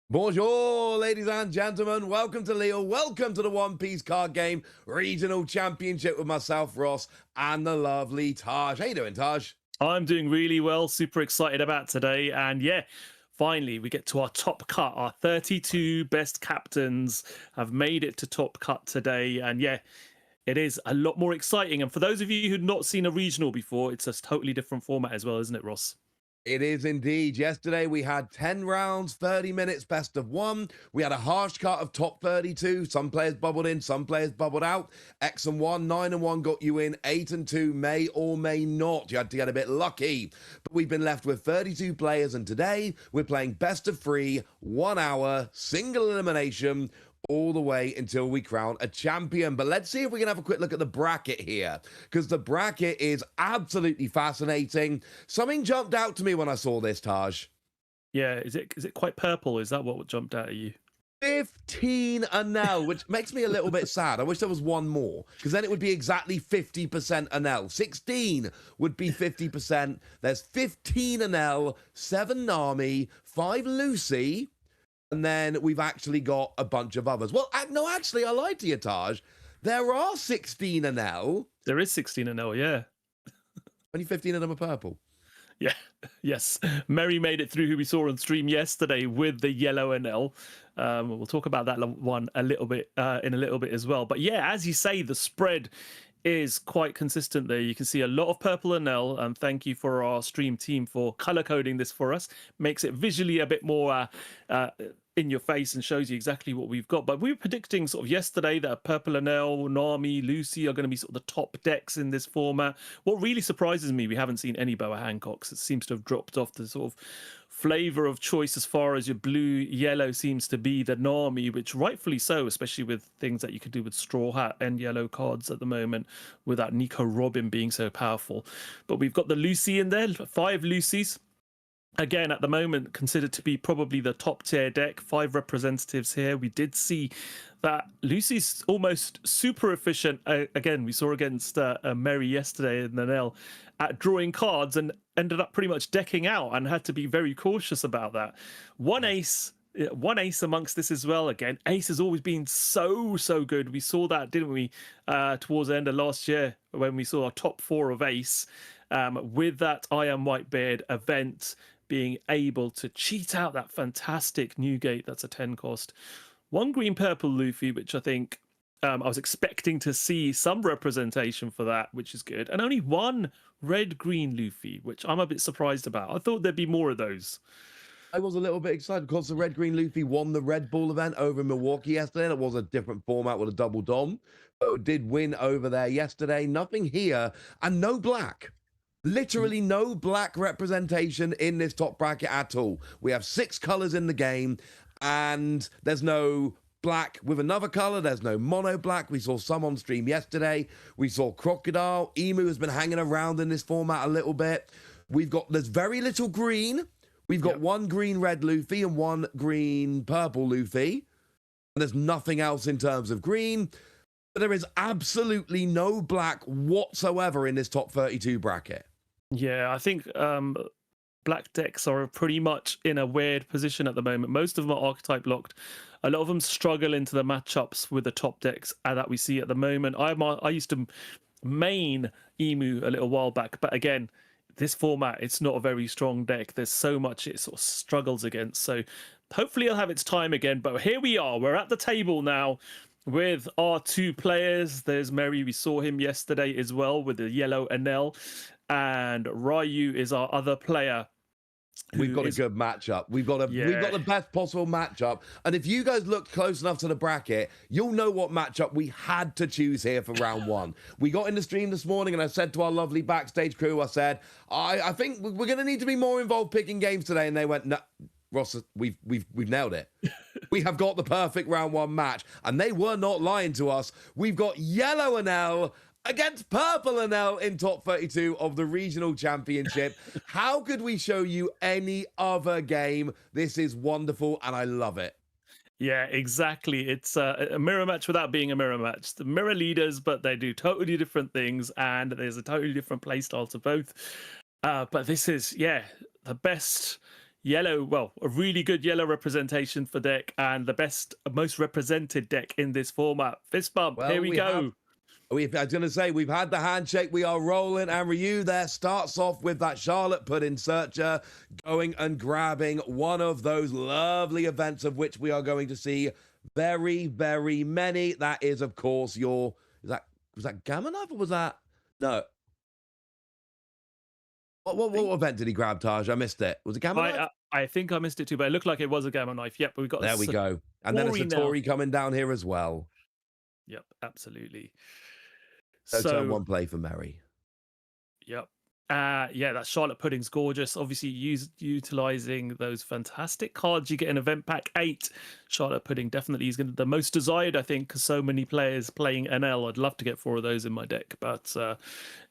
Bonjour, ladies and gentlemen. Welcome to Lille. Welcome to the One Piece card game regional championship with myself, Ross, and the lovely Taj. How you doing, Taj? I'm doing really well. Super excited about today. And yeah, finally, we get to our top cut. Our 32 best captains have made it to top cut today. And yeah, it is a lot more exciting. And for those of you who've not seen a regional before, it's a totally different format as well, isn't it, Ross? It is indeed. Yesterday we had 10 rounds, 30 minutes, best of one. We had a harsh cut of top 32. Some players bubbled in, some players bubbled out. X and 1, 9 and 1 got you in. 8 and 2 may or may not. You had to get a bit lucky. But we've been left with 32 players, and today we're playing best of 3, 1 hour, single elimination, all the way until we crown a champion. But let's see if we can have a quick look at the bracket here, because the bracket is absolutely fascinating. Something jumped out to me when I saw this, Taj. Yeah, is it quite purple? Is that what jumped out at you? 15 Anel, which makes me a little bit sad. I wish there was one more, because then it would be exactly 50% Anel. 16 would be 50%. There's 15 Anel, 7 Nami, 5 Lucy, and then we've actually got a bunch of others. Well, no, actually, I lied to you, Taj. There are 16 Anel. There is 16 Anel, yeah. Only 15 of them are purple. Yeah, yes. Mary made it through, who we saw on stream yesterday with the yellow Anel. We'll talk about that one a little bit in a little bit as well. But yeah, as you say, the spread is quite consistent there. You can see a lot of purple Anel, and thank you for our stream team for color coding this for us. Makes it visually a bit more in your face and shows you exactly what we've got. But we were predicting sort of yesterday that purple Anel, Nami, Lucy are going to be sort of the top decks in this format. What really surprises me, we haven't seen any Boa Hancocks. It seems to have dropped off the sort of flavor of choice as far as your blue yellow seems to be the Nami, which rightfully so, especially with things that you could do with Straw Hat and yellow cards at the moment, with that Nico Robin being so powerful. But we've got the Lucy in there, 5 Lucies. Again, at the moment, considered to be probably the top tier deck. 5 representatives here. We did see that Lucy's almost super efficient. Again, we saw against Mary yesterday in the Nell at drawing cards and ended up pretty much decking out and had to be very cautious about that. One ace amongst this as well. Again, ace has always been so good. We saw that, didn't we, towards the end of last year when we saw our top 4 of ace with that I Am Whitebeard event, being able to cheat out that fantastic Newgate. That's a 10 cost. 1 green purple Luffy, which I think I was expecting to see some representation for that, which is good. And only 1 red green Luffy, which I'm a bit surprised about. I thought there'd be more of those. I was a little bit excited because the red green Luffy won the Red Bull event over in Milwaukee yesterday. It was a different format with a double dom, but it did win over there yesterday. Nothing here, and no black. Literally no black representation in this top bracket at all. We have 6 colors in the game, and there's no black with another color. There's no mono black. We saw some on stream yesterday. We saw Crocodile. Emu has been hanging around in this format a little bit. There's very little green. We've got 1 green red Luffy and 1 green purple Luffy. And there's nothing else in terms of green. But there is absolutely no black whatsoever in this top 32 bracket. Yeah, I think black decks are pretty much in a weird position at the moment. Most of them are archetype locked. A lot of them struggle into the matchups with the top decks that we see at the moment. I used to main Emu a little while back, but again, this format, it's not a very strong deck. There's so much it sort of struggles against. So hopefully it'll have its time again. But here we are. We're at the table now with our two players. There's Mary. We saw him yesterday as well with the yellow Enel. And Ryu is our other player. We've got a good matchup. We've got the best possible matchup. And if you guys look close enough to the bracket, you'll know what matchup we had to choose here for round one. We got in the stream this morning and I said to our lovely backstage crew, I said, I think we're going to need to be more involved picking games today. And they went, no, Ross, we've nailed it. We have got the perfect round one match. And they were not lying to us. We've got yellow Enel against Purple Enel in top 32 of the regional championship. How could we show you any other game? This is wonderful and I love it. Yeah, exactly. It's a mirror match without being a mirror match. The mirror leaders, but they do totally different things, and there's a totally different play style to both. But this is, yeah, the best yellow, well, a really good yellow representation for deck, and the best, most represented deck in this format. Fist bump, here we go. I was going to say, we've had the handshake, we are rolling, and Ryu there starts off with that Charlotte Pudding Searcher, going and grabbing one of those lovely events of which we are going to see very, very many. That is, of course, was that Gamma Knife or was that? No. What event did he grab, Taj? I missed it. Was it Gamma Knife? I think I missed it too, but it looked like it was a Gamma Knife. Yep, but we got there. We go. And then a Satori coming down here as well. Yep, absolutely. So turn one play for Mary. Yep. Yeah, that Charlotte Pudding's gorgeous. Obviously, utilizing those fantastic cards you get in Event Pack 8. Charlotte Pudding definitely is going to be the most desired, I think, because so many players playing NL. I'd love to get 4 of those in my deck. But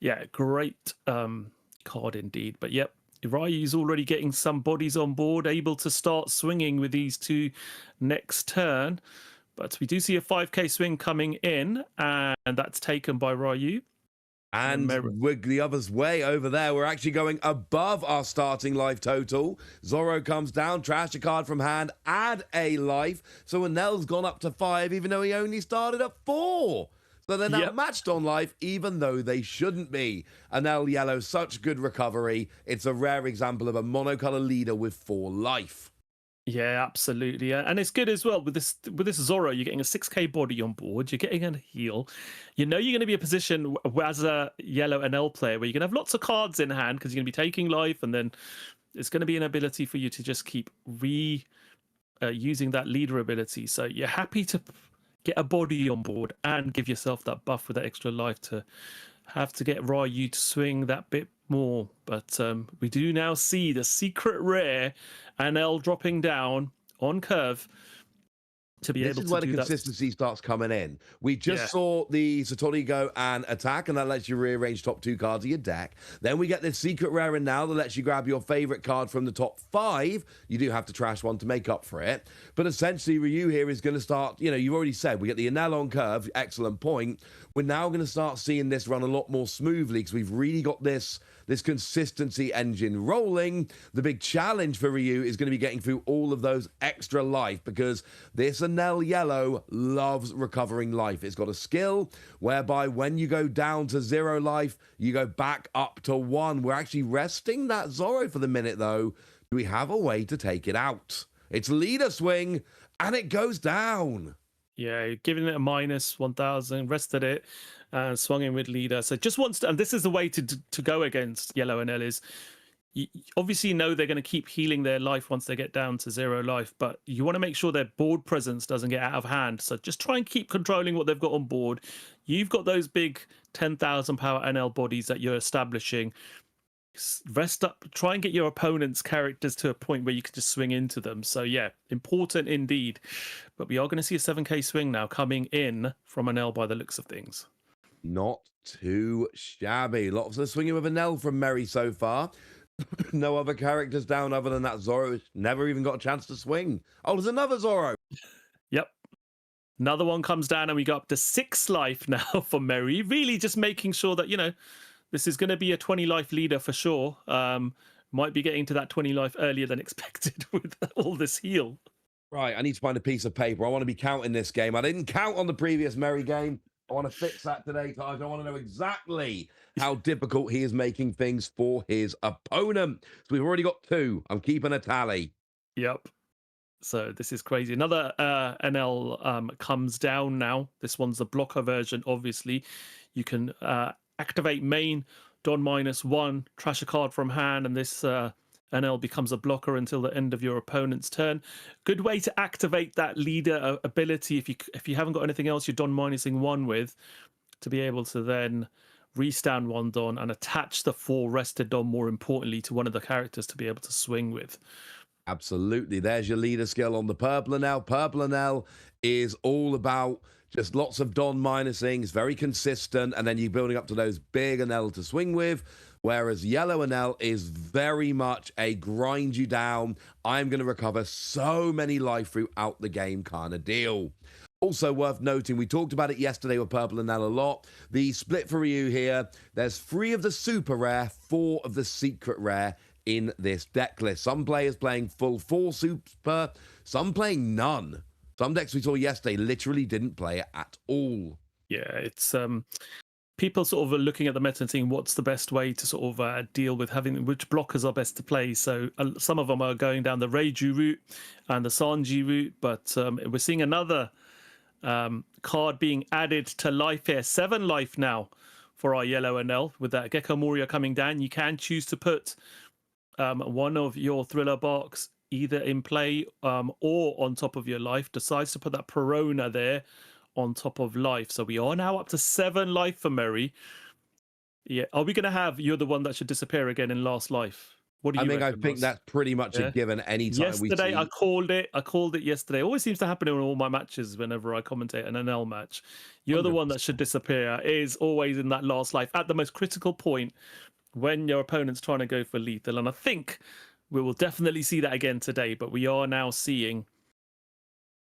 yeah, great card indeed. But yep, Ryu's already getting some bodies on board, able to start swinging with these 2 next turn. But we do see a 5k swing coming in, and that's taken by Ryu. And the other's way over there. We're actually going above our starting life total. Zorro comes down, trash a card from hand, add a life. So Enel's gone up to 5, even though he only started at 4. So they're now matched on life, even though they shouldn't be. Enel yellow, such good recovery. It's a rare example of a monocolor leader with 4 life. Yeah, absolutely. And it's good as well with this Zorro. You're getting a 6k body on board. You're getting a heal. You know you're going to be in a position as a yellow NL player where you're going to have lots of cards in hand because you're going to be taking life, and then it's going to be an ability for you to just keep using that leader ability. So you're happy to get a body on board and give yourself that buff with that extra life to have to get Ryu to swing that bit more. But we do now see the secret rare NL dropping down on curve to be able to do that. This is where the consistency starts coming in. We just saw the Satori go and attack, and that lets you rearrange top 2 cards of your deck. Then we get this secret rare in now that lets you grab your favorite card from the top 5. You do have to trash one to make up for it. But essentially, Ryu here is going to start, you know, you've already said, we get the Enel on curve, excellent point. We're now going to start seeing this run a lot more smoothly because we've really got this consistency engine rolling. The big challenge for Ryu is going to be getting through all of those extra life, because this Enel yellow loves recovering life. It's got a skill whereby when you go down to 0 life, you go back up to 1. We're actually resting that Zorro for the minute, though. Do we have a way to take it out? It's leader swing, and it goes down. Yeah, giving it a minus 1000, rested it, swung in with leader. So just wants to, and this is the way to go against yellow and L is, you obviously know they're going to keep healing their life once they get down to 0 life, but you want to make sure their board presence doesn't get out of hand. So just try and keep controlling what they've got on board. You've got those big 10,000 power NL bodies that you're establishing. Rest up, try and get your opponent's characters to a point where you can just swing into them. So yeah, important indeed. But we are going to see a 7k swing now coming in from Enel by the looks of things. Not too shabby. Lots of swinging with Enel from Mary so far. No other characters down other than that Zorro. Never even got a chance to swing. Oh, there's another Zorro. Yep. Another one comes down and we go up to 6 life now for Mary. Really just making sure that, you know, this is going to be a 20 life leader for sure. Might be getting to that 20 life earlier than expected with all this heal. Right, I need to find a piece of paper. I want to be counting this game. I didn't count on the previous Mary game. I want to fix that today, Taj. I want to know exactly how difficult he is making things for his opponent. So we've already got 2. I'm keeping a tally. Yep. So this is crazy. Another NL comes down now. This one's the blocker version, obviously. You can activate main, Don -1, trash a card from hand, and this NL becomes a blocker until the end of your opponent's turn. Good way to activate that leader ability if you haven't got anything else you're Don -1 with, to be able to then restand one Don and attach the 4 rested Don, more importantly, to one of the characters to be able to swing with. Absolutely. There's your leader skill on the Purple NL. Purple NL is all about just lots of Don minusing. It's very consistent. And then you're building up to those big NL to swing with. Whereas Yellow NL is very much a grind you down. I'm going to recover so many life throughout the game kind of deal. Also worth noting, we talked about it yesterday with Purple NL a lot. The split for Ryu here, there's 3 of the super rare, 4 of the secret rare in this deck list. Some players playing full 4 super, some playing none. Some decks we saw yesterday literally didn't play it at all. Yeah, it's people sort of are looking at the meta and seeing what's the best way to sort of deal with having which blockers are best to play. So some of them are going down the Reiju route and the Sanji route, but we're seeing another card being added to life here. 7 life now for our Yellow NL with that Gecko Moria coming down. You can choose to put one of your thriller barks either in play or on top of your life. Decides to put that Perona there on top of life. So we are now up to 7 life for Mary. Yeah, are we going to have you're the one that should disappear again in last life? What do you reckon, I think Ross? that's pretty much a given any time we see. Yesterday, I called it yesterday. It always seems to happen in all my matches whenever I commentate an NL match. You're the one that should disappear is always in that last life at the most critical point when your opponent's trying to go for lethal. And I think we will definitely see that again today, but we are now seeing...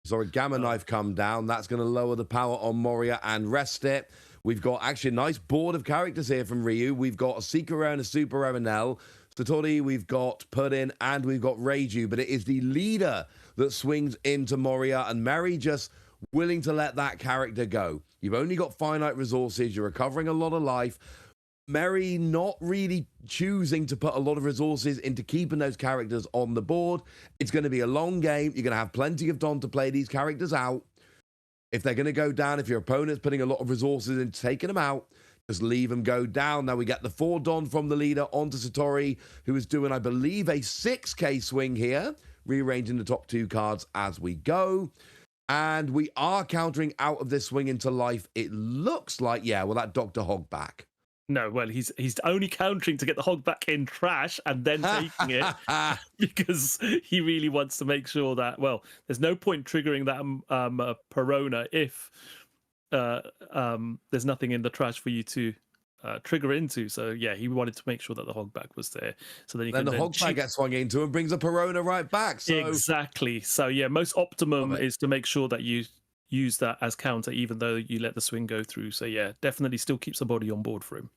So a Gamma Knife come down. That's going to lower the power on Moria and rest it. We've got actually a nice board of characters here from Ryu. We've got a secret rare and a super rare NL. Satori, we've got Puddin, and we've got Reiju. But it is the leader that swings into Moria, and Mary just willing to let that character go. You've only got finite resources. You're recovering a lot of life. Mary not really choosing to put a lot of resources into keeping those characters on the board. It's going to be a long game. You're going to have plenty of Don to play these characters out. If they're going to go down, if your opponent's putting a lot of resources into taking them out, just leave them go down. Now we get the 4 Don from the leader onto Satori, who is doing, I believe, a 6k swing here, rearranging the top 2 cards as we go. And we are countering out of this swing into life. It looks like, yeah, well, that Dr. Hog back. No, well, he's only countering to get the Hog back in trash and then taking it because he really wants to make sure that, well, there's no point triggering that Perona if there's nothing in the trash for you to trigger into. So, yeah, he wanted to make sure that the Hog back was there. So then the Hog back gets swung into and brings a Perona right back. So... Exactly. So, yeah, most optimum is to make sure that you use that as counter, even though you let the swing go through. So yeah, definitely still keeps the body on board for him.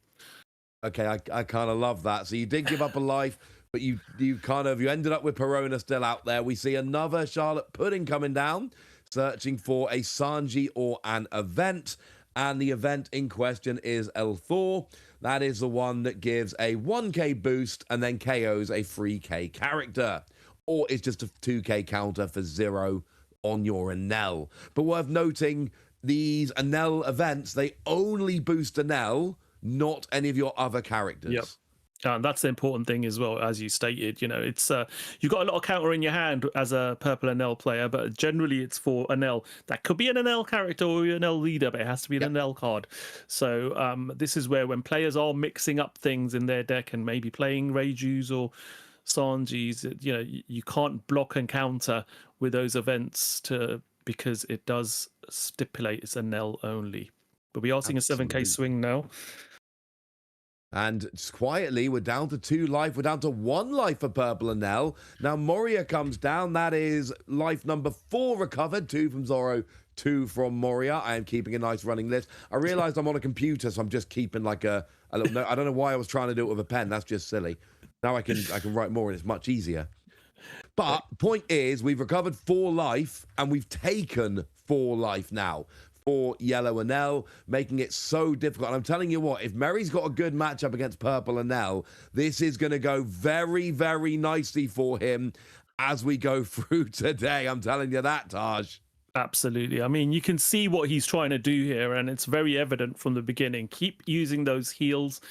Okay, I kind of love that. So you did give up a life, but you ended up with Perona still out there. We see another Charlotte Pudding coming down, searching for a Sanji or an event. And the event in question is L4. That is the one that gives a 1k boost and then KOs a 3k character. Or it's just a 2k counter for 0 on your Enel. But worth noting, these Enel events, they only boost Enel, not any of your other characters. Yep. And that's the important thing as well, as you stated. You know, it's you've got a lot of counter in your hand as a purple Enel player, but generally it's for Enel. That could be an Enel character or an Enel leader, but it has to be an Enel card. So this is where when players are mixing up things in their deck and maybe playing Reijus or Sanjis, you know, you can't block and counter with those events because it does stipulate it's a Nell only. But we are seeing a 7k swing now. And just quietly, we're down to 2 life. We're down to 1 life for Purple and Nell. Now Moria comes down. That is life number 4 recovered. 2 from Zoro, 2 from Moria. I am keeping a nice running list. I realized I'm on a computer, so I'm just keeping like a little note. I don't know why I was trying to do it with a pen. That's just silly. Now I can write more and it's much easier. But point is, we've recovered 4 life and we've taken 4 life now for Yellow and Nell, making it so difficult. And I'm telling you what, if Mary's got a good matchup against Purple and Nell, this is going to go very, very nicely for him. as we go through today. I'm telling you that, Taj. Absolutely. I mean, you can see what he's trying to do here, and it's very evident from the beginning. Keep using those heals.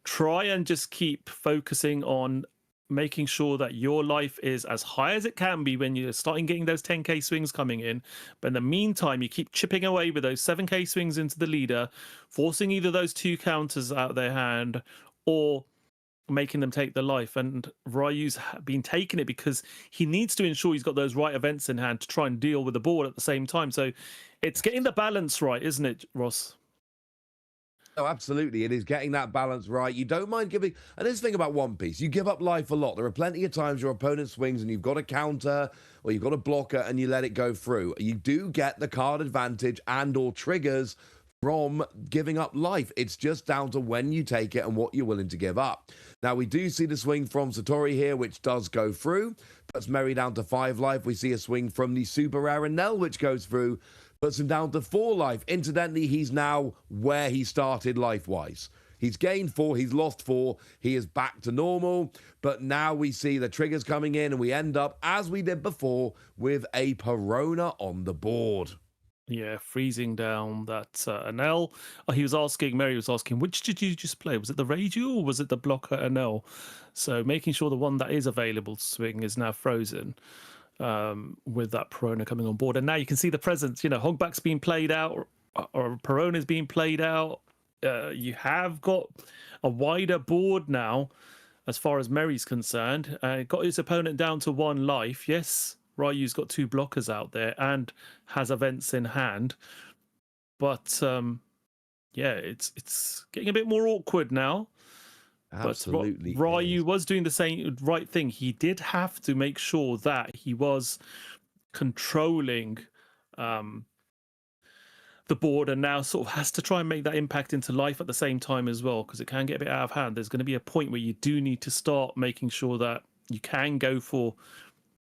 Try and just keep focusing on making sure that your life is as high as it can be when you're starting getting those 10k swings coming in. But in the meantime, you keep chipping away with those 7k swings into the leader, forcing either those 2 counters out of their hand or making them take the life. And Ryu's been taking it because he needs to ensure he's got those right events in hand to try and deal with the board at the same time. So it's getting the balance right, isn't it, Ross? Oh, absolutely. It is getting that balance right. You don't mind giving. And this thing about One Piece, you give up life a lot. There are plenty of times your opponent swings and you've got a counter or you've got a blocker and you let it go through. You do get the card advantage and or triggers from giving up life. It's just down to when you take it and what you're willing to give up. Now, we do see the swing from Satori here, which does go through. Puts Mary down to 5 life. We see a swing from the super rare Nell, which goes through. Puts him down to 4 life. Incidentally, he's now where he started life-wise. He's gained 4, he's lost 4, he is back to normal. But now we see the triggers coming in and we end up, as we did before, with a Perona on the board. Yeah, freezing down that Anel. Mary was asking, which did you just play? Was it the Reiju or was it the blocker Anel? So making sure the one that is available to swing is now frozen. With that Perona coming on board. And now you can see the presence, Hogback's being played out or Perona's being played out. You have got a wider board now as far as Mary's concerned. Got his opponent down to 1 life. Yes, Ryu's got 2 blockers out there and has events in hand. But yeah, it's getting a bit more awkward now. Absolutely. But Ryu was doing the same right thing. He did have to make sure that he was controlling the board and now sort of has to try and make that impact into life at the same time as well, because it can get a bit out of hand. There's going to be a point where you do need to start making sure that you can go for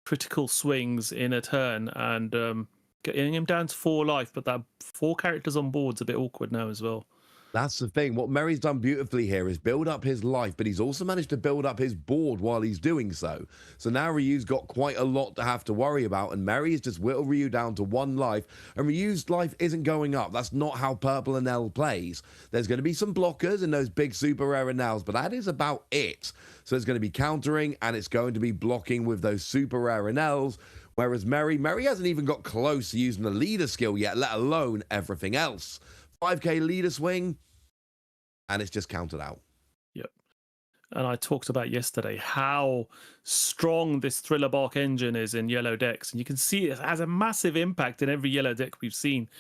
critical swings in a turn and getting him down to 4 life, but that 4 characters on board's a bit awkward now as well. That's the thing. What Mary's done beautifully here is build up his life, but he's also managed to build up his board while he's doing so. So now Ryu's got quite a lot to have to worry about, and Mary has just whittled Ryu down to 1 life, and Ryu's life isn't going up. That's not how Purple Enel plays. There's going to be some blockers in those big super rare Enels, but that is about it. So there's going to be countering, and it's going to be blocking with those super rare Enels, whereas Mary hasn't even got close to using the leader skill yet, let alone everything else. 5k leader swing, and it's just counted out. Yep. And I talked about yesterday how strong this Thriller Bark engine is in yellow decks. And you can see it has a massive impact in every yellow deck we've seen.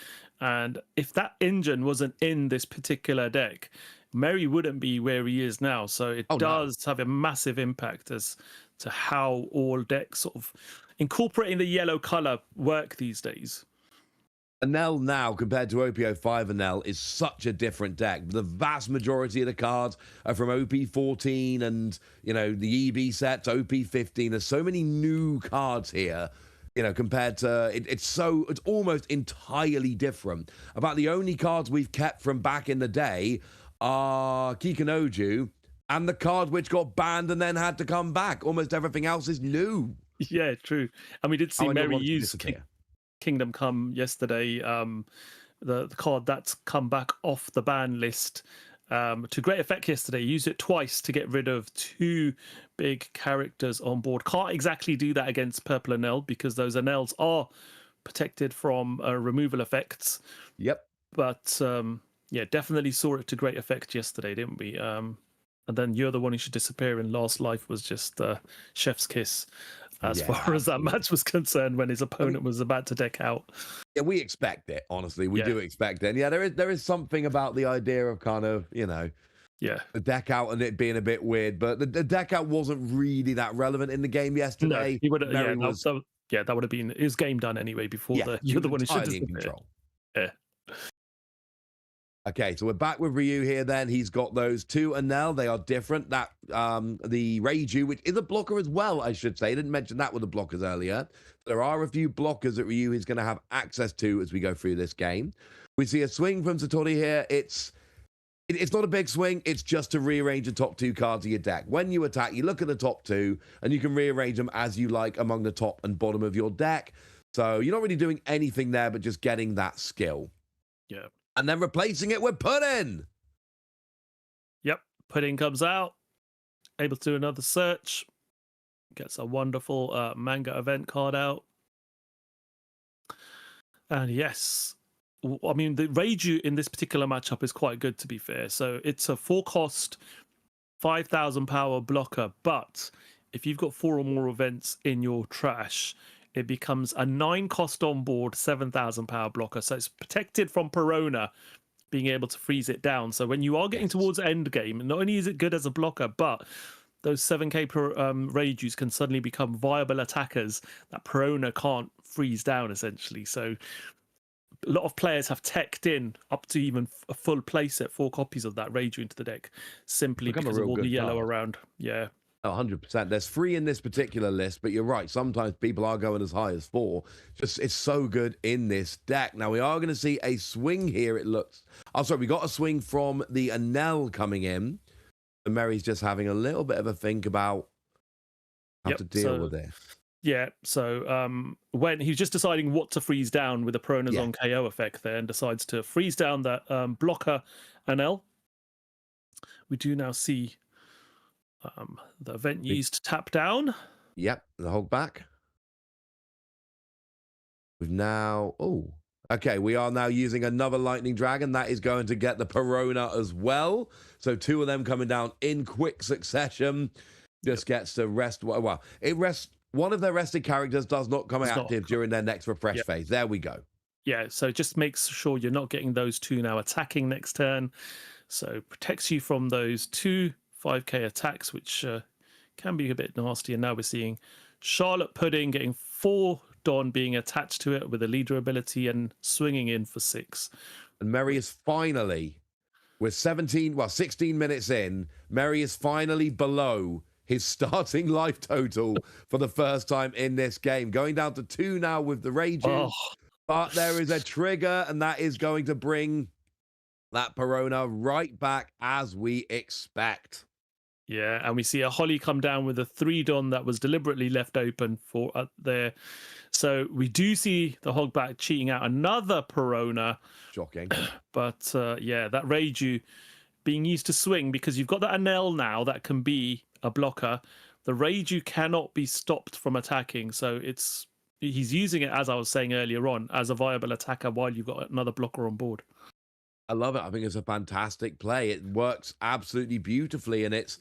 And if that engine wasn't in this particular deck, Mary wouldn't be where he is now. So it does have a massive impact as to how all decks sort of incorporating the yellow color work these days. Enel now, compared to OP05 Enel, is such a different deck. The vast majority of the cards are from OP14 and, the EB sets, OP15. There's so many new cards here, compared to... It's almost entirely different. About the only cards we've kept from back in the day are Kikanoju and the card which got banned and then had to come back. Almost everything else is new. Yeah, true. And we did see Mary use Kingdom Come yesterday, the card that's come back off the ban list to great effect yesterday. Used it twice to get rid of 2 big characters on board. Can't exactly do that against Purple Enel because those Enels are protected from removal effects. Yep. But yeah, definitely saw it to great effect yesterday, didn't we? And then You're the One Who Should Disappear in Last Life was just chef's kiss. As far as that match was concerned, when his opponent was about to deck out. Yeah, we expect it, honestly. We do expect it. And yeah, there is something about the idea of kind of, the deck out and it being a bit weird. But the deck out wasn't really that relevant in the game yesterday. No, he would that would have been his game done anyway before You're the One Who Should Disappear. Control. Yeah. Okay, so we're back with Ryu here then. He's got those 2 Enel. They are different. That the Reiju, which is a blocker as well, I should say. I didn't mention that with the blockers earlier. There are a few blockers that Ryu is going to have access to as we go through this game. We see a swing from Satori here. It's It's not a big swing. It's just to rearrange the top 2 cards of your deck. When you attack, you look at the top 2, and you can rearrange them as you like among the top and bottom of your deck. So you're not really doing anything there, but just getting that skill. Yeah. And then replacing it with Pudding. Yep. Pudding comes out, able to do another search. Gets a wonderful manga event card out. And yes, I mean, the Reiju in this particular matchup is quite good, to be fair. So it's a 4-cost, 5,000 power blocker. But if you've got 4 or more events in your trash, it becomes a 9-cost on board, 7,000 power blocker. So it's protected from Perona being able to freeze it down. So when you are getting towards end game, not only is it good as a blocker, but those 7k Reijus can suddenly become viable attackers that Perona can't freeze down, essentially. So a lot of players have teched in up to even a full playset, 4 copies of that Reiju into the deck, simply because of all the yellow around. Yeah. 100%. There's 3 in this particular list, but you're right. Sometimes people are going as high as 4. Just, it's so good in this deck. Now, we are going to see a swing here, it looks. Oh, sorry, we got a swing from the Anel coming in. And Mary's just having a little bit of a think about how to deal with this. Yeah, so when he's just deciding what to freeze down with the Perona's on KO effect there, and decides to freeze down that blocker Anel. We do now see the event used tap down. Yep, the hold back. We've now... Oh, okay, we are now using another Lightning Dragon. That is going to get the Perona as well. So 2 of them coming down in quick succession. Just gets to rest... Well, it rests... One of their rested characters does not come active during their next refresh phase. There we go. Yeah, so just makes sure you're not getting those 2 now attacking next turn. So protects you from those 2 5k attacks, which can be a bit nasty. And now we're seeing Charlotte Pudding getting 4 Don being attached to it with a leader ability and swinging in for 6. And Mary is finally, we're 16 minutes in, Mary is finally below his starting life total for the first time in this game. Going down to 2 now with the Reiju. But there is a trigger, and that is going to bring that Perona right back as we expect. Yeah, and we see a Holly come down with a 3 Don that was deliberately left open for there. So we do see the Hogback cheating out another Perona. Shocking. But yeah, that Reiju being used to swing, because you've got that Anel now that can be a blocker. The Reiju cannot be stopped from attacking. So he's using it, as I was saying earlier on, as a viable attacker while you've got another blocker on board. I love it. I think it's a fantastic play. It works absolutely beautifully, and it's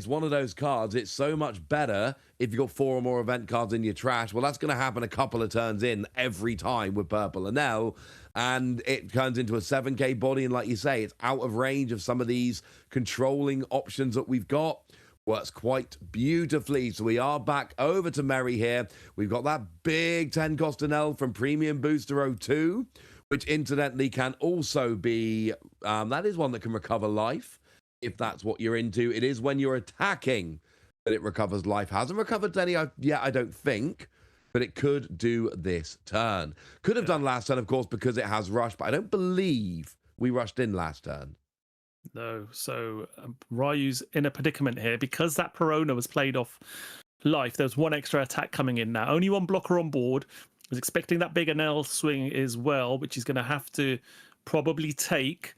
one of those cards. It's so much better if you've got 4 or more event cards in your trash. Well, that's going to happen a couple of turns in every time with Purple Anel, and it turns into a 7k body, and like you say, it's out of range of some of these controlling options that we've got. Works quite beautifully. So we are back over to Mary here. We've got that big 10-cost Anel from Premium Booster 02, which incidentally can also be, that is one that can recover life, if that's what you're into. It is when you're attacking that it recovers life. Hasn't recovered any yet, I don't think, but it could do this turn. Could have done last turn, of course, because it has rush, but I don't believe we rushed in last turn. No, so Ryu's in a predicament here because that Perona was played off life. There's 1 extra attack coming in now. Only 1 blocker on board. Was expecting that big Anel swing as well, which he's going to have to probably take.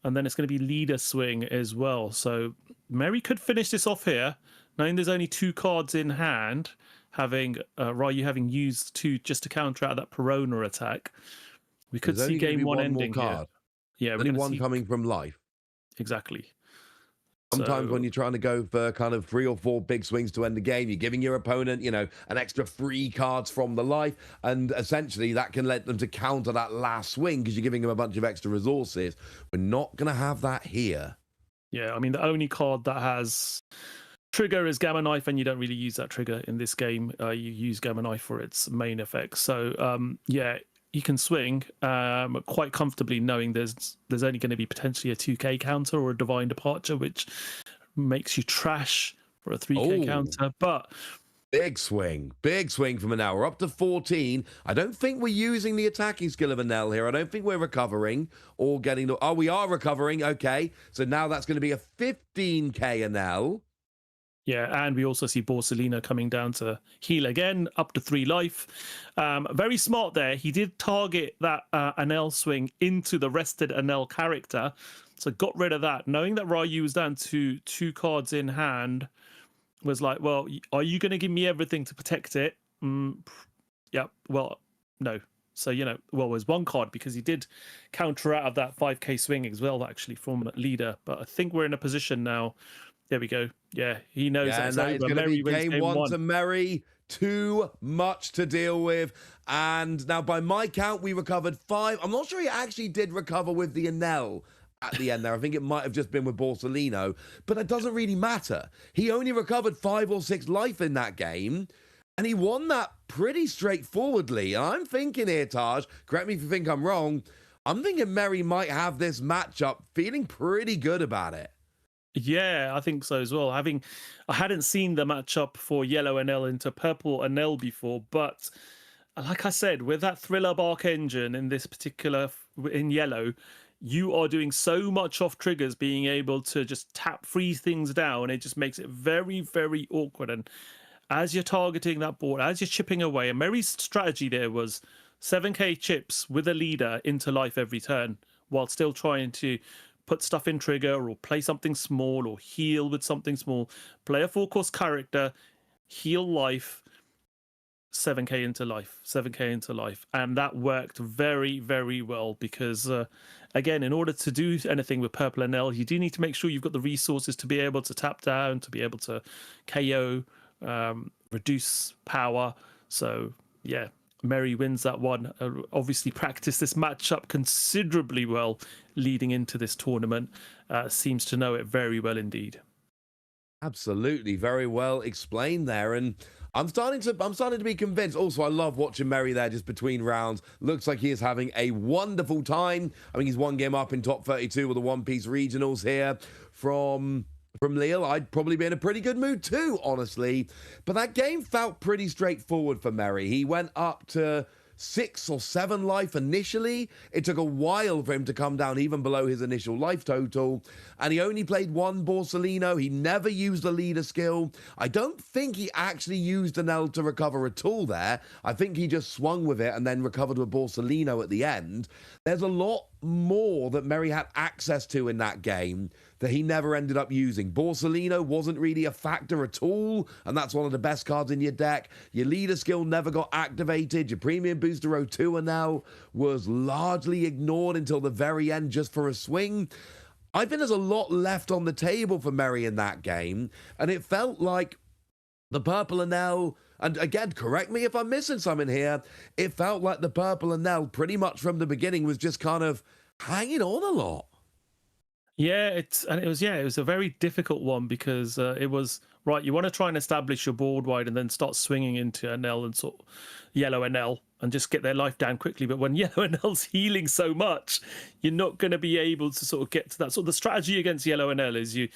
And then it's going to be leader swing as well. So Mary could finish this off here, knowing there's only 2 cards in hand, having Ryu having used 2 just to counter out that Perona attack. We could see game 1 ending here. Yeah, only 1 coming from life. Exactly. Sometimes when you're trying to go for kind of 3 or 4 big swings to end the game, you're giving your opponent, you know, an extra 3 cards from the life, and essentially that can let them to counter that last swing because you're giving them a bunch of extra resources. We're not going to have that here. Yeah, I mean, the only card that has trigger is Gamma Knife, and you don't really use that trigger in this game. You use Gamma Knife for its main effects. So, yeah, you can swing quite comfortably, knowing there's only going to be potentially a 2k counter or a Divine Departure, which makes you trash for a 3k counter. But Big swing from Anel. We're up to 14. I don't think we're using the attacking skill of Anel here. I don't think we're recovering or getting the... Oh, we are recovering. Okay. So now that's going to be a 15k Anel. Yeah, and we also see Borsalino coming down to heal again, up to 3 life. Very smart there. He did target that Anel swing into the rested Anel character, so got rid of that. Knowing that Ryu was down to 2 cards in hand, was like, well, are you going to give me everything to protect it? Yeah, well, no. So, you know, well, there's 1 card because he did counter out of that 5k swing as well, actually, from leader. But I think we're in a position now. There we go. Yeah, he knows Yeah, that's and that is over. going to be Mary game one to Mary. Too much to deal with. And now, by my count, we recovered 5. I'm not sure he actually did recover with the Anel at the end there. I think it might have just been with Borsalino, but that doesn't really matter. He only recovered 5 or 6 life in that game, and he won that pretty straightforwardly. And I'm thinking here, Taj, correct me if you think I'm wrong, I'm thinking Mary might have this matchup feeling pretty good about it. Yeah, I think so as well. I hadn't seen the matchup for yellow Anel into purple Anel before, but like I said, with that thriller bark engine in this particular, in yellow, you are doing so much off triggers, being able to just tap freeze things down. It just makes it very, very awkward. And as you're targeting that board, as you're chipping away, and Mary's strategy there was 7k chips with a leader into life every turn, while still trying to put stuff in trigger or play something small or heal with something small, play a 4-cost character, heal life, 7k into life, 7k into life. And that worked very, very well because, again, in order to do anything with purple Anel, you do need to make sure you've got the resources to be able to tap down, to be able to KO, reduce power. So, yeah. Mary wins that one. Obviously practiced this matchup considerably well leading into this tournament. Seems to know it very well indeed. Absolutely, very well explained there. And I'm starting to be convinced. Also, I love watching Mary there just between rounds. Looks like he is having a wonderful time. I think he's 1 game up in top 32 with the One Piece regionals here from Lille. I'd probably be in a pretty good mood too, honestly. But that game felt pretty straightforward for Mary. He went up to 6 or 7 life initially. It took a while for him to come down even below his initial life total. And he only played 1 Borsalino. He never used the leader skill. I don't think he actually used Anel to recover at all there. I think he just swung with it and then recovered with Borsalino at the end. There's a lot more that Mary had access to in that game that he never ended up using. Borsalino wasn't really a factor at all, and that's one of the best cards in your deck. Your leader skill never got activated. Your premium booster O2 now was largely ignored until the very end just for a swing. I think there's a lot left on the table for Mary in that game, and it felt like the purple Anel, and again, correct me if I'm missing something here, it felt like the purple Anel pretty much from the beginning was just kind of hanging on a lot. Yeah, it was a very difficult one because it was right. You want to try and establish your board wide and then start swinging into Anel and sort of yellow Anel and just get their life down quickly. But when yellow Anel's healing so much, you're not going to be able to sort of get to that. So the strategy against yellow Anel is you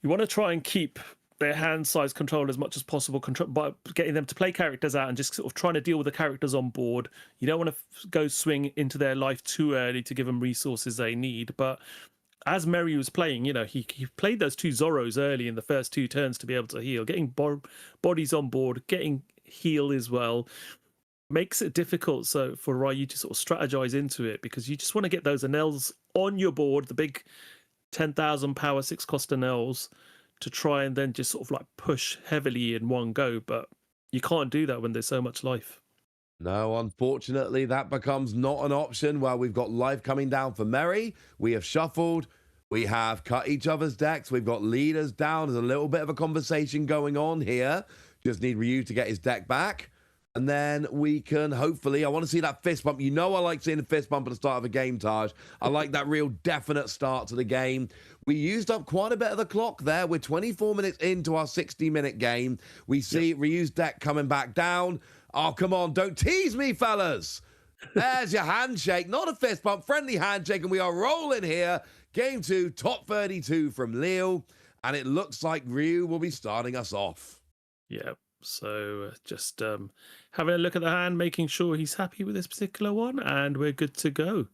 want to try and keep their hand size controlled as much as possible, by getting them to play characters out and just sort of trying to deal with the characters on board. You don't want to go swing into their life too early to give them resources they need, but as Mary was playing, you know, he played those 2 Zorros early in the first 2 turns to be able to heal. Getting bodies on board, getting heal as well, makes it difficult so for Ryu to sort of strategize into it because you just want to get those Anels on your board, the big 10,000 power 6-cost Anels, to try and then just sort of like push heavily in one go. But you can't do that when there's so much life. No, unfortunately, that becomes not an option while we've got life coming down for Mary. We have shuffled. We have cut each other's decks. We've got leaders down. There's a little bit of a conversation going on here. Just need Ryu to get his deck back. And then we can hopefully, I want to see that fist bump. You know I like seeing a fist bump at the start of a game, Taj. I like that real definite start to the game. We used up quite a bit of the clock there. We're 24 minutes into our 60-minute game. We see Ryu's deck coming back down. Oh, come on, don't tease me, fellas. There's your handshake, not a fist bump, friendly handshake, and we are rolling here. Game 2, top 32 from Lille, and it looks like Ryu will be starting us off. Yeah, So just having a look at the hand, making sure he's happy with this particular one, and we're good to go.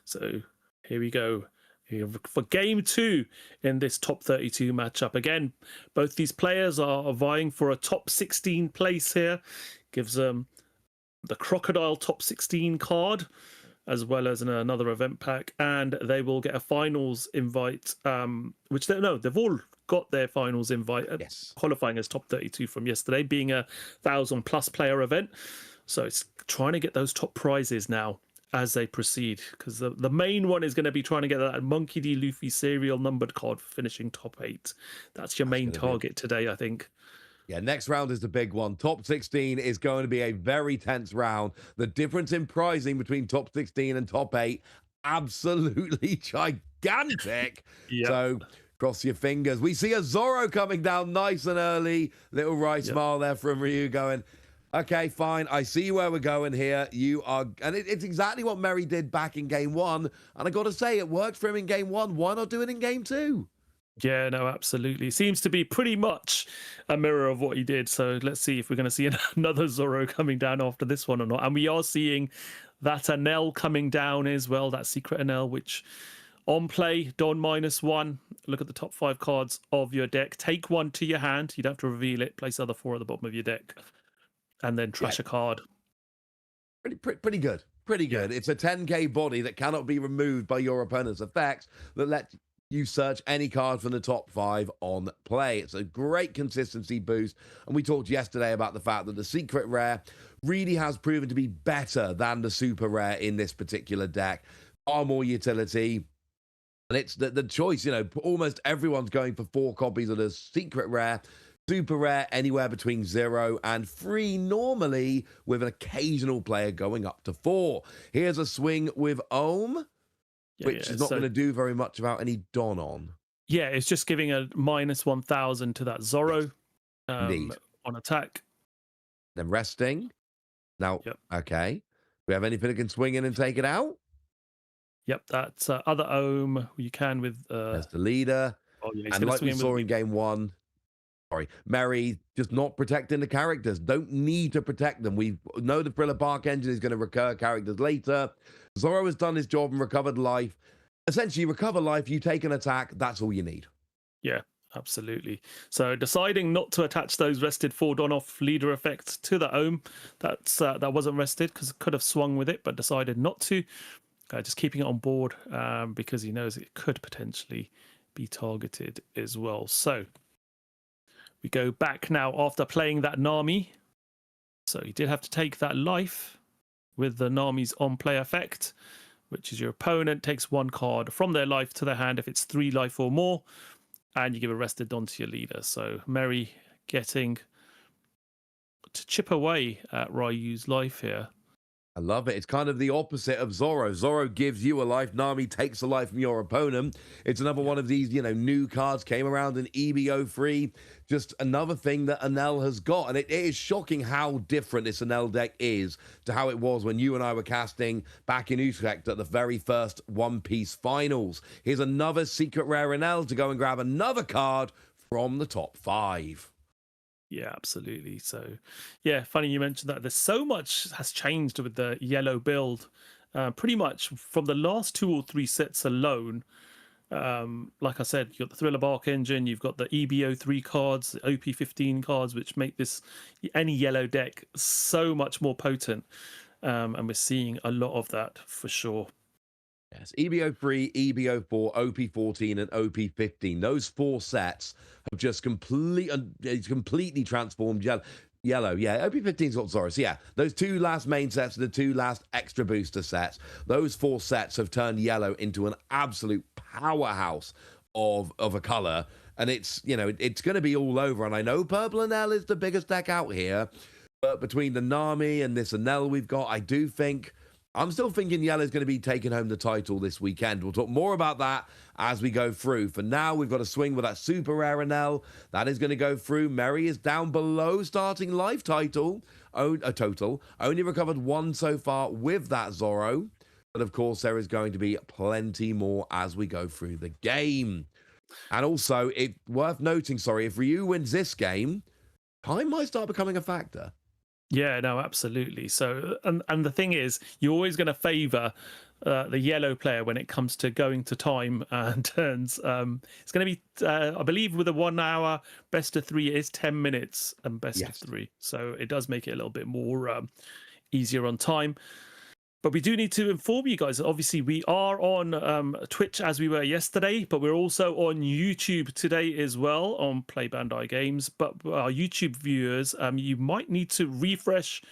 So here we go. Here for game two in this top 32 matchup. Again, both these players are vying for a top 16 place here. Gives them the Crocodile top 16 card, as well as another event pack, and they will get a finals invite, which they've all got their finals invite, Yes. qualifying as top 32 from yesterday, being a 1,000+ player event. So it's trying to get those top prizes now as they proceed, because the main one is going to be trying to get that Monkey D. Luffy serial numbered card for finishing top 8. That's your main target today, I think. Yeah, next round is the big one. Top 16 is going to be a very tense round. The difference in pricing between top 16 and top 8, absolutely gigantic. Yep. So cross your fingers. We see a Zoro coming down nice and early. Little wry smile there from Ryu going, okay, fine. I see where we're going here. You are, and it's exactly what Mary did back in game 1. And I got to say, it worked for him in game 1. Why not do it in game 2? Yeah, no, absolutely. Seems to be pretty much a mirror of what he did. So let's see if we're going to see another Zoro coming down after this one or not. And we are seeing that Anel coming down as well, that secret Anel, which on play, Don -1. Look at the top 5 cards of your deck. Take one to your hand. You don't have to reveal it. Place the other 4 at the bottom of your deck. And then trash a card. Pretty good. Pretty good. It's a 10k body that cannot be removed by your opponent's effects that lets you search any card from the top 5 on play. It's a great consistency boost. And we talked yesterday about the fact that the secret rare really has proven to be better than the super rare in this particular deck. Far more utility. And it's the choice, you know, almost everyone's going for 4 copies of the secret rare. Super rare, anywhere between 0 and 3 normally, with an occasional player going up to 4. Here's a swing with Ohm. Which is not going to do very much without any Don on. Yeah, it's just giving a -1,000 to that Zoro Indeed. On attack. Then resting. Now, okay. We have anything that can swing in and take it out? Yep, that's other Ohm. You can with... There's the leader. Oh, yeah, and like we saw in game 1, Mary just not protecting the characters. Don't need to protect them. We know the Thriller Bark engine is going to recur characters later. Zoro has done his job and recovered life. Essentially, you recover life, you take an attack, that's all you need. Yeah, absolutely. So deciding not to attach those rested 4 Don-off leader effects to the Ohm, that wasn't rested because it could have swung with it, but decided not to. Just keeping it on board because he knows it could potentially be targeted as well. So we go back now after playing that Nami. So he did have to take that life with the Nami's on-play effect, which is your opponent takes 1 card from their life to their hand if it's 3 life or more, and you give a rested Don to your leader. So Mary getting to chip away at Ryu's life here. I love it. It's kind of the opposite of Zoro. Zoro gives you a life. Nami takes a life from your opponent. It's another one of these, you know, new cards came around in EBO3. Just another thing that Anel has got. And it is shocking how different this Anel deck is to how it was when you and I were casting back in Utrecht at the very first One Piece finals. Here's another secret rare Anel to go and grab another card from the top 5. Yeah, absolutely. So, yeah, funny you mentioned that. There's so much has changed with the yellow build. Pretty much from the last 2 or 3 sets alone. Like I said, you've got the Thriller Bark engine, you've got the EBO3 cards, the OP15 cards, which make this any yellow deck so much more potent. And we're seeing a lot of that for sure. Yes, EBO3, EBO4, OP14, and OP15. Those 4 sets have just completely transformed yellow. Yeah, OP15's got Zoro. So yeah, those 2 last main sets and the 2 last extra booster sets, those 4 sets have turned yellow into an absolute powerhouse of a color. And it's, you know, it's going to be all over. And I know Purple Anel is the biggest deck out here, but between the Nami and this Anel we've got, I'm still thinking Yellow's going to be taking home the title this weekend. We'll talk more about that as we go through. For now, we've got a swing with that super rare Anel. That is going to go through. Mary is down below starting life total. Only recovered 1 so far with that Zoro. But of course, there is going to be plenty more as we go through the game. And also, it's worth noting, if Ryu wins this game, Time might start becoming a factor. Yeah, no, absolutely. So, and the thing is, you're always going to favour the yellow player when it comes to going to time and turns. It's going to be, I believe, with a 1 hour best of 3, it is 10 minutes and best of Yes. 3. So it does make it a little bit more easier on time. But we do need to inform you guys that obviously we are on Twitch as we were yesterday, but we're also on YouTube today as well on Play Bandai Games. But our YouTube viewers, you might need to refresh.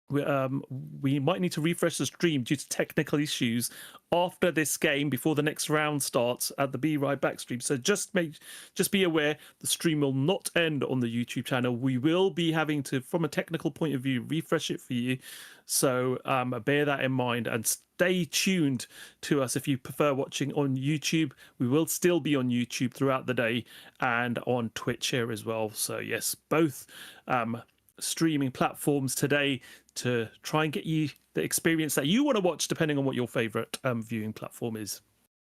We might need to refresh the stream due to technical issues after this game before the next round starts at the Be Right Back stream. So just be aware the stream will not end on the YouTube channel. We will be having to, from a technical point of view, refresh it for you. So bear that in mind and stay tuned to us if you prefer watching on YouTube. We will still be on YouTube throughout the day and on Twitch here as well. So yes, both streaming platforms today to try and get you the experience that you want to watch, depending on what your favorite viewing platform is.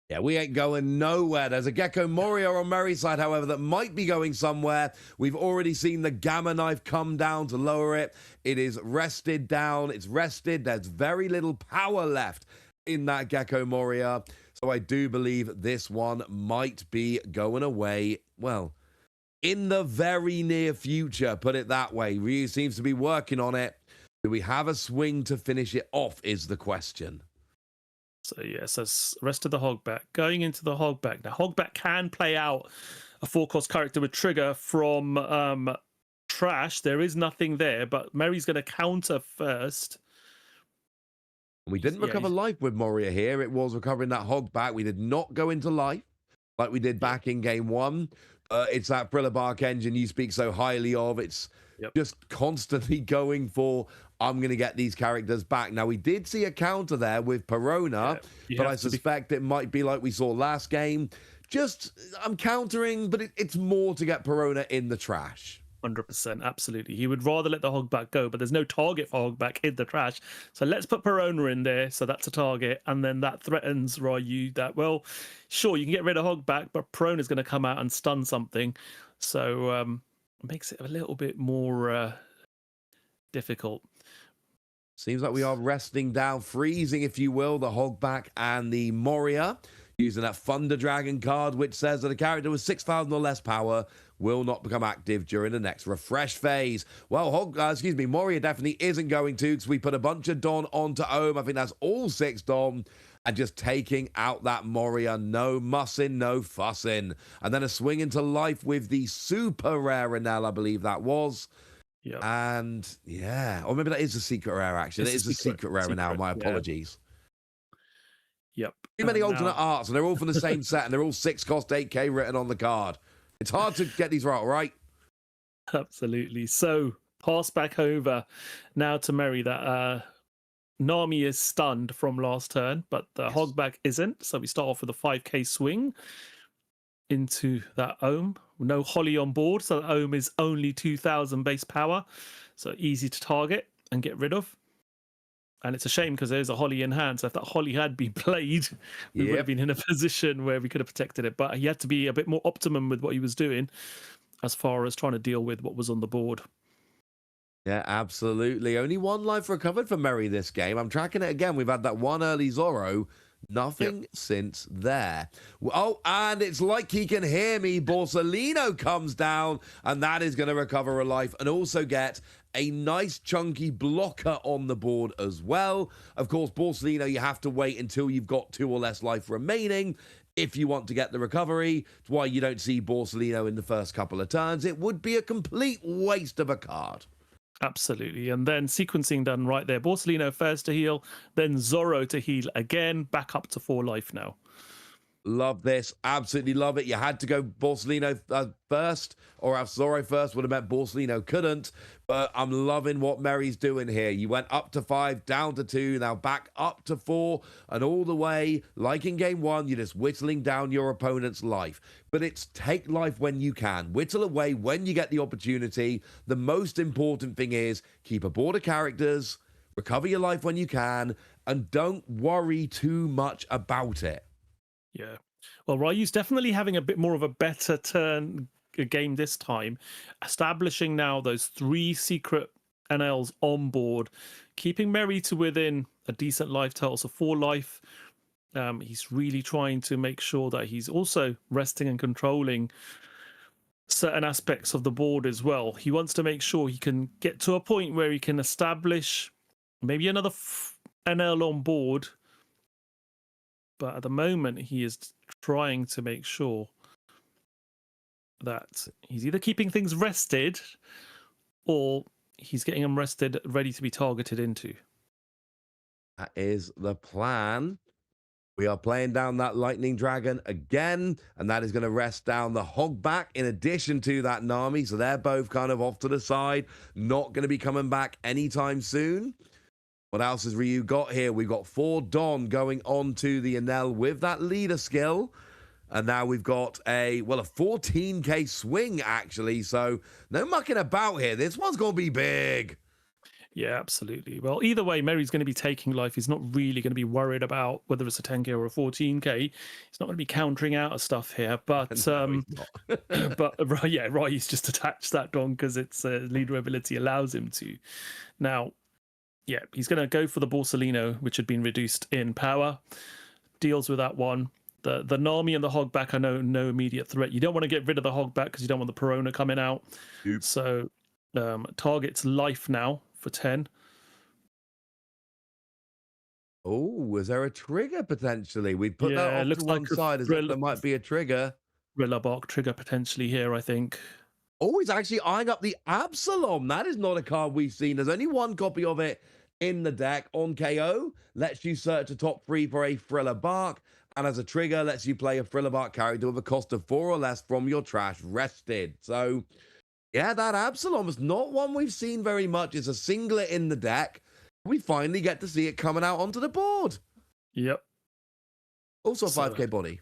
Yeah, we ain't going nowhere. There's a Gecko Moria on Mary's side, however, that might be going somewhere. We've already seen the Gamma Knife come down to lower it. It is rested down. It's rested. There's very little power left in that Gecko Moria. So I do believe this one might be going away, well, in the very near future, put it that way. Ryu seems to be working on it. Do we have a swing to finish it off is the question. So yes, as rest of the Hogback going into the Hogback. Now Hogback can play out a 4-cost character with trigger from trash. There is nothing there, but Mary's going to counter first. We didn't recover life with Moria here. It was recovering that Hogback. We did not go into life like we did back in game 1. It's that Thriller Bark engine you speak so highly of. It's just constantly going for, I'm going to get these characters back. Now, we did see a counter there with Perona, but I suspect it might be like we saw last game. Just, I'm countering, but it's more to get Perona in the trash. 100%, absolutely. He would rather let the Hogback go, but there's no target for Hogback in the trash. So let's put Perona in there, so that's a target, and then that threatens Ryu that, well, sure, you can get rid of Hogback, but Perona's going to come out and stun something. So it makes it a little bit more difficult. Seems like we are resting down, freezing, if you will, the Hogback and the Moria, using that Thunder Dragon card, which says that a character with 6,000 or less power will not become active during the next refresh phase. Well, Moria definitely isn't going to, because we put a bunch of Don onto Ohm. I think that's all 6 Don, and just taking out that Moria. No mussing, no fussing. And then a swing into life with the super rare Renel, I believe that was. Yep. And yeah, or maybe that is a secret rare, actually. It is a secret rare now. My apologies. Yep. Too many alternate arts, and they're all from the same set, and they're all 6-cost 8K written on the card. It's hard to get these right? Absolutely. So pass back over now to Mary. That Nami is stunned from last turn, but the Hogback isn't. So we start off with a 5K swing into that Ohm. No Holly on board, so the Ohm is only 2,000 base power, so easy to target and get rid of. And it's a shame because there's a Holly in hand, so if that Holly had been played, we would have been in a position where we could have protected it. But he had to be a bit more optimum with what he was doing as far as trying to deal with what was on the board. Yeah, absolutely. Only 1 life recovered for Mary this game. I'm tracking it again. We've had that 1 early Zorro. Nothing since there. Oh, and it's like he can hear me. Borsellino comes down, and that is going to recover a life and also get a nice chunky blocker on the board as well. Of course, Borsellino, you have to wait until you've got 2 or less life remaining if you want to get the recovery. It's why you don't see Borsellino in the first couple of turns. It would be a complete waste of a card. Absolutely. And then sequencing done right there. Borsellino first to heal, then Zorro to heal again, back up to 4 life now. Love this. Absolutely love it. You had to go Borsellino first, or else Zorro first would have meant Borsellino couldn't. But I'm loving what Mary's doing here. You went up to 5, down to 2, now back up to 4, and all the way, like in game 1, you're just whittling down your opponent's life. But it's take life when you can. Whittle away when you get the opportunity. The most important thing is keep a board of characters, recover your life when you can, and don't worry too much about it. Yeah. Well, Ryu's definitely having a bit more of a better turn game this time, establishing now those 3 secret NLs on board, keeping Mary to within a decent life total, so 4 life. He's really trying to make sure that he's also resting and controlling certain aspects of the board as well. He wants to make sure he can get to a point where he can establish maybe another NL on board, but at the moment he is trying to make sure that he's either keeping things rested or he's getting them rested, ready to be targeted into. That is the plan. We are playing down that Lightning Dragon again, and that is going to rest down the Hogback in addition to that Nami. So they're both kind of off to the side, not going to be coming back anytime soon. What else has Ryu got here? We've got 4 Don going on to the Enel with that leader skill. And now we've got a 14k swing, actually. So no mucking about here. This one's going to be big. Yeah, absolutely. Well, either way, Mary's going to be taking life. He's not really going to be worried about whether it's a 10k or a 14k. He's not going to be countering out of stuff here. But No, but yeah, right. He's just attached that Don because its leader ability allows him to. Now, yeah, he's going to go for the Borsellino, which had been reduced in power. Deals with that one. The Nami and the Hogback are no immediate threat. You don't want to get rid of the Hogback because you don't want the Perona coming out. Oops. So targets life now for 10. Oh, is there a trigger potentially? We'd put that off looks to one like side as if there might be a trigger. Rillabark trigger potentially here, I think. Oh, he's actually eyeing up the Absalom. That is not a card we've seen. There's only one copy of it in the deck. On KO, lets you search a top 3 for a Thriller Bark. And as a trigger, lets you play a Thriller Bark character with a cost of 4 or less from your trash rested. So, yeah, that Absalom is not one we've seen very much. It's a singlet in the deck. We finally get to see it coming out onto the board. Yep. Also a 5k body.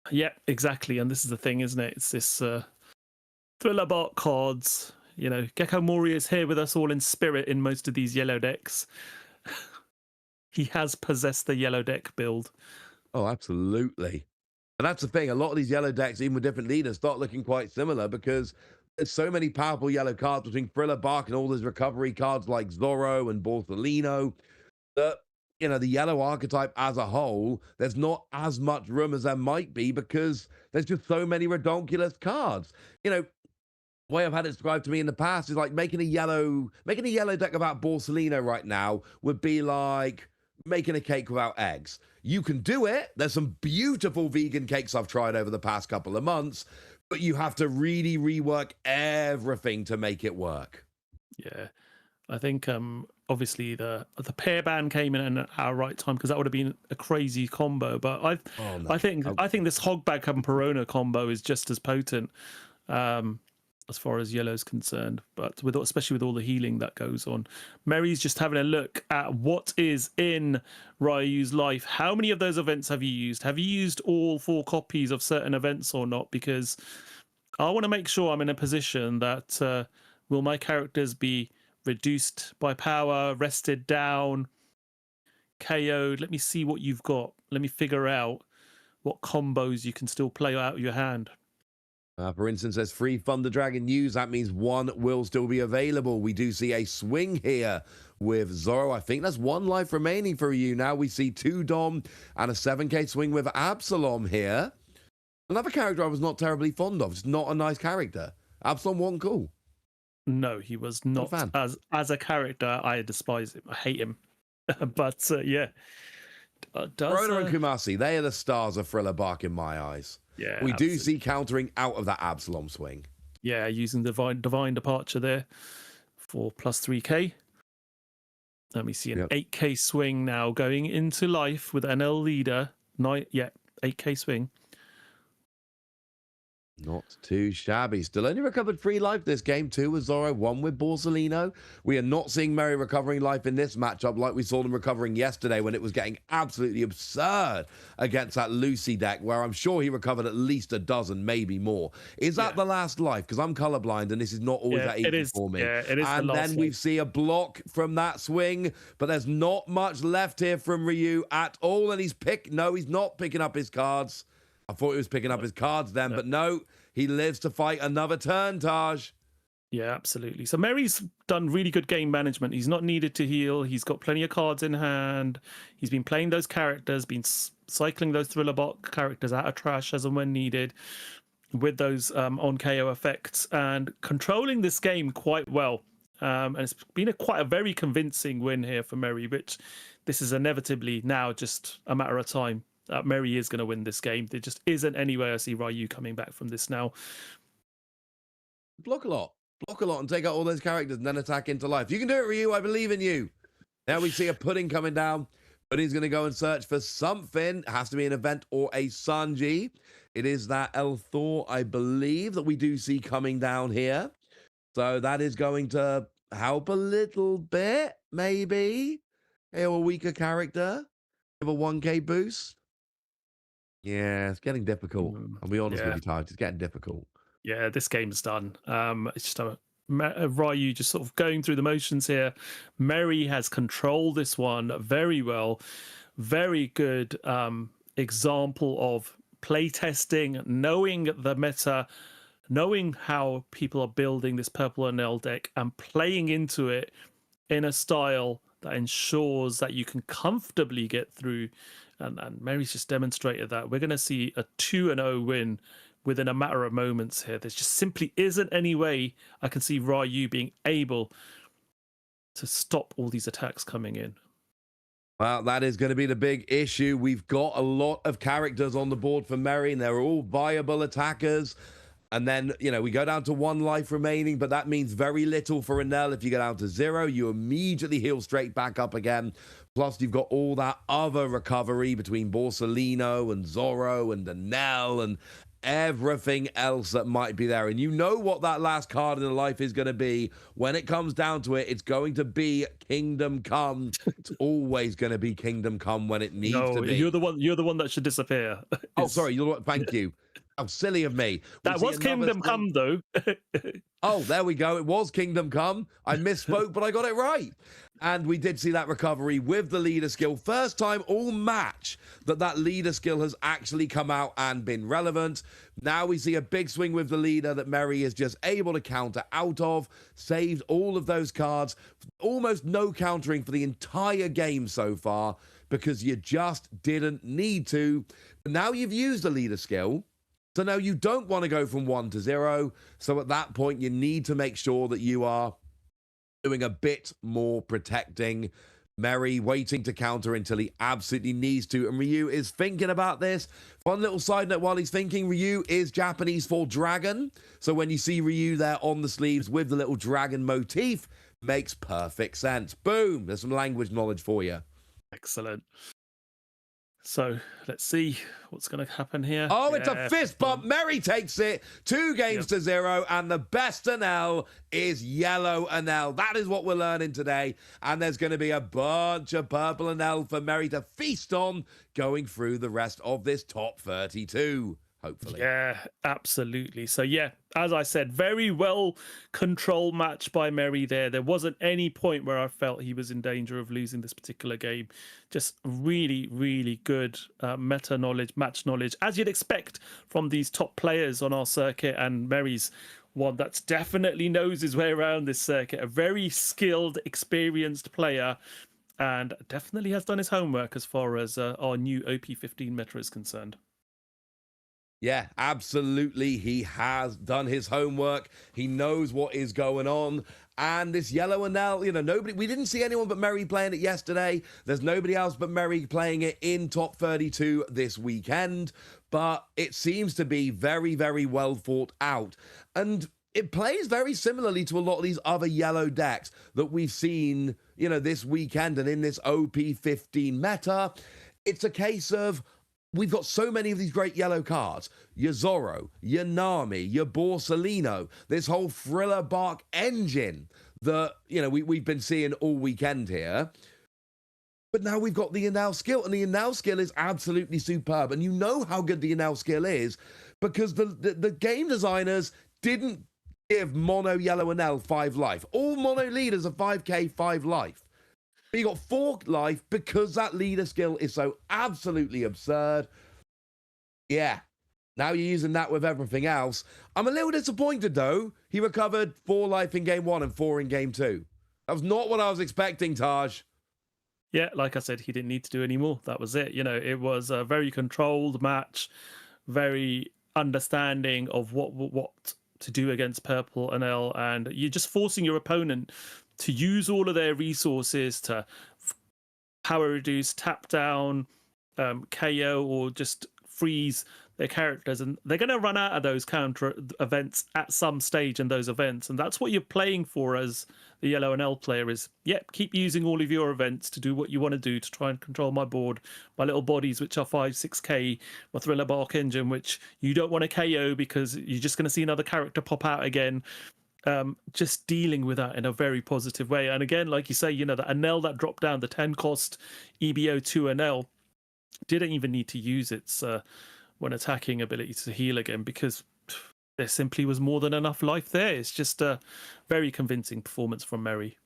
Yeah, exactly. And this is the thing, isn't it? It's this Thriller Bark cards. You know, Gecko Mori is here with us all in spirit in most of these yellow decks. He has possessed the yellow deck build. Oh, absolutely. And that's the thing. A lot of these yellow decks, even with different leaders, start looking quite similar because there's so many powerful yellow cards between Thriller Bark and all those recovery cards like Zorro and Borsellino that, you know, the yellow archetype as a whole, there's not as much room as there might be because there's just so many redonkulous cards. You know, the way I've had it described to me in the past is like making a yellow deck about Borsellino right now would be like making a cake without eggs. You can do it. There's some beautiful vegan cakes I've tried over the past couple of months, but you have to really rework everything to make it work. Yeah. I think obviously the pair ban came in at our right time because that would have been a crazy combo. But I think this Hogback and Perona combo is just as potent as far as yellow's concerned. But especially with all the healing that goes on, Mary's just having a look at what is in Ryu's life. How many of those events have you used? Have you used all 4 copies of certain events or not? Because I want to make sure I'm in a position that will my characters be reduced by power, rested down, KO'd. Let me see what you've got. Let me figure out what combos you can still play out of your hand. For instance, there's 3 Thunder Dragon news. That means 1 will still be available. We do see a swing here with Zorro. I think that's 1 life remaining for you. Now we see 2 Dom and a 7k swing with Absalom here. Another character I was not terribly fond of. Just not a nice character. Absalom wasn't cool. No, he was not. As a character, I despise him. I hate him. But yeah. Perona and Kumasi, they are the stars of Thriller Bark in my eyes. Yeah, we do see countering out of that Absalom swing. Yeah, using divine departure there for plus 3k. Let me see an 8k swing now going into life with NL leader. 8k swing. Not too shabby. Still only recovered 3 life this game. 2 with Zorro, 1 with Borsellino. We are not seeing Mary recovering life in this matchup like we saw them recovering yesterday when it was getting absolutely absurd against that Lucy deck, where I'm sure he recovered at least a dozen, maybe more. Is that the last life? Because I'm colorblind and this is not always that easy for me. Yeah, it is. And then we see a block from that swing, but there's not much left here from Ryu at all. And he's not picking up his cards. I thought he was picking up his cards then, but no, he lives to fight another turn, Taj. Yeah, absolutely. So Mary's done really good game management. He's not needed to heal. He's got plenty of cards in hand. He's been playing those characters, been cycling those thriller bot characters out of trash as and when needed with those on KO effects and controlling this game quite well. And it's been quite a very convincing win here for Mary, which this is inevitably now just a matter of time. Mary is going to win this game. There just isn't any way I see Ryu coming back from this now. Block a lot and take out all those characters and then attack into life. You can do it, Ryu. I believe in you. Now we see a pudding coming down. Pudding's going to go and search for something. It has to be an event or a Sanji. It is that El Thor, I believe, that we do see coming down here. So that is going to help a little bit, maybe. Hey, a weaker character. Give a 1k boost. Yeah, it's getting difficult. I'll be honest with you, Taj. It's getting difficult. Yeah, this game's done. It's just Ryu just sort of going through the motions here. Mary has controlled this one very well. Very good example of playtesting, knowing the meta, knowing how people are building this purple Enel deck and playing into it in a style that ensures that you can comfortably get through. And Mary's just demonstrated that. We're going to see a 2-0 win within a matter of moments here. There just simply isn't any way I can see Ryu being able to stop all these attacks coming in. Well, that is going to be the big issue. We've got a lot of characters on the board for Mary, and they're all viable attackers. And then, you know, we go down to 1 life remaining, but that means very little for Enel. If you go down to 0, you immediately heal straight back up again. Plus, you've got all that other recovery between Borsalino and Zorro and Enel and everything else that might be there. And you know what that last card in the life is going to be. When it comes down to it, it's going to be Kingdom Come. It's always going to be Kingdom Come when it needs to be. You're the one that should disappear. Oh, sorry. Thank you. How silly of me. That was Kingdom Come, though. Oh, there we go. It was Kingdom Come. I misspoke, but I got it right. And we did see that recovery with the leader skill. First time all match that leader skill has actually come out and been relevant. Now we see a big swing with the leader that Mary is just able to counter out of. Saved all of those cards. Almost no countering for the entire game so far because you just didn't need to. But now you've used the leader skill. So now you don't want to go from 1 to 0. So at that point, you need to make sure that you are doing a bit more protecting. Mary waiting to counter until he absolutely needs to. And Ryu is thinking about this. Fun little side note while he's thinking, Ryu is Japanese for dragon. So when you see Ryu there on the sleeves with the little dragon motif, makes perfect sense. Boom. There's some language knowledge for you. Excellent. So let's see what's going to happen here. Oh, it's a fist bump. Mary takes it 2 games to 0. And the best Enel is yellow Enel. That is what we're learning today. And there's going to be a bunch of purple Enel for Mary to feast on going through the rest of this top 32. Hopefully. Yeah, absolutely. So yeah, as I said, very well controlled match by Mary there. There wasn't any point where I felt he was in danger of losing this particular game. Just really, really good meta knowledge, match knowledge, as you'd expect from these top players on our circuit. And Mary's one that's definitely knows his way around this circuit. A very skilled, experienced player, and definitely has done his homework as far as our new OP15 meta is concerned. Yeah, absolutely. He has done his homework. He knows what is going on. And this yellow Enel, you know, we didn't see anyone but Mary playing it yesterday. There's nobody else but Mary playing it in top 32 this weekend. But it seems to be very, very well thought out. And it plays very similarly to a lot of these other yellow decks that we've seen, you know, this weekend and in this OP15 meta. It's a case of, we've got so many of these great yellow cards. Your Zorro, your Nami, your Borsalino, this whole thriller bark engine that, you know, we've been seeing all weekend here. But now we've got the Enel skill, and the Enel skill is absolutely superb. And you know how good the Enel skill is because the game designers didn't give mono yellow Enel 5 life. All mono leaders are 5k 5 life. But you got 4 life because that leader skill is so absolutely absurd. Yeah. Now you're using that with everything else. I'm a little disappointed, though. He recovered 4 life in game 1 and 4 in game 2. That was not what I was expecting, Taj. Yeah, like I said, he didn't need to do any more. That was it. You know, it was a very controlled match, very understanding of what to do against Purple and L, and you're just forcing your opponent to use all of their resources to power reduce, tap down, KO, or just freeze their characters, and they're going to run out of those counter events at some stage in those events, and that's what you're playing for as the yellow and L player is, yep, keep using all of your events to do what you want to do to try and control my board, my little bodies, which are 5-6k, my Thriller Bark Engine, which you don't want to KO because you're just going to see another character pop out again. Just dealing with that in a very positive way. And again, like you say, you know, that Anel that dropped down, the 10 cost EBO2 Anel didn't even need to use its when attacking ability to heal again, because there simply was more than enough life there. It's just a very convincing performance from Merry.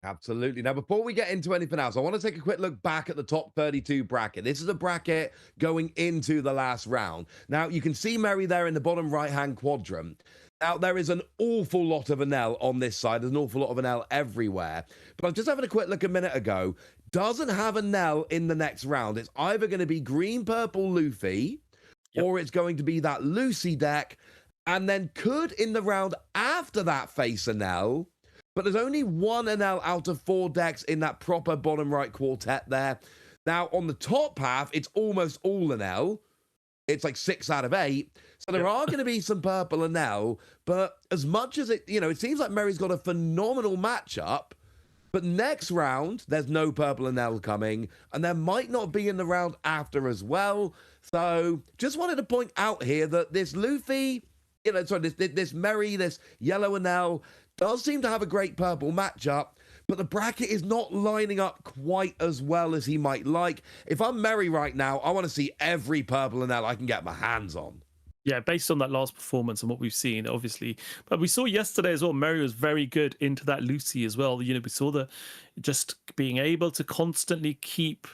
Absolutely. Now, before we get into anything else, I want to take a quick look back at the top 32 bracket. This is a bracket going into the last round. Now, you can see Merry there in the bottom right-hand quadrant. Now, there is an awful lot of Anel on this side. There's an awful lot of Anel everywhere. But I was just having a quick look a minute ago. Doesn't have Anel in the next round. It's either going to be green-purple Luffy, or it's going to be that Lucy deck, and then could, in the round after that, face Anel. But there's only one Anel out of 4 decks in that proper bottom right quartet there. Now, on the top half, it's almost all Anel. It's like 6 out of 8. So there are going to be some purple Anel, but as much as it, you know, it seems like Merry's got a phenomenal matchup. But next round, there's no purple Anel coming, and there might not be in the round after as well. So just wanted to point out here that this Luffy, you know, sorry, this Merry, this yellow Anel does seem to have a great purple matchup, but the bracket is not lining up quite as well as he might like. If I'm Merry right now, I want to see every purple Anel I can get my hands on. Yeah, based on that last performance and what we've seen, obviously. But we saw yesterday as well, Merry was very good into that Lucy as well. You know, we saw the just being able to constantly keep,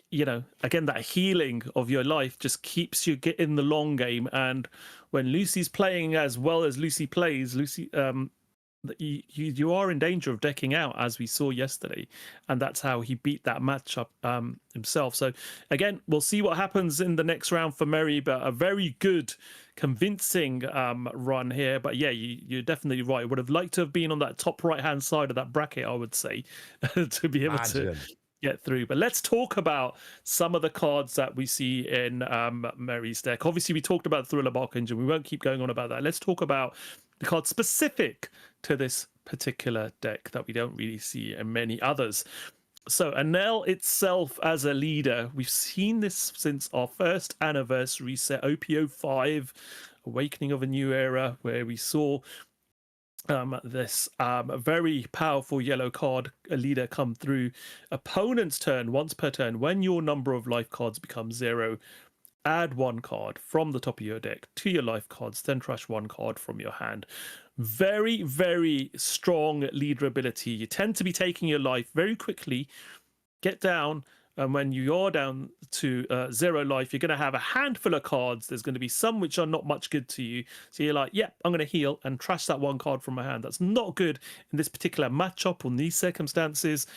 you know, again, that healing of your life just keeps you in the long game. And when Lucy's playing as well as Lucy plays, Lucy, you are in danger of decking out, as we saw yesterday, and that's how he beat that matchup himself. So again, we'll see what happens in the next round for Merry, but a very good, convincing run here. But yeah, you're definitely right. Would have liked to have been on that top right hand side of that bracket, I would say, to be able to get through. But let's talk about some of the cards that we see in Merry's deck. Obviously, we talked about Thriller Bark Engine. We won't keep going on about that. Let's talk about the card specific to this particular deck that we don't really see in many others. So Anel itself as a leader, we've seen this since our first anniversary set, OPO5, Awakening of a New Era, where we saw this very powerful yellow card, a leader, come through. Opponent's turn, once per turn, when your number of life cards becomes 0, add 1 card from the top of your deck to your life cards, then trash 1 card from your hand. Very, very strong leader ability. You tend to be taking your life very quickly, get down, and when you are down to 0 life, you're going to have a handful of cards. There's going to be some which are not much good to you. So you're like, yeah, I'm going to heal and trash that 1 card from my hand. That's not good in this particular matchup or these circumstances,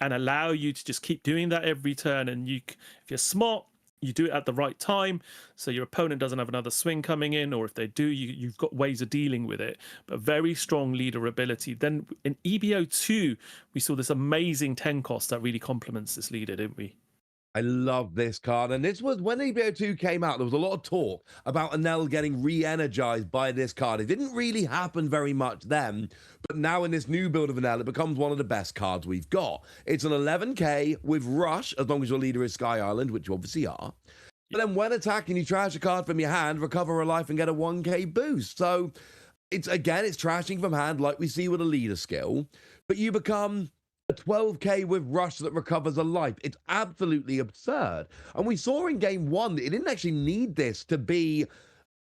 and allow you to just keep doing that every turn. And you, if you're smart, you do it at the right time, so your opponent doesn't have another swing coming in, or if they do, you've got ways of dealing with it. But very strong leader ability. Then in EBO2, we saw this amazing 10 cost that really complements this leader, didn't we? I love this card, and this was when EBO2 came out. There was a lot of talk about Anel getting re-energized by this card. It didn't really happen very much then, but now in this new build of Anel, it becomes one of the best cards we've got. It's an 11k with Rush, as long as your leader is Sky Island, which you obviously are. But then when attacking, you trash a card from your hand, recover a life, and get a 1k boost. So it's trashing from hand like we see with a leader skill, but you become a 12k with Rush that recovers a life. It's absolutely absurd. And we saw in game 1 that it didn't actually need this to be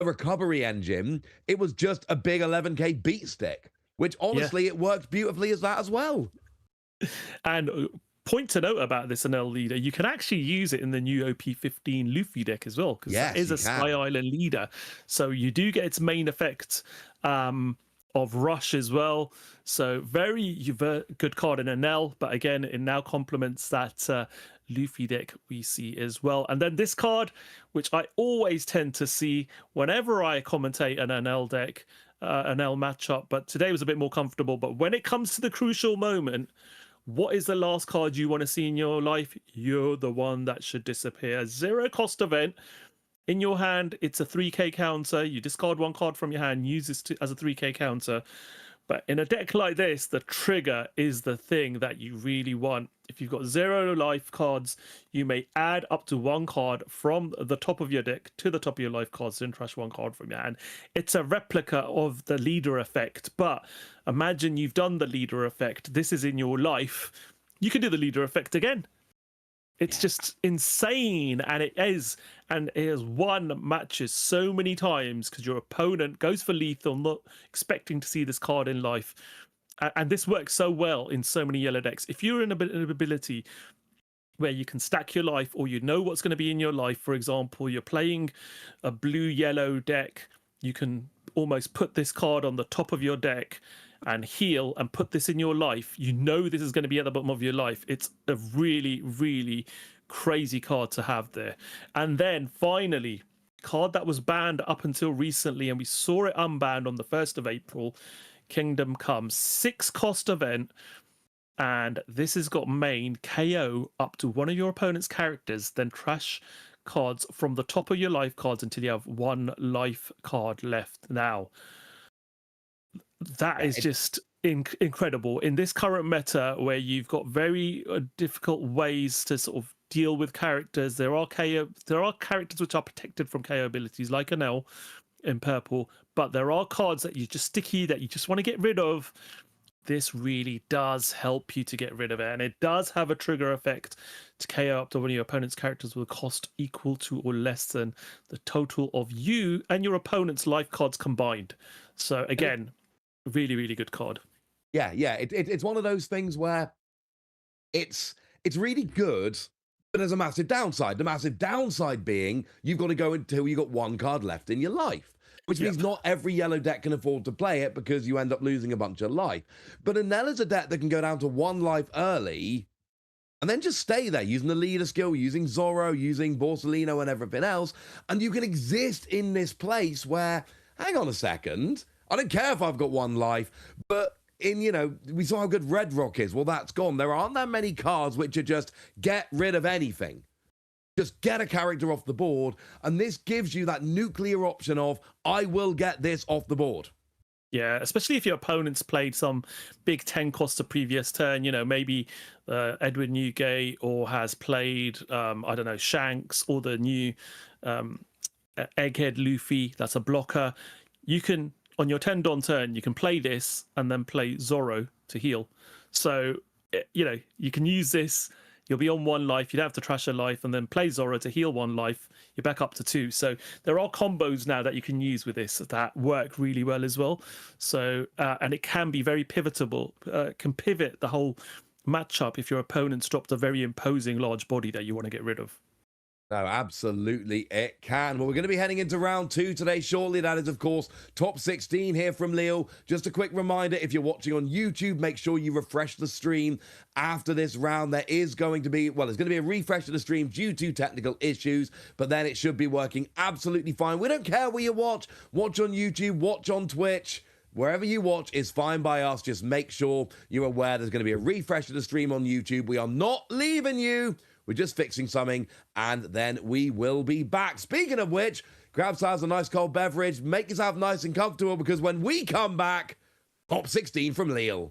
a recovery engine. It was just a big 11k beat stick, which honestly, it works beautifully as that as well. And point to note about this NL leader, you can actually use it in the new OP15 Luffy deck as well, because Yes, that is you a Sky can. Island leader. So you do get its main effect of Rush as well. So very good card in NL, but again, it now complements that Luffy deck we see as well. And then this card, which I always tend to see whenever I commentate an NL deck, NL matchup, but today was a bit more comfortable. But when it comes to the crucial moment, what is the last card you want to see in your life? You're the one that should disappear. 0 cost event. In your hand, it's a 3k counter. You discard 1 card from your hand, use this as a 3k counter. But in a deck like this, the trigger is the thing that you really want. If you've got 0 life cards, you may add up to 1 card from the top of your deck to the top of your life cards, then trash 1 card from your hand. It's a replica of the leader effect, but imagine you've done the leader effect. This is in your life. You can do the leader effect again. It's just insane, and it has won matches so many times because your opponent goes for lethal, not expecting to see this card in life. And this works so well in so many yellow decks. If you're in an ability where you can stack your life, or you know what's going to be in your life, for example, you're playing a blue-yellow deck, you can almost put this card on the top of your deck and heal and put this in your life. You know this is going to be at the bottom of your life. It's a really, really crazy card to have there. And then finally, card that was banned up until recently, and we saw it unbanned on the 1st of April, Kingdom Come. 6 cost event, and this has got main KO up to one of your opponent's characters, then trash cards from the top of your life cards until you have 1 life card left. Now, that is just incredible in this current meta where you've got very difficult ways to sort of deal with characters. There are characters which are protected from KO abilities, like an L in purple, but there are cards that you just sticky that you just want to get rid of. This really does help you to get rid of it, and it does have a trigger effect to KO up to one of your opponent's characters with a cost equal to or less than the total of you and your opponent's life cards combined. So again, really, really good card. Yeah, it's one of those things where it's really good, but there's a massive downside. The massive downside being you've got to go until you got 1 card left in your life, which means not every yellow deck can afford to play it because you end up losing a bunch of life. But Anel is a deck that can go down to 1 life early and then just stay there using the leader skill, using Zorro, using Borsellino and everything else, and you can exist in this place where, hang on a second, I don't care if I've got 1 life, but we saw how good Red Rock is. Well, that's gone. There aren't that many cards which are just get rid of anything. Just get a character off the board, and this gives you that nuclear option of, I will get this off the board. Yeah, especially if your opponent's played some big 10 cost a previous turn, maybe Edward Newgate, or has played, I don't know, Shanks, or the new Egghead Luffy, that's a blocker. You can, on your 10 Don turn, you can play this and then play Zorro to heal. So, you can use this. You'll be on 1 life. You don't have to trash a life, and then play Zorro to heal 1 life. You're back up to 2. So there are combos now that you can use with this that work really well as well. So and it can be very pivotable. Can pivot the whole matchup if your opponent's dropped a very imposing large body that you want to get rid of. No, absolutely it can. Well, we're going to be heading into round 2 today shortly. That is, of course, top 16 here from Lille. Just a quick reminder, if you're watching on YouTube, make sure you refresh the stream after this round. There is going to be, well, there's going to be a refresh of the stream due to technical issues, but then it should be working absolutely fine. We don't care where you watch. Watch on YouTube, watch on Twitch. Wherever you watch is fine by us. Just make sure you're aware there's going to be a refresh of the stream on YouTube. We are not leaving you. We're just fixing something, and then we will be back. Speaking of which, grab yourselves a nice cold beverage, make yourself nice and comfortable, because when we come back, top 16 from Lille.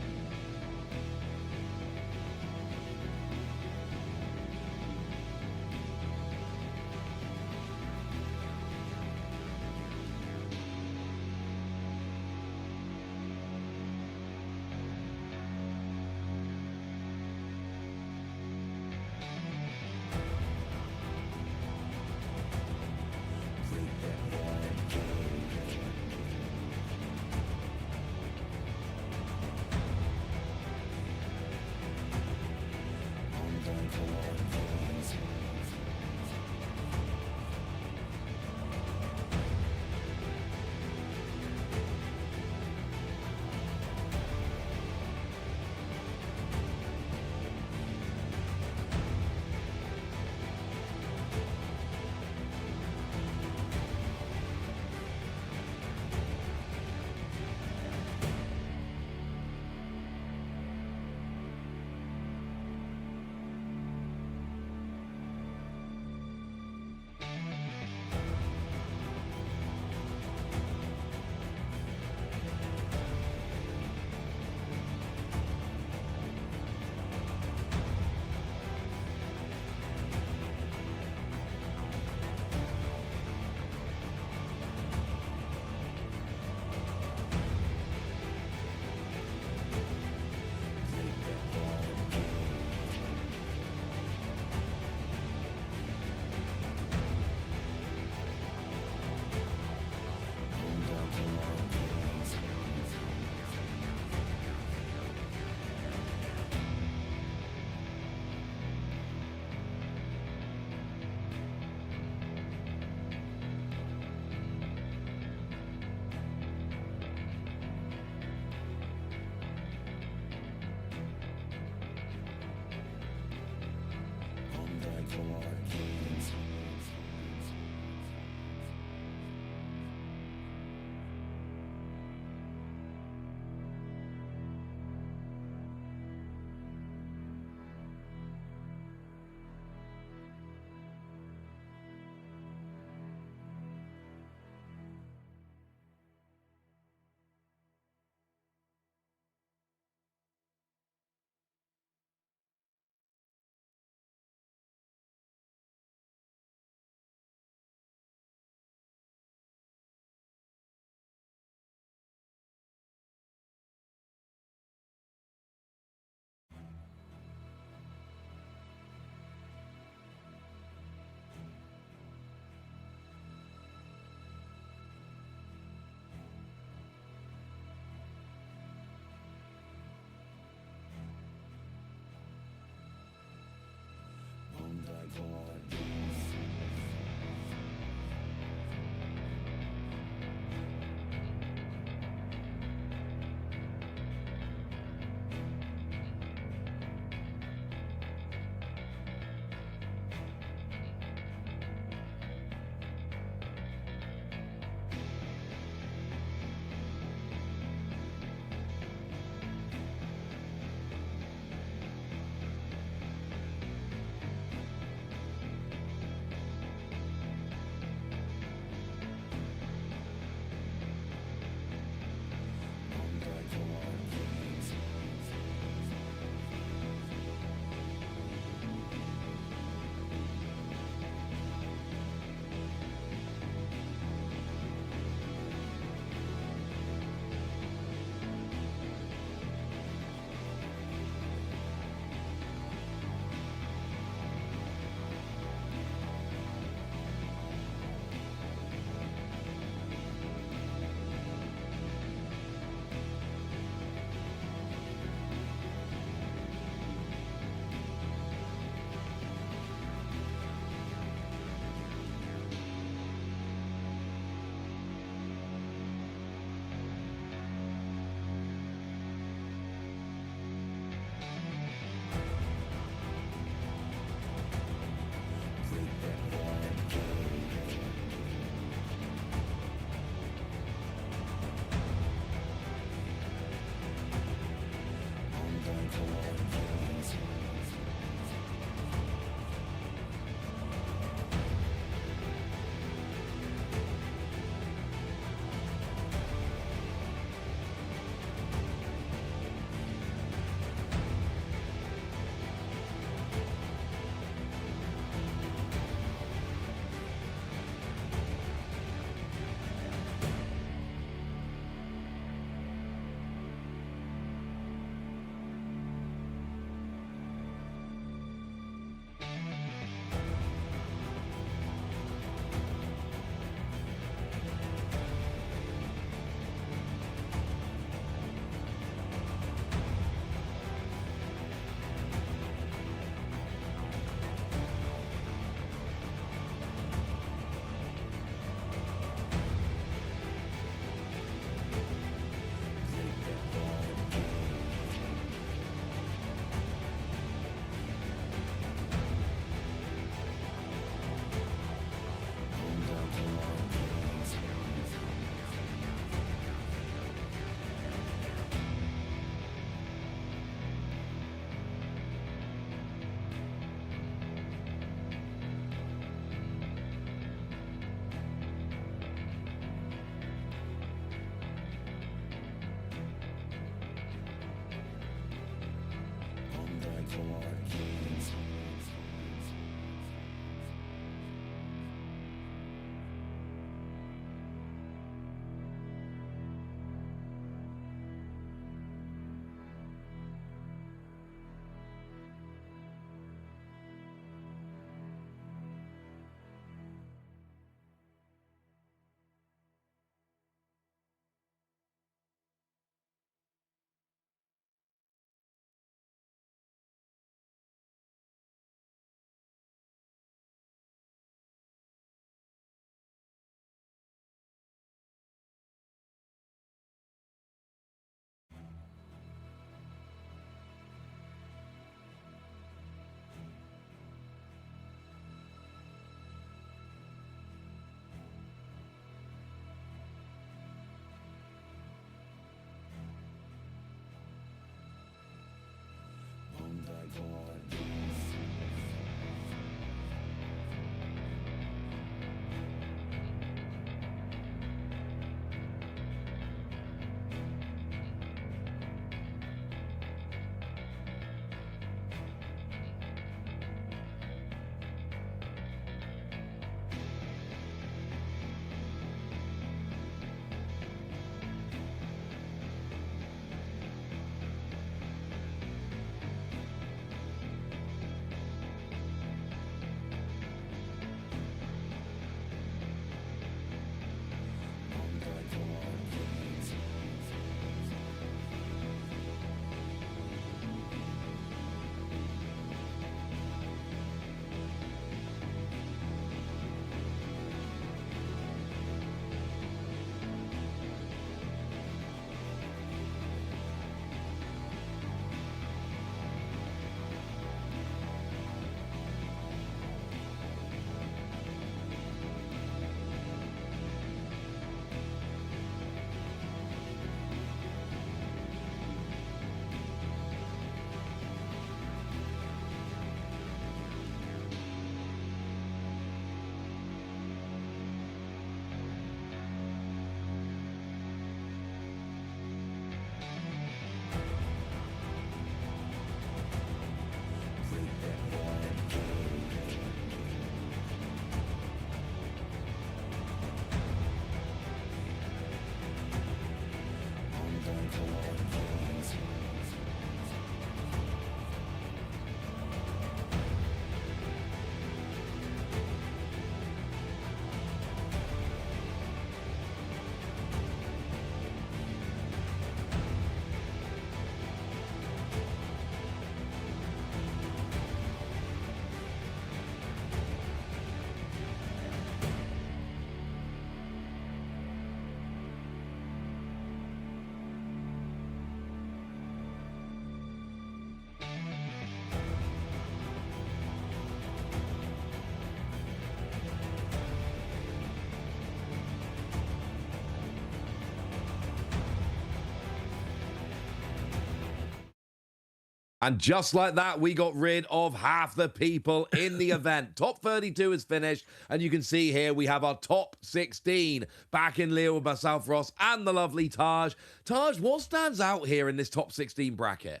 And just like that, we got rid of half the people in the event. Top 32 is finished, and you can see here we have our top 16 back in Lille with myself, Ross, and the lovely Taj. Taj, what stands out here in this top 16 bracket?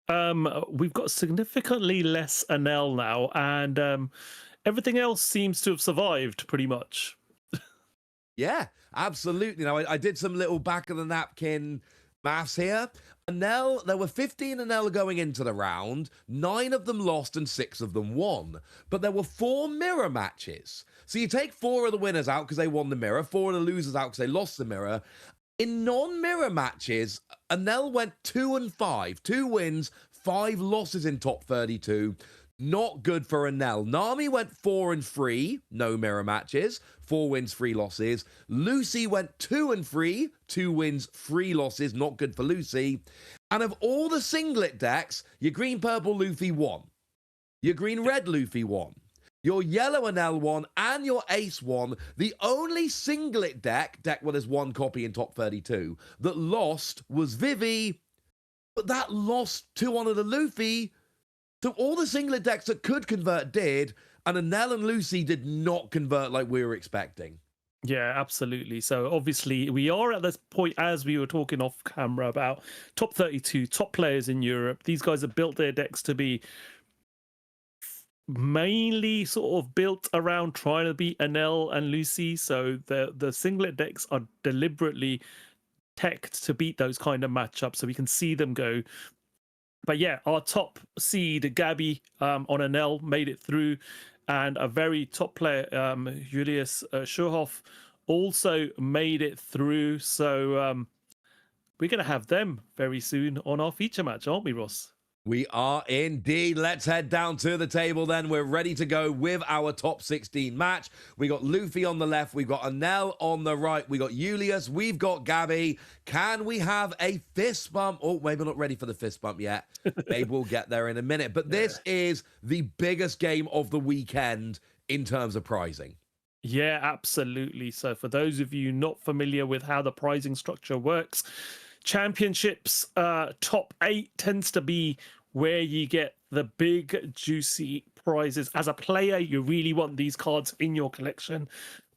We've got significantly less Anel now, and everything else seems to have survived pretty much. Yeah, absolutely. Now, I did some little back of the napkin maths here. Anel, there were 15 Anel going into the round. 9 of them lost and 6 of them won. But there were 4 mirror matches. So you take 4 of the winners out because they won the mirror, 4 of the losers out because they lost the mirror. In non-mirror matches, Anel went 2 and 5. 2 wins, 5 losses in top 32. Not good for Anel. Nami went 4 and 3, no mirror matches, 4 wins, 3 losses. Lucy went 2 and 3, 2 wins, 3 losses, not good for Lucy. And of all the singlet decks, your green-purple Luffy won. Your green-red Luffy won. Your yellow Anel won, and your ace won. The only singlet deck where there's 1 copy in top 32, that lost was Vivi, but that lost to one of the Luffy. So all the singlet decks that could convert did, and Anel and Lucy did not convert like we were expecting. Yeah, absolutely. So obviously we are at this point, as we were talking off camera, about top 32, top players in Europe. These guys have built their decks to be mainly sort of built around trying to beat Anel and Lucy. So the singlet decks are deliberately teched to beat those kind of matchups, so we can see them go. But yeah, our top seed Gabby on Anel made it through, and a very top player, Julius Schuhoff, also made it through. So we're going to have them very soon on our feature match, aren't we, Ross? We are indeed. Let's head down to the table then. We're ready to go with our top 16 match. We got Luffy on the left. We've got Anel on the right. We got Julius. We've got Gabby. Can we have a fist bump? Oh, maybe not ready for the fist bump yet. Maybe we'll get there in a minute. But this is the biggest game of the weekend in terms of prizing. Yeah, absolutely. So for those of you not familiar with how the prizing structure works, championships top 8 tends to be where you get the big juicy prizes. As a player, you really want these cards in your collection.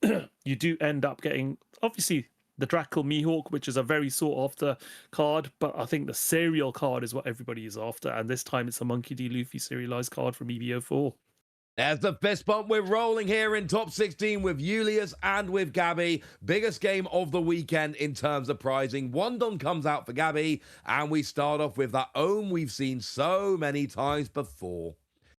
You do end up getting, obviously, the Drackle Mihawk, which is a very sought after card, but I think the serial card is what everybody is after, and this time it's a Monkey D. Luffy serialized card from EVO4. There's the fist bump. We're rolling here in top 16 with Julius and with Gabby. Biggest game of the weekend in terms of prizing. One Don comes out for Gabby, and we start off with that Ohm we've seen so many times before.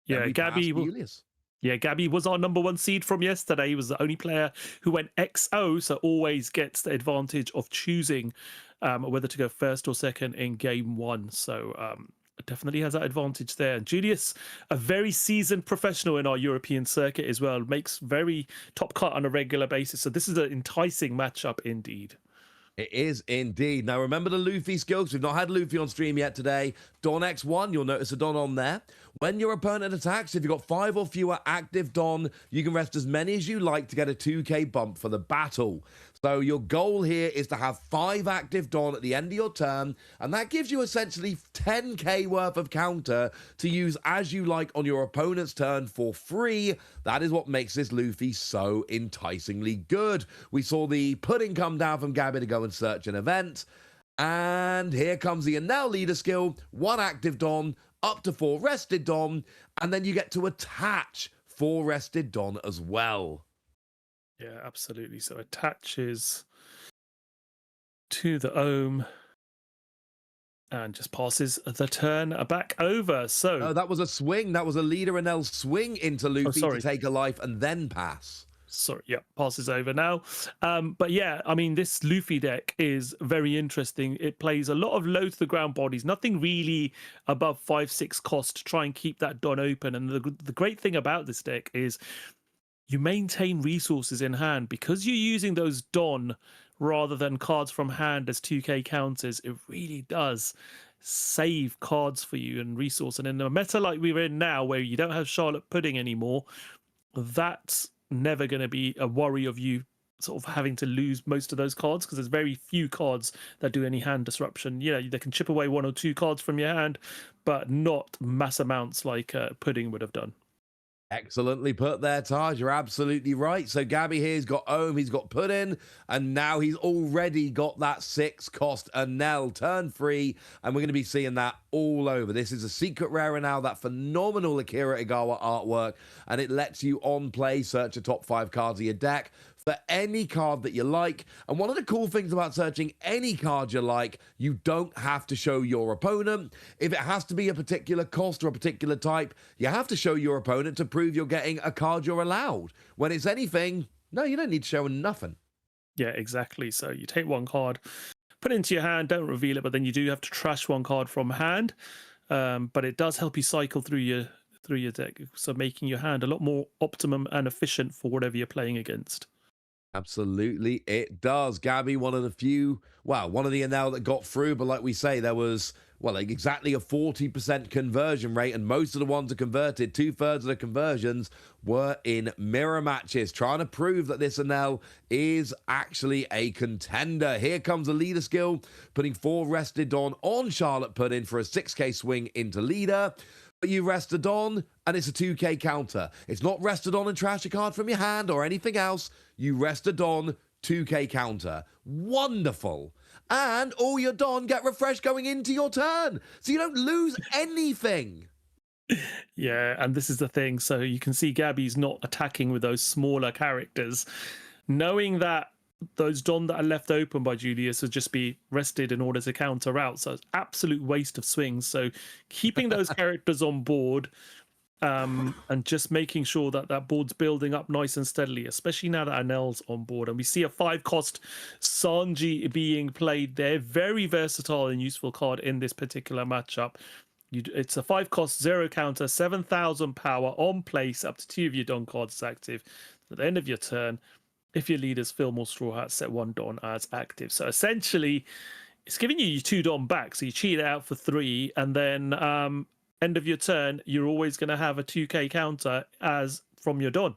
Yeah, Gabby. Julius. Yeah, Gabby was our number 1 seed from yesterday. He was the only player who went XO, so always gets the advantage of choosing whether to go first or second in game 1. So definitely has that advantage there. And Julius, a very seasoned professional in our European circuit as well, makes very top cut on a regular basis. So this is an enticing matchup indeed. It is indeed. Now, remember the Luffy skills? We've not had Luffy on stream yet today. Don X1, you'll notice a Don on there. When your opponent attacks, if you've got 5 or fewer active Don, you can rest as many as you like to get a 2k bump for the battle. So your goal here is to have 5 active Don at the end of your turn, and that gives you essentially 10k worth of counter to use as you like on your opponent's turn for free. That is what makes this Luffy so enticingly good. We saw the pudding come down from Gabby to go and search an event. And here comes the Anel leader skill, 1 active Don, up to 4 rested Don, and then you get to attach 4 rested Don as well. Yeah, absolutely. So attaches to the Ohm and just passes the turn back over. So no, that was a swing. That was a leader Anel swing into Luffy to take a life and then pass. Sorry, yeah, passes over now. But yeah, I mean, this Luffy deck is very interesting. It plays a lot of low to the ground bodies, nothing really above 5-6 cost to try and keep that Don open. And the great thing about this deck is you maintain resources in hand because you're using those Don rather than cards from hand as 2k counters. It really does save cards for you and resource. And in a meta like we're in now, where you don't have Charlotte Pudding anymore, that's never going to be a worry of you sort of having to lose most of those cards, because there's very few cards that do any hand disruption. You know, they can chip away 1 or 2 cards from your hand, but not mass amounts like Pudding would have done. Excellently put there, Taj. You're absolutely right. So Gabby here's got Ohm, he's got Puddin, and now he's already got that 6 cost Anel turn free, and we're going to be seeing that all over. This is a secret rare now, that phenomenal Akira Igawa artwork, and it lets you on play search the top 5 cards of your deck for any card that you like. And one of the cool things about searching any card you like, you don't have to show your opponent. If it has to be a particular cost or a particular type, you have to show your opponent to prove you're getting a card you're allowed. When it's anything, no, you don't need to show nothing. Yeah, exactly. So you take 1 card, put it into your hand, don't reveal it, but then you do have to trash 1 card from hand. But it does help you cycle through your deck, so making your hand a lot more optimum and efficient for whatever you're playing against. Absolutely, it does. Gabby, one of the few, well, one of the Anel that got through, but like we say, there was, well, like exactly a 40% conversion rate, and most of the ones that converted, 2/3 of the conversions were in mirror matches, trying to prove that this Anel is actually a contender. Here comes the leader skill, putting 4 rested on Charlotte Puddin for a 6k swing into leader. But you rest a Don, and it's a 2k counter. It's not rest a Don and trash a card from your hand or anything else. You rest a Don, 2k counter. Wonderful. And all your Don get refreshed going into your turn. So you don't lose anything. Yeah, and this is the thing. So you can see Gabby's not attacking with those smaller characters, knowing that those Don that are left open by Julius would just be rested in order to counter out. So it's absolute waste of swings. So keeping those characters on board and just making sure that that board's building up nice and steadily, especially now that Anel's on board. And we see a 5-cost Sanji being played there. Very versatile and useful card in this particular matchup. It's a 5-cost, 0 counter, 7,000 power on place. Up to 2 of your Don cards active. At the end of your turn, if your leaders fill more straw hats, set 1 Don as active. So essentially, it's giving you your 2 Don back. So you cheat it out for 3, and then end of your turn, you're always going to have a 2k counter as from your Don.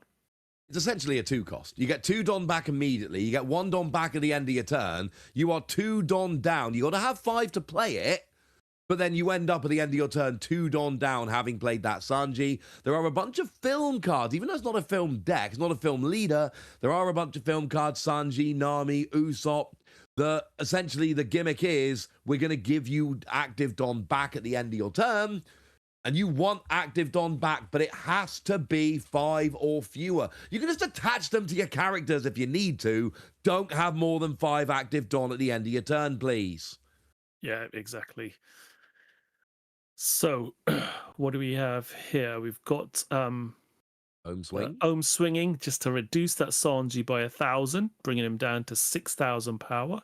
It's essentially a 2 cost. You get 2 Don back immediately. You get 1 Don back at the end of your turn. You are 2 Don down. You got to have 5 to play it. But then you end up at the end of your turn 2 Don down, having played that Sanji. There are a bunch of film cards, even though it's not a film deck, it's not a film leader. There are a bunch of film cards, Sanji, Nami, Usopp. Essentially, the gimmick is we're going to give you active Don back at the end of your turn. And you want active Don back, but it has to be 5 or fewer. You can just attach them to your characters if you need to. Don't have more than 5 active Don at the end of your turn, please. Yeah, exactly. So, what do we have here? We've got Ohm swing. Ohm swinging, just to reduce that Sanji by 1,000, bringing him down to 6,000 power.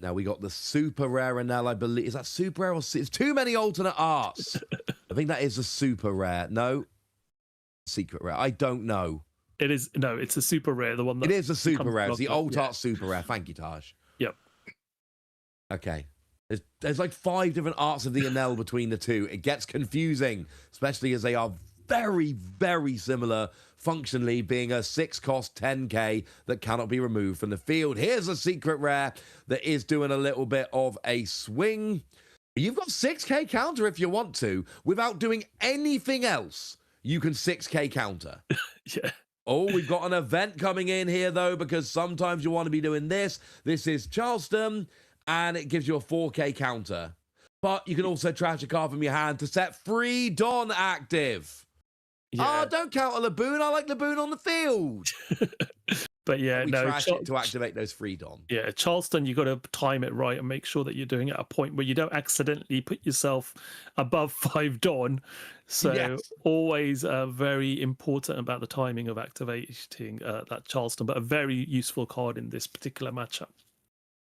Now we got the super rare Enel, I believe. Is that super rare or it's too many alternate arts? I think that is a super rare. No, secret rare. I don't know. It is it's a super rare. The one that it is a super rare. It's the alt art yeah. super rare. Thank you, Taj. Yep. Okay. There's like 5 different arts of the Enel between the two. It gets confusing, especially as they are very, very similar functionally, being a 6-cost 10k that cannot be removed from the field. Here's a secret rare that is doing a little bit of a swing. You've got 6k counter if you want to. Without doing anything else, you can 6k counter. Yeah. Oh, we've got an event coming in here, though, because sometimes you want to be doing this. This is Charleston, and it gives you a 4k counter. But you can also trash a card from your hand to set 3 Don active. Yeah. Oh, don't count a Laboon. I like Laboon on the field. But yeah, we trash it to activate those 3 Don. Yeah, Charleston, you got to time it right and make sure that you're doing it at a point where you don't accidentally put yourself above 5 Don. So yes. Always very important about the timing of activating that Charleston, but a very useful card in this particular matchup.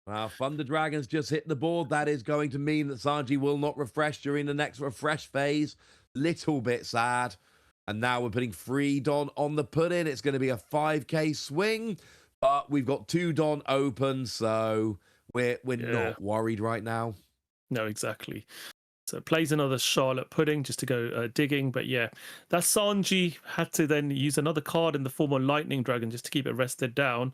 Well, Thunder Dragons just hit the board. That is going to mean that Sanji will not refresh during the next refresh phase. Little bit sad. And now we're putting 3 Don on the pudding. It's going to be a 5k swing, but we've got 2 Don open, so we're not worried right now. No, exactly. So plays another Charlotte pudding just to go digging, but yeah, that Sanji had to then use another card in the form of Lightning Dragon just to keep it rested down.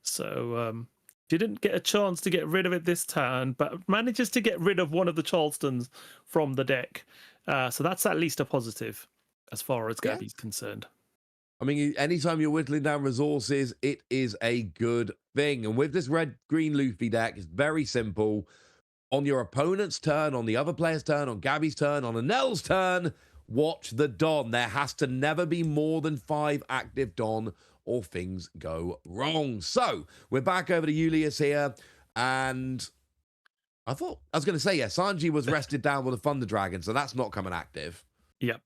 So didn't get a chance to get rid of it this turn, but manages to get rid of one of the Charlestons from the deck. So that's at least a positive as far as Gabby's concerned. I mean, anytime you're whittling down resources, it is a good thing. And with this red-green Luffy deck, it's very simple. On your opponent's turn, on the other player's turn, on Gabby's turn, on Anel's turn, watch the Don. There has to never be more than 5 active Don or things go wrong. So we're back over to Julius here. And I was going to say, yeah, Sanji was rested down with a Thunder Dragon, so that's not coming active. Yep.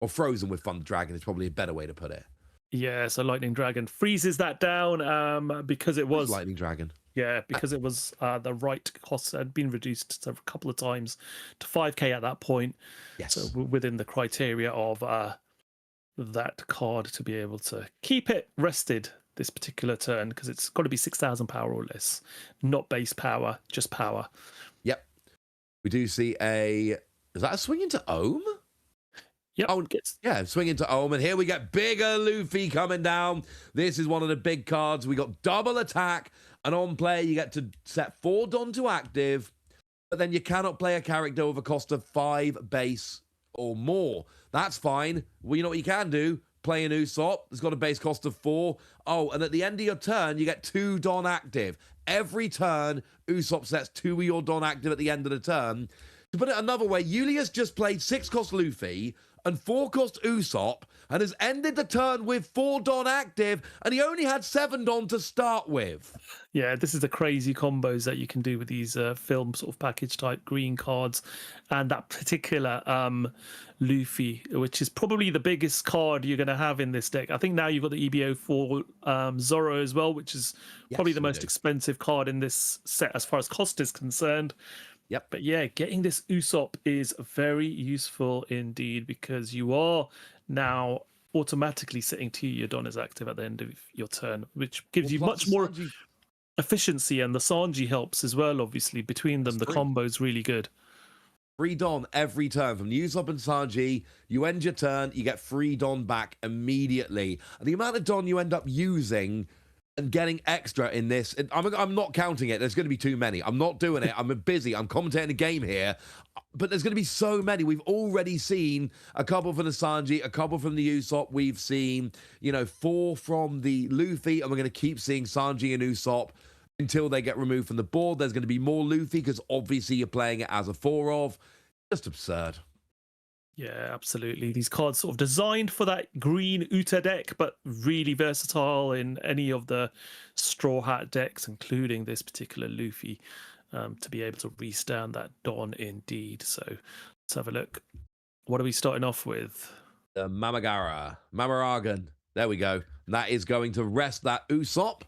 Or frozen with Thunder Dragon is probably a better way to put it. Yeah, so Lightning Dragon freezes that down because it was... Lightning Dragon. Yeah, because it was the right cost had been reduced a couple of times to 5k at that point. Yes. So within the criteria of that card to be able to keep it rested this particular turn, because it's got to be 6,000 power or less, not base power, just power. Yep. We do see is that a swing into Ohm? Yep. Oh, yeah, swing into Ohm, and here we get bigger Luffy coming down. This is one of the big cards. We got double attack, and on play, you get to set 4 Don to active, but then you cannot play a character with a cost of 5 base or more. That's fine. Well, you know what you can do? Play an Usopp. It's got a base cost of 4. Oh, and at the end of your turn, you get 2 Don active. Every turn, Usopp sets 2 of your Don active at the end of the turn. To put it another way, Julius just played 6 cost Luffy and 4 cost Usopp and has ended the turn with 4 Don active, and he only had 7 Don to start with. Yeah, this is the crazy combos that you can do with these film sort of package type green cards, and that particular Luffy, which is probably the biggest card you're going to have in this deck. I think now you've got the EBO for Zoro as well, which is probably the most expensive card in this set as far as cost is concerned. Yep. But yeah, getting this Usopp is very useful indeed, because you are now automatically setting 2 your Don as active at the end of your turn, which gives you much more efficiency, and the Sanji helps as well. Obviously, between them, the combo's really good. 3 Don every turn from Usopp and Sanji. You end your turn, you get 3 Don back immediately. And the amount of Don you end up using and getting extra in this, I'm not counting it. There's going to be too many. I'm not doing it. I'm busy. I'm commentating a game here. But there's going to be so many. We've already seen a couple from the Sanji, a couple from the Usopp. We've seen, 4 from the Luffy, and we're going to keep seeing Sanji and Usopp until they get removed from the board. There's going to be more Luffy because obviously you're playing it as a 4 of. Just absurd. Yeah, absolutely. These cards sort of designed for that green Uta deck, but really versatile in any of the Straw Hat decks, including this particular Luffy, to be able to restand that Don indeed. So let's have a look. What are we starting off with? The Mamaragan. There we go. And that is going to rest that Usopp.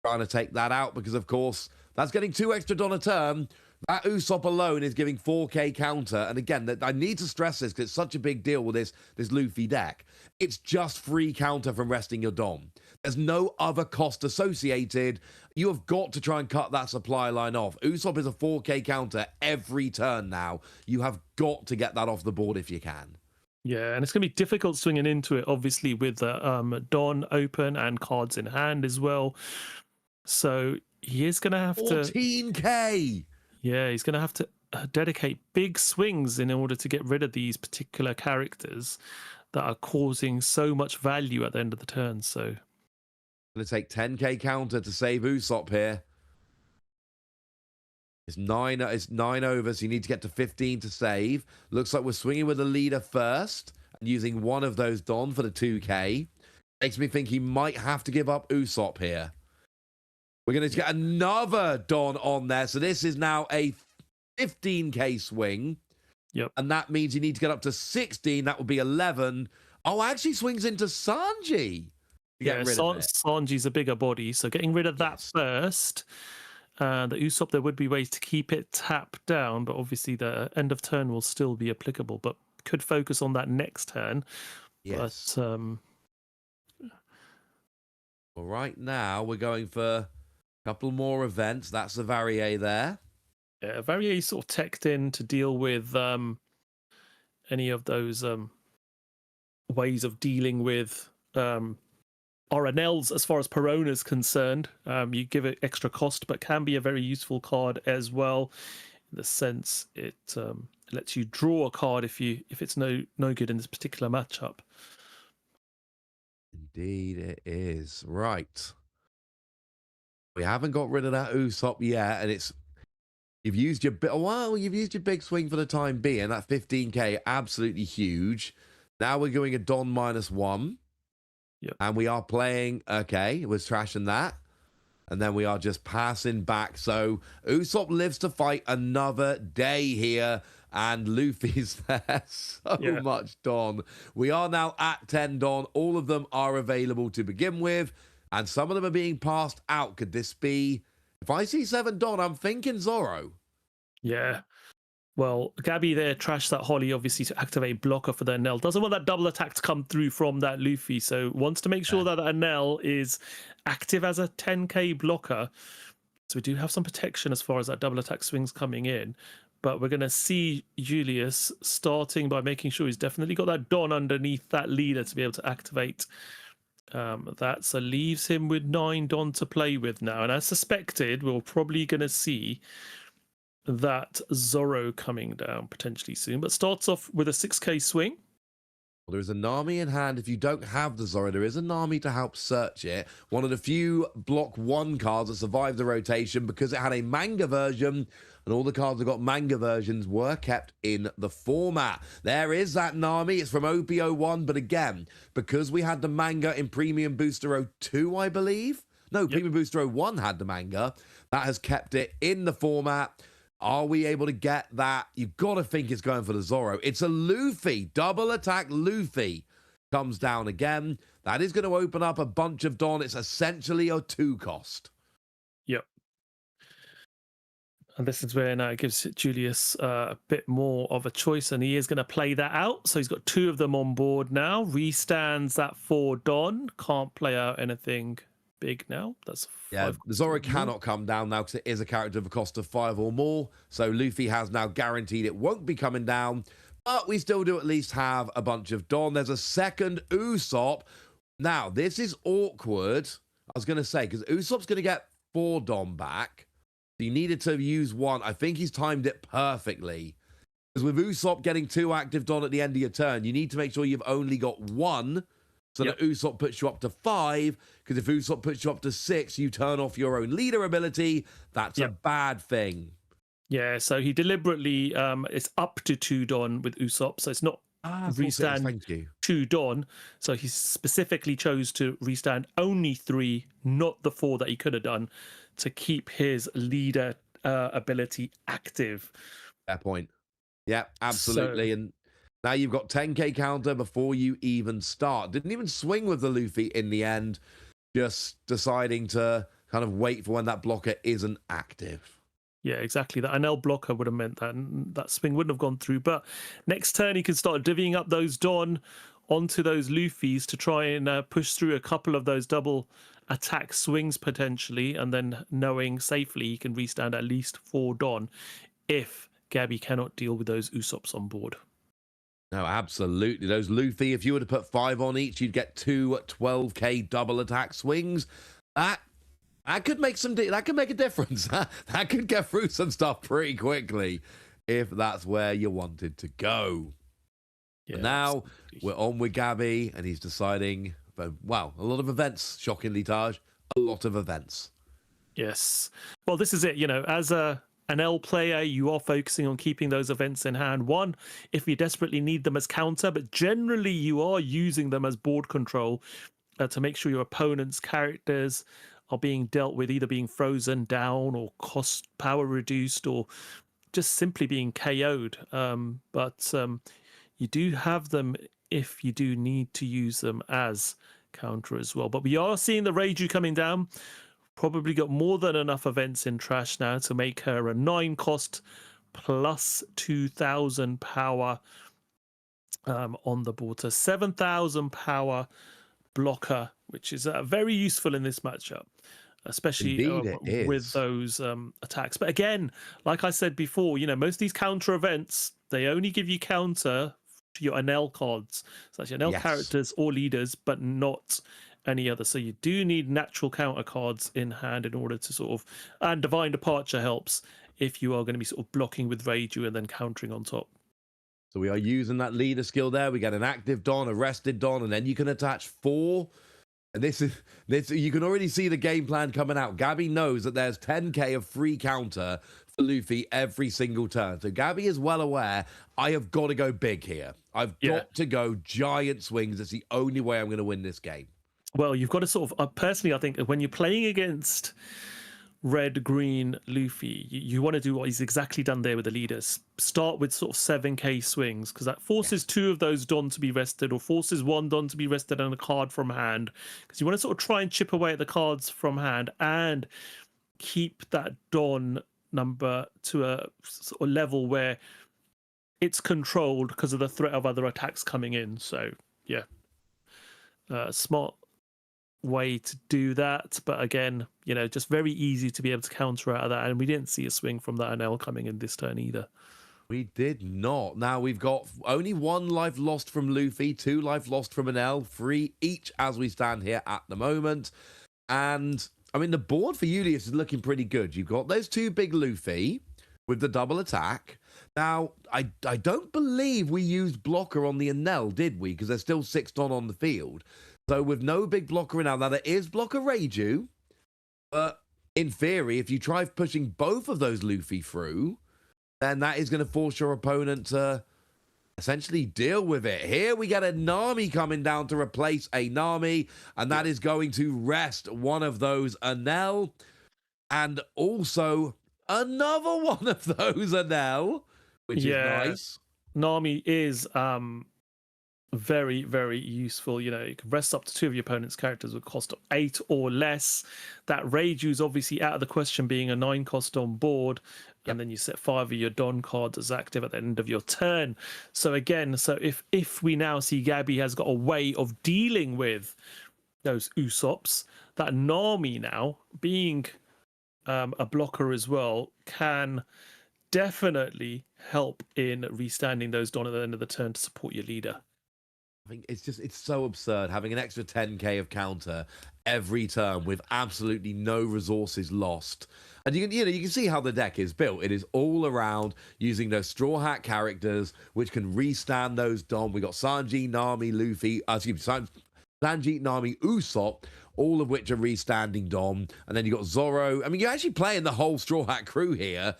Trying to take that out because, of course, that's getting 2 extra Don a turn. That Usopp alone is giving 4k counter. And again, I need to stress this because it's such a big deal with this Luffy deck. It's just free counter from resting your Dom. There's no other cost associated. You have got to try and cut that supply line off. Usopp is a 4k counter every turn now. You have got to get that off the board if you can. Yeah, and it's going to be difficult swinging into it, obviously, with the Don open and cards in hand as well. So he is going to have 14k! Yeah, he's going to have to dedicate big swings in order to get rid of these particular characters that are causing so much value at the end of the turn. So, going to take 10k counter to save Usopp here. It's 9 over, so you need to get to 15 to save. Looks like we're swinging with the leader first and using one of those Don for the 2k. Makes me think he might have to give up Usopp here. We're going to get another Don on there. So this is now a 15k swing. Yep. And that means you need to get up to 16. That would be 11. Oh, actually swings into Sanji. Yeah, Sanji's a bigger body. So getting rid of that first. The Usopp, there would be ways to keep it tapped down. But obviously the end of turn will still be applicable. But could focus on that next turn. Yes. But, well, right now we're going for couple more events. That's the Varier there. Yeah, Varier sort of teched in to deal with any of those ways of dealing with RNLs as far as Perona is concerned. You give it extra cost, but can be a very useful card as well. In the sense it lets you draw a card if it's no good in this particular matchup. Indeed, it is. Right. We haven't got rid of that Usopp yet, and you've used your big swing for the time being. That 15k, absolutely huge. Now we're going a Don -1. Yep. And we are playing, okay, we're trashing that. And then we are just passing back. So Usopp lives to fight another day here. And Luffy's there. So much Don. We are now at 10 Don. All of them are available to begin with. And some of them are being passed out. Could this be... If I see 7 Don, I'm thinking Zoro. Yeah. Well, Gabby there trashed that Holly, obviously, to activate blocker for their Nell. Doesn't want that double attack to come through from that Luffy. So wants to make sure that that Nell is active as a 10k blocker. So we do have some protection as far as that double attack swings coming in. But we're going to see Julius starting by making sure he's definitely got that Don underneath that leader to be able to activate that. So leaves him with 9 Don to play with now. And as suspected, we're probably going to see that Zorro coming down potentially soon, but starts off with a 6k swing. Well, there is a Nami in hand. If you don't have the Zorro, there is a Nami to help search it. One of the few block 1 cards that survived the rotation because it had a manga version, and all the cards that got manga versions were kept in the format. There is that Nami. It's from OP01, but again, because we had the manga in Premium Booster 02, I believe. No, Premium Booster 01 had the manga. That has kept it in the format. Are we able to get that? You've got to think it's going for the Zorro. It's a Luffy. Double attack Luffy comes down again. That is going to open up a bunch of Don. It's essentially a 2 cost. Yep. And this is where now it gives Julius a bit more of a choice, and he is going to play that out. So he's got 2 of them on board now. Restands that 4 Don. Can't play out anything big now. That's 5. The Zorro cannot come down now because it is a character of a cost of 5 or more. So Luffy has now guaranteed it won't be coming down, but we still do at least have a bunch of Don. There's a second Usopp. Now, this is awkward, I was going to say, because Usopp's going to get 4 Don back. So you needed to use 1. I think he's timed it perfectly. Because with Usopp getting 2 active Don at the end of your turn, you need to make sure you've only got 1. So that Usopp puts you up to 5, because if Usopp puts you up to 6, you turn off your own leader ability. That's a bad thing. Yeah, so he deliberately, it's up to 2 Don with Usopp, so it's not restand 2 Don. So he specifically chose to restand only 3, not the 4 that he could have done, to keep his leader ability active. Fair point. Yeah, absolutely. And now you've got 10k counter before you even start. Didn't even swing with the Luffy in the end, just deciding to kind of wait for when that blocker isn't active. Yeah, exactly. That Anel blocker would have meant that that swing wouldn't have gone through. But next turn, he can start divvying up those Don onto those Luffys to try and push through a couple of those double attack swings potentially, and then knowing safely he can restand at least 4 Don if Gabby cannot deal with those Usopps on board. No, absolutely. Those Luffy, if you were to put 5 on each, you'd get 2 12k double attack swings. That could make that could make a difference. That could get through some stuff pretty quickly if that's where you wanted to go. Yeah, now we're on with Gabby, and he's deciding, wow, a lot of events, shockingly, Taj. A lot of events. Yes. Well, this is it. You know, as an L player, you are focusing on keeping those events in hand. 1, if you desperately need them as counter, but generally you are using them as board control to make sure your opponent's characters are being dealt with, either being frozen down or cost power reduced or just simply being KO'd. But you do have them if you do need to use them as counter as well. But we are seeing the Reiju coming down. Probably got more than enough events in trash now to make her a 9 cost plus 2,000 power on the board. So 7,000 power blocker, which is very useful in this matchup, especially with those attacks. But again, like I said before, you know, most of these counter events, they only give you counter to your Anel cards. So that's your Anel characters or leaders, but not any other. So you do need natural counter cards in hand in order to sort of, and Divine Departure helps if you are going to be sort of blocking with Reiju and then countering on top. So we are using that leader skill there. We get an active Don, a rested Don, and then you can attach 4. And this you can already see the game plan coming out. Gabby knows that there's 10k of free counter for Luffy every single turn. So Gabby is well aware, I have got to go big here. I've got to go giant swings. It's the only way I'm going to win this game. Well, you've got to sort of, personally, I think when you're playing against red, green Luffy, you want to do what he's exactly done there with the leaders. Start with sort of 7k swings, because that forces 2 of those Don to be rested, or forces 1 Don to be rested and a card from hand. Because you want to sort of try and chip away at the cards from hand and keep that Don number to a sort of level where it's controlled because of the threat of other attacks coming in. So, yeah. Smart way to do that, but again, you know, just very easy to be able to counter out of that, and we didn't see a swing from that Anel coming in this turn either. We did not. Now we've got only 1 life lost from Luffy, 2 life lost from Anel, 3 each as we stand here at the moment. And I mean, the board for Julius is looking pretty good. You've got those 2 big Luffy, with the double attack. Now, I don't believe we used blocker on the Enel, did we? Because there's still 6 Don on the field. So with no big blocker now, there is blocker Reiju, but in theory, if you try pushing both of those Luffy through, then that is going to force your opponent to essentially deal with it. Here we get a Nami coming down to replace a Nami, and that is going to rest one of those Enel, and also another one of those Enel, which is nice. Nami is very, very useful. You know, you can rest up to 2 of your opponent's characters with cost of 8 or less. That Reiju is obviously out of the question, being a 9 cost on board. And then you set 5 of your Don cards as active at the end of your turn. So again, if we now see Gabby has got a way of dealing with those Usops, that Nami now, being a blocker as well, can definitely help in restanding those Don at the end of the turn to support your leader. I think it's so absurd having an extra 10k of counter every turn with absolutely no resources lost. And you can see how the deck is built. It is all around using those Straw Hat characters, which can restand those Dom. We got Sanji, Nami, Luffy, Sanji, Nami, Usopp, all of which are restanding Dom. And then you got Zoro. I mean, you're actually playing the whole Straw Hat crew here.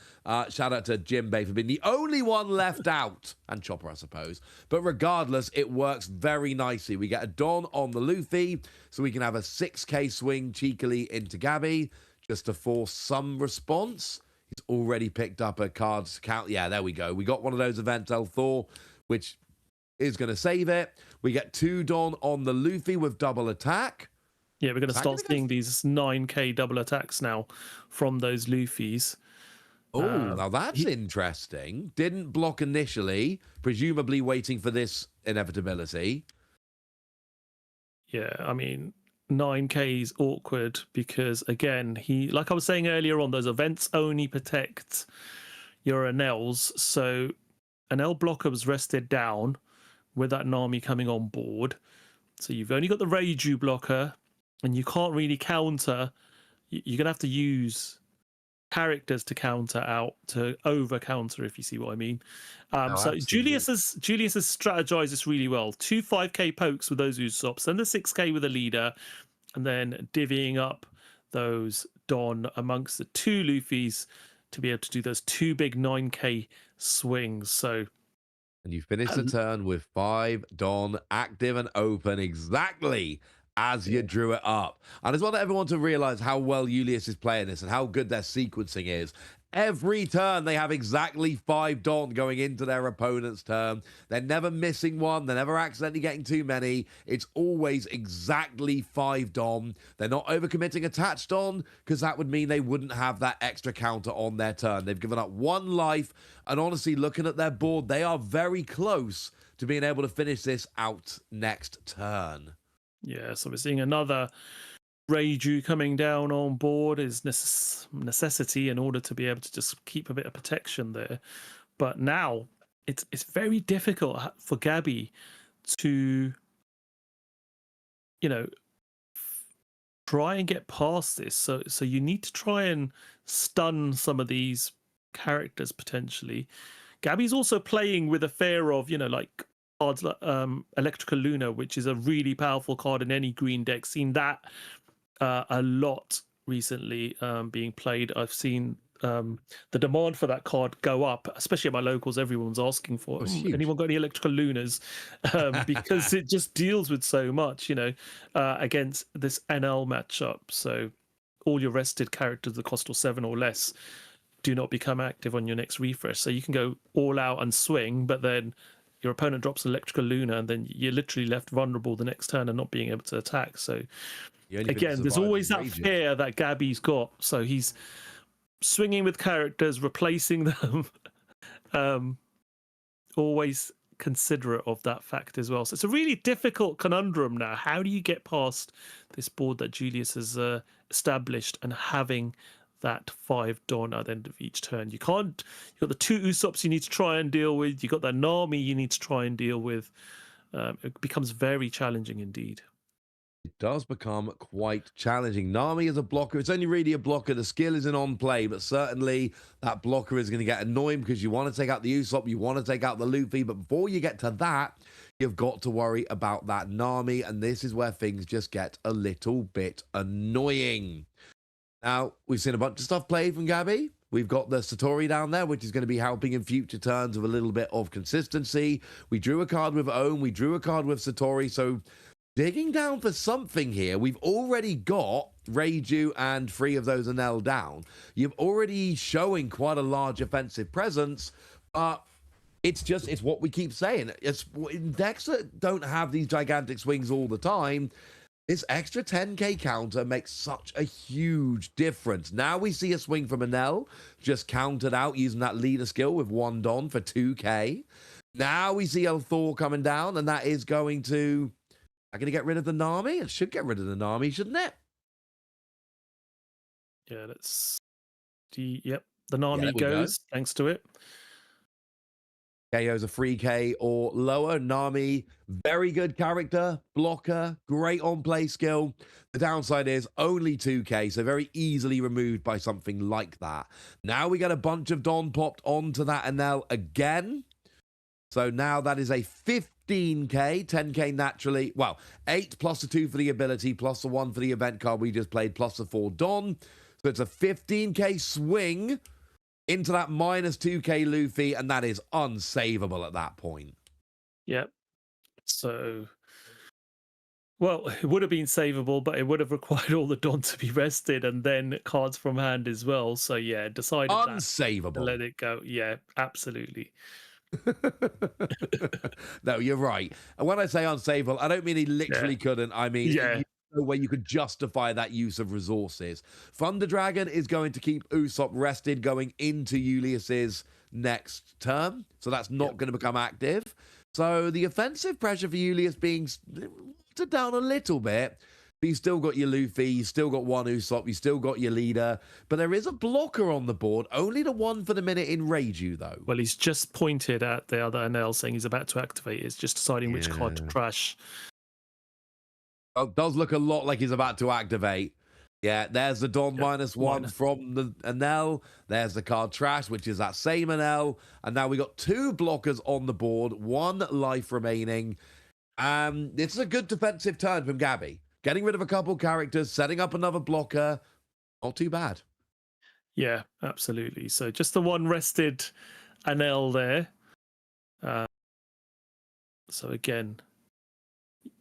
Shout out to Jinbei for being the only one left out. And Chopper, I suppose. But regardless, it works very nicely. We get a Don on the Luffy, so we can have a 6k swing cheekily into Gabby, just to force some response. He's already picked up a card count. Yeah, there we go. We got one of those events, El Thor, which is going to save it. We get 2 Don on the Luffy with double attack. Yeah, we're going to start seeing these 9k double attacks now from those Luffys. Oh, now that's interesting. Didn't block initially, presumably waiting for this inevitability. Yeah, I mean, 9k is awkward because, again, like I was saying earlier on, those events only protect your Enels. So Enel blocker was rested down with that Nami coming on board. So you've only got the Reiju blocker, and you can't really counter. You're going to have to use characters to counter out, to over counter, if you see what I mean. So Julius has strategized this really well. 2 5k pokes with those Usops, then the 6k with a leader, and then divvying up those Don amongst the 2 Luffys to be able to do those 2 big 9k swings. So, and you finish the turn with 5 Don active and open, exactly as you drew it up. And I just want everyone to realize how well Julius is playing this and how good their sequencing is. Every turn, they have exactly 5 Don going into their opponent's turn. They're never missing one. They're never accidentally getting too many. It's always exactly 5 Don. They're not overcommitting attached Don, because that would mean they wouldn't have that extra counter on their turn. They've given up 1 life, and honestly, looking at their board, they are very close to being able to finish this out next turn. Yeah, so we're seeing another Reiju coming down on board is necessity in order to be able to just keep a bit of protection there. But now it's very difficult for Gabby to, try and get past this. So you need to try and stun some of these characters potentially. Gabby's also playing with a fear of, like cards like Electrical Luna, which is a really powerful card in any green deck. Seen that a lot recently being played. I've seen the demand for that card go up, especially at my locals. Everyone's asking for it. Anyone got any Electrical Lunas? Because it just deals with so much, against this NL matchup. So all your rested characters that cost 7 or less do not become active on your next refresh. So you can go all out and swing, but then your opponent drops Electrical Luna, and then you're literally left vulnerable the next turn and not being able to attack. So again, there's always that fear that Gabby's got. So he's swinging with characters, replacing them, always considerate of that fact as well. So it's a really difficult conundrum now. How do you get past this board that Julius has established and having that 5 Don at the end of each turn? You've got the 2 Usops you need to try and deal with. You've got that Nami you need to try and deal with. It becomes very challenging indeed. It does become quite challenging. Nami is a blocker. It's only really a blocker. The skill isn't on play, but certainly that blocker is going to get annoying because you want to take out the Usopp, you want to take out the Luffy, but before you get to that, you've got to worry about that Nami, and this is where things just get a little bit annoying. Now, we've seen a bunch of stuff played from Gabby. We've got the Satori down there, which is going to be helping in future turns with a little bit of consistency. We drew a card with Ohm. We drew a card with Satori. So digging down for something here. We've already got Reiju and 3 of those Enel down. You're already showing quite a large offensive presence, but it's what we keep saying. It's decks that don't have these gigantic swings all the time. This extra 10k counter makes such a huge difference. Now we see a swing from Enel, just countered out using that leader skill with 1 Don for 2k. Now we see El Thor coming down, and that is going to get rid of the Nami. It should get rid of the Nami, shouldn't it? Yeah, let's see. Yep, the Nami go. goes thanks to it. KO's a 3k or lower. Nami, very good character, blocker, great on-play skill. The downside is only 2k, so very easily removed by something like that. Now we get a bunch of Don popped onto that Enel again. So now that is a 15k, 10k naturally. Well, 8 plus the 2 for the ability, plus the 1 for the event card we just played, plus the 4 Don. So it's a 15k swing into that minus 2k Luffy, and that is unsavable at that point. Yep. So, well, it would have been savable, but it would have required all the Don to be rested and then cards from hand as well. So, yeah, decided unsavable. To let it go. Yeah, absolutely. No, you're right. And when I say unsavable, I don't mean he literally couldn't. I mean, no way you could justify that use of resources. Thunder Dragon is going to keep Usopp rested going into Julius's next turn, so that's not going to become active. So the offensive pressure for Julius being watered down a little bit, but you still got your Luffy, you still got 1 Usopp, you still got your leader, but there is a blocker on the board, only the 1 for the minute in Reiju, though. Well, he's just pointed at the other Enel saying he's about to activate. It's just deciding which card to trash. It does look a lot like he's about to activate. Yeah, there's the Don -1 from the Enel. There's the card trash, which is that same Enel. And now we got 2 blockers on the board, 1 life remaining. This is a good defensive turn from Gabby. Getting rid of a couple characters, setting up another blocker. Not too bad. Yeah, absolutely. So just the 1 rested Enel there. So again,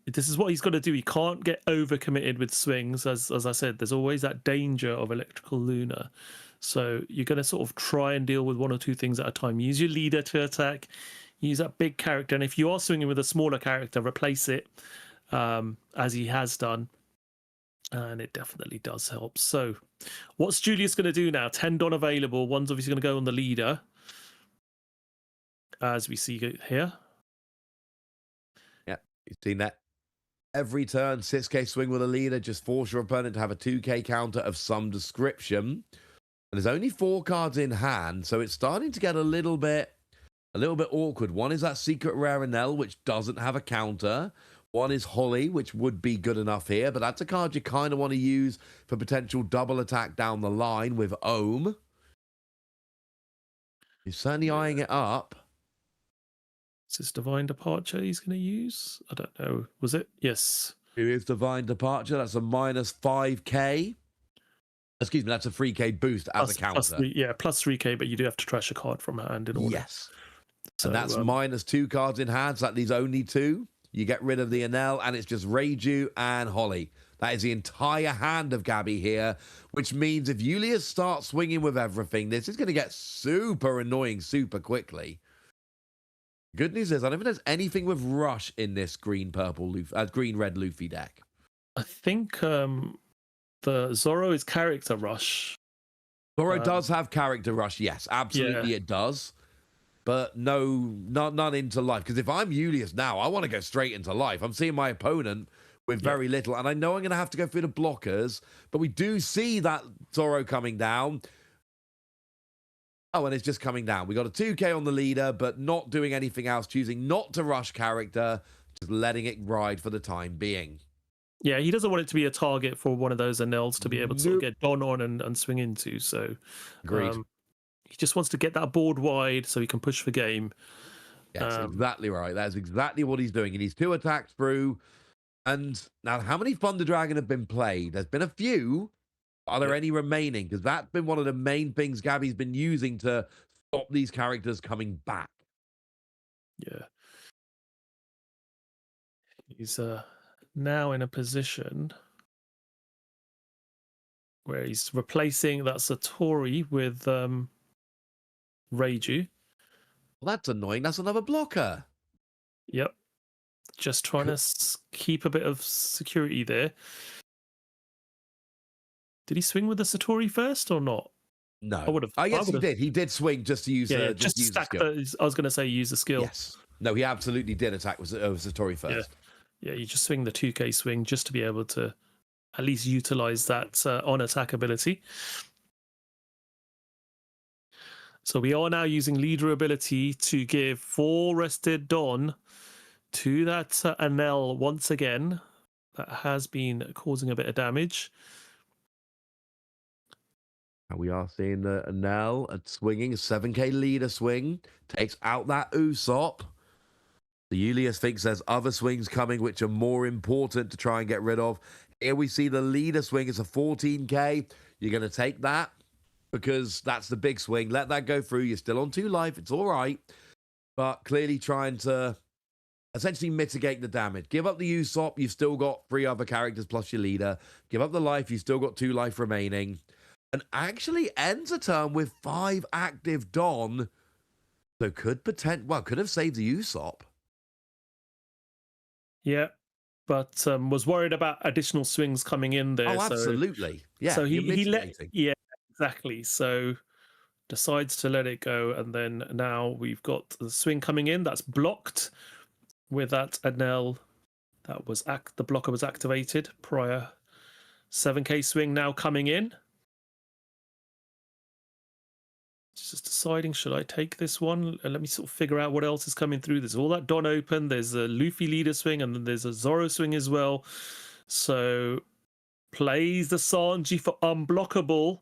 this is what he's got to do. He can't get overcommitted with swings. As I said, there's always that danger of electrical Luna. So you're going to sort of try and deal with 1 or 2 things at a time. Use your leader to attack. Use that big character. And if you are swinging with a smaller character, replace it as he has done. And it definitely does help. So what's Julius going to do now? 10 Don available. 1's obviously going to go on the leader, as we see here. Yeah, you've seen that. Every turn, 6k swing with a leader, just force your opponent to have a 2k counter of some description. And there's only 4 cards in hand, so it's starting to get a little bit awkward. 1 is that secret rare Enel, which doesn't have a counter. 1 is Holly, which would be good enough here, but that's a card you kind of want to use for potential double attack down the line with Ohm. He's certainly eyeing it up. Is this Divine Departure he's going to use? I don't know. Was it? Yes. Here is Divine Departure. That's a -5k. Excuse me, that's a 3k boost as a counter. Plus 3k, but you do have to trash a card from hand in order. Yes. So, and that's -2 cards in hand, so that leaves only 2. You get rid of the Enel, and it's just Reiju and Holly. That is the entire hand of Gabby here, which means if Julius starts swinging with everything, this is going to get super annoying super quickly. Good news is, I don't think there's anything with Rush in this green-red Luffy deck. I think the Zoro is character Rush. Zoro does have character Rush, yes. Absolutely it does. But none into life. Because if I'm Julius now, I want to go straight into life. I'm seeing my opponent with very little, and I know I'm going to have to go through the blockers, but we do see that Zoro coming down. Oh, and it's just coming down. We got a 2k on the leader, but not doing anything else, choosing not to rush character, just letting it ride for the time being. Yeah, he doesn't want it to be a target for one of those Anels to be able to sort of Nope. get Don on and swing into. So Agreed. he just wants to get that board wide so he can push for game. Yes, exactly right. That's exactly what he's doing. He needs 2 attacks through. And now, how many Thunder Dragon have been played? There's been a few. Are there Yep. any remaining? Because that's been one of the main things Gabby's been using to stop these characters coming back. Yeah. He's now in a position where he's replacing that Satori with Reiju. Well, that's annoying. That's another blocker. Yep. Just trying to keep a bit of security there. Did he swing with the Satori first or not? No. I would have. Oh, yes, he did. He did swing just to use, Yeah, just just to use the stack skill. the. I was going to say use the skill. Yes. No, he absolutely did attack with Satori first. Yeah, you just swing the 2K swing just to be able to at least utilize that on attack ability. So we are now using leader ability to give 4 rested Don to that Anel once again. That has been causing a bit of damage. And we are seeing the Anel swinging a 7K leader swing. Takes out that Usopp. The Julius thinks there's other swings coming which are more important to try and get rid of. Here we see the leader swing. It's a 14K. You're going to take that because that's the big swing. Let that go through. You're still on 2 life. It's all right. But clearly trying to essentially mitigate the damage. Give up the Usopp. You've still got 3 other characters plus your leader. Give up the life. You've still got 2 life remaining. And actually ends a turn with 5 active Don. So could have saved the Usopp. Yeah, but was worried about additional swings coming in there. Oh, absolutely. Yeah. So he let. mitigating. Yeah, exactly. So decides to let it go, and then now we've got the swing coming in that's blocked with that Anel. That was the blocker was activated prior. 7K swing now coming in. Just deciding, should I take this one? And let me sort of figure out what else is coming through. There's all that Don open. There's a Luffy leader swing, and then there's a Zoro swing as well. So plays the Sanji for unblockable.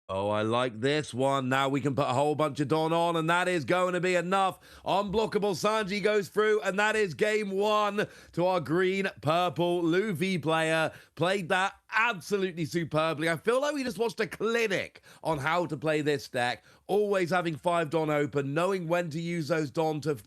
Oh, I like this one. Now we can put a whole bunch of Don on, and that is going to be enough. Unblockable Sanji goes through, and that is game 1 to our green-purple Luffy player. Played that absolutely superbly. I feel like we just watched a clinic on how to play this deck. Always having 5 Don open, knowing when to use those Don to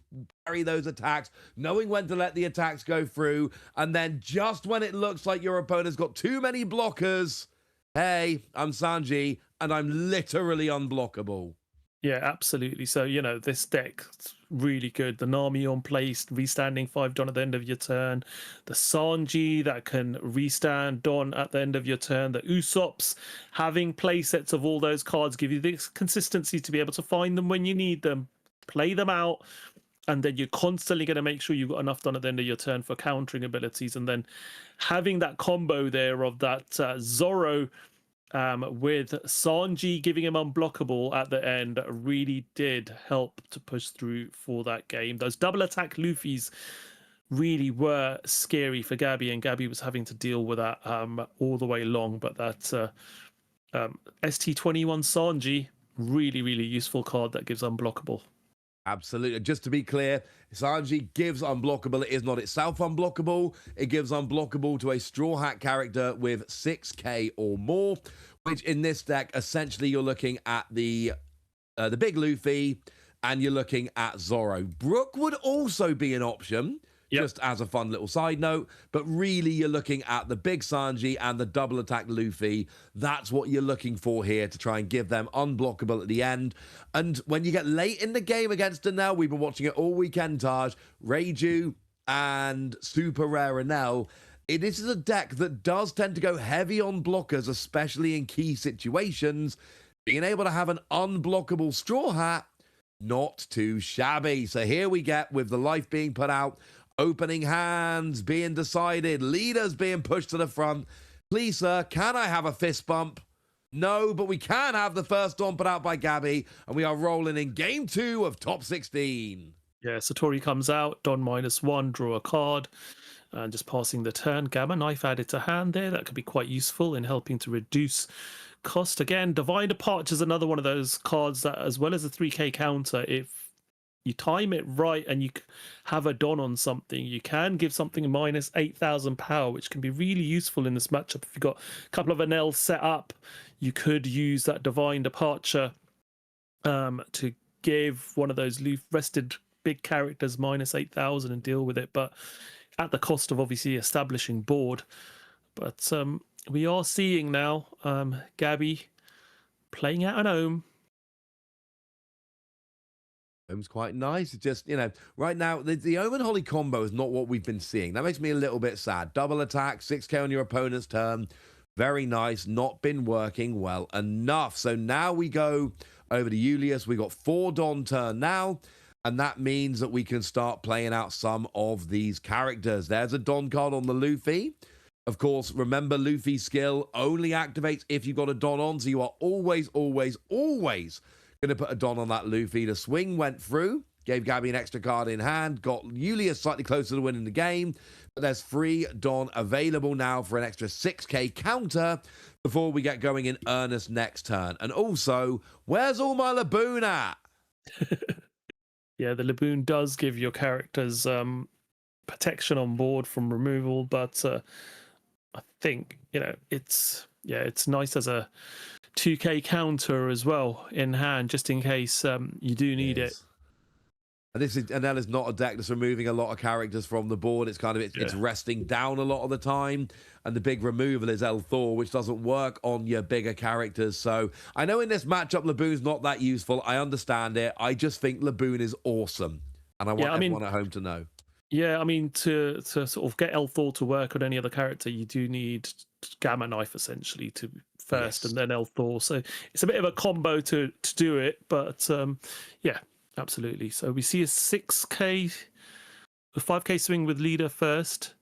carry those attacks, knowing when to let the attacks go through, and then just when it looks like your opponent's got too many blockers, hey, I'm Sanji, and I'm literally unblockable. Yeah, absolutely. So, you know, this deck's really good. The Nami on place, restanding 5 Don at the end of your turn. The Sanji that can restand Don at the end of your turn. The Usopps, having play sets of all those cards, give you this consistency to be able to find them when you need them, play them out, and then you're constantly going to make sure you've got enough done at the end of your turn for countering abilities. And then having that combo there of that Zoro with Sanji giving him unblockable at the end really did help to push through for that game. Those double attack Luffys really were scary for Gabby, and Gabby was having to deal with that all the way along. But that ST21 Sanji, really, really useful card that gives unblockable. Absolutely. Just to be clear, Sanji gives unblockable. It is not itself unblockable. It gives unblockable to a Straw Hat character with 6K or more, which in this deck, essentially, you're looking at the big Luffy, and you're looking at Zoro. Brook would also be an option, just as a fun little side note, but really you're looking at the big Sanji and the double attack Luffy. That's what you're looking for here to try and give them unblockable at the end. And when you get late in the game against Anel, we've been watching it all weekend, Taj, Reiju and Super Rare Anel, this is a deck that does tend to go heavy on blockers, especially in key situations. Being able to have an unblockable Straw Hat, not too shabby. So here we get with the life being put out, opening hands being decided, leaders being pushed to the front. Please, sir, can I have a fist bump? No, but we can have the first Don put out by Gabby, and we are rolling in game 2 of top 16. Yeah, Satori comes out, Don -1, draw a card, and just passing the turn. Gamma Knife added to hand there. That could be quite useful in helping to reduce cost. Again, Divine Departure is another one of those cards that, as well as a 3k counter, if you time it right and have a Don on something, you can give something -8,000 power, which can be really useful in this matchup. If you've got a couple of NLs set up, you could use that Divine Departure to give one of those rested big characters -8,000 and deal with it, but at the cost of obviously establishing board. But we are seeing now Gabby playing out an Ohm. Ohm's quite nice. It's just, right now, the Ohm and Holly combo is not what we've been seeing. That makes me a little bit sad. Double attack, 6k on your opponent's turn. Very nice. Not been working well enough. So now we go over to Julius. We got 4 Don turn now. And that means that we can start playing out some of these characters. There's a Don card on the Luffy. Of course, remember, Luffy's skill only activates if you've got a Don on. So you are always, always, always going to put a Don on that Luffy. The swing went through. Gave Gabby an extra card in hand. Got Julius slightly closer to winning the game. But there's 3 Don available now for an extra 6k counter before we get going in earnest next turn. And also, where's all my Laboon at? Yeah, the Laboon does give your characters protection on board from removal, but I think, it's nice as a 2k counter as well in hand, just in case you do need it. And that is not a deck that's removing a lot of characters from the board. It's kind of it's resting down a lot of the time. And the big removal is El Thor, which doesn't work on your bigger characters. So I know in this matchup, Laboon's not that useful. I understand it. I just think Laboon is awesome. And I want everyone at home to know. Yeah, I mean, to sort of get El Thor to work on any other character, you do need Gamma Knife essentially to first, and then El Thor. So it's a bit of a combo to do it, but yeah, absolutely. So we see a 6k, a 5k swing with leader first.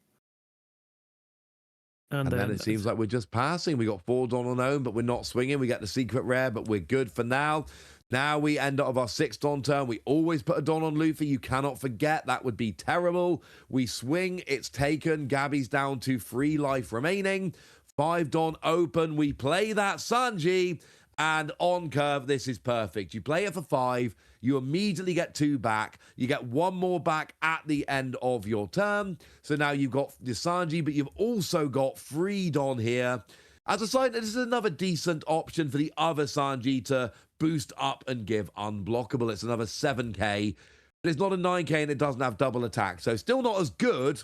And then it seems like we're just passing. We got 4 Don on Ohm, but we're not swinging. We get the secret rare, but we're good for now. Now we end up our 6th Don turn. We always put a Don on Luffy. You cannot forget. That would be terrible. We swing. It's taken. Gabby's down to 3 life remaining. 5 Don open. We play that Sanji. And on curve, this is perfect. You play it for 5. You immediately get 2 back. You get 1 more back at the end of your turn. So now you've got the Sanji, but you've also got 3 Don here. As a side note, this is another decent option for the other Sanji to boost up and give unblockable. It's another 7k. But it's not a 9k and it doesn't have double attack. So still not as good,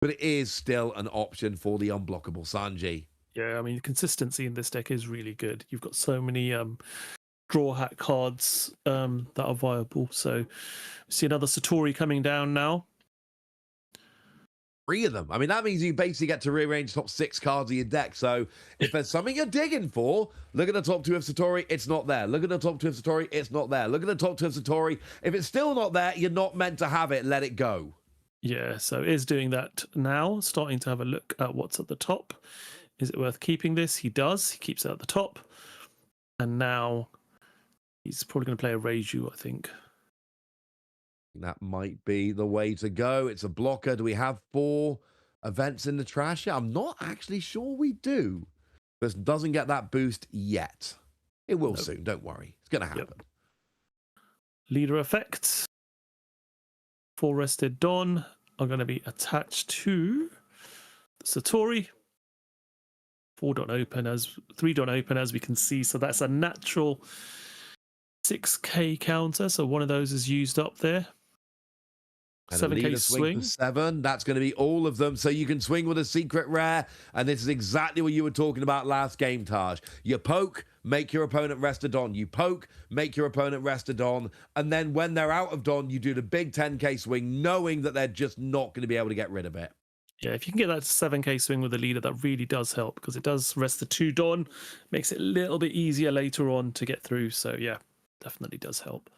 but it is still an option for the unblockable Sanji. Yeah, I mean, consistency in this deck is really good. You've got so many draw hat cards that are viable. So see another Satori coming down now. 3 of them. I mean, that means you basically get to rearrange top 6 cards of your deck. So if there's something you're digging for, look at the top 2 of Satori, it's not there. Look at the top 2 of Satori, it's not there. Look at the top 2 of Satori. If it's still not there, you're not meant to have it. Let it go. Yeah, so it is doing that now. Starting to have a look at what's at the top. Is it worth keeping this? He does. He keeps it at the top. And now he's probably going to play a Reiju, I think. That might be the way to go. It's a blocker. Do we have 4 events in the trash? I'm not actually sure we do. This doesn't get that boost yet. It will soon. Don't worry. It's going to happen. Yep. Leader effects. 4 rested Don are going to be attached to Satori. 4 Don open as 3 Don open, as we can see. So that's a natural 6k counter. So one of those is used up there. And 7k swing. 7. That's going to be all of them. So you can swing with a secret rare. And this is exactly what you were talking about last game, Taj. You poke, make your opponent rest a Don. You poke, make your opponent rest a Don. And then when they're out of Don, you do the big 10k swing, knowing that they're just not going to be able to get rid of it. Yeah, if you can get that 7k swing with the leader, that really does help, because it does rest the 2 Don, makes it a little bit easier later on to get through. So yeah, definitely does help.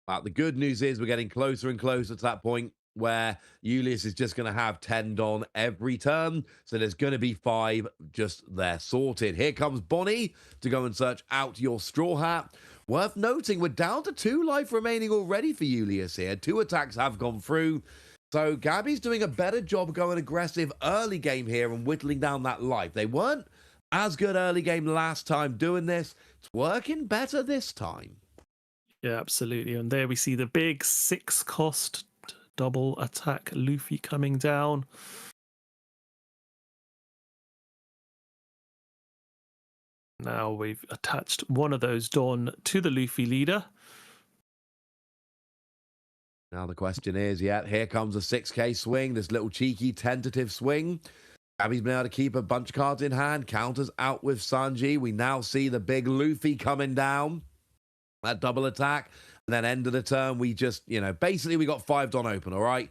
But the good news is we're getting closer and closer to that point where Julius is just going to have 10 Don every turn. So there's going to be 5 just there sorted. Here comes Bonnie to go and search out your Straw Hat. Worth noting, we're down to 2 life remaining already for Julius here. 2 attacks have gone through. So Gabby's doing a better job going aggressive early game here and whittling down that life. They weren't as good early game last time doing this. It's working better this time. Yeah, absolutely. And there we see the big 6-cost double attack Luffy coming down. Now we've attached one of those Dawn to the Luffy leader. Now the question is, yeah, here comes a 6k swing, this little cheeky tentative swing. Gabby's been able to keep a bunch of cards in hand, counters out with Sanji. We now see the big Luffy coming down. That double attack, and then end of the turn, we just, basically we got 5 Don open, all right?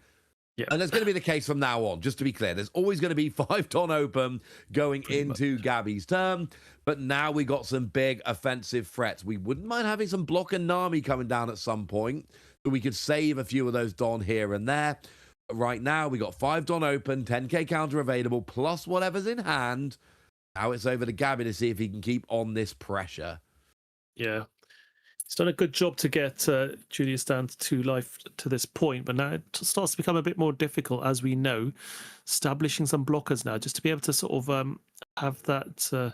Yeah. And that's going to be the case from now on, just to be clear. There's always going to be 5 Don open going into Gabby's turn, but now we got some big offensive threats. We wouldn't mind having some Block and Nami coming down at some point, so we could save a few of those Don here and there. But right now, we got 5 Don open, 10k counter available, plus whatever's in hand. Now it's over to Gabby to see if he can keep on this pressure. Yeah. He's done a good job to get Julius down to 2 life to this point, but now it starts to become a bit more difficult, as we know. Establishing some blockers now, just to be able to sort of have that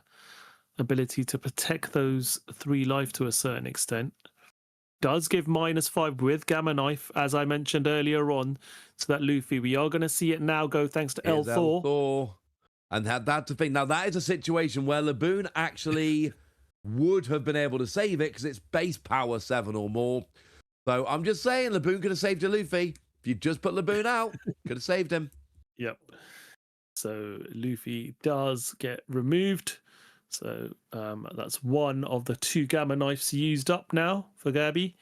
ability to protect those 3 life to a certain extent. Does give -5 with Gamma Knife, as I mentioned earlier on, to that Luffy. We are going to see it now go thanks to Here's L-Thor. And that's the thing. Now, that is a situation where Laboon actually would have been able to save it because it's base power 7 or more. So I'm just saying, Laboon could have saved your Luffy. If you just put Laboon out, could have saved him. Yep. So Luffy does get removed. So that's one of the 2 Gamma Knives used up now for Gabby.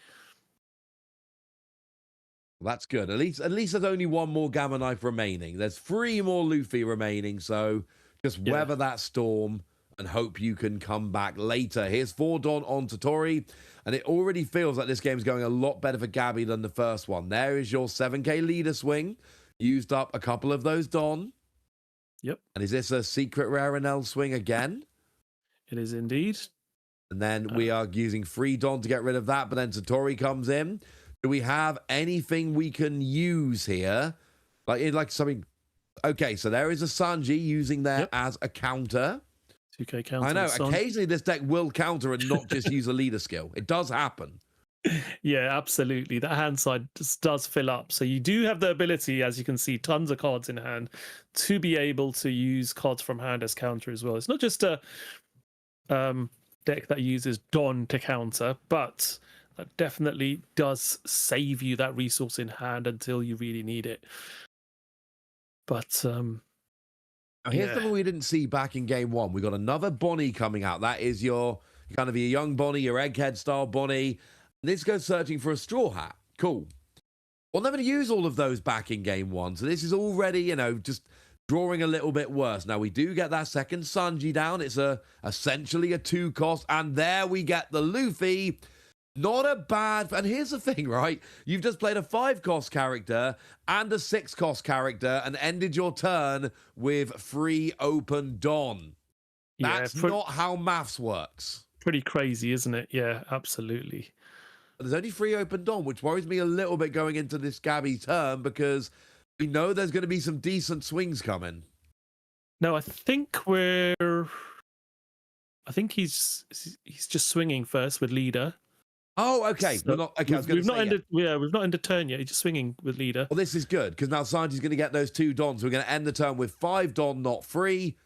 Well, that's good. At least there's only 1 more Gamma Knife remaining. There's 3 more Luffy remaining. So just weather that storm and hope you can come back later. Here's 4 Don on Totori, and it already feels like this game's going a lot better for Gabby than the first one. There is your 7k leader swing. Used up a couple of those Don. Yep. And is this a secret rare NL swing again? It is indeed. And then we are using 3 Don to get rid of that, but then Totori comes in. Do we have anything we can use here? Like something... Okay, so there is a Sanji using there as a counter. 2k counter. I know, occasionally this deck will counter and not just use a leader skill. It does happen. Yeah, absolutely. That hand side just does fill up. So you do have the ability, as you can see, tons of cards in hand, to be able to use cards from hand as counter as well. It's not just a deck that uses Don to counter, but that definitely does save you that resource in hand until you really need it. But now, here's something we didn't see back in game 1. We got another Bonnie coming out. That is your kind of your young Bonnie, your egghead style Bonnie. This goes searching for a straw hat. Cool. Well, never to use all of those back in game 1. So this is already, just drawing a little bit worse. Now, we do get that second Sanji down. It's essentially a 2 cost. And there we get the Luffy. Not a bad... And here's the thing, right? You've just played a 5 cost character and a 6 cost character and ended your turn with 3 open Don. That's not how maths works. Pretty crazy, isn't it? Yeah, absolutely. There's only 3 open Don, which worries me a little bit going into this Gabby turn because we know there's going to be some decent swings coming. No, I think he's just swinging first with leader. Oh, okay. So we've not ended turn yet. He's just swinging with leader. Well, this is good because now Sanji's going to get those 2 Dons. We're going to end the turn with 5 Don, not 3.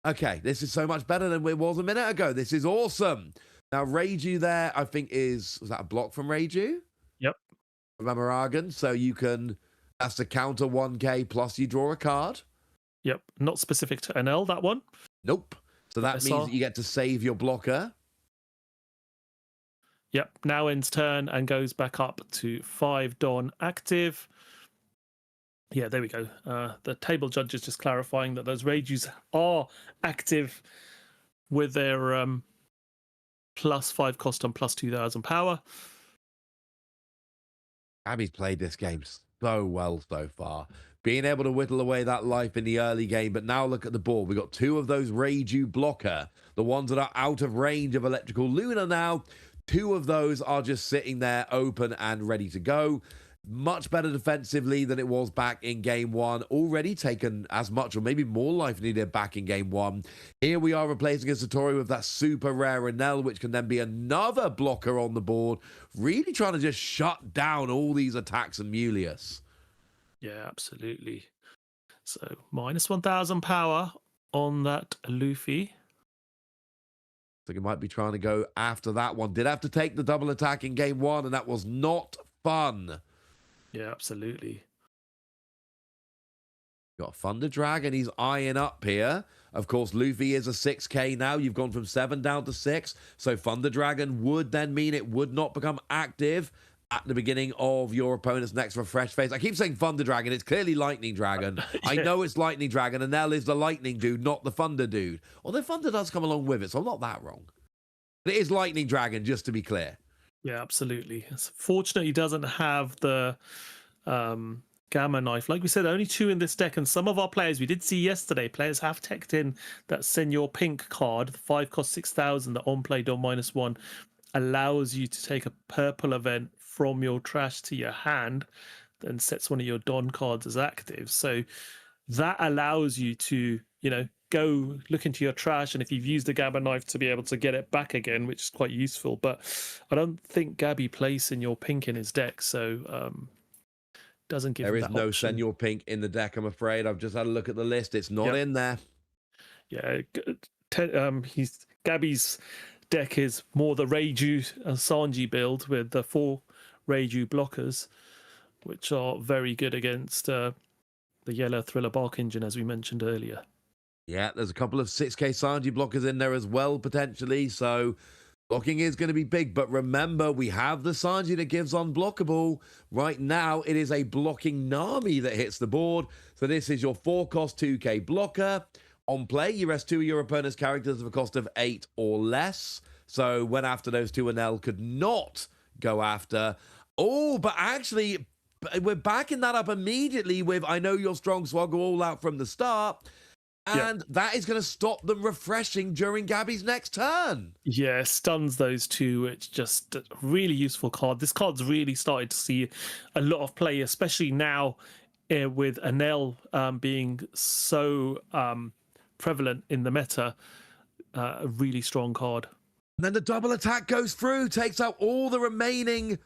Okay, this is so much better than it was a minute ago. This is awesome. Now, Reiju there, I think was that a block from Reiju? Yep. From Amaragan, so you can, that's to counter 1k plus you draw a card. Yep, not specific to NL, that one. Nope. So that means that you get to save your blocker. Yep, now ends turn and goes back up to 5 Don active. Yeah, there we go. The table judge is just clarifying that those Reijus are active with their +5 cost and +2,000 power. Abby's played this game so well so far. Being able to whittle away that life in the early game, but now look at the board. We've got 2 of those Reiju blocker, the ones that are out of range of Electrical Luna now. 2 of those are just sitting there open and ready to go. Much better defensively than it was back in game 1. Already taken as much or maybe more life needed back in game 1. Here we are replacing a Satori with that super rare Renel, which can then be another blocker on the board. Really trying to just shut down all these attacks on Mulius. Yeah, absolutely. So minus 1,000 power on that Luffy. So he might be trying to go after that one. Did have to take the double attack in game 1, and that was not fun. Yeah, absolutely. Got Thunder Dragon, he's eyeing up here. Of course, Luffy is a 6k now. You've gone from 7 down to 6. So Thunder Dragon would then mean it would not become active at the beginning of your opponent's next refresh phase. I keep saying Thunder Dragon. It's clearly Lightning Dragon. Yeah. I know it's Lightning Dragon, and Nell is the Lightning dude, not the Thunder dude. Although Thunder does come along with it, so I'm not that wrong. But it is Lightning Dragon, just to be clear. Yeah, absolutely. It's fortunate he doesn't have the Gamma Knife. Like we said, only 2 in this deck, and some of our players, we did see yesterday, players have teched in that Senor Pink card, the 5 cost 6,000, the on-play door -1, allows you to take a purple event from your trash to your hand, then sets one of your Don cards as active. So that allows you to, you know, go look into your trash, and if you've used the Gamma Knife, to be able to get it back again, which is quite useful. But I don't think Gabby plays Senor Pink in his deck, so doesn't give there him is that no option. Senor Pink in the deck, I'm afraid. I've just had a look at the list. It's not in there. Yeah, Gabby's deck is more the Reiju Sanji build with the 4 Reiju blockers, which are very good against the yellow Thriller Bark Engine, as we mentioned earlier. Yeah, there's a couple of 6k Sanji blockers in there as well, potentially. So blocking is going to be big. But remember, we have the Sanji that gives unblockable. Right now, it is a blocking Nami that hits the board. So this is your 4-cost 2k blocker. On play, you rest 2 of your opponent's characters of a cost of 8 or less. So when after those 2, Anel could not go after. Oh, but actually, we're backing that up immediately with I know you're strong, so I'll go all out from the start. And that is going to stop them refreshing during Gabby's next turn. Yeah, stuns those 2. It's just a really useful card. This card's really started to see a lot of play, especially now with Anel being so prevalent in the meta. A really strong card. And then the double attack goes through, takes out all the remaining...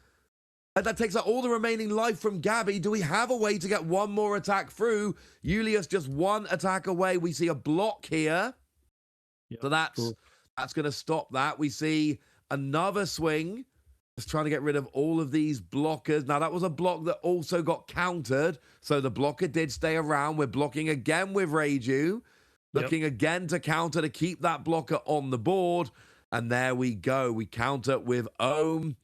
that takes out all the remaining life from Gabby. Do we have a way to get one more attack through? Julius just 1 attack away. We see a block here. Yep. So that's going to stop that. We see another swing. Just trying to get rid of all of these blockers. Now, that was a block that also got countered. So the blocker did stay around. We're blocking again with Reiju. Looking again to counter to keep that blocker on the board. And there we go. We counter with Ohm.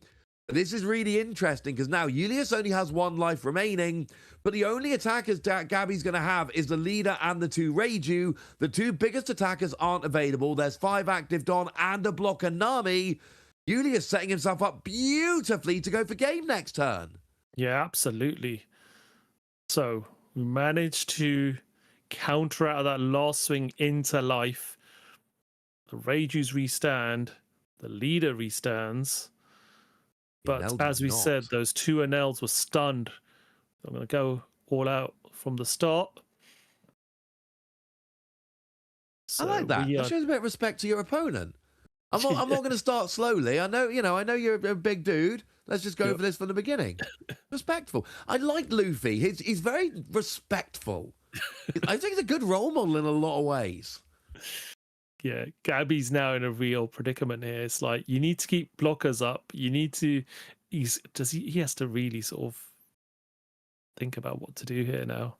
This is really interesting because now Julius only has 1 life remaining, but the only attackers that Gabby's going to have is the leader and the 2 Reiju. The 2 biggest attackers aren't available. There's 5 active Don and a blocker Nami. Julius setting himself up beautifully to go for game next turn. Yeah, absolutely. So we managed to counter out of that last swing into life. The Reiju's restand. The leader restands. But as we said, those 2 Anels were stunned. I'm going to go all out from the start. So I like that. That shows a bit of respect to your opponent. I'm not going to start slowly. I know you're a big dude. Let's just go for this from the beginning. Respectful. I like Luffy. He's very respectful. I think he's a good role model in a lot of ways. Yeah, Gabby's now in a real predicament here. It's like, you need to keep blockers up. You need to... He has to really sort of think about what to do here now.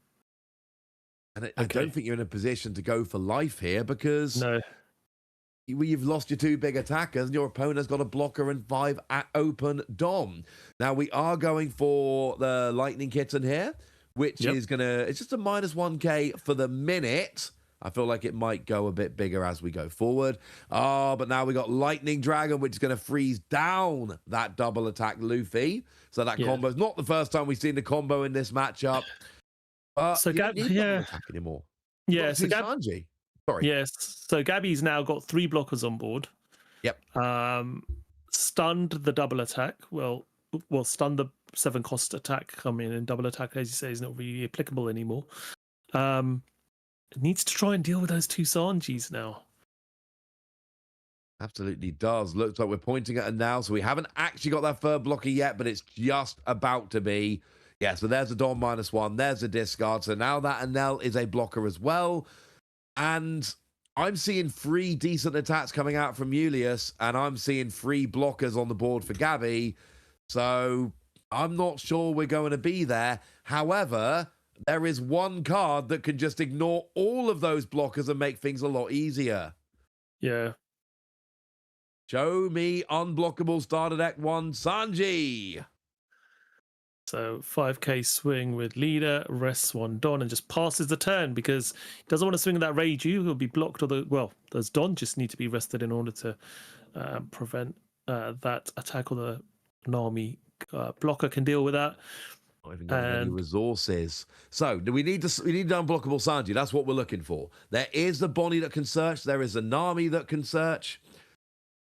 And I don't think you're in a position to go for life here because you've lost your 2 big attackers and your opponent's got a blocker and 5 at open Dom. Now, we are going for the Lightning Kitten here, which is going to... It's just a -1k for the minute. I feel like it might go a bit bigger as we go forward. But now we got Lightning Dragon, which is going to freeze down that double attack Luffy. So that combo is not the first time we've seen the combo in this matchup. So Gabby, double attack anymore. Yeah, so Sanji. Sorry. Yes, so Gabby's now got 3 blockers on board. Yep. stunned the double attack. Well, stun the 7-cost attack coming in. Double attack, as you say, is not really applicable anymore. It needs to try and deal with those two Sanjis now. Absolutely does. Looks like we're pointing at it now, so we haven't actually got that third blocker yet, but it's just about to be. Yeah, so there's a Dawn -1, there's a discard, so now that Anel is a blocker as well, and I'm seeing 3 decent attacks coming out from Julius, and I'm seeing 3 blockers on the board for Gabby, so I'm not sure we're going to be there. However, there is one card that can just ignore all of those blockers and make things a lot easier. Yeah. Show me unblockable starter deck 1, Sanji. So 5k swing with leader, rests 1 Don, and just passes the turn because he doesn't want to swing that Reiju. He'll be blocked, or those Don just need to be rested in order to prevent that attack, or the Nami blocker can deal with that. Not even got any resources. So we need unblockable Sanji. That's what we're looking for. There is the Bonnie that can search. There is a Nami that can search.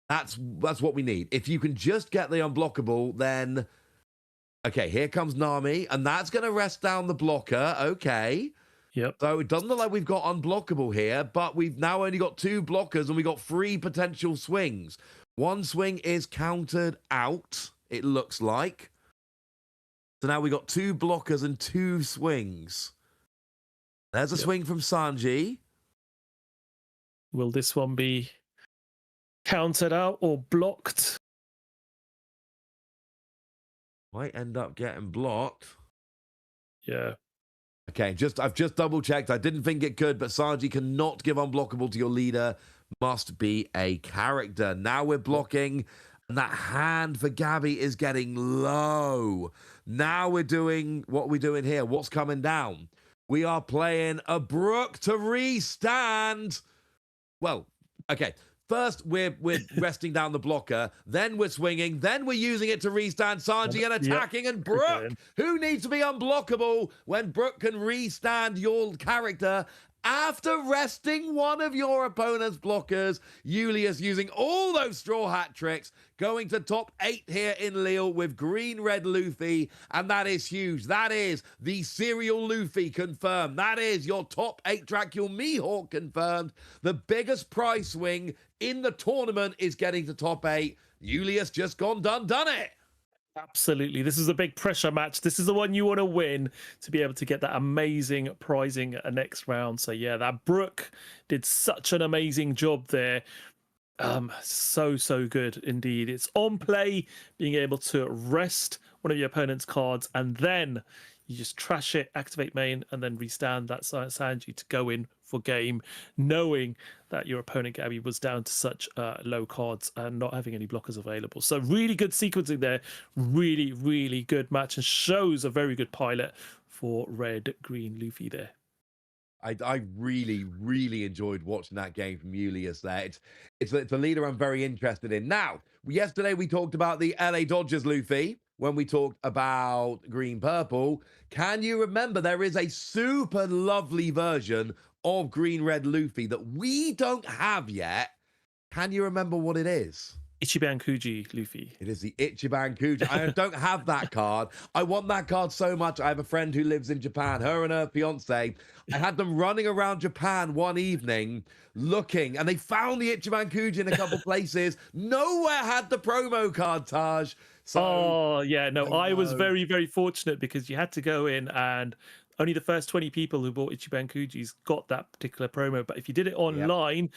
That's what we need. If you can just get the unblockable, then okay, here comes Nami, and that's going to rest down the blocker. Okay. Yep. So it doesn't look like we've got unblockable here, but we've now only got 2 blockers, and we've got 3 potential swings. 1 swing is countered out, it looks like. So now we got 2 blockers and 2 swings. There's a swing from Sanji. Will this one be countered out or blocked? Might end up getting blocked. Yeah. Okay, I've just double checked. I didn't think it could, but Sanji cannot give unblockable to your leader. Must be a character. Now we're blocking, and that hand for Gabby is getting low. Now we're doing what we're doing here. What's coming down? We are playing a Brook to restand. Well, okay. First, we're resting down the blocker. Then we're swinging. Then we're using it to restand Sanji and attacking. Yep. And Brook, who needs to be unblockable when Brook can restand your character after resting one of your opponent's blockers. Julius using all those Straw Hat tricks, going to top 8 here in Lille with green-red Luffy, and that is huge. That is the serial Luffy confirmed. That is your top 8 Dracula Mihawk confirmed. The biggest prize swing in the tournament is getting to top 8. Julius just done it. Absolutely. This is a big pressure match. This is the one you want to win to be able to get that amazing prizing next round. So yeah, that Brook did such an amazing job there. So good indeed. It's on play, being able to rest one of your opponent's cards, and then you just trash it, activate main, and then restand that Sanji to go in for game, knowing that your opponent Gabby was down to such low cards and not having any blockers available. So really good sequencing there. Really good match, and shows a very good pilot for Red Green Luffy there. I really enjoyed watching that game from Julius there. It's a leader I'm very interested in. Now, yesterday we talked about the LA Dodgers Luffy when we talked about Green Purple. Can you remember there is a super lovely version of Green Red Luffy that we don't have yet? Can you remember what it is? Ichiban Kuji Luffy. It is the Ichiban Kuji. I don't have that card. I want that card so much. I have a friend who lives in Japan, her and her fiance. I had them running around Japan one evening looking, and they found the Ichiban Kuji in a couple places. Nowhere had the promo card, Taj. So, I was very fortunate because you had to go in, and only the first 20 people who bought Ichiban Kujis got that particular promo. But if you did it online,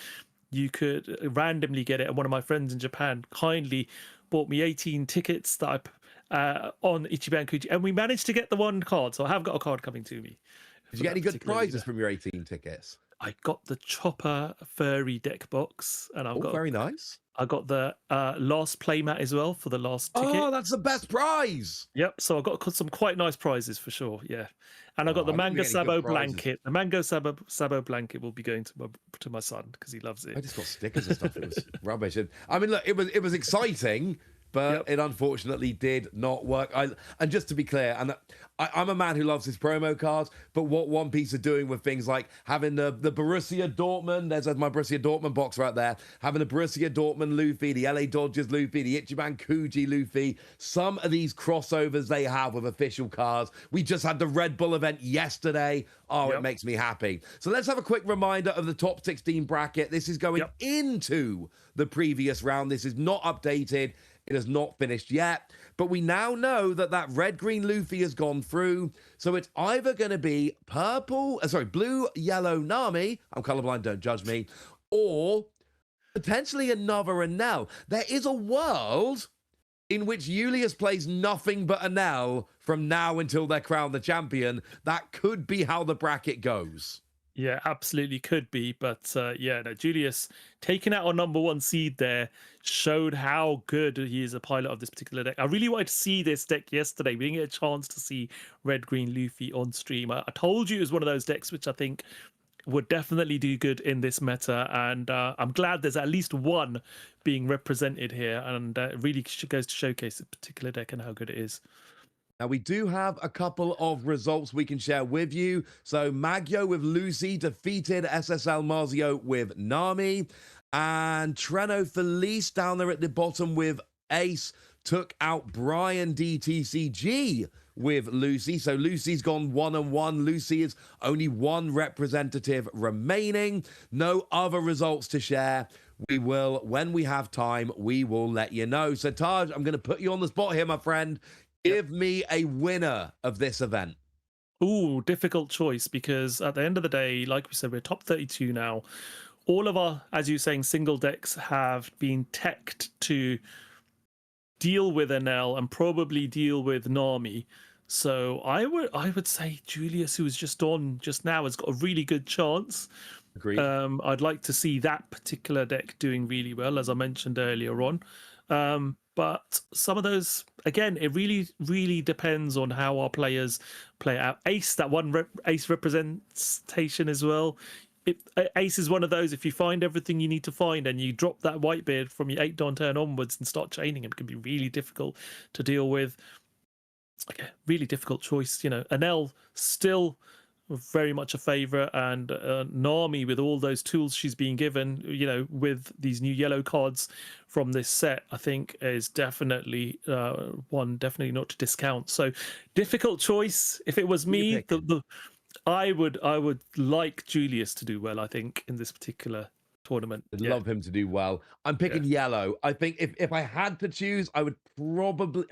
you could randomly get it. And one of my friends in Japan kindly bought me 18 tickets that on Ichiban Kuji, and we managed to get the one card. So I have got a card coming to me. Did you get any good prizes from your 18 tickets? I got the Chopper Furry deck box, and I've got very nice. I got the last playmat as well for the last ticket. Oh, that's the best prize. Yep. So I got some quite nice prizes for sure. Yeah, and I got the Mango Sabo blanket. The Mango Sabo blanket will be going to my son because he loves it. I just got stickers and stuff. It was rubbish. And I mean, look, it was exciting. but Yep. it unfortunately did not work. And just to be clear, and I'm a man who loves his promo cards, but what One Piece are doing with things like having the Borussia Dortmund, there's my Borussia Dortmund box right there, having the Borussia Dortmund Luffy, the LA Dodgers Luffy, the Ichiban Kuji Luffy, some of these crossovers they have with official cards. We just had the Red Bull event yesterday. Oh, it makes me happy. So let's have a quick reminder of the top 16 bracket. This is going into the previous round. This is not updated. It has not finished yet, but we now know that that red-green Luffy has gone through. So it's either going to be blue, yellow Nami. I'm colorblind, don't judge me. Or potentially another Enel. There is a world in which Julius plays nothing but Enel from now until they're crowned the champion. That could be how the bracket goes. Yeah, absolutely could be. But yeah, no, Julius taking out our #1 seed there showed how good he is a pilot of this particular deck. I really wanted to see this deck yesterday. We didn't get a chance to see Red Green Luffy on stream. I told you it was one of those decks which I think would definitely do good in this meta, and I'm glad there's at least one being represented here, and it really goes to showcase this particular deck and how good it is. Now, we do have a couple of results we can share with you. So, Maggio with Lucy defeated SSL Marzio with Nami. And Treno Felice down there at the bottom with Ace took out Brian DTCG with Lucy. So, Lucy's gone 1-1. Lucy is only one representative remaining. No other results to share. We will, when we have time, we will let you know. So, Taj, I'm going to put you on the spot here, my friend. Give me a winner of this event. Ooh, difficult choice, because at the end of the day, like we said, we're top 32 now. All of our, as you're saying, single decks have been teched to deal with Enel and probably deal with Nami. So I would say Julius, who was just on just now, has got a really good chance. Agreed. I'd like to see that particular deck doing really well, as I mentioned earlier on. But some of those, again, it really depends on how our players play out. Ace, that one Ace representation as well. Ace is one of those, if you find everything you need to find and you drop that Whitebeard from your 8-Don turn onwards and start chaining him, it can be really difficult to deal with. Okay, really difficult choice. You know, Enel still very much a favorite, and Nami, with all those tools she's being given, you know, with these new yellow cards from this set, I think is definitely one definitely not to discount. So difficult choice. If it was me, I would like Julius to do well, I think, in this particular tournament. I'd love him to do well. I'm picking yellow. I think if I had to choose, I would probably...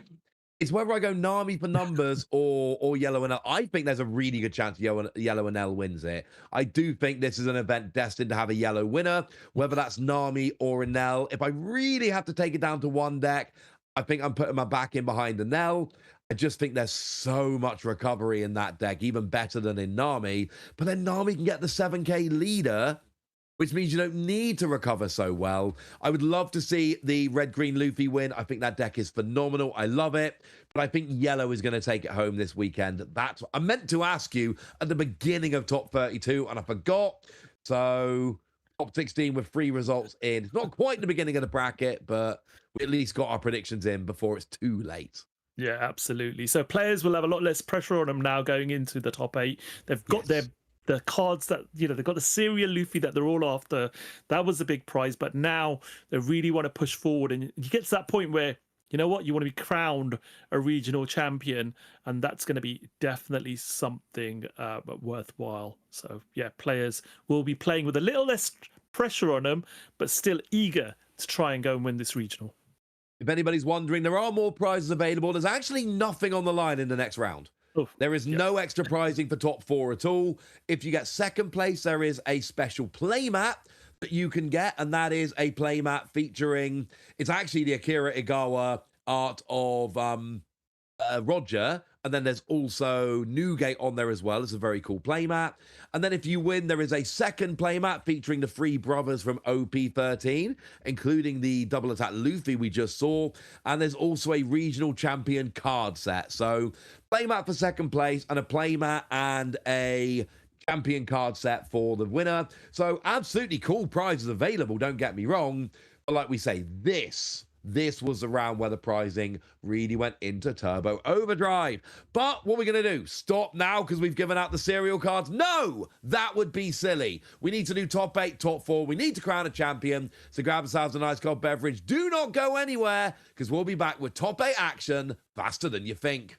It's whether I go Nami for numbers or Yellow and L. I think there's a really good chance Yellow and L wins it. I do think this is an event destined to have a yellow winner, whether that's Nami or Enel. If I really have to take it down to one deck, I think I'm putting my back in behind Enel. I just think there's so much recovery in that deck, even better than in Nami. But then Nami can get the 7k leader, which means you don't need to recover so well. I would love to see the red-green Luffy win. I think that deck is phenomenal. I love it. But I think yellow is going to take it home this weekend. That's what I meant to ask you at the beginning of top 32, and I forgot. So top 16 with 3 results in. It's not quite the beginning of the bracket, but we at least got our predictions in before it's too late. Yeah, absolutely. So players will have a lot less pressure on them now going into the top 8. They've got the cards that, you know, they've got the serial Luffy that they're all after. That was the big prize, but now they really want to push forward, and you get to that point where, you know what, you want to be crowned a regional champion, and that's going to be definitely something worthwhile. So yeah, players will be playing with a little less pressure on them, but still eager to try and go and win this regional. If anybody's wondering, there are more prizes available. There's actually nothing on the line in the next round. There is no extra prizing for top 4 at all. If you get second place, there is a special playmat that you can get, and that is a playmat featuring, it's actually the Akira Igawa art of Roger, and then there's also Newgate on there as well. It's a very cool playmat. And then if you win, there is a second playmat featuring the 3 brothers from OP13, including the double attack Luffy we just saw. And there's also a regional champion card set. So playmat for second place, and a playmat and a champion card set for the winner. So absolutely cool prizes available, don't get me wrong. But like we say, this this was the round where the prizing really went into turbo overdrive. But what are we going to do? Stop now because we've given out the serial cards? No, that would be silly. We need to do top 8, top 4. We need to crown a champion. So grab yourselves a nice cold beverage. Do not go anywhere because we'll be back with top 8 action faster than you think.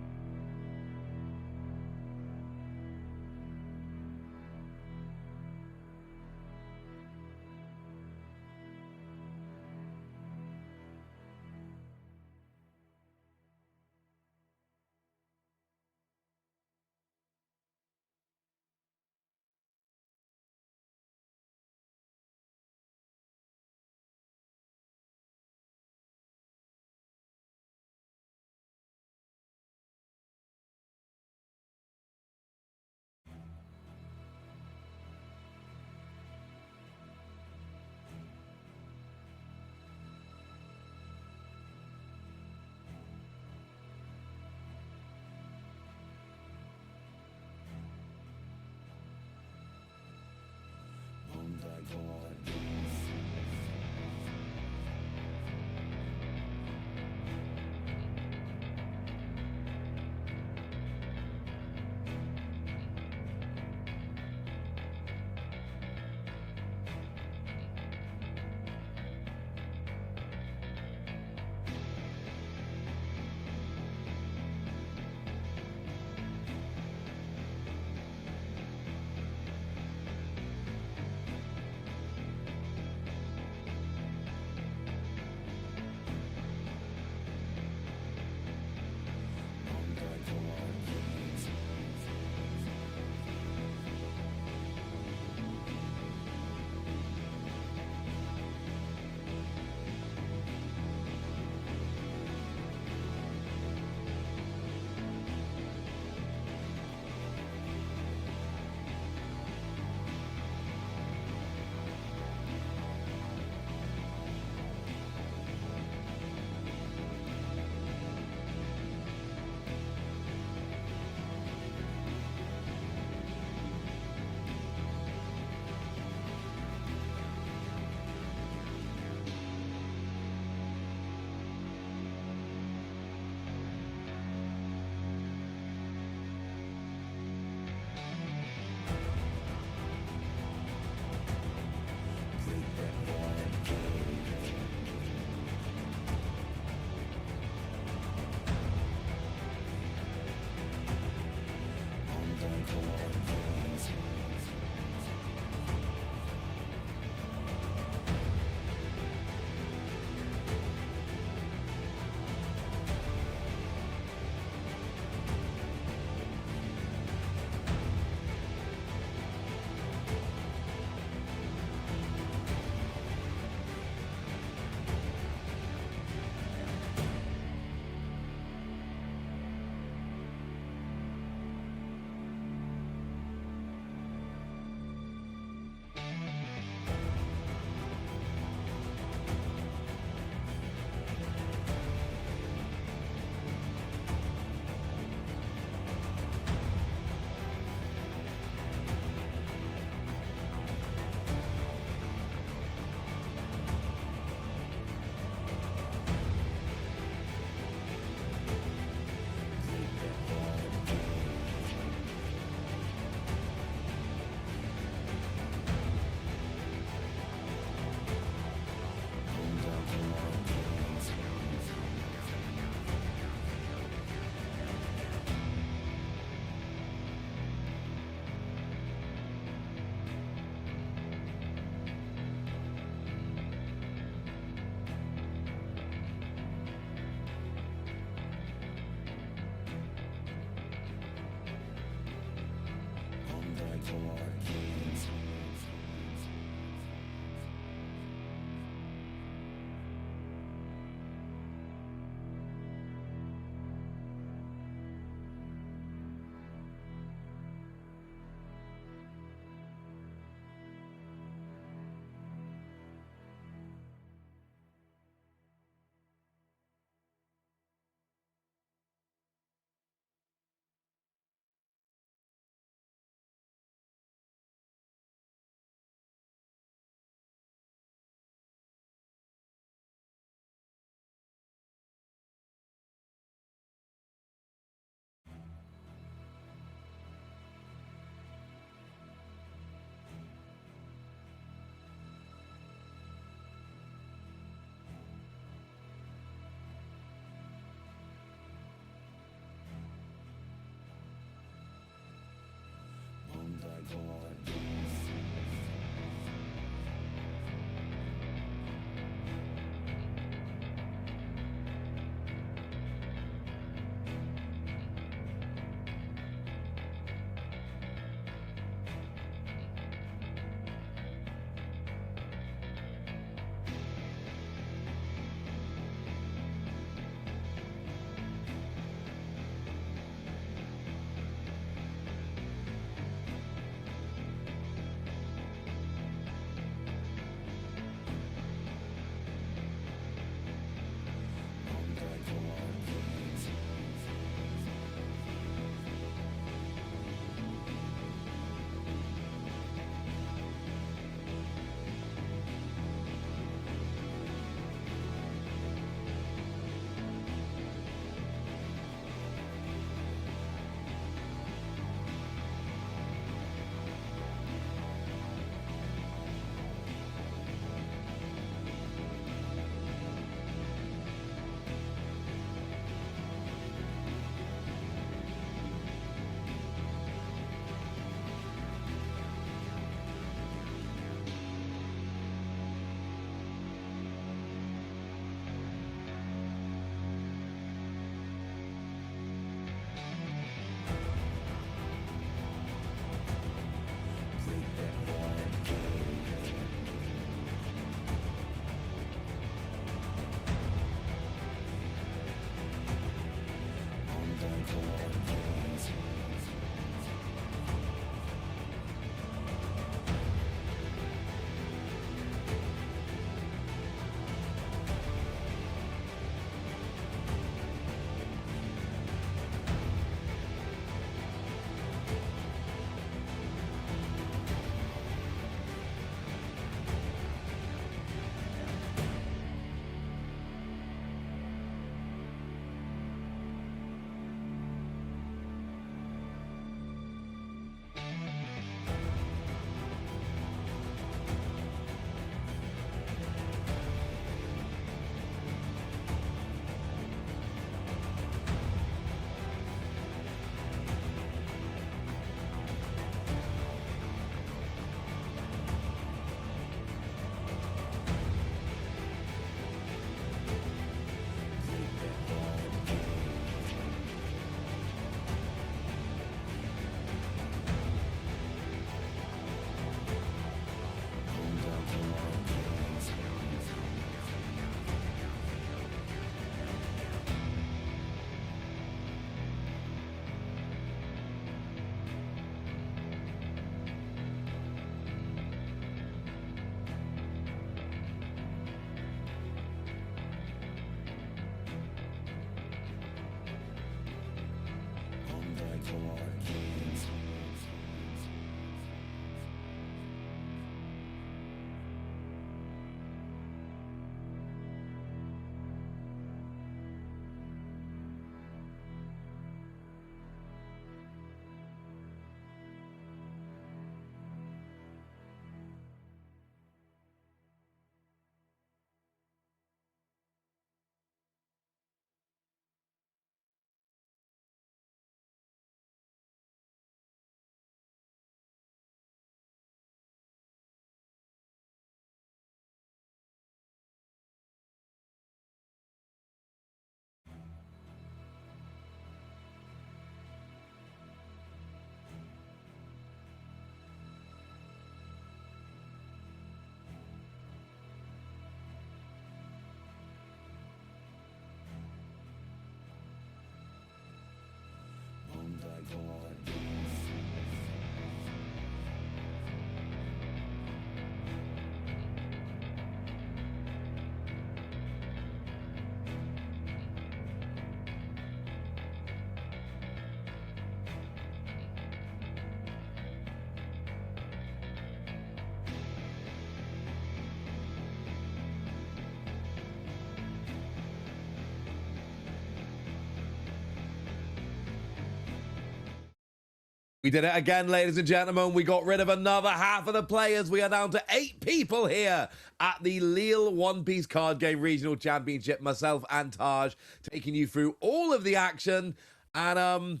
We did it again, ladies and gentlemen. We got rid of another half of the players. We are down to 8 people here at the Lille One Piece Card Game Regional Championship. Myself and Taj taking you through all of the action. And,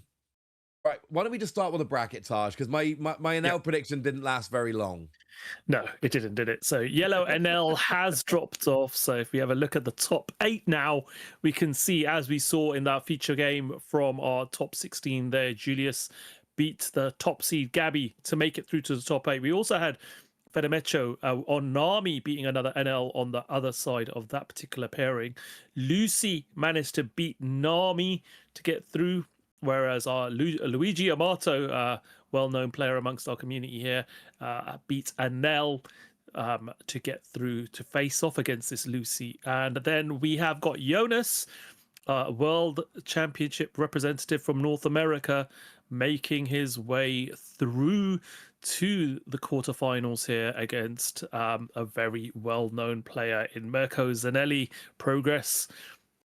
right, why don't we just start with a bracket, Taj? Because my NL prediction didn't last very long. No, it didn't, did it? So Yellow NL has dropped off. So if we have a look at the top 8 now, we can see, as we saw in that feature game from our top 16 there, Julius beat the top seed Gabby to make it through to the top 8. We also had Fedemecho on Nami beating another NL on the other side of that particular pairing. Lucy managed to beat Nami to get through, whereas our Luigi Amato, well-known player amongst our community here, beat Anel to get through to face off against this Lucy. And then we have got Jonas, World Championship representative from North America, making his way through to the quarterfinals here against a very well-known player in Mirko Zanelli. Progress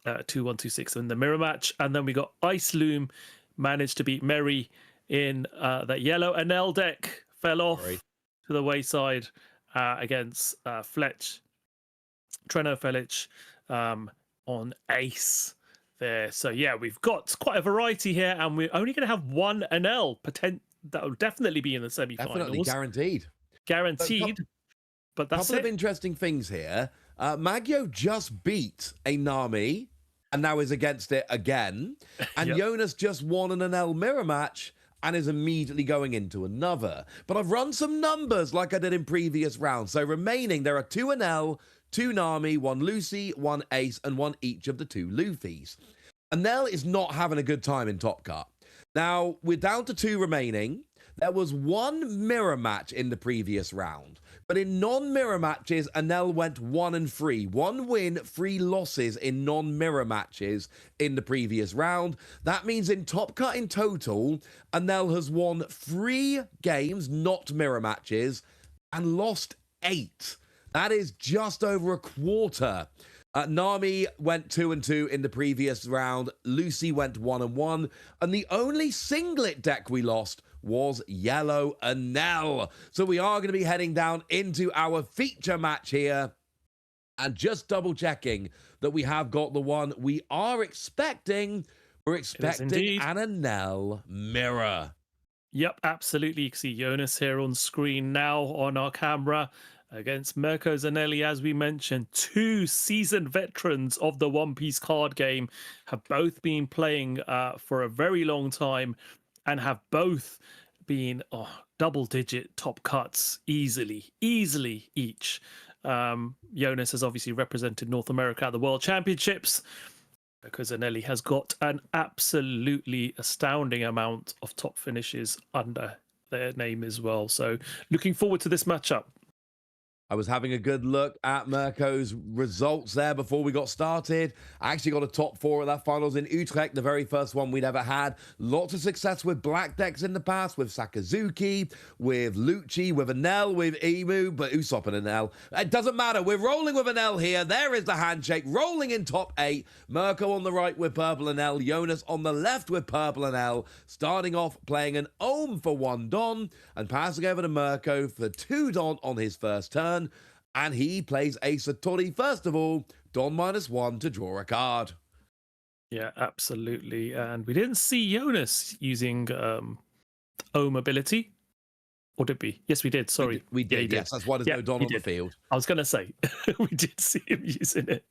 2-1-2-6 in the mirror match. And then we got Ice Loom, managed to beat Mary in that yellow NL deck, fell off to the wayside against Fletch, Treno Felic on Ace there. So yeah, we've got quite a variety here, and we're only going to have one NL that will definitely be in the semi-finals. Definitely guaranteed. But that's couple of interesting things here. Maggio just beat a Nami and now is against it again, and Jonas just won an NL mirror match and is immediately going into another. But I've run some numbers like I did in previous rounds. So remaining, there are 2 NL, 2 Nami, 1 Lucy, 1 Ace, and 1 each of the 2 Luffys. Anel is not having a good time in Top Cut. Now, we're down to 2 remaining. There was 1 mirror match in the previous round. But in non-mirror matches, Anel went 1-3. 1 win, 3 losses in non-mirror matches in the previous round. That means in Top Cut in total, Anel has won 3 games, not mirror matches, and lost 8. That is just over a quarter. Nami went 2-2 in the previous round. Lucy went 1-1. And the only singlet deck we lost was Yellow Anel. So we are going to be heading down into our feature match here. And just double checking that we have got the one we are expecting. We're expecting an Anel mirror. Yep, absolutely. You can see Jonas here on screen now on our camera against Mirko Zanelli. As we mentioned, 2 seasoned veterans of the One Piece card game have both been playing for a very long time and have both been double-digit top cuts easily each. Jonas has obviously represented North America at the World Championships, because Zanelli has got an absolutely astounding amount of top finishes under their name as well. So looking forward to this matchup. I was having a good look at Mirko's results there before we got started. I actually got a top 4 at that finals in Utrecht, the very first one we'd ever had. Lots of success with black decks in the past, with Sakazuki, with Lucci, with Anel, with Emu, but Usopp and Anel. It doesn't matter. We're rolling with Anel here. There is the handshake, rolling in top 8. Mirko on the right with purple Anel. Jonas on the left with purple Anel. Starting off playing an Ohm for 1 Don and passing over to Mirko for 2 Don on his first turn. And he plays a Satori first of all, Don -1 to draw a card. Yeah, absolutely. And we didn't see Jonas using Ohm ability. Or did we? Yes, we did. Sorry. We did, yes. That's why there's no Don on the field. I was going to say, we did see him using it.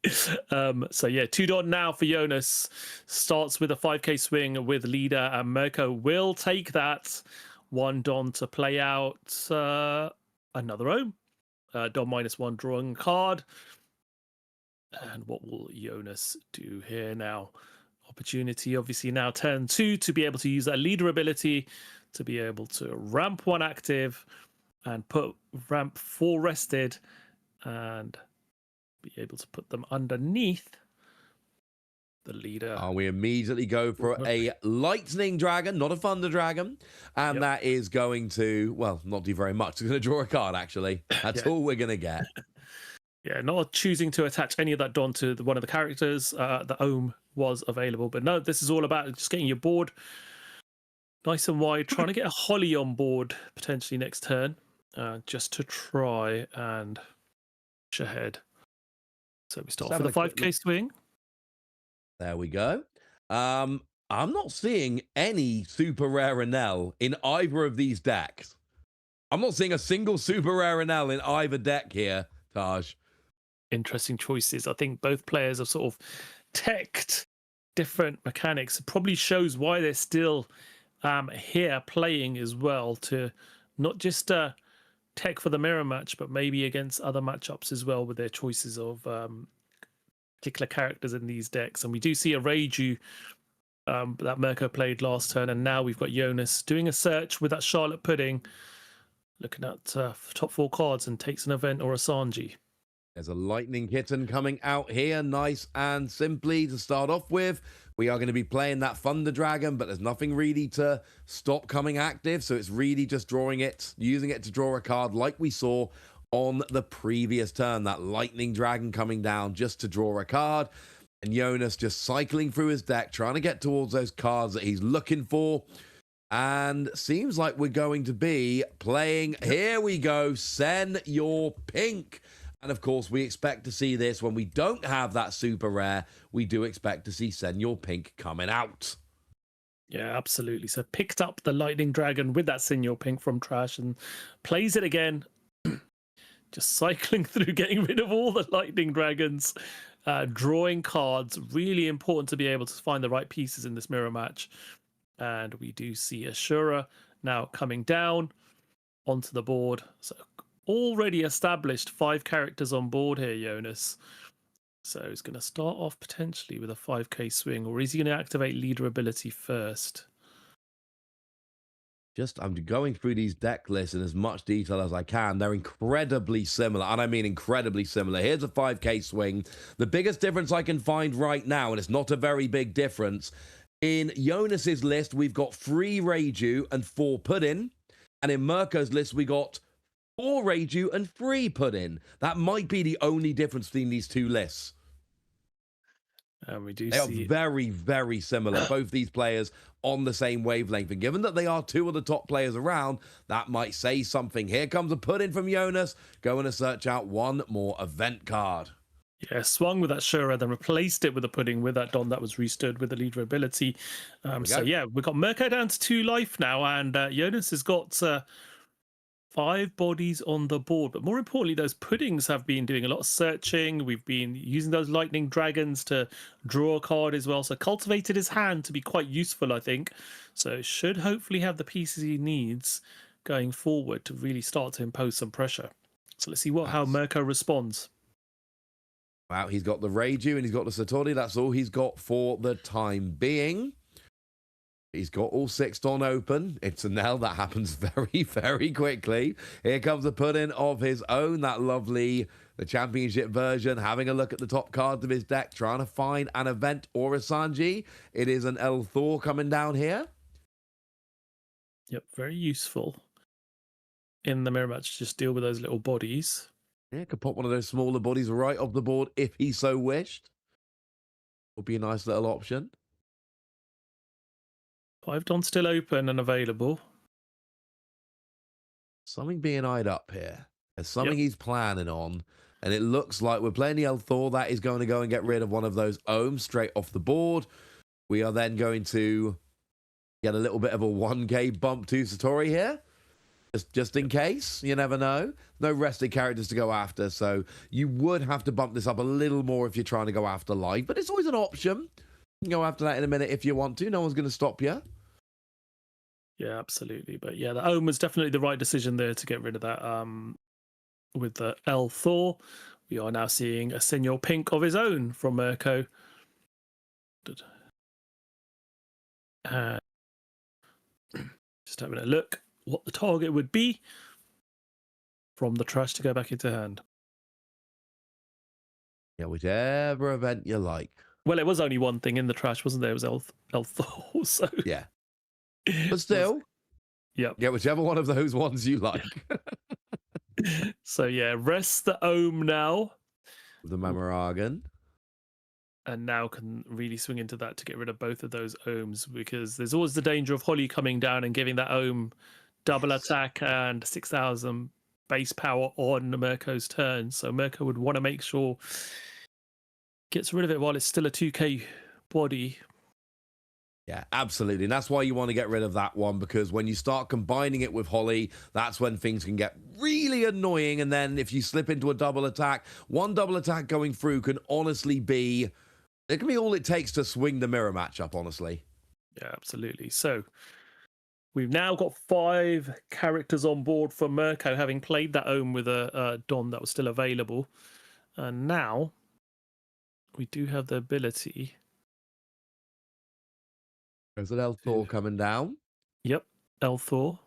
So yeah, 2 Don now for Jonas. Starts with a 5k swing with leader, and Mirko will take that. 1 Don to play out another Ohm. Don -1 drawing card. And what will Jonas do here now? Opportunity, obviously, now turn 2 to be able to use that leader ability to be able to ramp 1 active and put ramp 4 rested and be able to put them underneath the leader. We immediately go for a lightning dragon, not a thunder dragon. And that is going to, well, not do very much. It's going to draw a card, actually. That's all we're going to get. Yeah, not choosing to attach any of that Don to one of the characters. The Ohm was available. But no, this is all about just getting your board Nice and wide, trying to get a Holly on board potentially next turn, just to try and push ahead. So we start off with a 5k swing. There we go. I'm not seeing any super rare Enel in either of these decks. I'm not seeing a single super rare Enel in either deck here, Taj. Interesting choices. I think both players have sort of teched different mechanics. It probably shows why they're still here playing as well, to not just tech for the mirror match, but maybe against other matchups as well with their choices of particular characters in these decks. And we do see a Reiju that Mirko played last turn, and now we've got Jonas doing a search with that Charlotte Pudding, looking at top 4 cards, and takes an event or a Sanji. There's a Lightning Kitten coming out here, nice and simply to start off with. We are going to be playing that Thunder Dragon, but there's nothing really to stop coming active, so it's really just drawing it, using it to draw a card like we saw on the previous turn. That Lightning Dragon coming down just to draw a card, and Jonas just cycling through his deck, trying to get towards those cards that he's looking for. And seems like we're going to be playing, here we go, Send Your Pink. And of course, we expect to see this when we don't have that super rare. We do expect to see Send Your Pink coming out. Yeah, absolutely. So picked up the Lightning Dragon with that Send Your Pink from trash and plays it again. Just cycling through, getting rid of all the Lightning Dragons, drawing cards. Really important to be able to find the right pieces in this mirror match. And we do see Ashura now coming down onto the board. So already established 5 characters on board here, Jonas. So he's going to start off potentially with a 5k swing, or is he going to activate leader ability first? I'm going through these deck lists in as much detail as I can. They're incredibly similar, and I mean incredibly similar. Here's a 5k swing. The biggest difference I can find right now, and it's not a very big difference, in Jonas's list, we've got 3 Reiju and 4 Puddin. And in Mirko's list, we got 4 Reiju and 3 Puddin. That might be the only difference between these two lists. And we do they see are very, very similar. Both these players on the same wavelength. And given that they are 2 of the top players around, that might say something. Here comes a Puddin from Jonas. Going to search out 1 more event card. Yeah, swung with that Shura, then replaced it with a Pudding with that Don that was restored with the leader ability. So yeah, we've got Mirko down to 2 life now, and Jonas has got 5 bodies on the board. But more importantly, those Puddings have been doing a lot of searching. We've been using those Lightning Dragons to draw a card as well. So cultivated his hand to be quite useful, I think. So should hopefully have the pieces he needs going forward to really start to impose some pressure. So let's see how Mirko responds. Wow, he's got the Reiju and he's got the Satori. That's all he's got for the time being. He's got all 6 Don open. It's a nail. That happens very, very quickly. Here comes a Puddin of his own. That lovely, the championship version. Having a look at the top cards of his deck. Trying to find an event or a Sanji. It is an El Thor coming down here. Yep, very useful. In the mirror match, just deal with those little bodies. Yeah, could pop one of those smaller bodies right off the board if he so wished. Would be a nice little option. 5 Don still open and available. Something being eyed up here. There's something he's planning on. And it looks like we're playing the El Thor. That is going to go and get rid of one of those ohms straight off the board. We are then going to get a little bit of a 1k bump to Satori here. Just in case, you never know. No rested characters to go after, so you would have to bump this up a little more if you're trying to go after live, but it's always an option. You can go after that in a minute if you want to. No one's going to stop you. Yeah, absolutely. But yeah, the Ohm was definitely the right decision there to get rid of that. With the El Thor, we are now seeing a Senior Pink of his own from Mirko. Just having a look what the target would be from the trash to go back into hand. Yeah, whichever event you like. Well, it was only one thing in the trash, wasn't there? It was El Thor, so... Yeah. But still, yeah, whichever one of those ones you like. So yeah, rest the Ohm now. The Mamaragan. and now can really swing into that to get rid of both of those ohms, because there's always the danger of Holly coming down and giving that ohm double attack and 6,000 base power on Mirko's turn. So Mirko would want to make sure gets rid of it while it's still a 2k body. Yeah, absolutely. And that's why you want to get rid of that one, because when you start combining it with Holly, that's when things can get really annoying. And then if you slip into a double attack, one double attack going through can honestly be, it can be all it takes to swing the mirror matchup, honestly. Yeah, absolutely. So we've now got 5 characters on board for Mirko, having played that ohm with a Don that was still available. And now we do have the ability. There's an L-Thor coming down. Yep, L-Thor.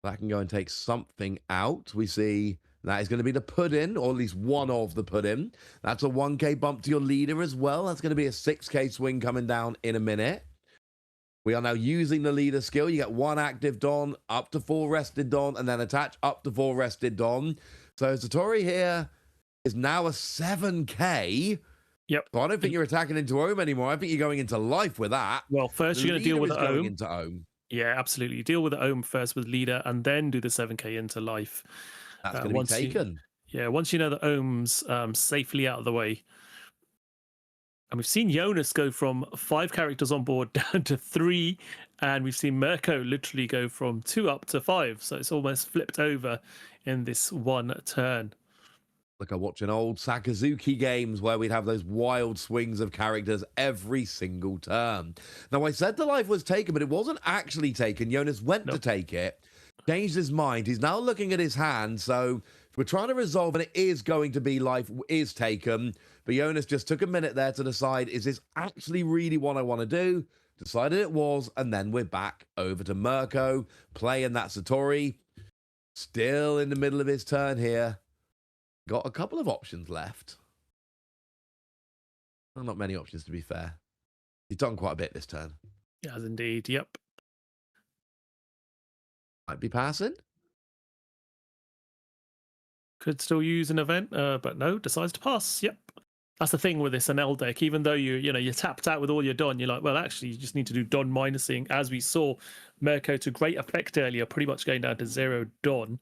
That can go and take something out. We see that is going to be the pudding, or at least one of the pudding. That's a 1k bump to your leader as well. That's going to be a 6k swing coming down in a minute. We are now using the leader skill. You get 1 active Don, up to 4 rested Don, and then attach up to 4 rested Don. So Satori here is now a 7k. Yep. So I don't think you're attacking into Ohm anymore. I think you're going into life with that. Well, first you're going to deal with the Ohm. Into Ohm. Yeah, absolutely. You deal with the Ohm first with leader, and then do the 7k into life. That's going to be taken. Once you know the Ohm's safely out of the way. And we've seen Jonas go from 5 characters on board down to 3, and we've seen Mirko literally go from 2 up to 5. So it's almost flipped over in this one turn. Like I watching old Sakazuki games where we'd have those wild swings of characters every single turn. Now, I said the life was taken, but it wasn't actually taken. Jonas went to take it, changed his mind. He's now looking at his hand. So we're trying to resolve, and it is going to be life is taken. But Jonas just took a minute there to decide, is this actually really what I want to do? Decided it was, and then we're back over to Mirko, playing that Satori. Still in the middle of his turn here. Got a couple of options left. Well, not many options, to be fair. He's done quite a bit this turn. He has indeed, yep. Might be passing. Could still use an event, but no, decides to pass. Yep. That's the thing with this NL deck. Even though you're tapped out with all your Don, you're like, well, actually, you just need to do Don minusing. As we saw, Mirko to great effect earlier, pretty much going down to 0 Don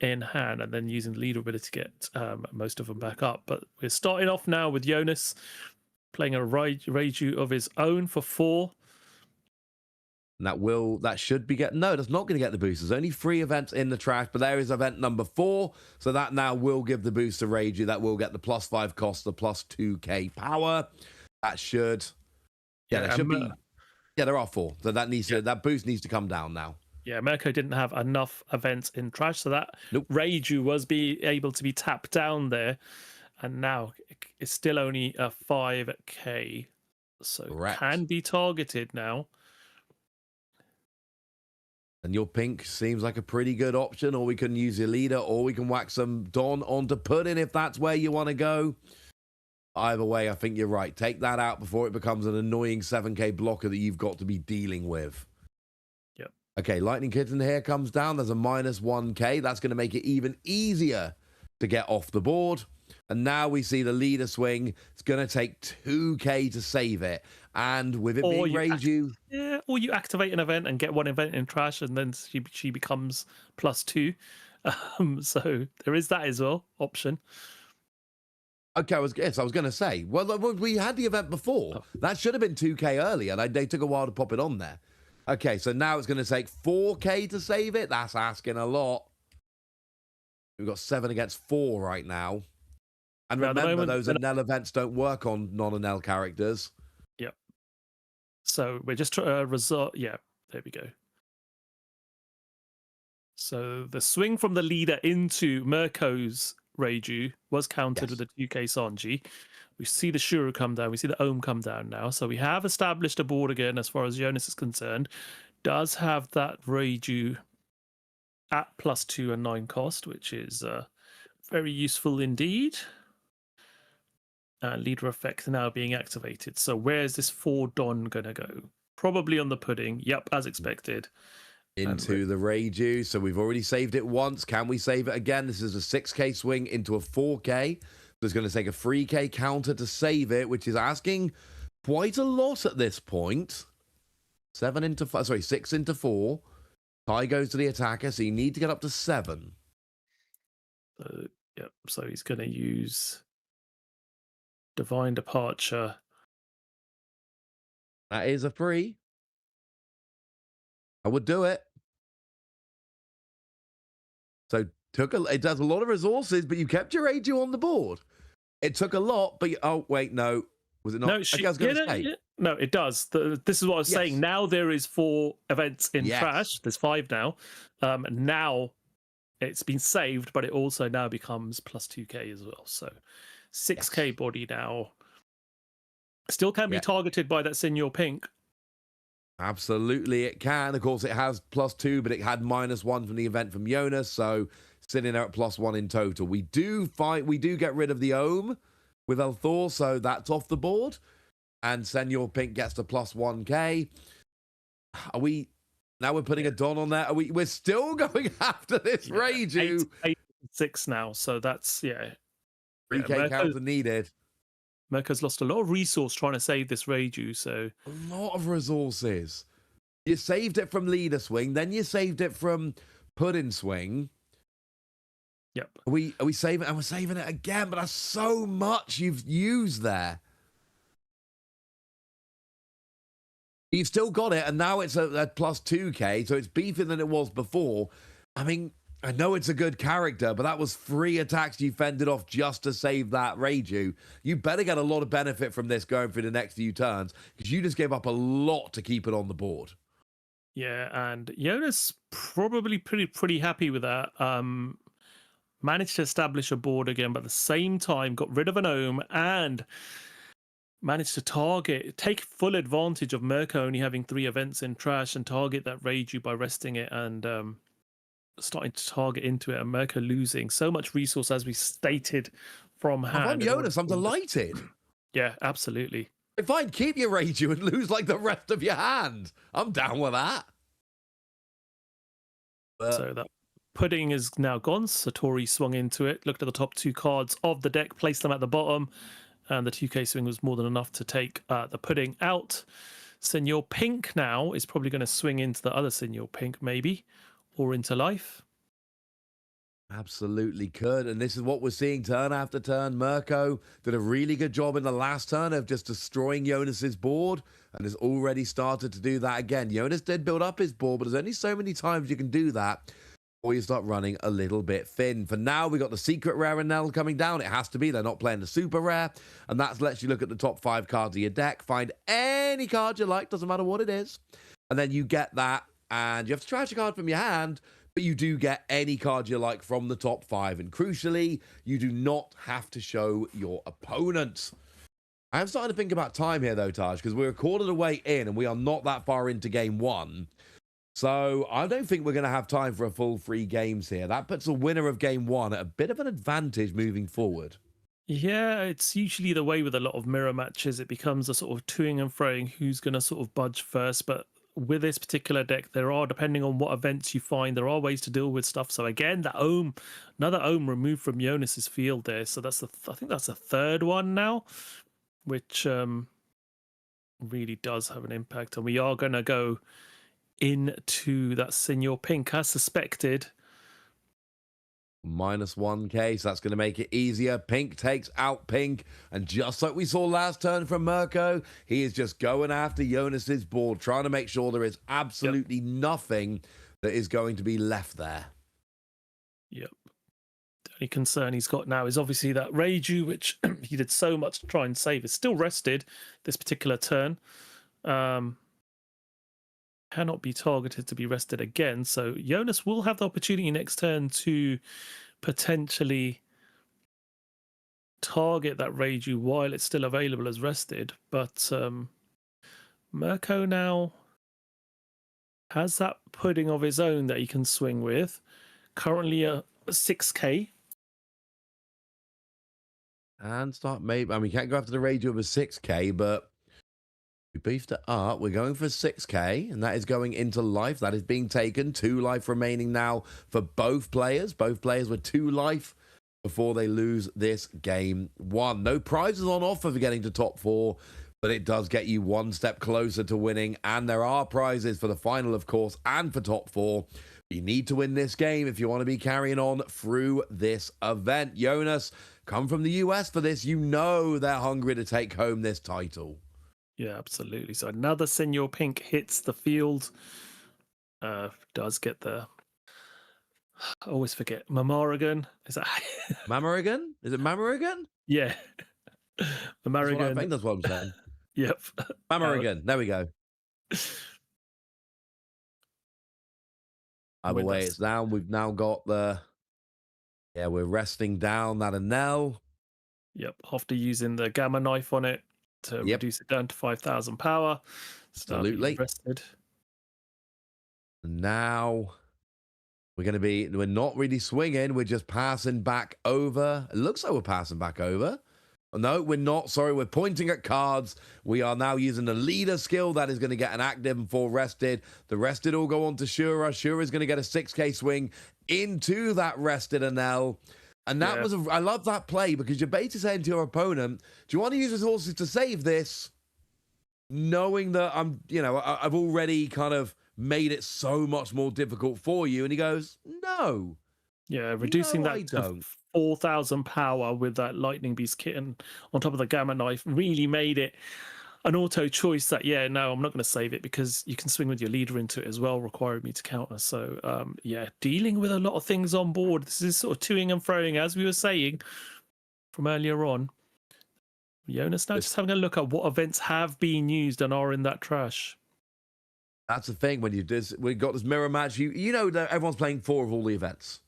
in hand, and then using the leader ability to get most of them back up. But we're starting off now with Jonas playing a Reiju of his own for 4. And that should be getting, no, that's not going to get the boost. There's only 3 events in the trash, but there is event number 4. So that now will give the boost to Reiju. That will get the +5 cost, the +2k power. That should, there should be, there are 4. So that needs to, that boost needs to come down now. Yeah, Mirko didn't have enough events in trash, so that Reiju was able to be tapped down there, and now it's still only a 5k, so can be targeted now. And your pink seems like a pretty good option, or we can use your leader, or we can whack some Don onto pudding if that's where you want to go. Either way, I think you're right. Take that out before it becomes an annoying 7k blocker that you've got to be dealing with. Okay, Lightning Kitten here comes down. There's a -1k. That's going to make it even easier to get off the board. And now we see the leader swing. It's going to take 2k to save it. And with it being Reiju... or you activate an event and get 1 event in trash, and then she becomes +2. So there is that as well, option. Okay, I was going to say, well, we had the event before. That should have been 2k earlier. They took a while to pop it on there. Okay, so now it's going to take 4k to save it. That's asking a lot. We've got 7 against 4 right now. And remember, those Enel events don't work on non-Enel characters. Yep. So we're just trying to resort. Yeah, there we go. So the swing from the leader into Mirko's Reiju was countered with a 2k Sanji. We see the Shuru come down. We see the Ohm come down now. So we have established a board again as far as Jonas is concerned. Does have that Reiju at +2 and 9 cost, which is very useful indeed. Leader effect now being activated. So where's this 4 Don going to go? Probably on the pudding. Yep, as expected. Into the Reiju. So we've already saved it once. Can we save it again? This is a 6k swing into a 4k. There's going to take a 3K counter to save it, which is asking quite a lot at this point. 6 into 4. Tie goes to the attacker, so you need to get up to 7. Yep. So he's going to use Divine Departure. That is a free. I would do it. So it does a lot of resources, but you kept your A2 on the board. It took a lot, but oh wait, no, was it not? No, I was going to say. No, it does. This is what I was saying. Now there is 4 events in trash. There's 5 now. Now it's been saved, but it also now becomes plus 2K as well. So 6K body now. Still can be targeted by that Senior Pink. Absolutely, it can. Of course, it has +2, but it had -1 from the event from Jonas, so sitting there at +1 in total. We do get rid of the Ohm with Elthor, so that's off the board. And Senior Pink gets to +1K. Now we're putting a Don on there. We're still going after this Reiju. 8-6 now, so that's 3K counter needed. Mirko's lost a lot of resource trying to save this Reiju, so... A lot of resources. You saved it from Leader Swing, then you saved it from Pudding Swing. Yep. Are we saving it? And we're saving it again, but that's so much you've used there. You've still got it, and now it's at +2K, so it's beefier than it was before. I mean, I know it's a good character, but that was 3 attacks you fended off just to save that Reiju. You better get a lot of benefit from this going through the next few turns, because you just gave up a lot to keep it on the board. Yeah, and Jonas probably pretty happy with that. Managed to establish a board again, but at the same time got rid of an Ohm and managed to take full advantage of Mirko only having 3 events in trash and target that Reiju by resting it and starting to target into it, and Mirko losing so much resource as we stated from hand. I'm Jonas, I'm delighted. Yeah, absolutely. Fine, keep your Reiju and lose like the rest of your hand. I'm down with that. So that Pudding is now gone. Satori swung into it, looked at the top 2 cards of the deck, placed them at the bottom, and the 2K swing was more than enough to take the Pudding out. Senior Pink now is probably going to swing into the other Senior Pink, maybe, or into life. Absolutely could, and this is what we're seeing turn after turn. Mirko did a really good job in the last turn of just destroying Jonas's board, and has already started to do that again. Jonas did build up his board, but there's only so many times you can do that before you start running a little bit thin. For now, we got the secret rare and Nell coming down. It has to be. They're not playing the super rare, and that lets you look at the top 5 cards of your deck, find any card you like, doesn't matter what it is, and then you get that, and you have to trash a card from your hand, but you do get any card you like from the top 5. And crucially, you do not have to show your opponent. I am starting to think about time here, though, Taj, because we're a quarter of the way in, and we are not that far into game 1. So I don't think we're going to have time for a full 3 games here. That puts the winner of game 1 at a bit of an advantage moving forward. Yeah, it's usually the way with a lot of mirror matches. It becomes a sort of toing and froing who's going to sort of budge first, but with this particular deck, there are, depending on what events you find, there are ways to deal with stuff. So again, that Ohm, another Ohm removed from Jonas's field there. So that's I think that's the 3rd one now, which really does have an impact. And we are going to go into that Senior Pink as suspected. -1K, so that's going to make it easier. Pink takes out Pink, and just like we saw last turn from Mirko, he is just going after Jonas's board, trying to make sure there is absolutely nothing that is going to be left there. Yep. The only concern he's got now is obviously that Reiju, which he did so much to try and save, is still rested this particular turn. Cannot be targeted to be rested again, so Jonas will have the opportunity next turn to potentially target that Reiju while it's still available as rested, but Mirko now has that Pudding of his own that he can swing with, currently a 6K. And start maybe, I mean, we can't go after the Reiju of a 6K, but we beefed it up. We're going for 6K, and that is going into life. That is being taken. 2 life remaining now for both players. Both players with 2 life before they lose this game one. No prizes on offer for getting to top 4, but it does get you one step closer to winning. And there are prizes for the final, of course, and for top 4. You need to win this game if you want to be carrying on through this event. Jonas, come from the US for this. You know they're hungry to take home this title. Yeah, absolutely. So another Senor Pink hits the field. Does get the... I always forget. Mamarigan? Is that... Mamarigan? Is it Mamarigan? Yeah. Mamarigan. I think that's what I'm saying. Yep. Mamarigan. There we go. Either way, it's down. We've now got the... Yeah, we're resting down that Enel. Yep. After using the gamma knife on it to reduce it down to 5,000 power. Absolutely. Rested. Now we're not really swinging. We're just passing back over. It looks like we're passing back over. No, we're not. Sorry, we're pointing at cards. We are now using the leader skill that is going to get an active and 4 rested. The rested will go on to Shura. Shura is going to get a 6k swing into that rested Enel. And that was I love that play because you're basically saying to your opponent, do you want to use resources to save this? Knowing that I've already kind of made it so much more difficult for you. And he goes, no. Yeah, reducing that to 4,000 power with that Lightning Beast kitten on top of the Gamma Knife really made it an auto choice that, no, I'm not going to save it because you can swing with your leader into it as well, requiring me to counter. So, dealing with a lot of things on board. This is sort of toing and froing, as we were saying from earlier on. Jonas now just having a look at what events have been used and are in that trash. That's the thing when we got this mirror match. You know that everyone's playing 4 of all the events.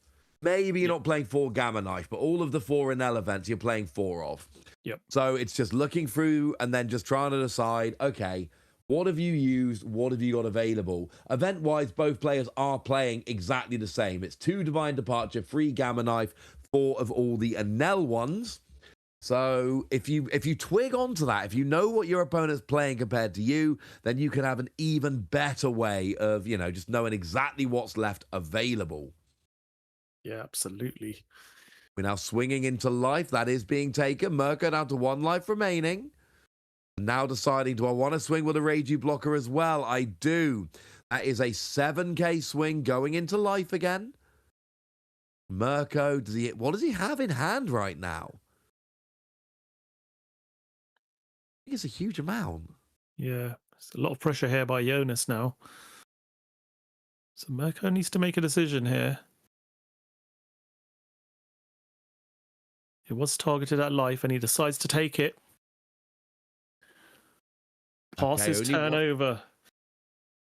Maybe you're not playing 4 Gamma Knife, but all of the 4 Enel events you're playing 4 of. Yep. So it's just looking through and then just trying to decide, okay, what have you used? What have you got available? Event-wise, both players are playing exactly the same. It's 2 Divine Departure, 3 Gamma Knife, 4 of all the Enel ones. So if you twig onto that, if you know what your opponent's playing compared to you, then you can have an even better way of, just knowing exactly what's left available. Yeah, absolutely. We're now swinging into life. That is being taken. Mirko down to 1 life remaining. Now deciding, do I want to swing with a Reiju blocker as well? I do. That is a 7k swing going into life again. Mirko, what does he have in hand right now? I think it's a huge amount. Yeah, there's a lot of pressure here by Jonas now. So Mirko needs to make a decision here. He was targeted at life and he decides to take it. Pass his turn over.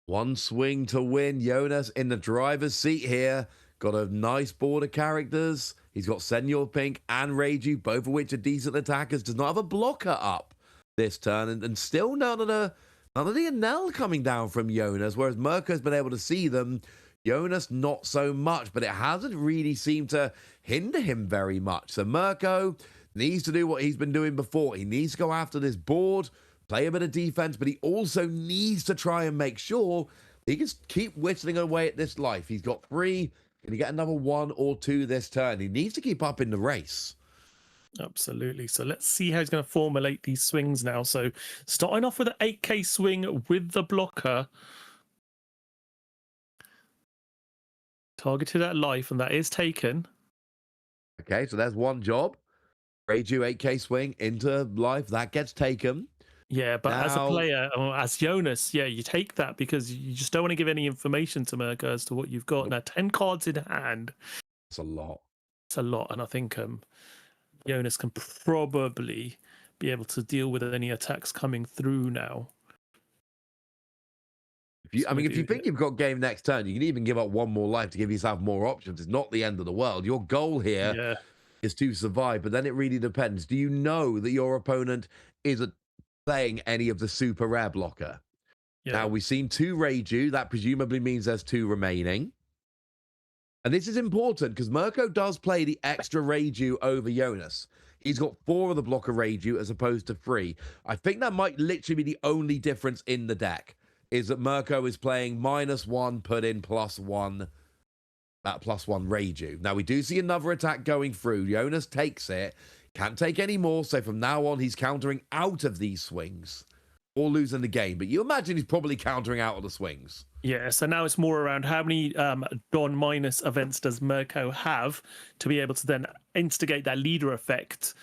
1 swing to win. Jonas in the driver's seat here. Got a nice board of characters. He's got Senor Pink and Reiju, both of which are decent attackers. Does not have a blocker up this turn. And still none of the Enel coming down from Jonas, whereas Mirko's been able to see them. Jonas, not so much, but it hasn't really seemed to hinder him very much. So Mirko needs to do what he's been doing before. He needs to go after this board, play a bit of defense, but he also needs to try and make sure he can keep whittling away at this life. He's got 3. Can he get another 1 or 2 this turn? He needs to keep up in the race. Absolutely. So let's see how he's going to formulate these swings now. So starting off with an 8k swing with the blocker. Targeted at life, and that is taken. Okay, so there's 1 job. Reiju 8k swing into life. That gets taken. Yeah, but as a player, as Jonas, you take that because you just don't want to give any information to Mirko as to what you've got. Now, 10 cards in hand. That's a lot. It's a lot, and I think Jonas can probably be able to deal with any attacks coming through now. If you think you've got game next turn, you can even give up 1 more life to give yourself more options. It's not the end of the world. Your goal here is to survive, but then it really depends. Do you know that your opponent isn't playing any of the super rare blocker? Now, we've seen 2 Reiju. That presumably means there's 2 remaining. And this is important because Mirko does play the extra Reiju over Jonas. He's got 4 of the blocker Reiju as opposed to 3. I think that might literally be the only difference in the deck, is that Mirko is playing -1, put in +1 that +1 Reiju. Now, we do see another attack going through. Jonas takes it. Can't take any more, so from now on, he's countering out of these swings or losing the game. But you imagine he's probably countering out of the swings. Yeah, so now it's more around how many Don minus events does Mirko have to be able to then instigate that leader effect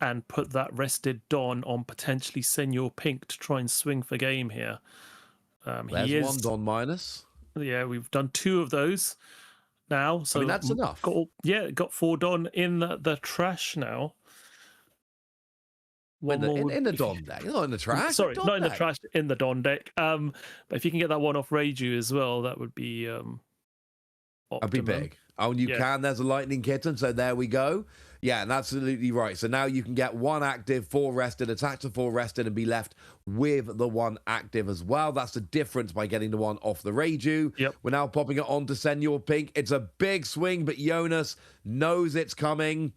and put that rested Don on potentially Senor Pink to try and swing for game here. There's one Don minus. Yeah, we've done 2 of those now. So I mean, that's enough. Got 4 Don in the trash now. In the Don deck, not in the trash. Sorry, not in the trash, in the Don deck. But if you can get that one off Reiju as well, that would be that'd be big. Oh, and you can. There's a lightning kitten, so there we go. Yeah, and absolutely right. So now you can get 1 active, 4 rested, attach to 4 rested, and be left with the 1 active as well. That's the difference by getting the 1 off the Reiju. Yep. We're now popping it on to Senor Pink. It's a big swing, but Jonas knows it's coming.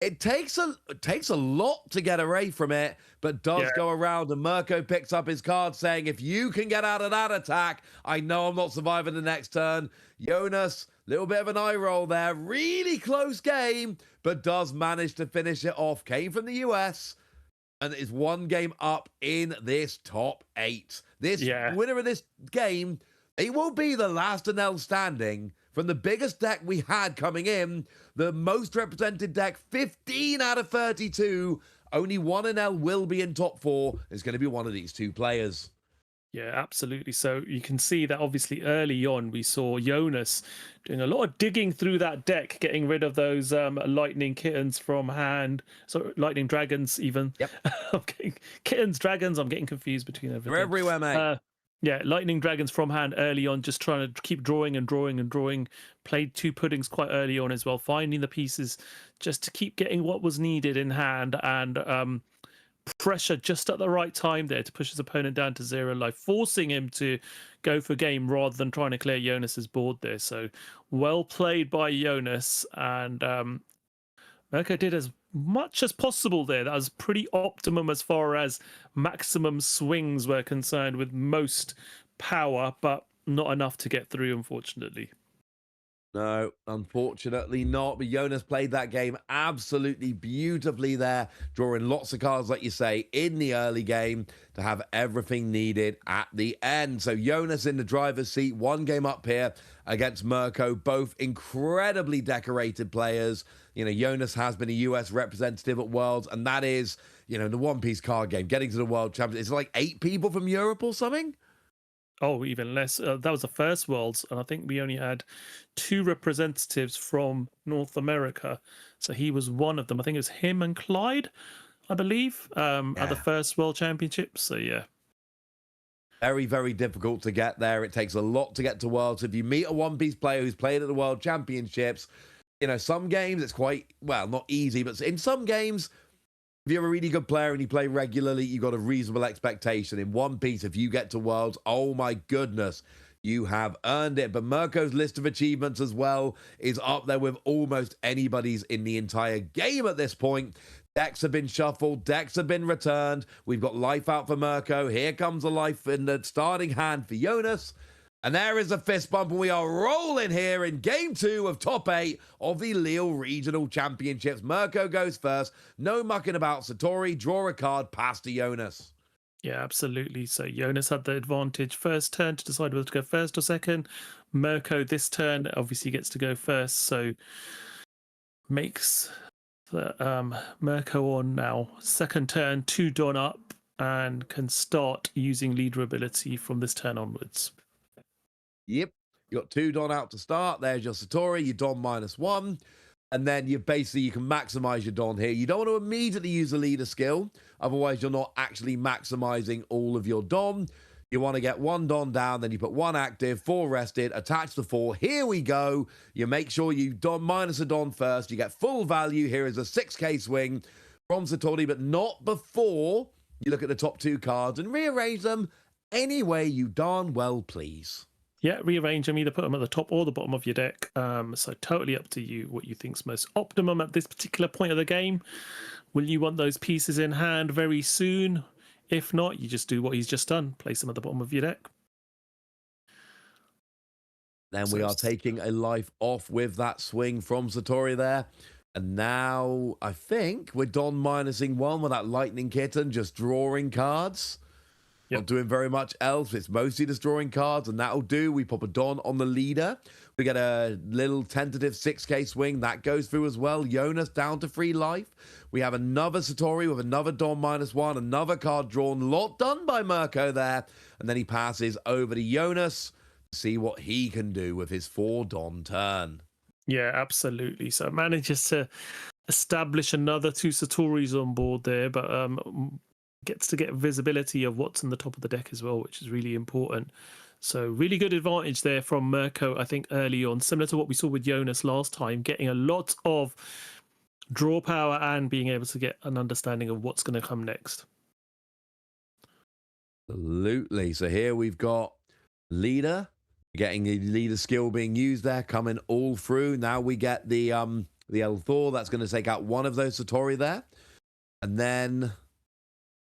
It takes a lot to get away from it, but does go around, and Mirko picks up his card saying, if you can get out of that attack, I know I'm not surviving the next turn. Jonas, little bit of an eye roll there. Really close game, but does manage to finish it off. Came from the US and is 1 game up in this top 8. This winner of this game, it will be the last NL standing from the biggest deck we had coming in, the most represented deck, 15 out of 32. Only 1 NL will be in top 4. It's going to be one of these 2 players. Yeah, absolutely. So you can see that obviously early on we saw Jonas doing a lot of digging through that deck, getting rid of those lightning kittens from hand. So lightning dragons even. Yep. I'm getting kittens, dragons. I'm getting confused between everything. They're everywhere, mate. Yeah, lightning dragons from hand early on, just trying to keep drawing and drawing and drawing. Played 2 puddings quite early on as well, finding the pieces just to keep getting what was needed in hand, and pressure just at the right time there to push his opponent down to 0 life, forcing him to go for game rather than trying to clear Jonas's board there. So well played by Jonas, and Mirko did as much as possible there. That was pretty optimum as far as maximum swings were concerned, with most power, but not enough to get through, unfortunately. No, unfortunately not. But Jonas played that game absolutely beautifully there, drawing lots of cards, like you say, in the early game to have everything needed at the end. So Jonas in the driver's seat, 1 game up here against Mirko, both incredibly decorated players. You know, Jonas has been a US representative at Worlds, and that is, you know, the One Piece card game, getting to the World Champions. It's like 8 people from Europe or something? Oh, even less. That was the first Worlds, and I think we only had 2 representatives from North America. So he was one of them. I think it was him and Clyde, I believe, at the first World Championships. So, yeah. Very, very difficult to get there. It takes a lot to get to Worlds. If you meet a One Piece player who's played at the World Championships, you know, some games it's quite, well, not easy, but in some games, if you're a really good player and you play regularly, you've got a reasonable expectation. In One Piece, if you get to Worlds, oh my goodness, you have earned it. But Mirko's list of achievements as well is up there with almost anybody's in the entire game at this point. Decks have been shuffled, decks have been returned. We've got life out for Mirko. Here comes a life in the starting hand for Jonas. And there is a fist bump, and we are rolling here in Game 2 of Top 8 of the Lille Regional Championships. Mirko goes first. No mucking about. Satori, draw a card, pass to Jonas. Yeah, absolutely. So Jonas had the advantage first turn to decide whether to go first or second. Mirko this turn obviously gets to go first, so makes the Mirko on now. Second turn, 2 Don up, and can start using leader ability from this turn onwards. Yep, you got 2 Don out to start. There's your Satori, your Don -1. And then you basically, you can maximize your Don here. You don't want to immediately use a leader skill. Otherwise, you're not actually maximizing all of your Don. You want to get 1 Don down, then you put 1 active, 4 rested, attach the 4. Here we go. You make sure you Don minus a Don first. You get full value. Here is a 6K swing from Satori, but not before you look at the top 2 cards and rearrange them any way you darn well please. Yeah, rearrange them, either put them at the top or the bottom of your deck. So totally up to you what you think's most optimum at this particular point of the game. Will you want those pieces in hand very soon? If not, you just do what he's just done. Place them at the bottom of your deck. Then So we are taking a life off with that swing from Satori there. And now I think we're Don minusing one with that Lightning Kitten, just drawing cards. Yep. Not doing very much else. It's mostly just drawing cards, and that'll do. We pop a Don on the leader. We get a little tentative 6k swing. That goes through as well. Jonas down to 3 life. We have another Satori with another Don -1. Another card drawn. Lot done by Mirko there. And then he passes over to Jonas to see what he can do with his 4 Don turn. Yeah, absolutely. So manages to establish another 2 Satoris on board there, but gets to get visibility of what's in the top of the deck as well, which is really important. So really good advantage there from Mirko, I think, early on, similar to what we saw with Jonas last time, getting a lot of draw power and being able to get an understanding of what's going to come next. Absolutely. So here we've got leader, getting the leader skill being used there, coming all through. Now we get the El Thor. That's going to take out one of those Satori there. And then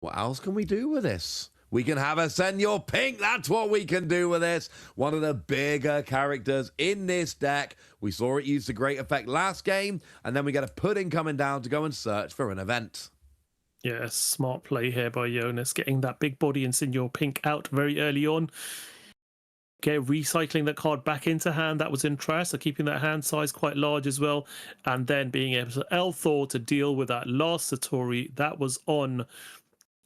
what else can we do with this? We can have a Senor Pink. That's what we can do with this. One of the bigger characters in this deck. We saw it used to great effect last game. And then we get a Pudding coming down to go and search for an event. Yeah, smart play here by Jonas, getting that big body and Senor Pink out very early on. Recycling that card back into hand that was in trash, so keeping that hand size quite large as well, and then being able to El Thor to deal with that last Satori that was on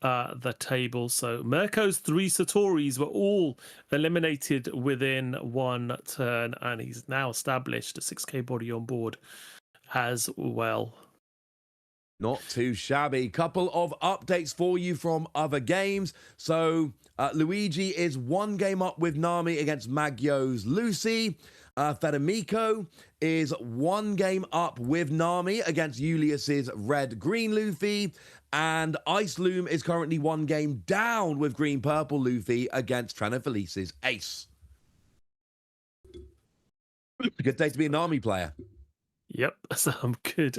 the table. So Mirko's 3 Satoris were all eliminated within 1 turn, and he's now established a 6k body on board as well. Not too shabby. Couple of updates for you from other games. So Luigi is 1 game up with Nami against Maggio's Lucy. Federico is 1 game up with Nami against Julius's Red-Green Luffy. And Ice Loom is currently 1 game down with Green-Purple Luffy against Trena Felice's Ace. Good day to be a Nami player. Yep, some good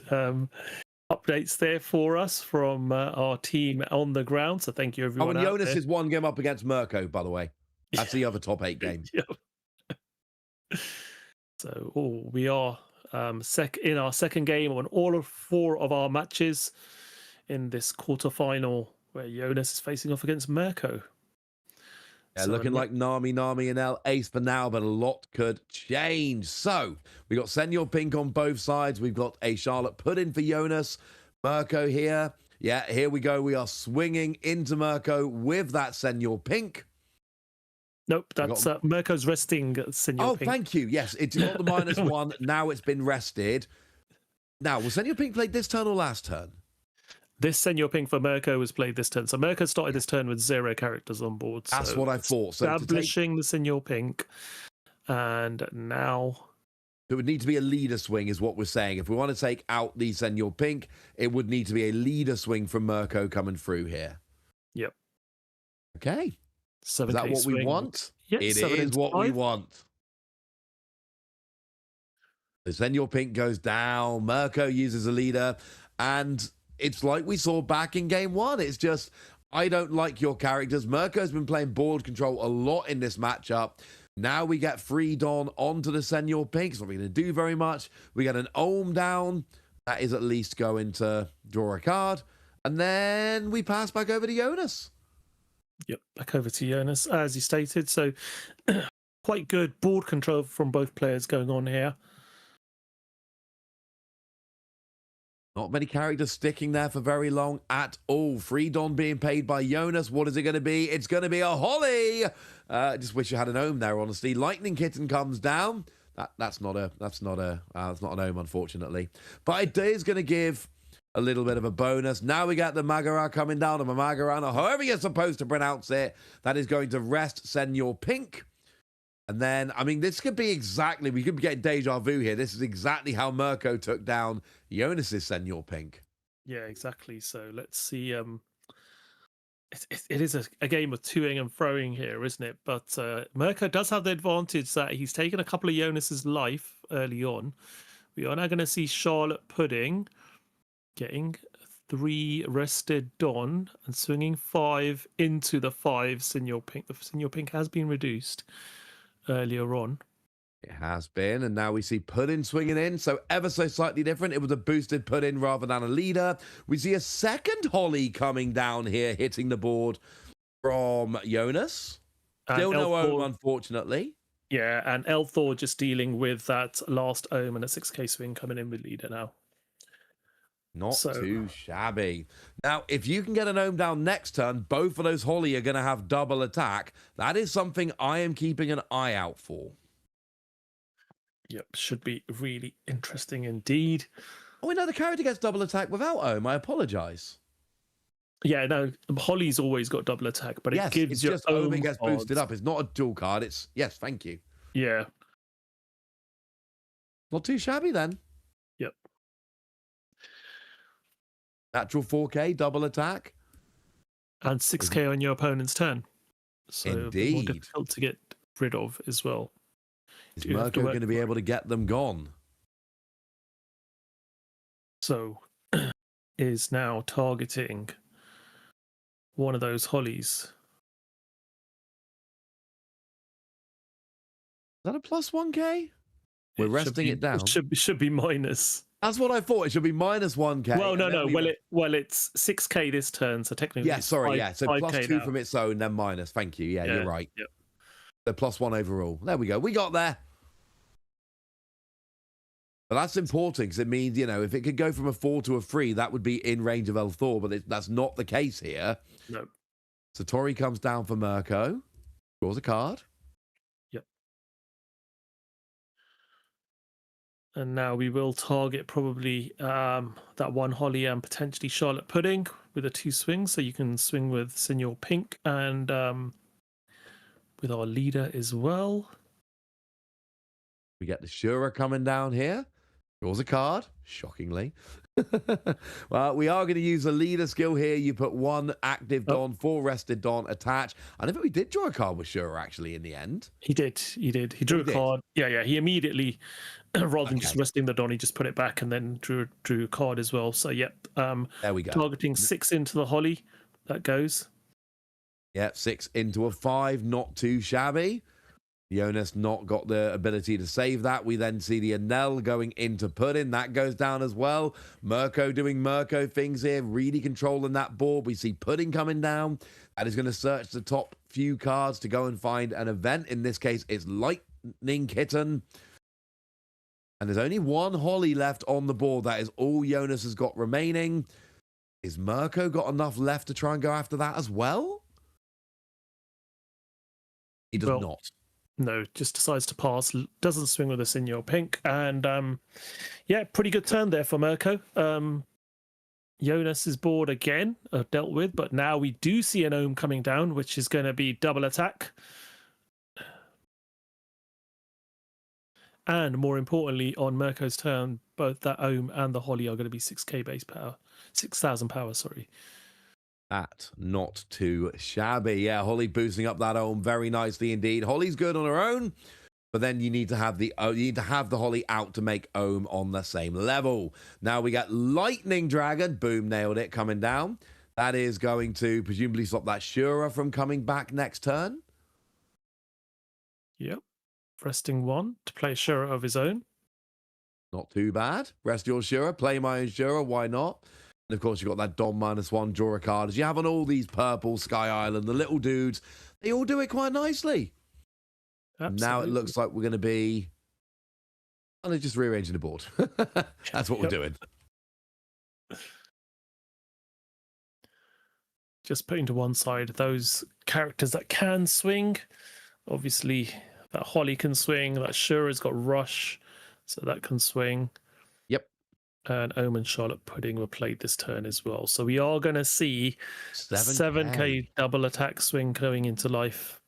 updates there for us from our team on the ground. So thank you, everyone. Oh, and Jonas is 1 game up against Mirko, by the way. That's the other top 8 game. Yep. So we are in our second game on all of 4 of our matches in this quarterfinal, where Jonas is facing off against Mirko. Yeah, so looking like Nami and El Ace for now, but a lot could change. So we got Senor Pink on both sides. We've got a Charlotte Pudding for Jonas. Mirko here. Yeah, here we go. We are swinging into Mirko with that Senor Pink. Nope, that's Mirko's resting Senor Pink. Oh, thank you. Yes, it's got the -1. Now it's been rested. Now, was Senor Pink played this turn or last turn? This Senor Pink for Mirko was played this turn. So Mirko started this turn with 0 characters on board. That's what I thought. So establishing the Senor Pink. And now it would need to be a leader swing is what we're saying. If we want to take out the Senor Pink, it would need to be a leader swing from Mirko coming through here. Yep. Okay. Is that what swing. we want? Yep, it is what we want. The Senor Pink goes down. Mirko uses a leader. And it's like we saw back in game 1. It's just, I don't like your characters. Mirko's been playing board control a lot in this matchup. Now we get free Don onto the Senor Pink. It's not going to do very much. We get an Ohm down. That is at least going to draw a card. And then we pass back over to Jonas. Yep, back over to Jonas, as you stated. So quite good board control from both players going on here. Not many characters sticking there for very long at all. Free Don being paid by Jonas. What is it going to be? It's going to be a Holly. Just wish you had an Ohm there, honestly. Lightning Kitten comes down. That's not an Ohm, unfortunately. But it is going to give a little bit of a bonus. Now we got the Magara coming down, or Magaran, or however you're supposed to pronounce it. That is going to rest Senor Pink. And then, I mean, this could be exactly, we could be getting deja vu here. This is exactly how Mirko took down Jonas's Senor Pink. Yeah, exactly. So let's see. It is a game of toing and froing here, isn't it? But Mirko does have the advantage that he's taken a couple of Jonas's life early on. We are now going to see Charlotte Pudding getting 3 rested Don and swinging 5 into the 5 Senor Pink. The Senor Pink has been reduced earlier on. It has been, and now we see Puddin swinging in, so ever so slightly different. It was a boosted Puddin rather than a leader. We see a second Holly coming down here, hitting the board from Jonas. Still no Ohm, unfortunately. Yeah, and Elthor just dealing with that last Ohm and a 6k swing coming in with leader now. Not too shabby. Now, if you can get an Ohm down next turn, both of those Holly are going to have double attack. That is something I am keeping an eye out for. Yep, should be really interesting indeed. Oh, no, the character gets double attack without Ohm. I apologize. Yeah, no, Holly's always got double attack, but it gives you Ohm gets boosted up. It's not a dual card. It's, yes, thank you. Yeah. Not too shabby then. Yep. Natural 4k, double attack. And 6k on your opponent's turn. So indeed. more difficult to get rid of as well. Is Mirko going to be able to get them gone? So, is now targeting one of those Hollies. Is that a plus 1k? We're resting it down. It should be minus. That's what I thought. It should be minus 1k. Well, no. Well, it's 6k this turn, so technically. Yeah, sorry. Yeah, so plus 2 now. from its own, then minus. Thank you. Yeah, you're right. Yep. The plus 1 overall. There we go. We got there. But that's important because it means, you know, if it could go from a 4 to a 3, that would be in range of Elthor, but that's not the case here. No. Satori comes down for Mirko, draws a card. Yep. And now we will target probably that one Holly and potentially Charlotte Pudding with a 2 swings, so you can swing with Senor Pink and with our leader as well. We get the Shura coming down here. Draws a card, shockingly. Well, we are going to use a leader skill here. You put 1 active Don, 4 rested Don, attach. I think we did draw a card with Shura, actually, in the end. He did. He drew a card. Yeah. He immediately, rather than just resting the Don, he just put it back and then drew a card as well. So, yep. There we go. Targeting 6 into the Holly. That goes. Yep, 6 into a 5. Not too shabby. Jonas not got the ability to save that. We then see the Enel going into Puddin. That goes down as well. Mirko doing Mirko things here, really controlling that board. We see Puddin coming down. That is going to search the top few cards to go and find an event. In this case, it's Lightning Kitten. And there's only 1 Holly left on the board. That is all Jonas has got remaining. Is Mirko got enough left to try and go after that as well? He does not. No, just decides to pass, doesn't swing with a Senor Pink, and yeah, pretty good turn there for Mirko. Jonas's board again dealt with, but now we do see an Ohm coming down, which is going to be double attack. And more importantly, on Mirko's turn, both that Ohm and the Holly are going to be 6k base power, 6,000 power, sorry. That not too shabby. Yeah, Holly boosting up that Ohm very nicely indeed. Holly's good on her own, but then you need to have the Holly out to make Ohm on the same level. Now we got Lightning Dragon. Boom, nailed it, coming down. That is going to presumably stop that Shura from coming back next turn. Yep. Resting 1 to play Shura of his own. Not too bad. Rest your Shura, play my own Shura, why not? And of course, you've got that Dom -1, draw a card. As you have on all these purple, Sky Island, the little dudes, they all do it quite nicely. Absolutely. Now it looks like we're going to be just rearranging the board. That's what we're doing. Just putting to one side those characters that can swing. Obviously, that Holly can swing. That Shura's got Rush, so that can swing. Yep. And Ohm and Charlotte Pudding were played this turn as well. So we are going to see 7k double attack swing going into life.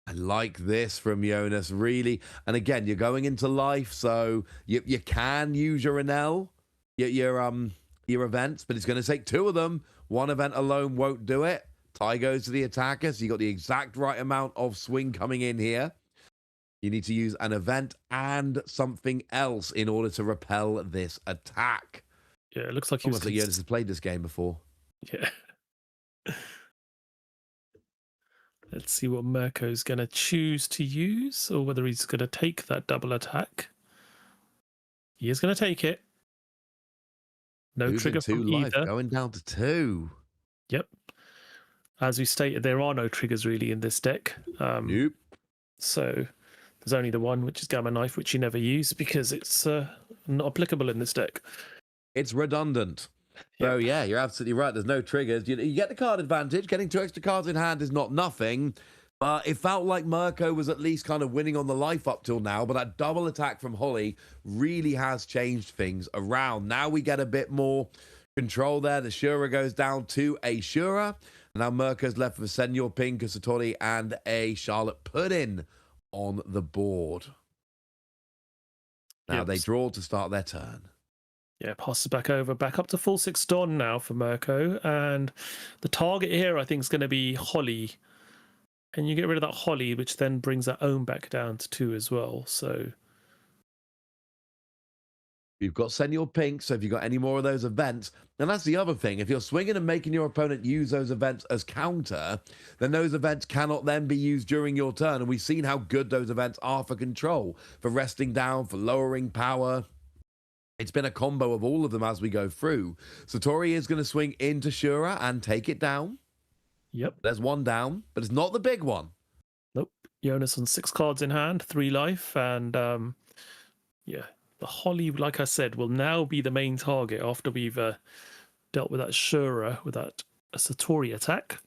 I like this from Jonas, really. And again, you're going into life, so you can use your Enel, your events, but it's going to take 2 of them. 1 event alone won't do it. Tie goes to the attacker, so you got the exact right amount of swing coming in here. You need to use an event and something else in order to repel this attack. Yeah, it looks like he was... Almost like Jonas has played this game before. Yeah. Let's see what Mirko's going to choose to use, or whether he's going to take that double attack. He is going to take it. No Losing trigger 2 from life, either. going down to 2. Yep. As we stated, there are no triggers really in this deck. Nope. So there's only the one, which is Gamma Knife, which you never use because it's not applicable in this deck. It's redundant. Yep. So, yeah, you're absolutely right. There's no triggers. You get the card advantage. Getting 2 extra cards in hand is not nothing. But it felt like Mirko was at least kind of winning on the life up till now. But that double attack from Holly really has changed things around. Now we get a bit more control there. The Shura goes down to a Shura. And now Mirko's left with a Senor Pink, a Satori, and a Charlotte Puddin on the board. Now they draw to start their turn. Yeah, passes back over, back up to full 6 Don now for Mirko. And the target here, I think, is going to be Holly. And you get rid of that Holly, which then brings that Ohm back down to 2 as well. So you've got Senor Pink, so if you've got any more of those events, and that's the other thing, if you're swinging and making your opponent use those events as counter, then those events cannot then be used during your turn. And we've seen how good those events are for control, for resting down, for lowering power. It's been a combo of all of them as we go through. Satori is going to swing into Shura and take it down. Yep. There's one down, but it's not the big one. Nope. Jonas on 6 cards in hand, 3 life, and yeah, the Holly, like I said, will now be the main target after we've dealt with that Shura, with that Satori attack.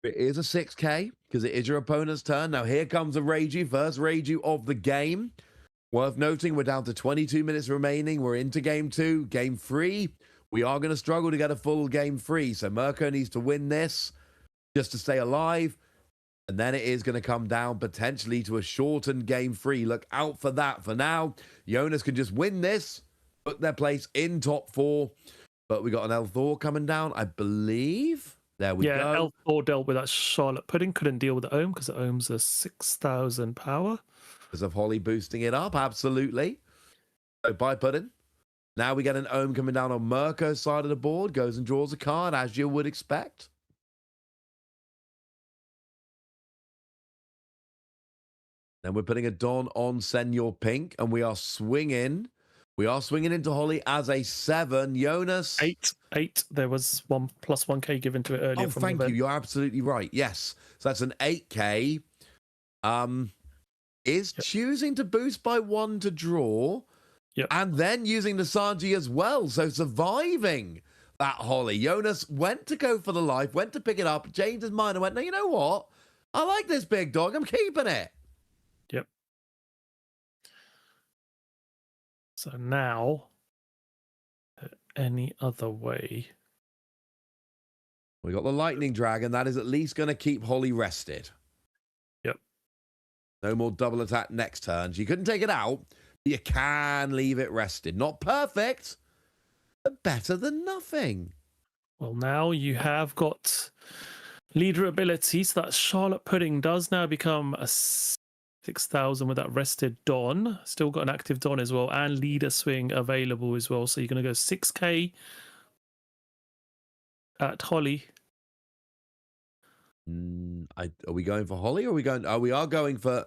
It is a 6k because it is your opponent's turn. Now here comes a Reiju, first Reiju of the game. Worth noting, we're down to 22 minutes remaining. We're into game 2, game 3. We are going to struggle to get a full game 3, so Mirko needs to win this just to stay alive. And then it is going to come down potentially to a shortened game 3. Look out for that. For now, Jonas can just win this, put their place in top 4. But we got an El Thor coming down, I believe. There we go. Yeah, El Thor dealt with that Charlotte Pudding. Couldn't deal with the Ohm because the Ohm's a 6,000 power. Because of Holly boosting it up, absolutely. So bye, Pudding. Now we get an Ohm coming down on Mirko's side of the board. Goes and draws a card, as you would expect. Then we're putting a Don on Senor Pink, and we are swinging. We are swinging into Holly as a 7. Jonas. 8. There was one plus 1k given to it earlier. Oh, thank you. You're absolutely right. Yes. So that's an 8k. Is choosing to boost by 1 to draw. Yep. And then using the Sanji as well. So surviving that Holly. Jonas went to go for the life, went to pick it up, changed his mind and went, no, you know what? I like this big dog. I'm keeping it. Yep. So now, any other way? We got the Lightning Dragon. That is at least going to keep Holly rested. Yep. No more double attack next turn. She couldn't take it out. You can leave it rested. Not perfect, but better than nothing. Well, now you have got leader ability, so that Charlotte Pudding does now become a 6,000 with that rested Don. Still got an active Don as well, and leader swing available as well. So you're going to go 6k at Holly. Are we going for Holly or are we going? Oh, we are going for...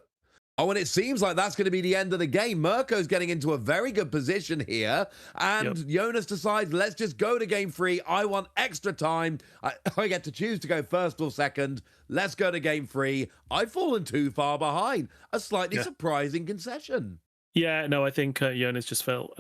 Oh, and it seems like that's going to be the end of the game. Mirko's getting into a very good position here. And Jonas decides, let's just go to game 3. I want extra time. I get to choose to go first or second. Let's go to game 3. I've fallen too far behind. A slightly surprising concession. Yeah, no, I think Jonas just felt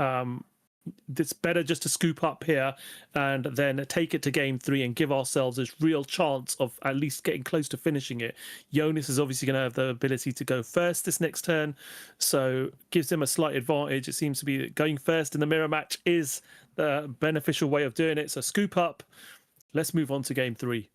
it's better just to scoop up here and then take it to game 3 and give ourselves a real chance of at least getting close to finishing it. Jonas is obviously going to have the ability to go first this next turn, so gives him a slight advantage. It seems to be that going first in the mirror match is the beneficial way of doing it. So scoop up. Let's move on to game 3.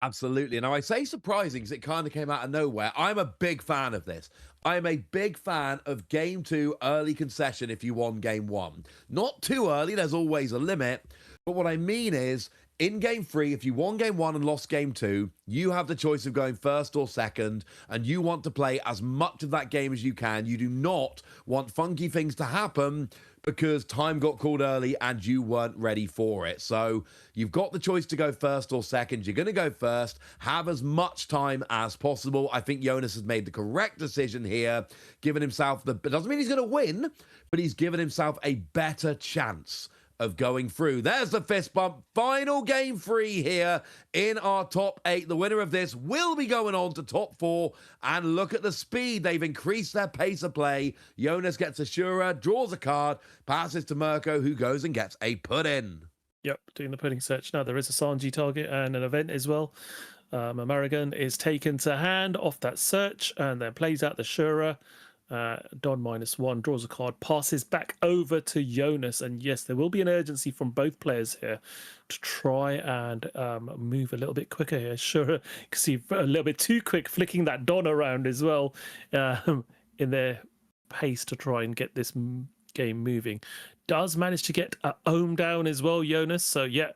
Absolutely. Now, I say surprising because it kind of came out of nowhere. I'm a big fan of this. I'm a big fan of game 2 early concession if you won game 1. Not too early, there's always a limit. But what I mean is, in game 3, if you won game 1 and lost game 2, you have the choice of going first or second, and you want to play as much of that game as you can. You do not want funky things to happen because time got called early and you weren't ready for it. So you've got the choice to go first or second. You're going to go first. Have as much time as possible. I think Jonas has made the correct decision here, giving himself the... It doesn't mean he's going to win, but he's given himself a better chance of going through. There's the fist bump. Final game 3 here in our top 8. The winner of this will be going on to top 4. And look at the speed. They've increased their pace of play. Jonas gets a Shura, draws a card, passes to Mirko, who goes and gets a put-in. Yep, doing the pudding search. Now, there is a Sanji target and an event as well. American is taken to hand off that search and then plays out the Shura. Don -1 draws a card, passes back over to Jonas, and yes, there will be an urgency from both players here to try and move a little bit quicker here. Sure, you can see a little bit too quick, flicking that Don around as well in their pace to try and get this game moving. Does manage to get a Ohm down as well, Jonas. So yeah,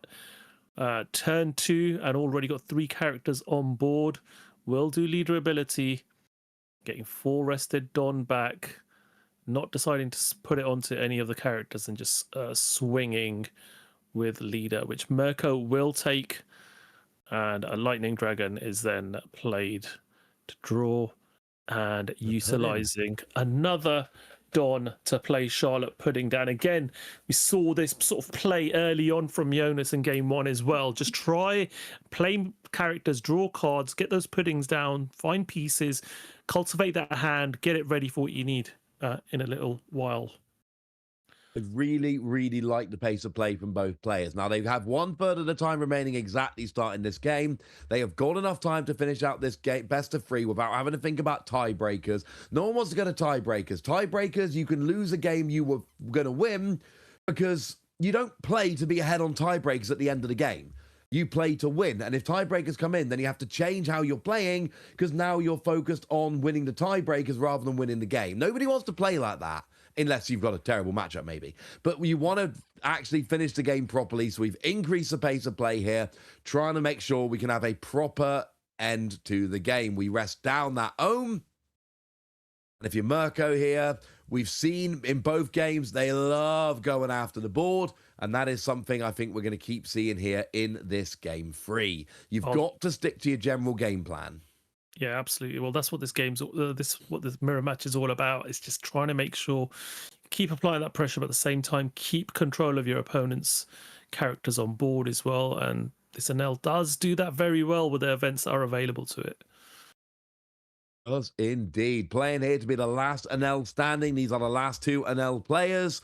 turn 2 and already got 3 characters on board. Will do leader ability. Getting 4 rested Don back, not deciding to put it onto any of the characters and just swinging with leader, which Mirko will take. And a Lightning Dragon is then played to draw and utilizing another Don to play Charlotte Pudding down. Again, we saw this sort of play early on from Jonas in game 1 as well. Just try, play characters, draw cards, get those puddings down, find pieces, cultivate that hand, get it ready for what you need in a little while. I really, really like the pace of play from both players. Now, they have 1/3 of the time remaining exactly starting this game. They have got enough time to finish out this game best of 3 without having to think about tiebreakers. No one wants to go to tiebreakers. Tiebreakers, you can lose a game you were going to win because you don't play to be ahead on tiebreakers at the end of the game. You play to win. And if tiebreakers come in, then you have to change how you're playing because now you're focused on winning the tiebreakers rather than winning the game. Nobody wants to play like that. Unless you've got a terrible matchup, maybe. But you want to actually finish the game properly. So we've increased the pace of play here, trying to make sure we can have a proper end to the game. We rest down that Ohm. And if you're Mirko here, we've seen in both games, they love going after the board. And that is something I think we're going to keep seeing here in this game 3. You've got to stick to your general game plan. Yeah, absolutely. Well, that's what this game's what this mirror match is all about. It's just trying to make sure keep applying that pressure, but at the same time keep control of your opponent's characters on board as well. And this NL does do that very well with the events that are available to it. Does indeed. Playing here to be the last NL standing. These are the last 2 NL players.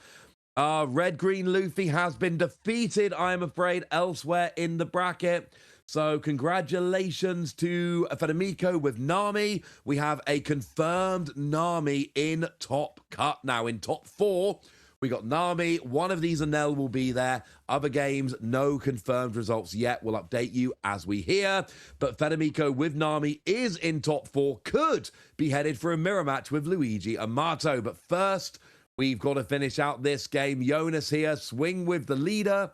Red Green Luffy has been defeated, I'm afraid, elsewhere in the bracket. So congratulations to Federico with Nami. We have a confirmed Nami in top cut now. In top 4, we got Nami. One of these NL will be there. Other games, no confirmed results yet. We'll update you as we hear. But Federico with Nami is in top 4. Could be headed for a mirror match with Luigi Amato. But first, we've got to finish out this game. Jonas here, swing with the leader.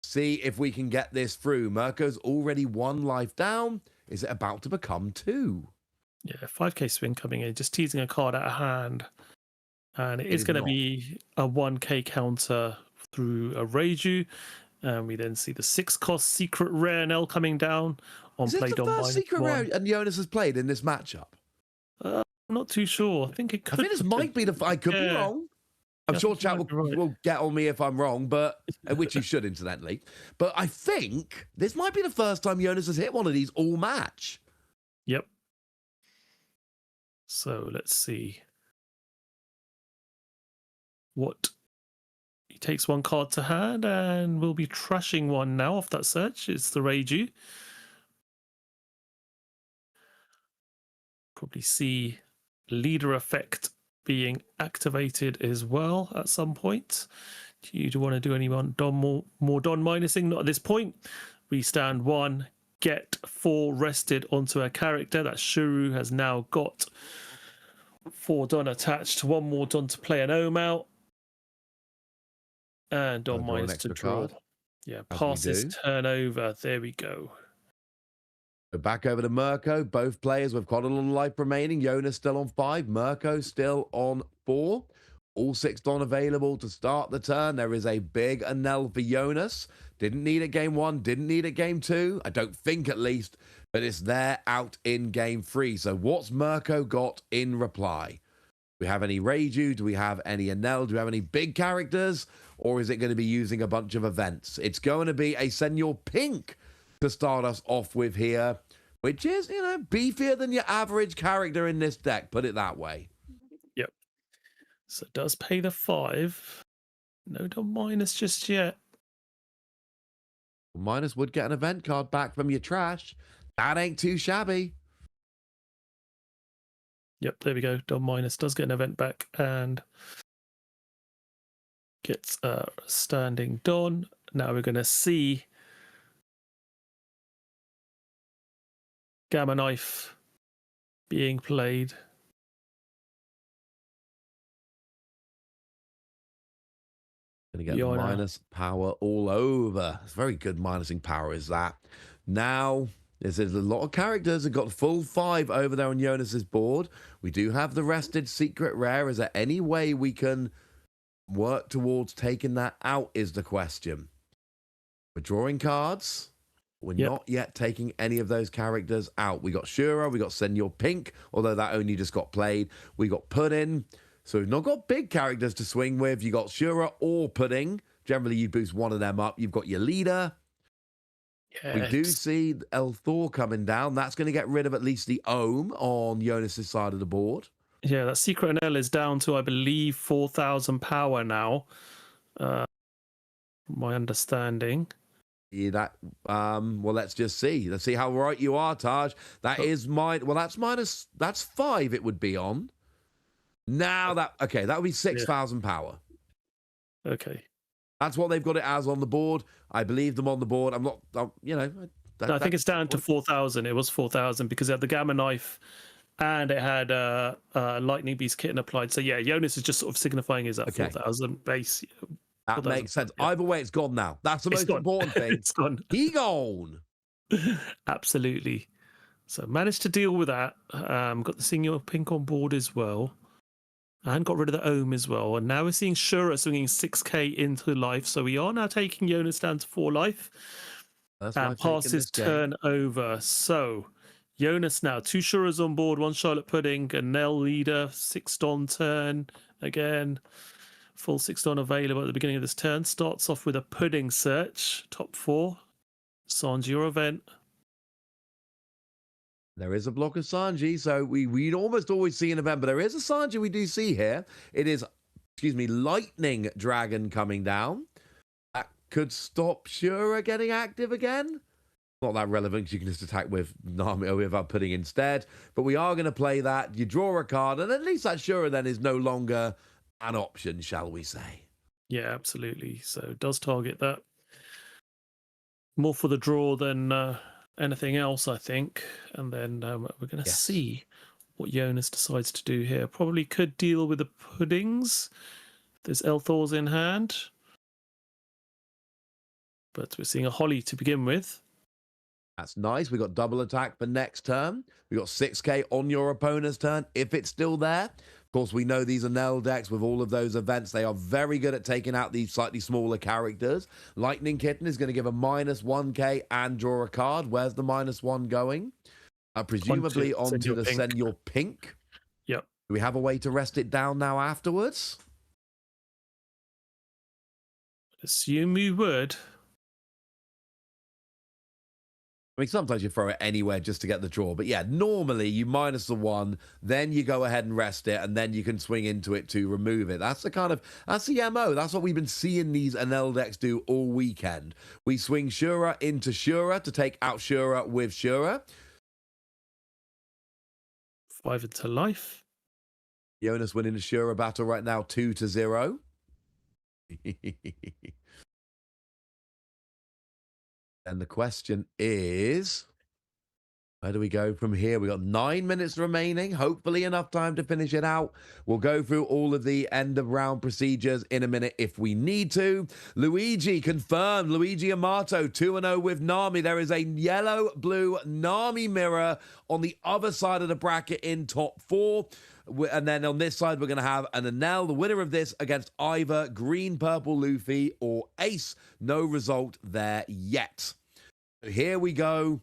See if we can get this through. Mirko's already 1 life down. Is it about to become 2? Yeah, 5k swing coming in, just teasing a card out of hand. And it is going to be a 1k counter through a Reiju. And we then see the 6-cost secret rare NL coming down on play Is this the first secret rare and Jonas has played in this matchup? I'm not too sure. I think it could. I think this might be I could be wrong. I'm sure chat will get on me if I'm wrong, but which you should, incidentally. But I think this might be the first time Jonas has hit one of these all match. Yep. So let's see. What? He takes 1 card to hand and will be trashing 1 now off that search. It's the Reiju. Probably see leader effect being activated as well at some point. Do you want to do any more Don minusing? Not at this point. We stand 1, get 4 rested onto a character. That Shuru has now got 4 Don attached. 1 more Don to play an Ohm out. And Don minus to draw. Yeah, passes turnover. There we go. Back over to Mirko. Both players with quite a lot of life remaining. Jonas still on 5. Mirko still on 4. All 6 Don available to start the turn. There is a big Anel for Jonas. Didn't need it game 1, didn't need it game 2. I don't think at least, but it's there out in game 3. So what's Mirko got in reply? Do we have any Reiju? Do we have any Anel? Do we have any big characters? Or is it going to be using a bunch of events? It's going to be a Senor Pink to start us off with here, which is, you know, beefier than your average character in this deck, put it that way. Yep. So it does pay the 5. No Dom minus just yet. Minus would get an event card back from your trash. That ain't too shabby. Yep, there we go. Dom minus does get an event back and gets a standing Don. Now we're going to see Gamma Knife being played. Gonna get the minus power all over. It's very good minusing power, is that. Now, there's a lot of characters that got full 5 over there on Jonas's board. We do have the rested secret rare. Is there any way we can work towards taking that out is the question. We're drawing cards. We're not yet taking any of those characters out. We got Shura, we got Senor Pink, although that only just got played. We got Pudding. So we've not got big characters to swing with. You got Shura or Pudding. Generally, you boost one of them up. You've got your leader. Yes. We do see El Thor coming down. That's going to get rid of at least the Ohm on Jonas's side of the board. Yeah, that Secret Anel is down to, I believe, 4,000 power now. From my understanding. Yeah, that well, let's just see. Let's see how right you are, Taj. That is that's 5 it would be on. Now that that would be 6,000 power. Okay. That's what they've got it as on the board. I believe them on the board. I'm not, you know. I think it's down to 4,000. It was 4,000 because it had the Gamma Knife and it had Lightning Beast kitten applied. So yeah, Jonas is just sort of signifying is that 4,000 base. That makes sense. Either way, it's gone now. That's the most important thing. It's gone. He gone. Absolutely. So managed to deal with that. Got the Senor Pink on board as well. And got rid of the Ohm as well. And now we're seeing Shura swinging 6k into life. So we are now taking Jonas down to 4 life. And pass his turn over. So Jonas now, 2 Shuras on board, 1 Charlotte Pudding, a Nell leader, 6 Don turn. Again, full 6 Don available at the beginning of this turn. Starts off with a Pudding search, top 4. Sanji, your event. There is a block of Sanji, so we'd almost always see an event, but there is a Sanji we do see here. It is, Lightning Dragon coming down. That could stop Shura getting active again. Not that relevant because you can just attack with Nami without Pudding instead. But we are going to play that. You draw a card, and at least that Shura then is no longer an option, shall we say. Yeah, absolutely. So it does target that. More for the draw than anything else, I think. And then we're going to see what Jonas decides to do here. Probably could deal with the Puddings. There's Elthor's in hand. But we're seeing a Holly to begin with. That's nice. We got double attack for next turn. We got 6k on your opponent's turn if it's still there. Of course, we know these are Nell decks with all of those events. They are very good at taking out these slightly smaller characters. Lightning Kitten is going to give a minus 1k and draw a card. Where's the minus 1 going? Presumably onto the Senor Pink. Yep. Do we have a way to rest it down now afterwards? Assume we would. I mean, sometimes you throw it anywhere just to get the draw. But yeah, normally you minus the 1, then you go ahead and rest it, and then you can swing into it to remove it. That's the MO. That's what we've been seeing these Anel decks do all weekend. We swing Shura into Shura to take out Shura with Shura. 5 into life. Jonas winning the Shura battle right now, 2-0. And the question is, Where do we go from here? We got 9 minutes remaining. Hopefully enough time to finish it out. We'll go through all of the end of round procedures in a minute if we need to. Luigi confirmed. Luigi Amato 2-0 with Nami. There is a yellow-blue Nami mirror on the other side of the bracket in top 4. And then on this side, we're going to have an Enel, the winner of this, against either green, purple Luffy or Ace. No result there yet. Here we go.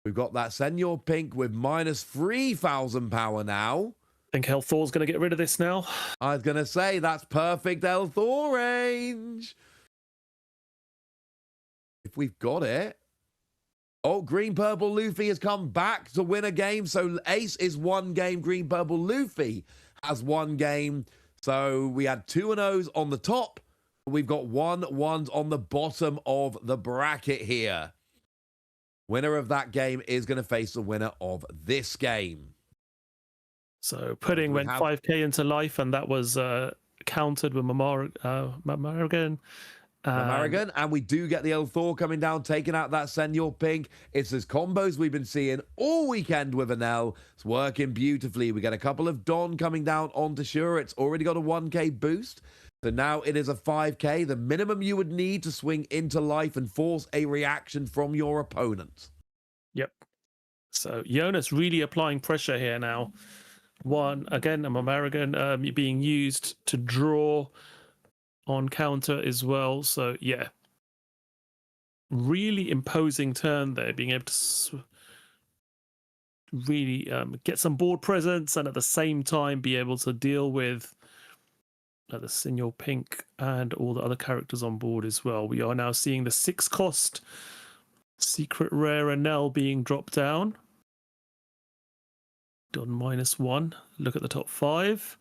We've got that Senor Pink with minus 3,000 power now. I think El Thor's going to get rid of this now. I was going to say, that's perfect El Thor range. If we've got it. Oh, green, purple Luffy has come back to win a game. So Ace is 1 game. Green, purple Luffy has 1 game. So we had 2 O's on the top. We've got 1 1s on the bottom of the bracket here. Winner of that game is going to face the winner of this game. So Pudding went 5k into life, and that was countered with Mamarigan. And we do get the El Thor coming down, taking out that Senor Pink. It's his combos we've been seeing all weekend with Enel. It's working beautifully. We get a couple of Don coming down onto Shura. It's already got a 1k boost. So now it is a 5k, the minimum you would need to swing into life and force a reaction from your opponent. Yep. So Jonas really applying pressure here now. Again, I'm American being used to draw on counter as well. So yeah, really imposing turn there, being able to really get some board presence and at the same time be able to deal with the Senor Pink and all the other characters on board as well. We are now seeing the 6-cost secret rare Enel being dropped down. Done -1. Look at the top 5.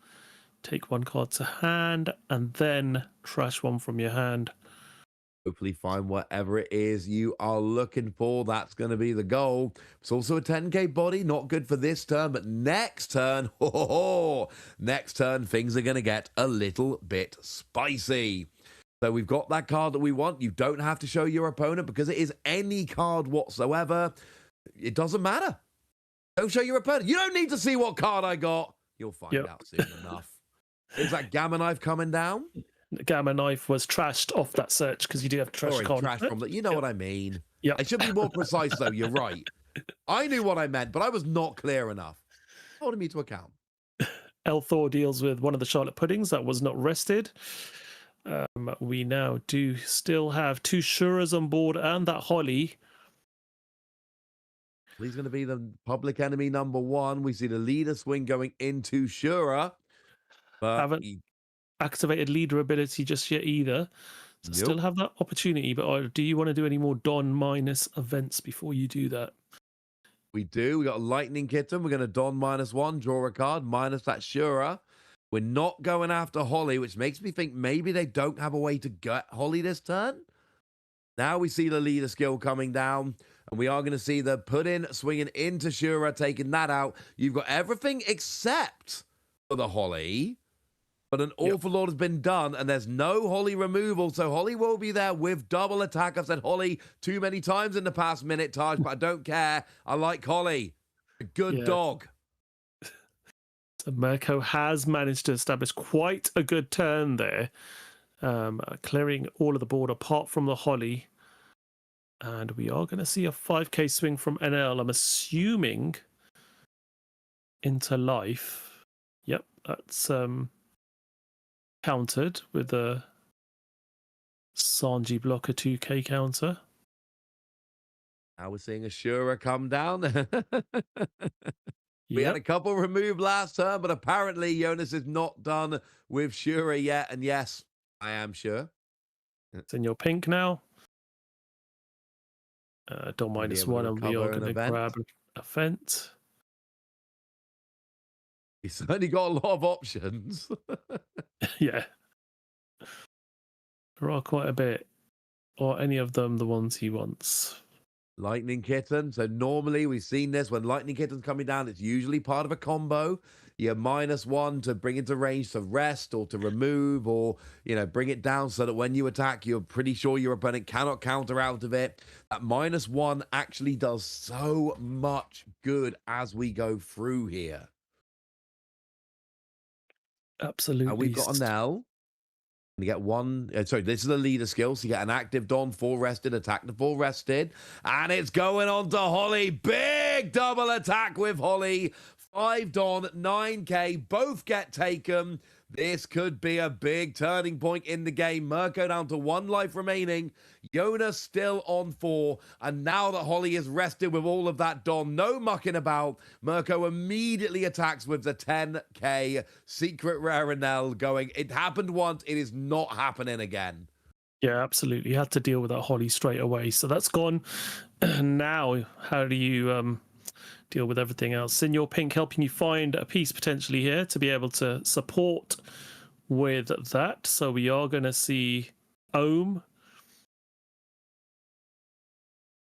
Take 1 card to hand and then trash 1 from your hand. Hopefully find whatever it is you are looking for. That's going to be the goal. It's also a 10k body. Not good for this turn, but next turn, next turn, things are going to get a little bit spicy. So we've got that card that we want. You don't have to show your opponent because it is any card whatsoever. It doesn't matter. Don't show your opponent. You don't need to see what card I got. You'll find out soon enough. Is that Gamma Knife coming down? Gamma Knife was trashed off that search because you do have trash card. Trash from that. You know what I mean. Yeah. I should be more precise though. You're right. I knew what I meant, but I was not clear enough. Holding me to account. El Thor deals with one of the Charlotte Puddings that was not rested. We now do still have 2 Shuras on board and that Holly. He's going to be the public enemy number 1. We see the leader swing going into Shura. But haven't activated leader ability just yet either. So still have that opportunity, but do you want to do any more Don minus events before you do that? We do. We got a Lightning Kitten. We're going to Don -1, draw a card, minus that Shura. We're not going after Holly, which makes me think maybe they don't have a way to get Holly this turn. Now we see the leader skill coming down, and we are going to see the Pudding swinging into Shura, taking that out. You've got everything except for the Holly. But an awful lot has been done, and there's no Holly removal, so Holly will be there with double attack. I've said Holly too many times in the past minute, Taj, but I don't care. I like Holly. A good dog. So Mirko has managed to establish quite a good turn there, clearing all of the board apart from the Holly. And we are going to see a 5k swing from NL, I'm assuming, into life. Yep, that's... countered with a Sanji blocker 2k counter. Now we're seeing a Shura come down. We had a couple removed last turn, but apparently Jonas is not done with Shura yet. And yes, I am sure. It's in your pink now. Don -1, and we are going to grab an event. He's certainly got a lot of options. Yeah. There are quite a bit. Or any of them the ones he wants. Lightning Kitten. So normally we've seen this when Lightning Kitten's coming down, it's usually part of a combo. your -1 to bring into range to rest or to remove, or, bring it down so that when you attack, you're pretty sure your opponent cannot counter out of it. That -1 actually does so much good as we go through here. And we've Absolutely. got a Nell. You get one. Sorry, this is a leader skill. So you get an active Don, full rested, attack to full rested. And it's going on to Holly. Big double attack with Holly. 5 Don, 9k. Both get taken. This could be a big turning point in the game. Mirko down to 1 life remaining. Jonas still on 4. And now that Holly is rested with all of that Don, no mucking about, Mirko immediately attacks with the 10k secret Rarenel going, it happened once, it is not happening again. Yeah, absolutely. You had to deal with that Holly straight away. So that's gone. Now, how do you deal with everything else? Senior Pink helping you find a piece potentially here to be able to support with that. So we are going to see Ohm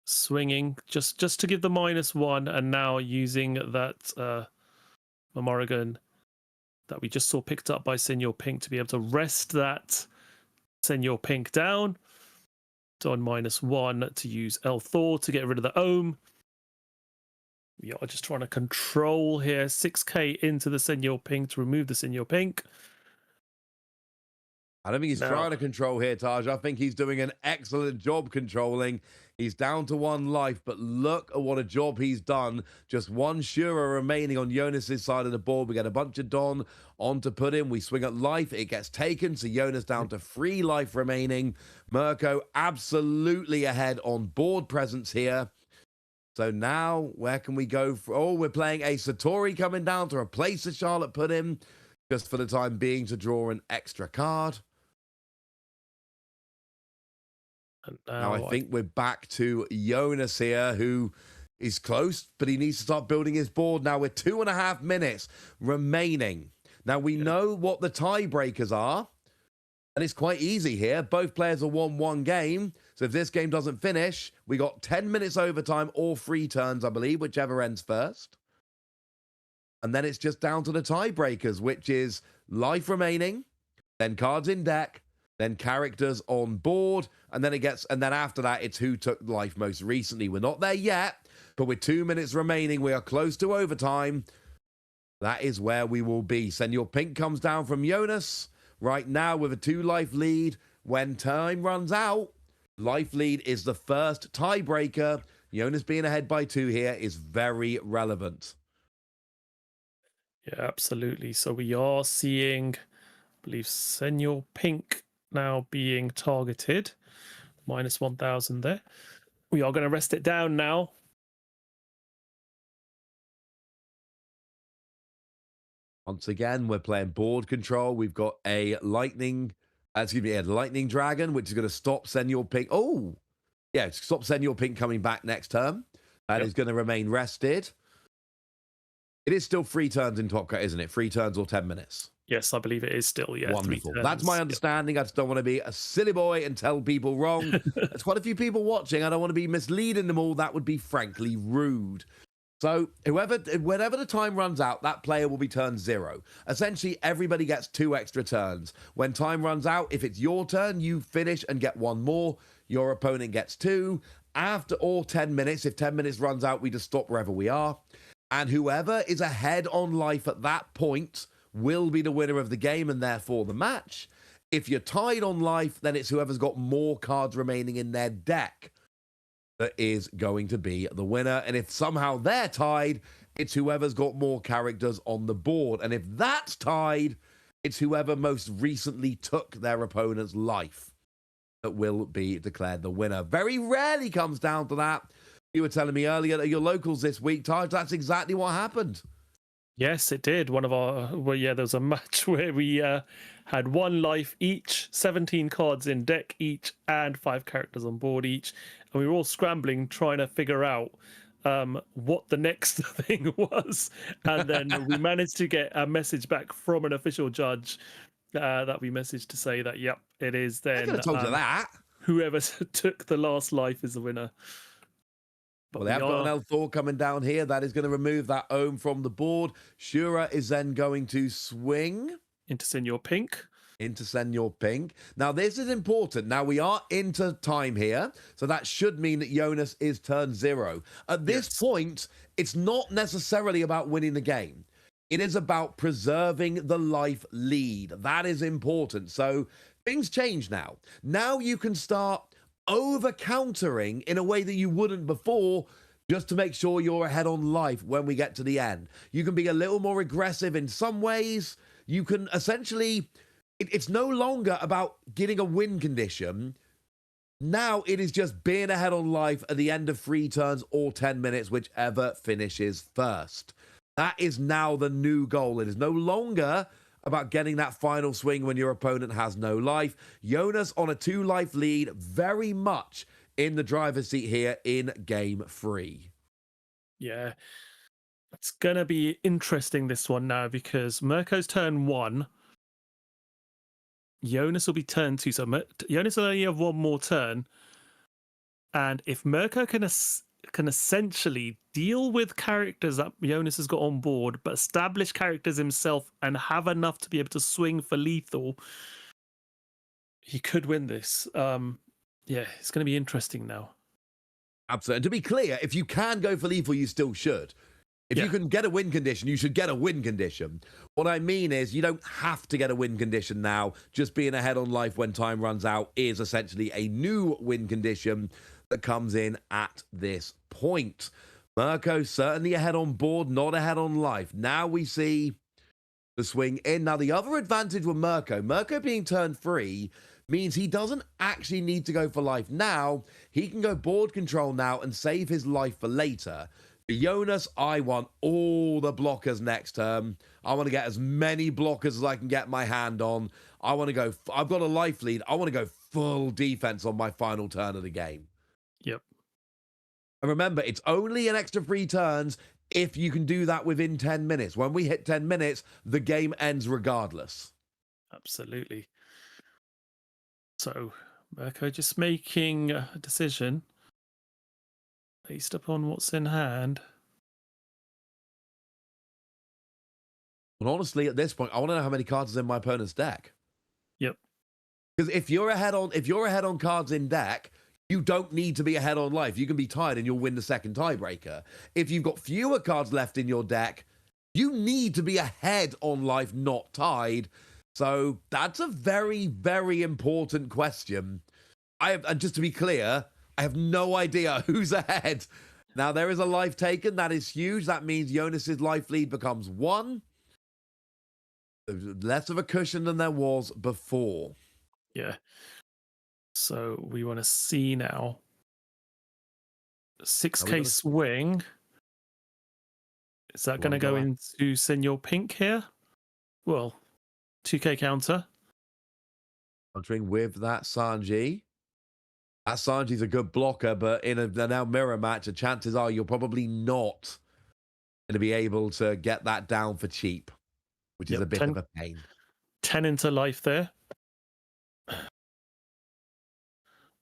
swinging just to give the -1, and now using that Morrigan that we just saw picked up by Senior Pink to be able to rest that Senior Pink down. Don -1 to use El Thor to get rid of the Ohm. We are just trying to control here. 6k into the Senior Pink to remove the Senior Pink. I don't think he's trying to control here, Taj. I think he's doing an excellent job controlling. He's down to 1 life, but look at what a job he's done. Just 1 Shura remaining on Jonas's side of the board. We get a bunch of Don on to put in. We swing at life. It gets taken, so Jonas down to 3 life remaining. Mirko absolutely ahead on board presence here. So now, where can we go? We're playing a Satori coming down to replace the Charlotte put in, just for the time being to draw an extra card. And now I think we're back to Jonas here, who is close, but he needs to start building his board now with 2.5 minutes remaining. Now we know what the tiebreakers are, and it's quite easy here. Both players have won 1 game. So if this game doesn't finish, we got 10 minutes overtime or 3 turns, I believe, whichever ends first. And then it's just down to the tiebreakers, which is life remaining, then cards in deck, then characters on board, and then after that, it's who took life most recently. We're not there yet, but with 2 minutes remaining, we are close to overtime. That is where we will be. Senior Pink comes down from Jonas right now with a 2 life lead. When time runs out, life lead is the first tiebreaker. Jonas being ahead by 2 here is very relevant. Yeah, absolutely. So we are seeing, I believe, Senior Pink now being targeted. -1000 there. We are going to rest it down now. Once again, we're playing board control. We've got a lightning dragon, which is going to stop Senior Pink. Oh, yeah, stop Senior Pink coming back next turn. That is going to remain rested. It is still 3 turns in Top Cut, isn't it? 3 turns or 10 minutes. Yes, I believe it is still, yeah. Wonderful. That's my understanding. I just don't want to be a silly boy and tell people wrong. There's quite a few people watching. I don't want to be misleading them all. That would be frankly rude. So whenever the time runs out, that player will be turn 0. Essentially, everybody gets 2 extra turns. When time runs out, if it's your turn, you finish and get 1 more. Your opponent gets 2. After all 10 minutes, if 10 minutes runs out, we just stop wherever we are. And whoever is ahead on life at that point will be the winner of the game and therefore the match. If you're tied on life, then it's whoever's got more cards remaining in their deck that is going to be the winner. And if somehow they're tied, it's whoever's got more characters on the board. And if that's tied, it's whoever most recently took their opponent's life that will be declared the winner. Very rarely comes down to that. You were telling me earlier that your locals this week, Taj, that's exactly what happened. Yes, it did. One of our, there was a match where we had 1 life each, 17 cards in deck each, and 5 characters on board each. And we were all scrambling, trying to figure out what the next thing was. And then we managed to get a message back from an official judge that we messaged to say that, yep, it is then. I could have told you that. Whoever took the last life is the winner. But Well, they we have got an are El Thor coming down here. That is going to remove that Ohm from the board. Shura is then going to swing into Senior Pink. into Senor Pink. Now, this is important. Now, we are into time here, so that should mean that Jonas is turn 0. At this Yes. point, it's not necessarily about winning the game. It is about preserving the life lead. That is important. So things change now. Now you can start over-countering in a way that you wouldn't before, just to make sure you're ahead on life when we get to the end. You can be a little more aggressive in some ways. You can essentially... It's no longer about getting a win condition. Now it is just being ahead on life at the end of 3 turns or 10 minutes, whichever finishes first. That is now the new goal. It is no longer about getting that final swing when your opponent has no life. Jonas on a 2-life lead, very much in the driver's seat here in game 3. Yeah. It's going to be interesting, this one now, because Mirko's turn 1. Jonas will be turn 2, so Jonas will only have 1 more turn. And if Mirko can essentially deal with characters that Jonas has got on board, but establish characters himself and have enough to be able to swing for lethal, he could win this. Yeah, it's going to be interesting now. Absolutely. And to be clear, if you can go for lethal, you still should. If you can get a win condition, you should get a win condition. What I mean is you don't have to get a win condition now. Just being ahead on life when time runs out is essentially a new win condition that comes in at this point. Mirko certainly ahead on board, not ahead on life. Now we see the swing in. Now the other advantage with Mirko being turn 3 means he doesn't actually need to go for life now. He can go board control now and save his life for later. For Jonas, I want all the blockers next turn. I want to get as many blockers as I can get my hand on. I want to go... I've got a life lead. I want to go full defense on my final turn of the game. Yep. And remember, it's only an extra 3 turns if you can do that within 10 minutes. When we hit 10 minutes, the game ends regardless. Absolutely. So, Mirko just making a decision based upon what's in hand. And honestly, at this point, I want to know how many cards is in my opponent's deck. Yep. Because if you're ahead on cards in deck, you don't need to be ahead on life. You can be tied and you'll win the second tiebreaker. If you've got fewer cards left in your deck, you need to be ahead on life, not tied. So that's a very, very important question. And just to be clear, I have no idea who's ahead. Now, there is a life taken. That is huge. That means Jonas's life lead becomes 1. Less of a cushion than there was before. Yeah. So we want to see now. 6k swing. Is that going to go into Senor Pink here? Well, 2k counter. Countering with that Sanji. That Sanji's a good blocker, but in a now mirror match, the chances are you're probably not going to be able to get that down for cheap, which is a bit of a pain. 10 into life there.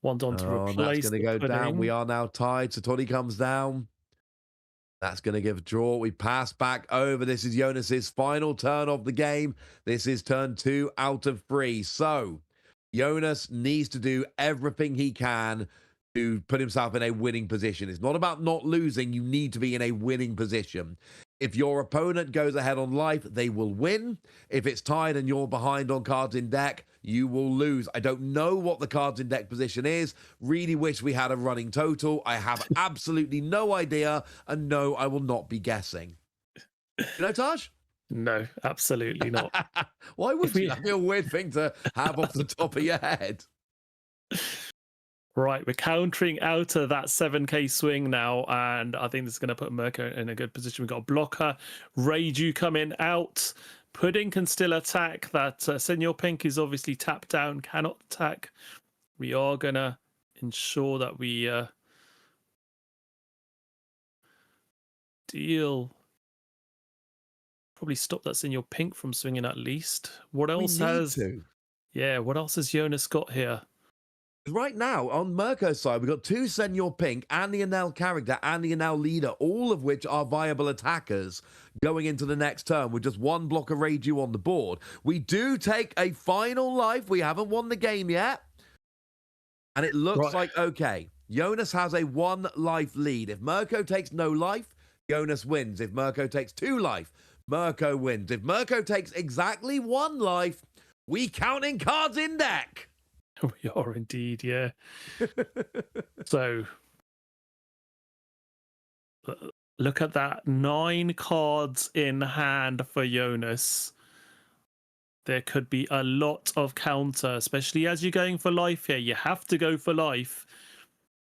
One's on to replace. That's going to go down. We are now tied. Satori comes down. That's going to give a draw. We pass back over. This is Jonas's final turn of the game. This is turn 2 out of 3. So Jonas needs to do everything he can to put himself in a winning position. It's not about not losing. You need to be in a winning position. If your opponent goes ahead on life, they will win. If it's tied and you're behind on cards in deck, you will lose. I don't know what the cards in deck position is. Really wish we had a running total. I have absolutely no idea. And no, I will not be guessing. You know, Taj? No, absolutely not. Why would you? That'd be a weird thing to have off the top of your head. Right, we're countering out of that 7k swing now, and I think this is going to put Mirko in a good position. We've got a blocker, Reiju coming out. Pudding can still attack. That Senor Pink is obviously tapped down, cannot attack. We are going to ensure that we deal. Probably stop that Senor Pink from swinging at least. What else has... Yeah, what else has Jonas got here? Right now, on Mirko's side, we've got two Senor Pink and the Enel character and the Enel leader, all of which are viable attackers going into the next turn with just one block of Reiju on the board. We do take a final life. We haven't won the game yet. And it looks like, okay, Jonas has a 1 life lead. If Mirko takes no life, Jonas wins. If Mirko takes 2 life, Mirko wins. If Mirko takes exactly 1 life, we counting cards in deck. We are indeed, yeah. So, look at that. 9 cards in hand for Jonas. There could be a lot of counter, especially as you're going for life here. You have to go for life.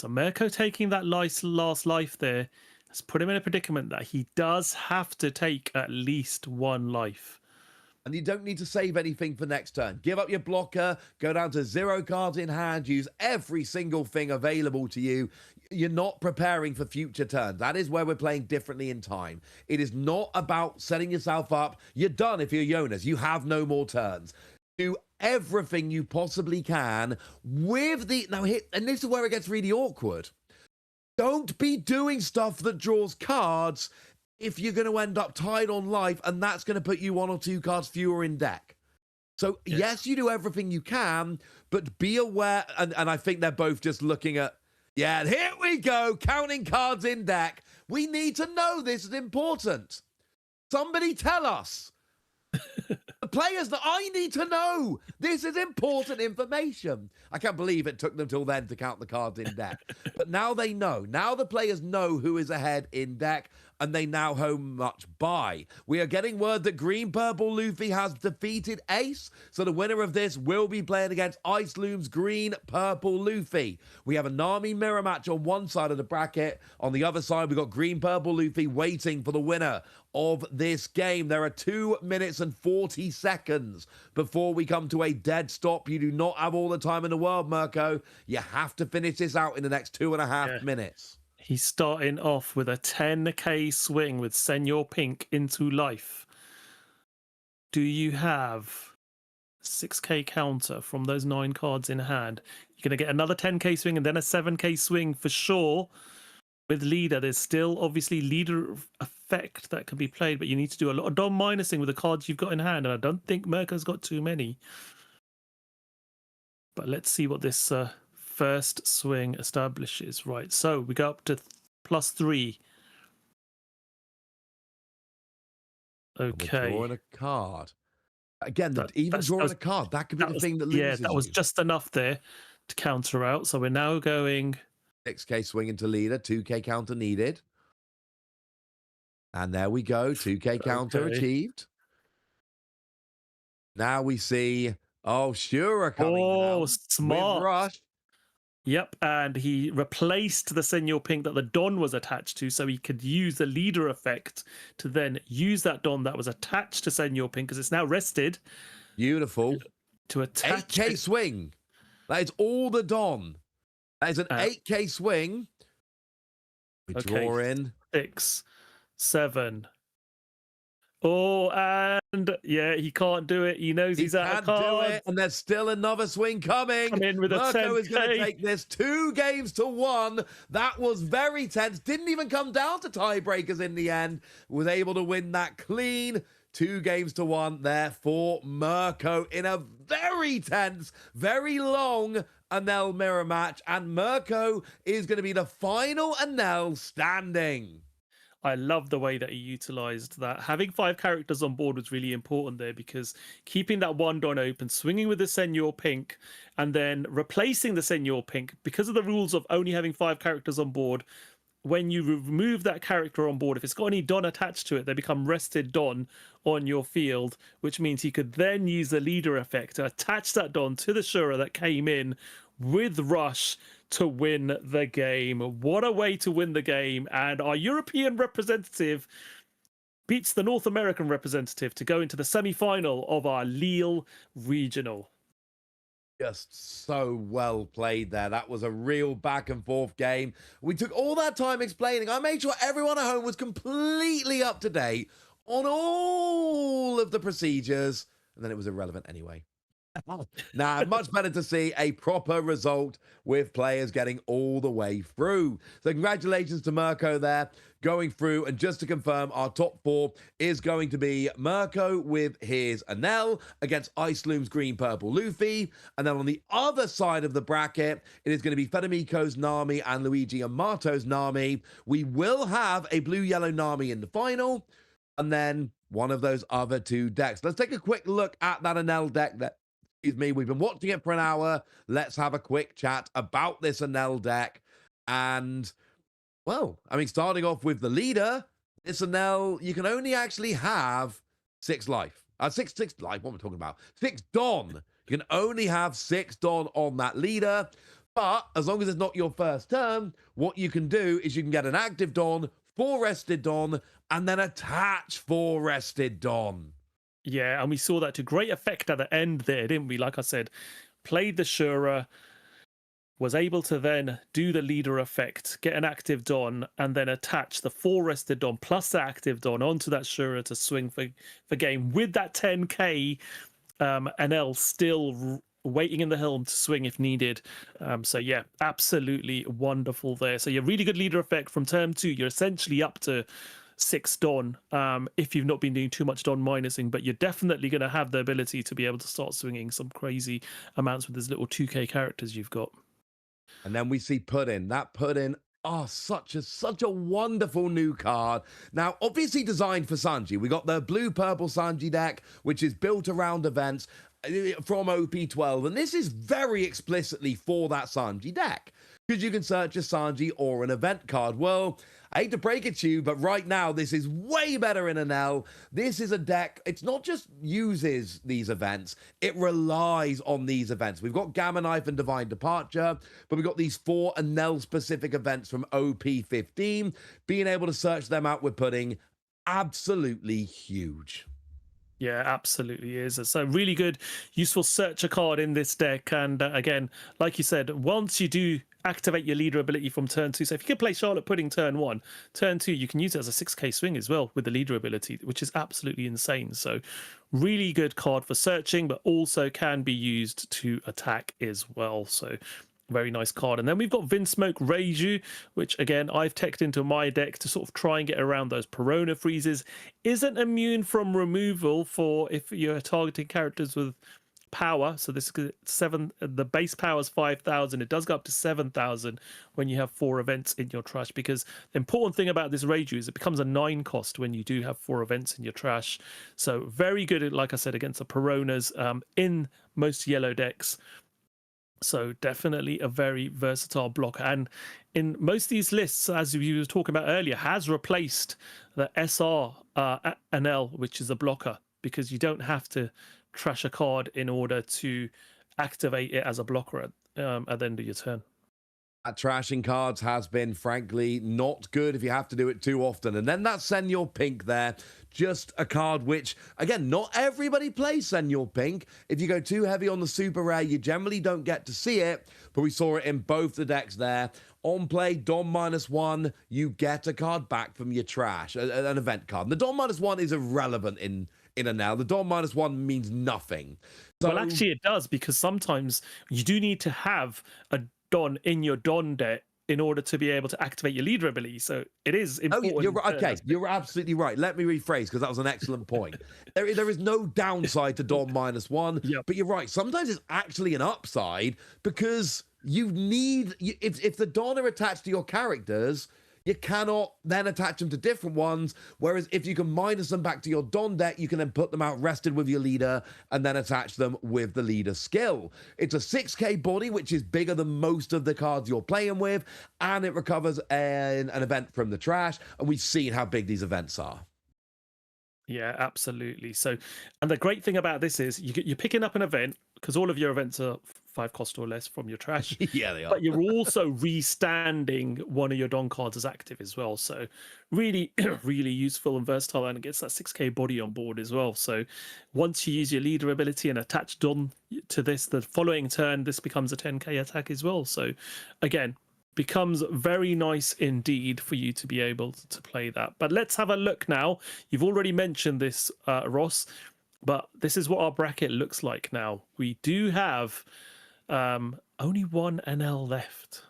So Mirko taking that last life there has put him in a predicament that he does have to take at least 1 life. And you don't need to save anything for next turn. Give up your blocker, go down to 0 cards in hand, use every single thing available to you. You're not preparing for future turns. That is where we're playing differently in time. It is not about setting yourself up. You're done if you're Jonas. You have no more turns. Do everything you possibly can with the... Now, and this is where it gets really awkward. Don't be doing stuff that draws cards if you're going to end up tied on life, and that's going to put you 1 or 2 cards fewer in deck. So, yes, you do everything you can, but be aware, and I think they're both just looking at, yeah, here we go, counting cards in deck. We need to know this is important. Somebody tell us. The players that I need to know. This is important information. I can't believe it took them till then to count the cards in deck. But now they know. Now the players know who is ahead in deck, and they now how much buy. We are getting word that Green Purple Luffy has defeated Ace, so the winner of this will be playing against Ice Loom's Green Purple Luffy. We have a Nami mirror match on one side of the bracket. On the other side, we've got Green Purple Luffy waiting for the winner of this game. There are 2 minutes and 40 seconds before we come to a dead stop. You do not have all the time in the world, Mirko. You have to finish this out in the next 2.5 minutes. He's starting off with a 10k swing with Senor Pink into life. Do you have 6k counter from those 9 cards in hand? You're going to get another 10k swing and then a 7k swing for sure. With leader, there's still obviously leader effect that can be played, but you need to do a lot of dom minusing with the cards you've got in hand, and I don't think Mirko's got too many. But let's see what this first swing establishes. Right, so we go up to +3. Okay. Drawing a card. Again, even drawing a card, that could be the thing that loses. Yeah, that was just enough there to counter out. So we're now going 6k swing into leader, 2k counter needed. And there we go, 2k counter achieved. Now we see, Shura coming down smart. with Rush. Yep, and he replaced the Senor Pink that the Don was attached to, so he could use the leader effect to then use that Don that was attached to Senor Pink, because it's now rested. Beautiful. To attach 8k swing. That is all the Don. That is an 8k swing. We draw in 6, 7. Oh, and yeah, he can't do it. He knows he's out of cards. Do it, and there's still another swing coming. Come in with a 10K. Mirko is going to take this 2 games to 1. That was very tense. Didn't even come down to tiebreakers in the end. Was able to win that clean. 2 games to 1 there for Mirko in a very tense, very long Enel mirror match. And Mirko is going to be the final Enel standing. I love the way that he utilized that. Having 5 characters on board was really important there, because keeping that one Don open, swinging with the Senor Pink, and then replacing the Senor Pink, because of the rules of only having 5 characters on board, when you remove that character on board, if it's got any Don attached to it, they become rested Don on your field, which means he could then use the leader effect to attach that Don to the Shura that came in with Rush to win the game. What a way to win the game. And our European representative beats the North American representative to go into the semi-final of our Lille regional. Just so well played there. That was a real back and forth game. We took all that time explaining. I made sure everyone at home was completely up to date on all of the procedures, and then it was irrelevant anyway. Nah, much better to see a proper result with players getting all the way through. So congratulations to Mirko there, going through. And just to confirm, our top four is going to be Mirko with his Anel against Iceloom's green purple Luffy. And then on the other side of the bracket, it is going to be Federico's Nami and Luigi Amato's Nami. We will have a blue yellow Nami in the final, and then one of those other two decks. Let's take a quick look at that Anel deck that, excuse me, we've been watching it for an hour. Let's have a quick chat about this Anel deck. And, well, I mean, starting off with the leader, this Anel, you can only actually have 6 life. Six life, what am I talking about? 6 Don. You can only have 6 Don on that leader. But as long as it's not your first turn, what you can do is you can get an active Don, 4 rested Don, and then attach 4 rested Don. Yeah, and we saw that to great effect at the end there, didn't we? Like I said, played the Shura, was able to then do the leader effect, get an active Don, and then attach the 4 rested Don plus the active Don onto that Shura to swing for game with that 10k NL still waiting in the helm to swing if needed. So yeah, absolutely wonderful there. So yeah, really good leader effect from turn 2. You're essentially up to 6 Don if you've not been doing too much Don minusing, but you're definitely going to have the ability to be able to start swinging some crazy amounts with these little 2k characters you've got. And then we see Puddin. That Puddin, oh, such a wonderful new card. Now, obviously designed for Sanji. We got the blue-purple Sanji deck, which is built around events from OP12. And this is very explicitly for that Sanji deck, because you can search a Sanji or an event card. Well, I hate to break it to you, but right now, this is way better in Anel. This is a deck, it's not just uses these events, it relies on these events. We've got Gamma Knife and Divine Departure, but we've got these 4 Anel-specific events from OP15. Being able to search them out with Pudding, absolutely huge. Yeah, absolutely is. So really good, useful searcher card in this deck. And again, like you said, once you do activate your leader ability from turn 2, so if you can play Charlotte Pudding turn 1, turn 2, you can use it as a 6k swing as well with the leader ability, which is absolutely insane. So really good card for searching, but also can be used to attack as well. So very nice card. And then we've got Vinsmoke Reiju, which again I've teched into my deck to sort of try and get around those Perona freezes. Isn't immune from removal for if you're targeting characters with power. So this is 7, the base power is 5,000. It does go up to 7,000 when you have 4 events in your trash, because the important thing about this Reiju is it becomes a 9 cost when you do have 4 events in your trash. So very good, like I said, against the Peronas in most yellow decks. So definitely a very versatile blocker, and in most of these lists, as you were talking about earlier, has replaced the SR NL, which is a blocker, because you don't have to trash a card in order to activate it as a blocker at the end of your turn. Trashing cards has been, frankly, not good if you have to do it too often. And then that Senor Pink there, just a card which, again, not everybody plays Senor Pink. If you go too heavy on the super rare, you generally don't get to see it, but we saw it in both the decks there. On play, Dom -1, you get a card back from your trash, an event card. And the Dom -1 is irrelevant in Anel. The Dom -1 means nothing. So, well, actually it does, because sometimes you do need to have a Don in your Don deck in order to be able to activate your leader ability. So it is important. Oh, you're right. Okay, you're absolutely right. Let me rephrase, because that was an excellent point. There is no downside to Dom -1, yep. But you're right. Sometimes it's actually an upside, because you need, if the Don are attached to your characters, you cannot then attach them to different ones. Whereas if you can minus them back to your Don deck, you can then put them out rested with your leader and then attach them with the leader skill. It's a 6k body, which is bigger than most of the cards you're playing with, and it recovers an event from the trash. And we've seen how big these events are. Yeah, absolutely. So, and the great thing about this is you're picking up an event, because all of your events are 5 cost or less from your trash. Yeah, they are. But you're also restanding one of your Don cards as active as well. So really, really useful and versatile, and it gets that 6k body on board as well. So once you use your leader ability and attach Don to this, the following turn, this becomes a 10k attack as well. So again, becomes very nice indeed for you to be able to play that. But let's have a look now. You've already mentioned this, Ross. But this is what our bracket looks like now. We do have only one NL left.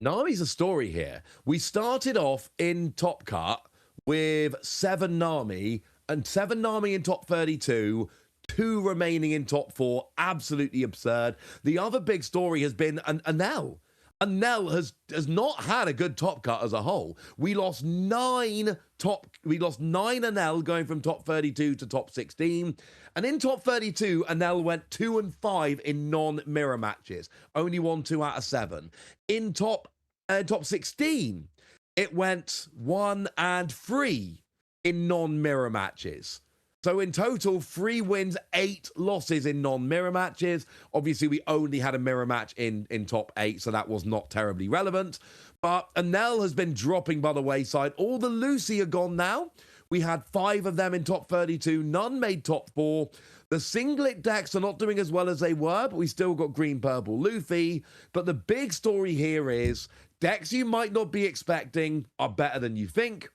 Nami's a story here. We started off in Top Cut with 7 Nami and 7 Nami in top 32, 2 remaining in top 4. Absolutely absurd. The other big story has been Anel. Anel has not had a good Top Cut as a whole. We lost 9 Anel going from top 32 to top 16. And in top 32, Anel went 2 and 5 in non-mirror matches. Only won 2 out of 7. In top 16, it went 1 and 3 in non-mirror matches. So in total, 3 wins, 8 losses in non-mirror matches. Obviously, we only had a mirror match in top 8, so that was not terribly relevant. But Anel has been dropping by the wayside. All the Lucy are gone now. We had 5 of them in top 32. None made top 4. The singlet decks are not doing as well as they were, but we still got green, purple, Luffy. But the big story here is decks you might not be expecting are better than you think.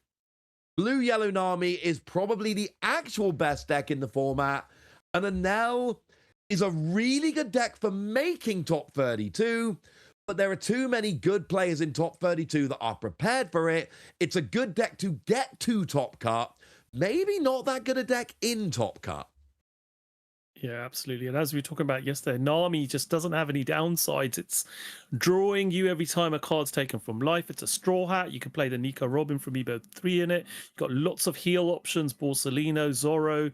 Blue Yellow Nami is probably the actual best deck in the format. And Anel is a really good deck for making top 32. But there are too many good players in top 32 that are prepared for it. It's a good deck to get to Top Cut. Maybe not that good a deck in Top Cut. Yeah, absolutely. And as we were talking about yesterday, Nami just doesn't have any downsides. It's drawing you every time a card's taken from life. It's a straw hat. You can play the Nico Robin from Evo 3 in it. You've got lots of heal options, Borsalino, Zorro,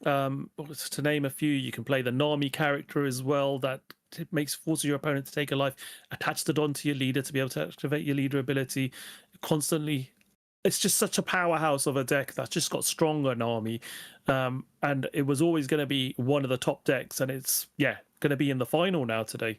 to name a few. You can play the Nami character as well that forces your opponent to take a life, attach it onto your leader to be able to activate your leader ability constantly. It's just such a powerhouse of a deck that's just got stronger Nami. And it was always going to be one of the top decks, and it's, going to be in the final now today.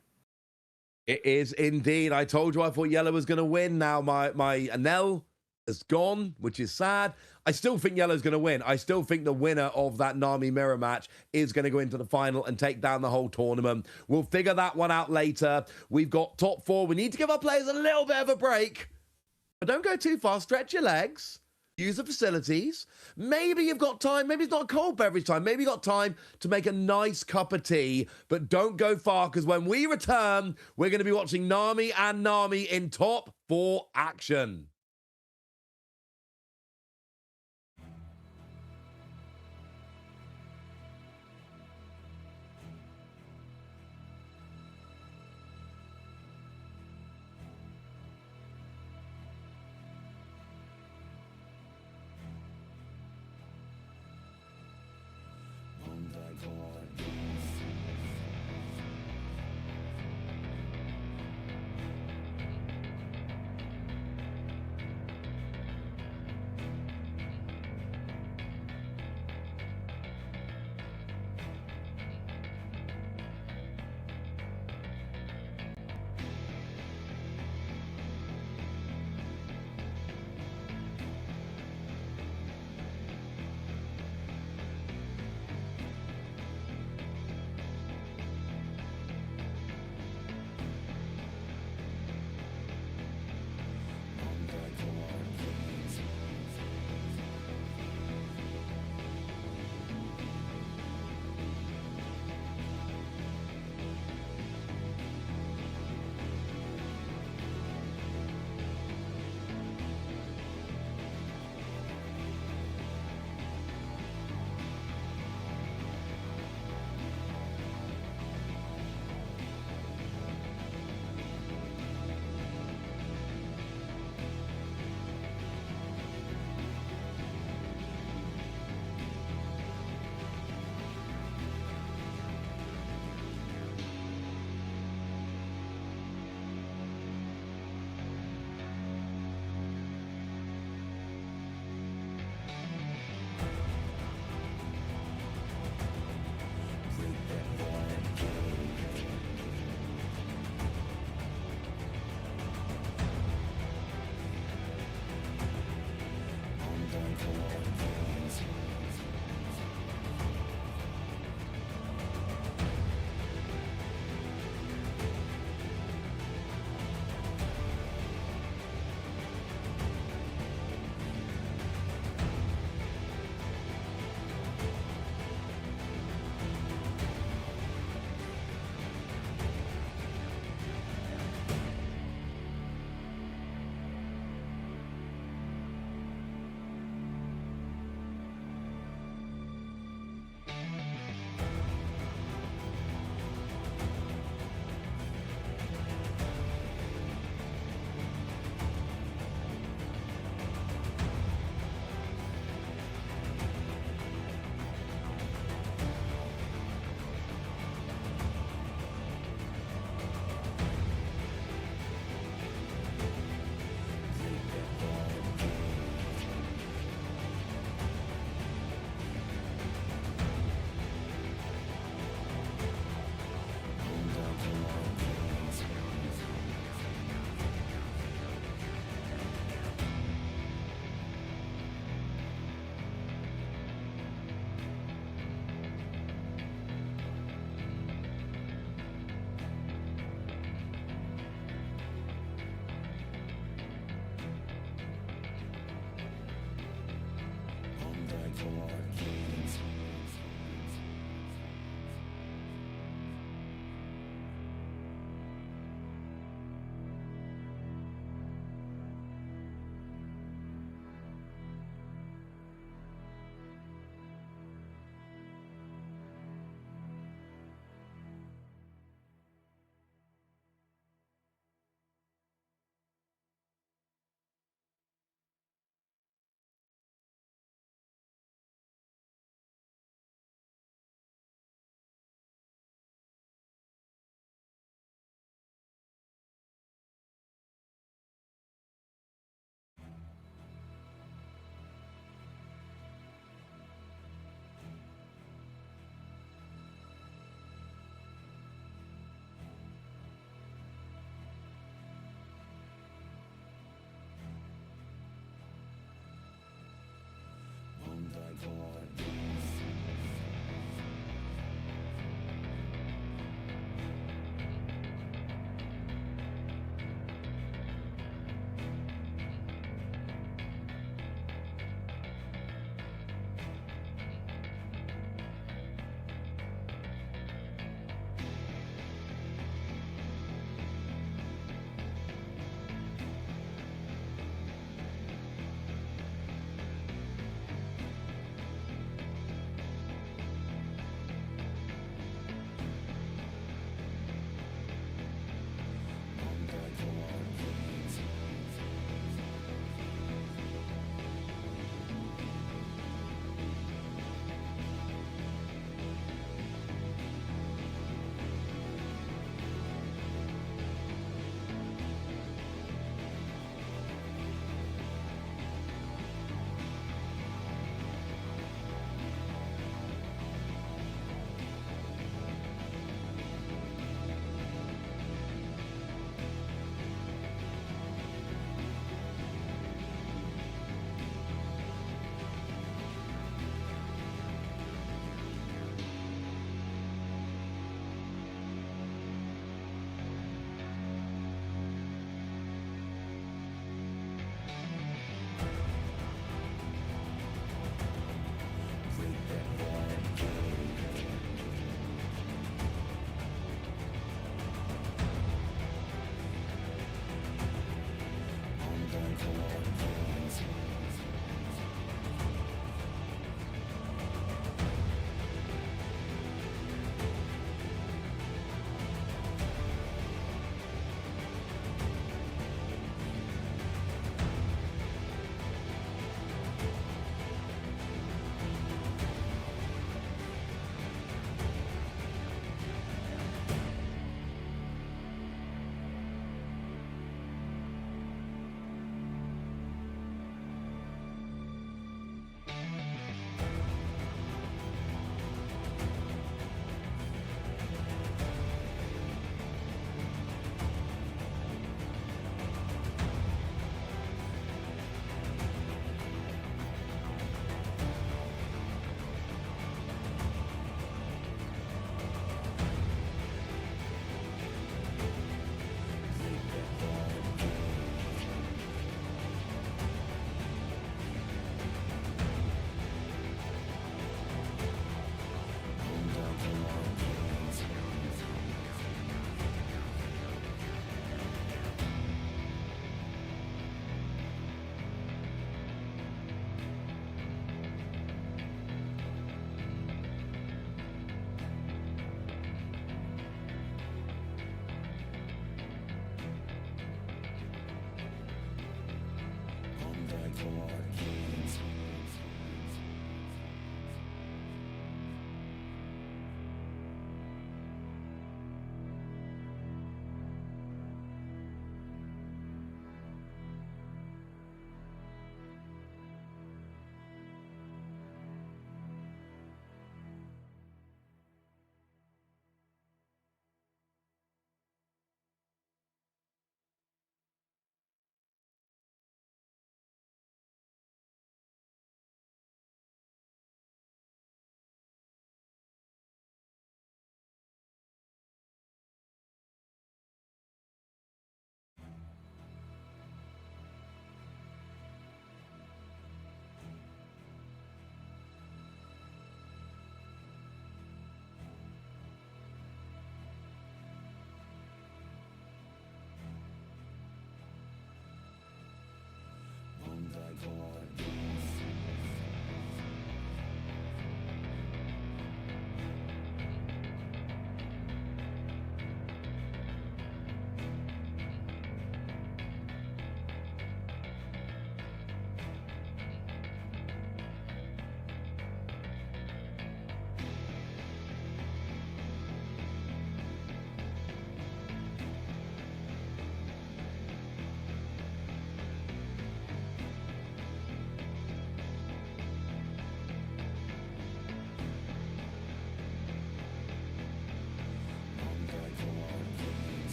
It is indeed. I told you I thought Yellow was going to win. Now my Anel is gone, which is sad. I still think Yellow's going to win. I still think the winner of that Nami mirror match is going to go into the final and take down the whole tournament. We'll figure that one out later. We've got top 4. We need to give our players a little bit of a break. But don't go too far. Stretch your legs. Use the facilities. Maybe you've got time. Maybe it's not a cold beverage time. Maybe you've got time to make a nice cup of tea. But don't go far, because when we return, we're going to be watching Nami and Nami in top 4 action.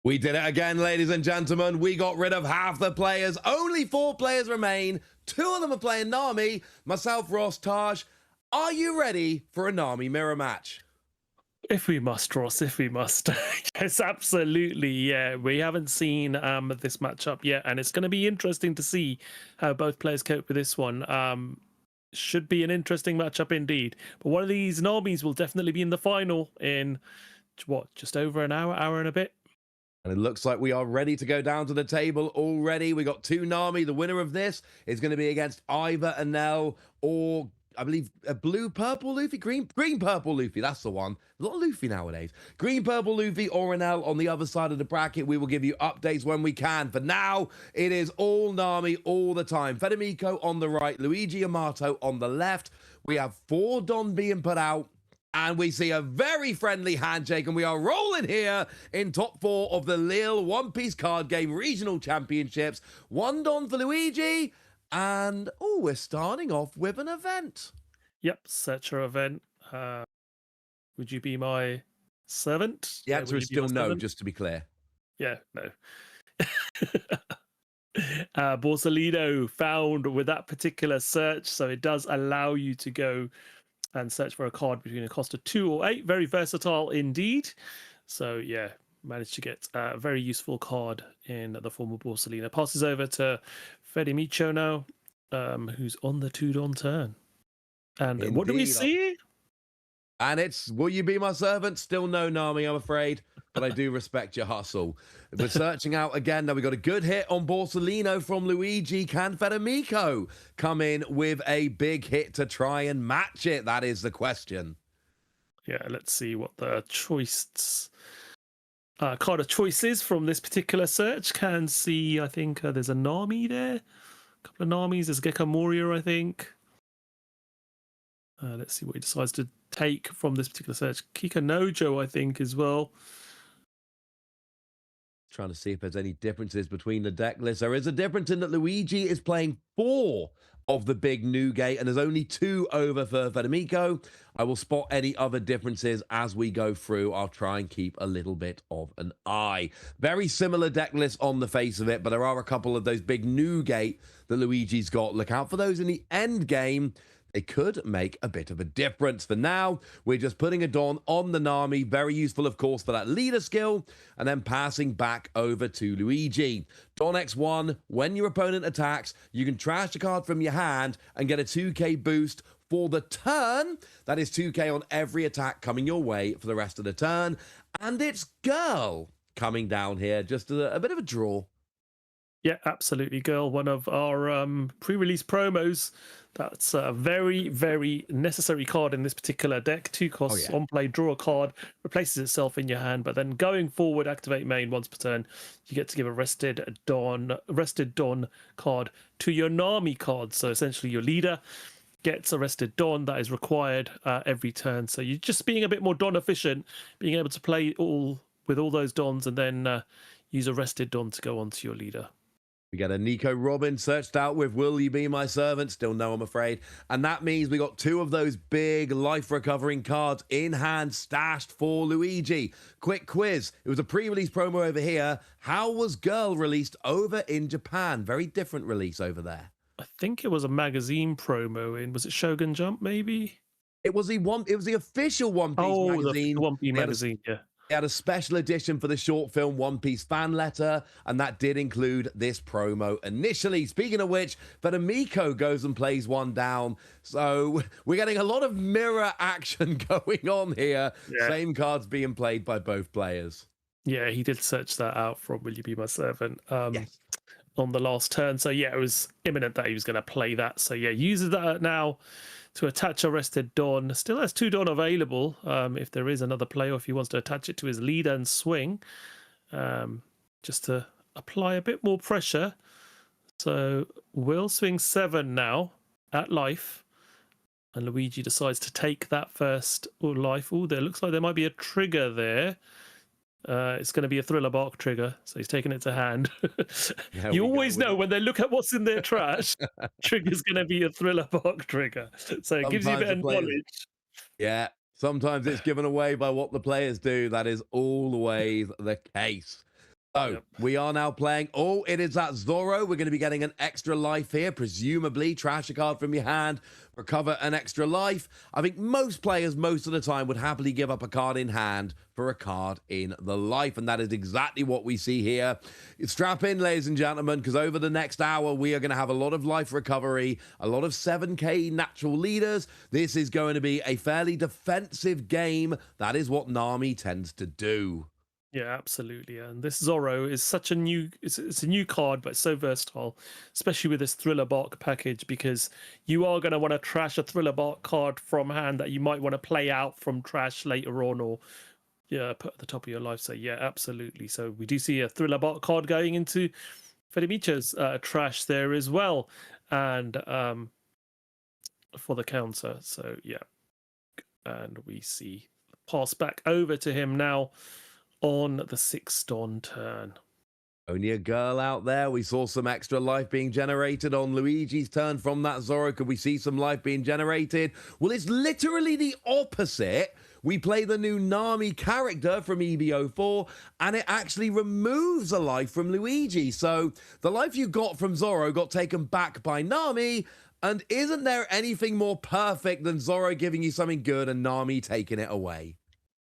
We did it again, ladies and gentlemen. We got rid of half the players. Only 4 players remain. 2 of them are playing Nami. Myself, Ross, Taj. Are you ready for a Nami mirror match? If we must, Ross, if we must. Yes, absolutely. Yeah, we haven't seen this matchup yet, and it's going to be interesting to see how both players cope with this one. Should be an interesting matchup indeed. But one of these Namis will definitely be in the final in, what, just over an hour and a bit? And it looks like we are ready to go down to the table already. We got 2 Nami. The winner of this is going to be against either Enel or, I believe, a blue-purple Luffy? Green-purple Luffy. That's the one. A lot of Luffy nowadays. Green-purple Luffy or Enel on the other side of the bracket. We will give you updates when we can. For now, it is all Nami all the time. Federico on the right, Luigi Amato on the left. We have 4 Don being put out. And we see a very friendly handshake, and we are rolling here in top 4 of the Lille One Piece card game regional championships. 1 Don for Luigi, and oh, we're starting off with an event. Yep, searcher event. Would you be my servant? The answer is still no, just to be clear. Yeah, no. Borsalino found with that particular search, so it does allow you to go and search for a card between a cost of 2 or 8. Very versatile indeed. So yeah, managed to get a very useful card in the form of Borsalino. Passes over to Federico now, who's on the 2 Don turn. And indeed. What do we see? And it's, will you be my servant? Still no Nami, I'm afraid. But I do respect your hustle. We're searching out again. Now we got a good hit on Borsalino from Luigi. Can Federico come in with a big hit to try and match it? That is the question. Yeah, let's see what the choice card of choice is from this particular search. Can see, I think there's a Nami there. A couple of Namis. There's Gecko Moria, I think. Let's see what he decides to take from this particular search. Kikanojo, I think, as well. Trying to see if there's any differences between the deck lists. There is a difference in that Luigi is playing 4 of the big Newgate, and there's only 2 over for Federico. I will spot any other differences as we go through. I'll try and keep a little bit of an eye. Very similar deck list on the face of it, but there are a couple of those big Newgate that Luigi's got. Look out for those in the end game. They could make a bit of a difference. For now, we're just putting a Don on the Nami. Very useful, of course, for that leader skill. And then passing back over to Luigi. Don X1, when your opponent attacks, you can trash a card from your hand and get a 2k boost for the turn. That is 2k on every attack coming your way for the rest of the turn. And it's Girl coming down here. Just a bit of a draw. Yeah, absolutely, Girl. One of our pre-release promos. That's a very, very necessary card in this particular deck. 2 costs on play, draw a card, replaces itself in your hand, but then going forward, activate main once per turn. You get to give a rested Don card to your Nami card. So essentially, your leader gets a rested Don that is required every turn. So you're just being a bit more Don efficient, being able to play with all those Dons and then use a rested Don to go onto your leader. We get a Nico Robin searched out with Will You Be My Servant? Still no, I'm afraid. And that means we got 2 of those big life recovering cards in hand stashed for Luigi. Quick quiz. It was a pre-release promo over here. How was Girl released over in Japan? Very different release over there. I think it was a magazine promo was it Shogun Jump maybe? It was the official One Piece magazine. The One Piece magazine, yeah. They had a special edition for the short film One Piece fan letter, and that did include this promo initially. Speaking of which, Federico goes and plays one down. So we're getting a lot of mirror action going on here. Yeah. Same cards being played by both players. Yeah, he did search that out from Will You Be My Servant yes. on the last turn. So yeah, it was imminent that he was going to play that. So yeah, uses that now to attach a rested Don. Still has 2 Don available if there is another player, if he wants to attach it to his leader and swing, just to apply a bit more pressure. So Will swing 7 now at life, and Luigi decides to take that first life. Oh, there looks like there might be a trigger there. It's going to be a Thriller Bark trigger, so he's taking it to hand. You always know when they look at what's in their trash, trigger's going to be a Thriller Bark trigger. So it gives you a bit of knowledge. Yeah, sometimes it's given away by what the players do. That is always the case. So Yep. we are now playing. Oh, it is that Zorro. We're going to be getting an extra life here, presumably. Trash a card from your hand, recover an extra life. I think most players, most of the time, would happily give up a card in hand for a card in the life. And that is exactly what we see here. Strap in, ladies and gentlemen, because over the next hour, we are going to have a lot of life recovery, a lot of 7k natural leaders. This is going to be a fairly defensive game. That is what Nami tends to do. Yeah, absolutely. And this Zorro is such a new it's a new card, but it's so versatile, especially with this Thriller Bark package, because you are going to want to trash a Thriller Bark card from hand that you might want to play out from trash later on, or put at the top of your life. So yeah, absolutely. So we do see a Thriller Bark card going into Fedemicha's trash there as well, and for the counter. So yeah, and we see pass back over to him now on the 6th Dawn turn. Only a girl out there. We saw some extra life being generated on Luigi's turn from that Zorro. Could we see some life being generated? Well, it's literally the opposite. We play the new Nami character from EBO4, and it actually removes a life from Luigi. So the life you got from Zorro got taken back by Nami. And isn't there anything more perfect than Zorro giving you something good and Nami taking it away?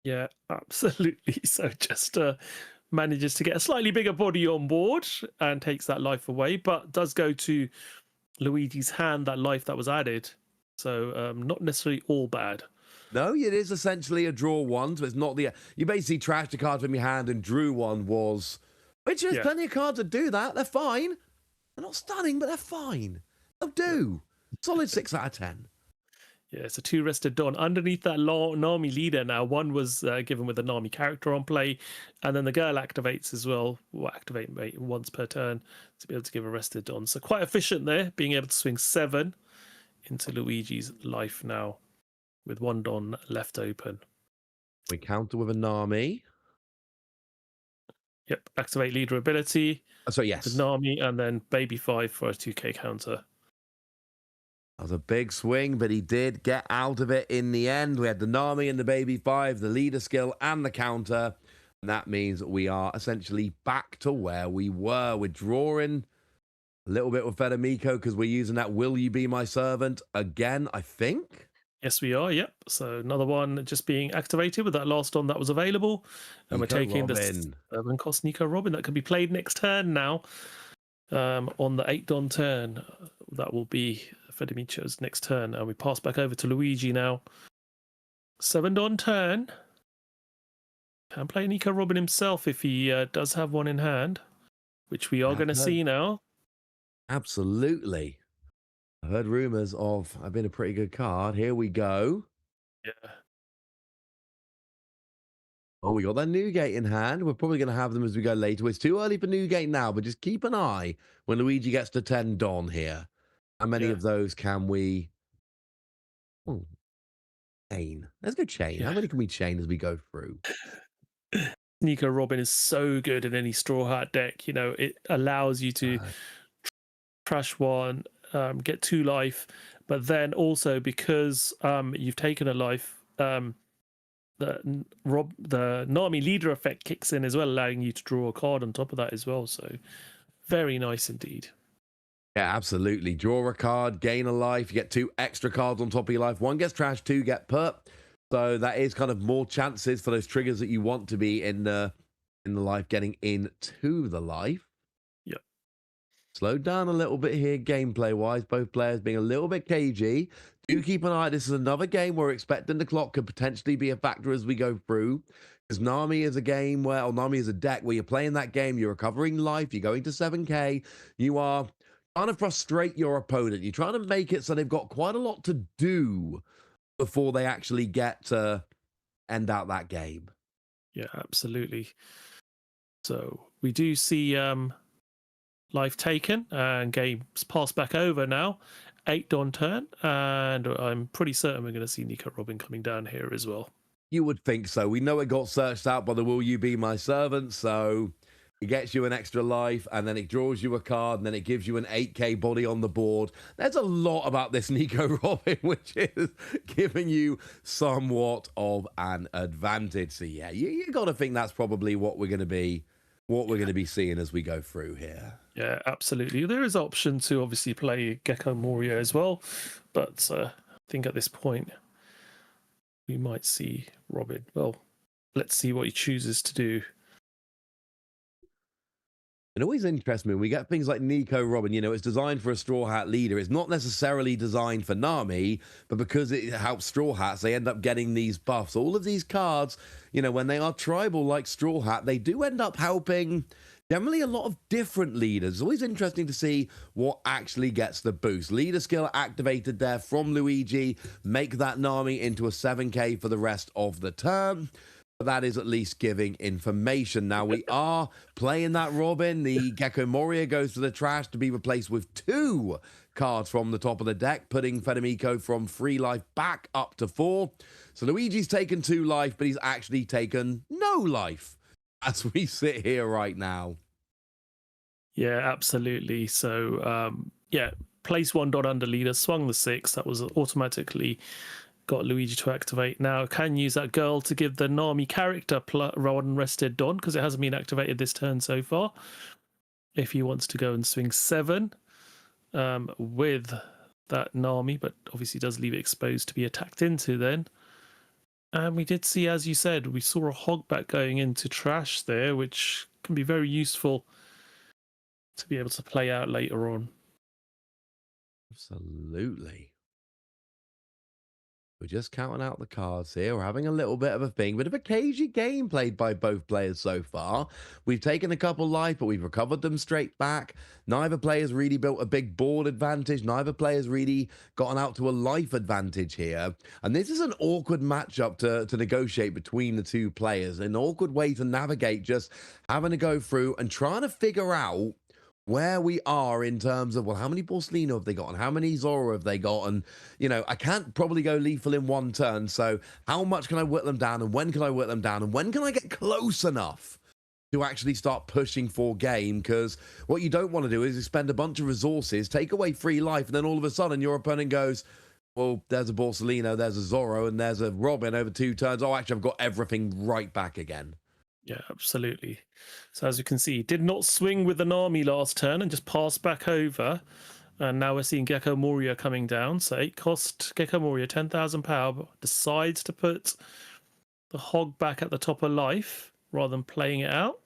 Yeah, absolutely. So just manages to get a slightly bigger body on board and takes that life away, but does go to Luigi's hand, that life that was added. So not necessarily all bad. No, it is essentially a draw one, so it's not the... You basically trashed a card from your hand and drew one was... Which there's plenty of cards that do that. They're fine. They're not stunning, but they're fine. They'll do. Solid 6 out of 10. Yeah, it's a 2-rested Dawn. Underneath that Nami leader now, one was given with a Nami character on play, and then the girl activates as well. Will activate once per turn to be able to give a rested Dawn. So quite efficient there, being able to swing 7 into Luigi's life now, with 1 Dawn left open. We counter with a Nami. Yep, activate leader ability. So yes. With Nami, and then Baby 5 for a 2k counter. That was a big swing, but he did get out of it in the end. We had the Nami and the Baby 5, the leader skill and the counter. And that means we are essentially back to where we were. We're drawing a little bit with Federico because we're using that Will You Be My Servant again, I think. Yes, we are. Yep. So another one just being activated with that last one that was available. And Nico we're taking Robin. the 7 cost Nico Robin that can be played next turn now. On the 8 Dawn turn, that will be Federico's next turn, and we pass back over to Luigi now. 7 Dawn turn. Can play Nico Robin himself if he does have one in hand, which we are going to see now. Absolutely. I heard rumors of I've been a pretty good card. Here we go. Yeah. Oh, we got that Newgate in hand. We're probably going to have them as we go later. It's too early for Newgate now, but just keep an eye when Luigi gets to 10 Dawn here. How many of those can we... Oh, chain. Let's go chain. How many can we chain as we go through? Nico Robin is so good in any Straw Hat deck. You know, it allows you to trash 1, get 2 life, but then also because you've taken a life... the Nami leader effect kicks in as well, allowing you to draw a card on top of that as well. So very nice indeed. Yeah, absolutely. Draw a card, gain a life, you get 2 extra cards on top of your life. 1 gets trashed, 2 get put. So that is kind of more chances for those triggers that you want to be in the life getting into the life. Yep. Slowed down a little bit here gameplay wise, both players being a little bit cagey. Do keep an eye. This is another game where we're expecting the clock could potentially be a factor as we go through. Because Nami is a game where, or Nami is a deck where you're playing that game, you're recovering life, you're going to 7k, you are trying to frustrate your opponent. You're trying to make it so they've got quite a lot to do before they actually get to end out that game. Yeah, absolutely. So we do see life taken and games passed back over now. 8 Dawn turn, and I'm pretty certain we're going to see Nico Robin coming down here as well. You would think so. We know it got searched out by the Will You Be My Servant, so it gets you an extra life, and then it draws you a card, and then it gives you an 8k body on the board. There's a lot about this Nico Robin, which is giving you somewhat of an advantage. So yeah, you got to think that's probably what we're going to be what we're going to be seeing as we go through here. Yeah, absolutely. There is option to obviously play Gecko Moria as well, but I think at this point we might see Robin. Well, let's see what he chooses to do. It always interests me when we get things like Nico Robin, you know, it's designed for a Straw Hat leader. It's not necessarily designed for Nami, but because it helps Straw Hats, they end up getting these buffs. All of these cards, you know, when they are tribal like Straw Hat, they do end up helping generally a lot of different leaders. It's always interesting to see what actually gets the boost. Leader skill activated there from Luigi, make that Nami into a 7k for the rest of the turn. That is at least giving information. Now we are playing that Robin. The Gecko Moria goes to the trash to be replaced with 2 cards from the top of the deck, putting Federico from 3 life back up to 4. So Luigi's taken 2 life, but he's actually taken no life as we sit here right now. Yeah, absolutely. So, yeah, place 1 dot under leader, swung the 6. That was automatically got Luigi to activate. Now can use that girl to give the Nami character Rod rested Don, because it hasn't been activated this turn so far. If he wants to go and swing 7 with that Nami, but obviously does leave it exposed to be attacked into then. And we did see, as you said, we saw a hogback going into trash there, which can be very useful to be able to play out later on. Absolutely. We're just counting out the cards here. We're having a little bit of a thing. Bit of a cagey game played by both players so far. We've taken a couple life, but we've recovered them straight back. Neither player's really built a big board advantage. Neither player's really gotten out to a life advantage here. And this is an awkward matchup to negotiate between the two players. An awkward way to navigate, just having to go through and trying to figure out where we are in terms of, well, how many Borsellino have they got and how many Zoro have they got? And, you know, I can't probably go lethal in one turn. So how much can I whittle them down, and when can I whittle them down, and when can I get close enough to actually start pushing for game? Because what you don't want to do is spend a bunch of resources, take away 3 life, and then all of a sudden your opponent goes, well, there's a Borsellino, there's a Zoro, and there's a Robin over 2 turns. Oh, actually, I've got everything right back again. Yeah, absolutely. So as you can see, did not swing with the Nami last turn and just passed back over. And now we're seeing Gecko Moria coming down. So 8 cost Gecko Moria, 10,000 power, but decides to put the hog back at the top of life rather than playing it out.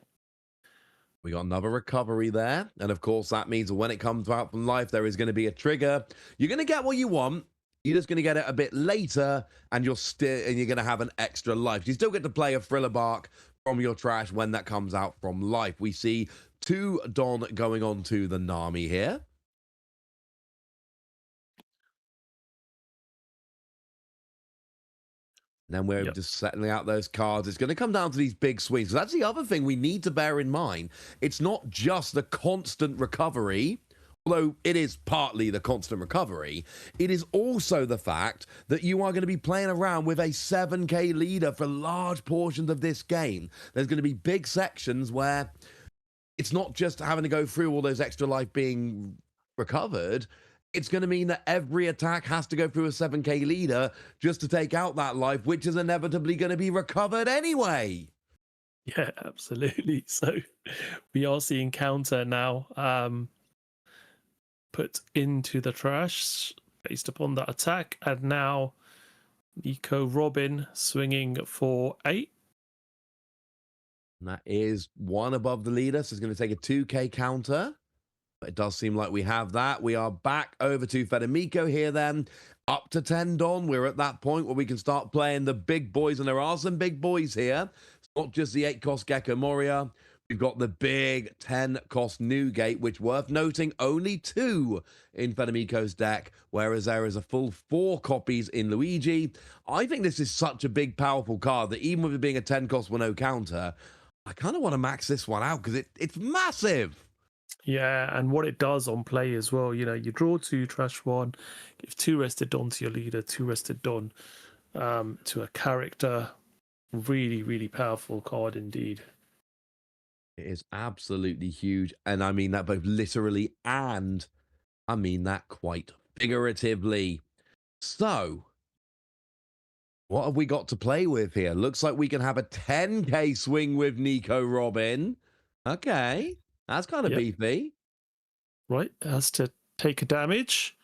We got another recovery there. And of course, that means when it comes out from life, there is going to be a trigger. You're going to get what you want. You're just going to get it a bit later, and you're going to have an extra life. You still get to play a Thriller Bark from your trash when that comes out from life. We see 2 Don going on to the Nami here. Then we're just settling out those cards. It's going to come down to these big swings. So that's the other thing we need to bear in mind. It's not just the constant recovery, although it is partly the constant recovery. It is also the fact that you are going to be playing around with a 7k leader for large portions of this game. There's going to be big sections where it's not just having to go through all those extra life being recovered. It's going to mean that every attack has to go through a 7k leader just to take out that life, which is inevitably going to be recovered anyway. Yeah, absolutely. So we are seeing counter now put into the trash based upon that attack. And now Nico Robin swinging for 8. And that is 1 above the leader, so it's going to take a 2k counter. But it does seem like we have that. We are back over to Federico here then. Up to 10 Don. We're at that point where we can start playing the big boys, and there are some big boys here. It's not just the 8 cost Gecko Moria. We've got the big 10 cost Newgate, which, worth noting, only 2 in Federico's deck, whereas there is a full 4 copies in Luigi. I think this is such a big, powerful card that even with it being a 10 cost with no counter, I kind of want to max this one out because it's massive. Yeah, and what it does on play as well, you know, you draw 2, trash 1, give 2 rested Don to your leader, 2 rested Don to a character. Really, really powerful card indeed. It is absolutely huge. And I mean that both literally and I mean that quite figuratively. So, what have we got to play with here? Looks like we can have a 10k swing with Nico Robin. Okay. That's kind of Yep. beefy. Right. Has to take a damage.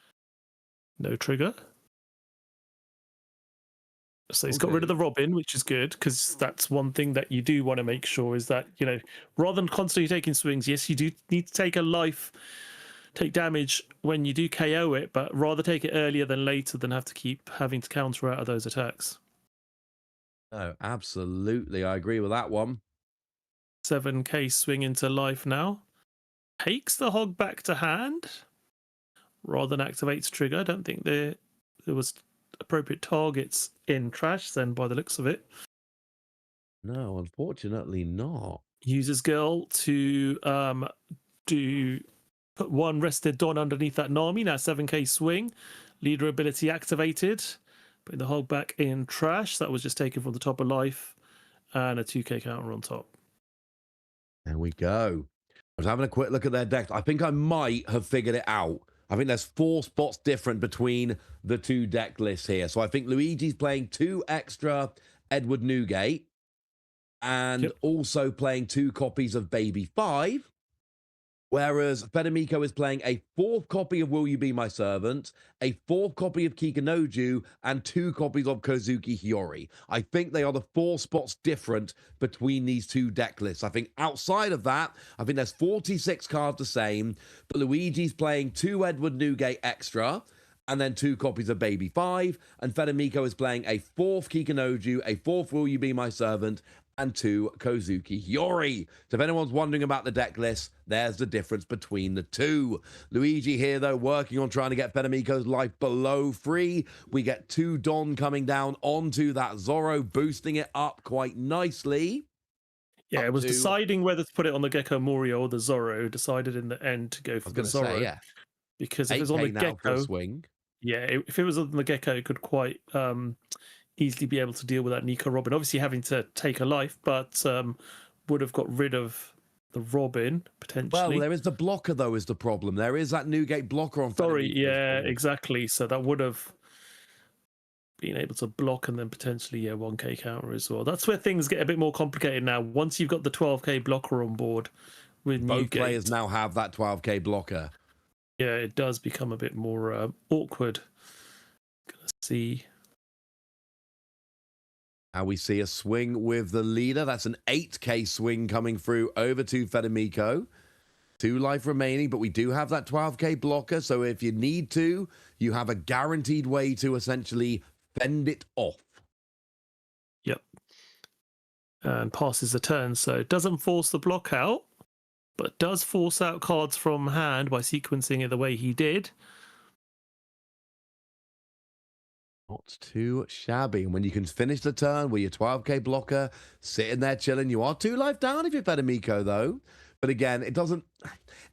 No trigger. So he's Will got rid of do. the Robin, which is good, because that's one thing that you do want to make sure is that, rather than constantly taking swings, yes, you do need to take a life, take damage when you do KO it, but rather take it earlier than later than have to keep having to counter out of those attacks. Oh, absolutely. I agree with that one. 7k swing into life now. Takes the hog back to hand rather than activates trigger. I don't think there was appropriate targets in trash then by the looks of it. No, unfortunately not. Uses girl to put one rested Dawn underneath that Nami. Now 7k swing. Leader ability activated. Putting the hog back in trash. That was just taken from the top of life. And a 2k counter on top. There we go. I was having a quick look at their decks. I think I might have figured it out. I think there's 4 spots different between the 2 deck lists here. So I think Luigi's playing 2 extra Edward Newgate and Yep. also playing 2 copies of Baby 5. Whereas Federico is playing a 4th copy of Will You Be My Servant, a 4th copy of Kikanoju, and 2 copies of Kozuki Hiyori. I think they are the 4 spots different between these 2 deck lists. I think outside of that, I think there's 46 cards the same, but Luigi's playing 2 Edward Newgate extra, and then 2 copies of Baby 5, and Federico is playing a 4th Kikanoju, a 4th Will You Be My Servant, and 2 Kozuki Hiyori. So if anyone's wondering about the deck list, there's the difference between the 2. Luigi here, though, working on trying to get Federico's life below 3. We get 2 Don coming down onto that Zorro, boosting it up quite nicely. Yeah, it was to- deciding whether to put it on the Gecko Morio or the Zorro. Decided in the end to go for the Zorro. Say, yeah. Because if it's on the 8K now for a Gecko, swing. yeah, if it was on the Gecko, it could quite easily be able to deal with that Nico Robin. Obviously having to take a life, but would have got rid of the Robin potentially. Well, there is the blocker, though, is the problem. There is that Newgate blocker on Sorry, Federico's yeah, board. exactly. So that would have been able to block and then potentially 1k counter as well. That's where things get a bit more complicated now. Once you've got the 12k blocker on board with Both Newgate, players now have that 12k blocker. yeah, it does become a bit more awkward. Gonna see. Now we see a swing with the leader. That's an 8k swing coming through over to Federico. 2 life remaining, but we do have that 12k blocker. So if you need to, you have a guaranteed way to essentially fend it off. Yep. And passes the turn. So it doesn't force the block out, but does force out cards from hand by sequencing it the way he did. Not too shabby. And when you can finish the turn with your 12k blocker, sitting there chilling, you are 2 life down if you're Federico, though. But again, it doesn't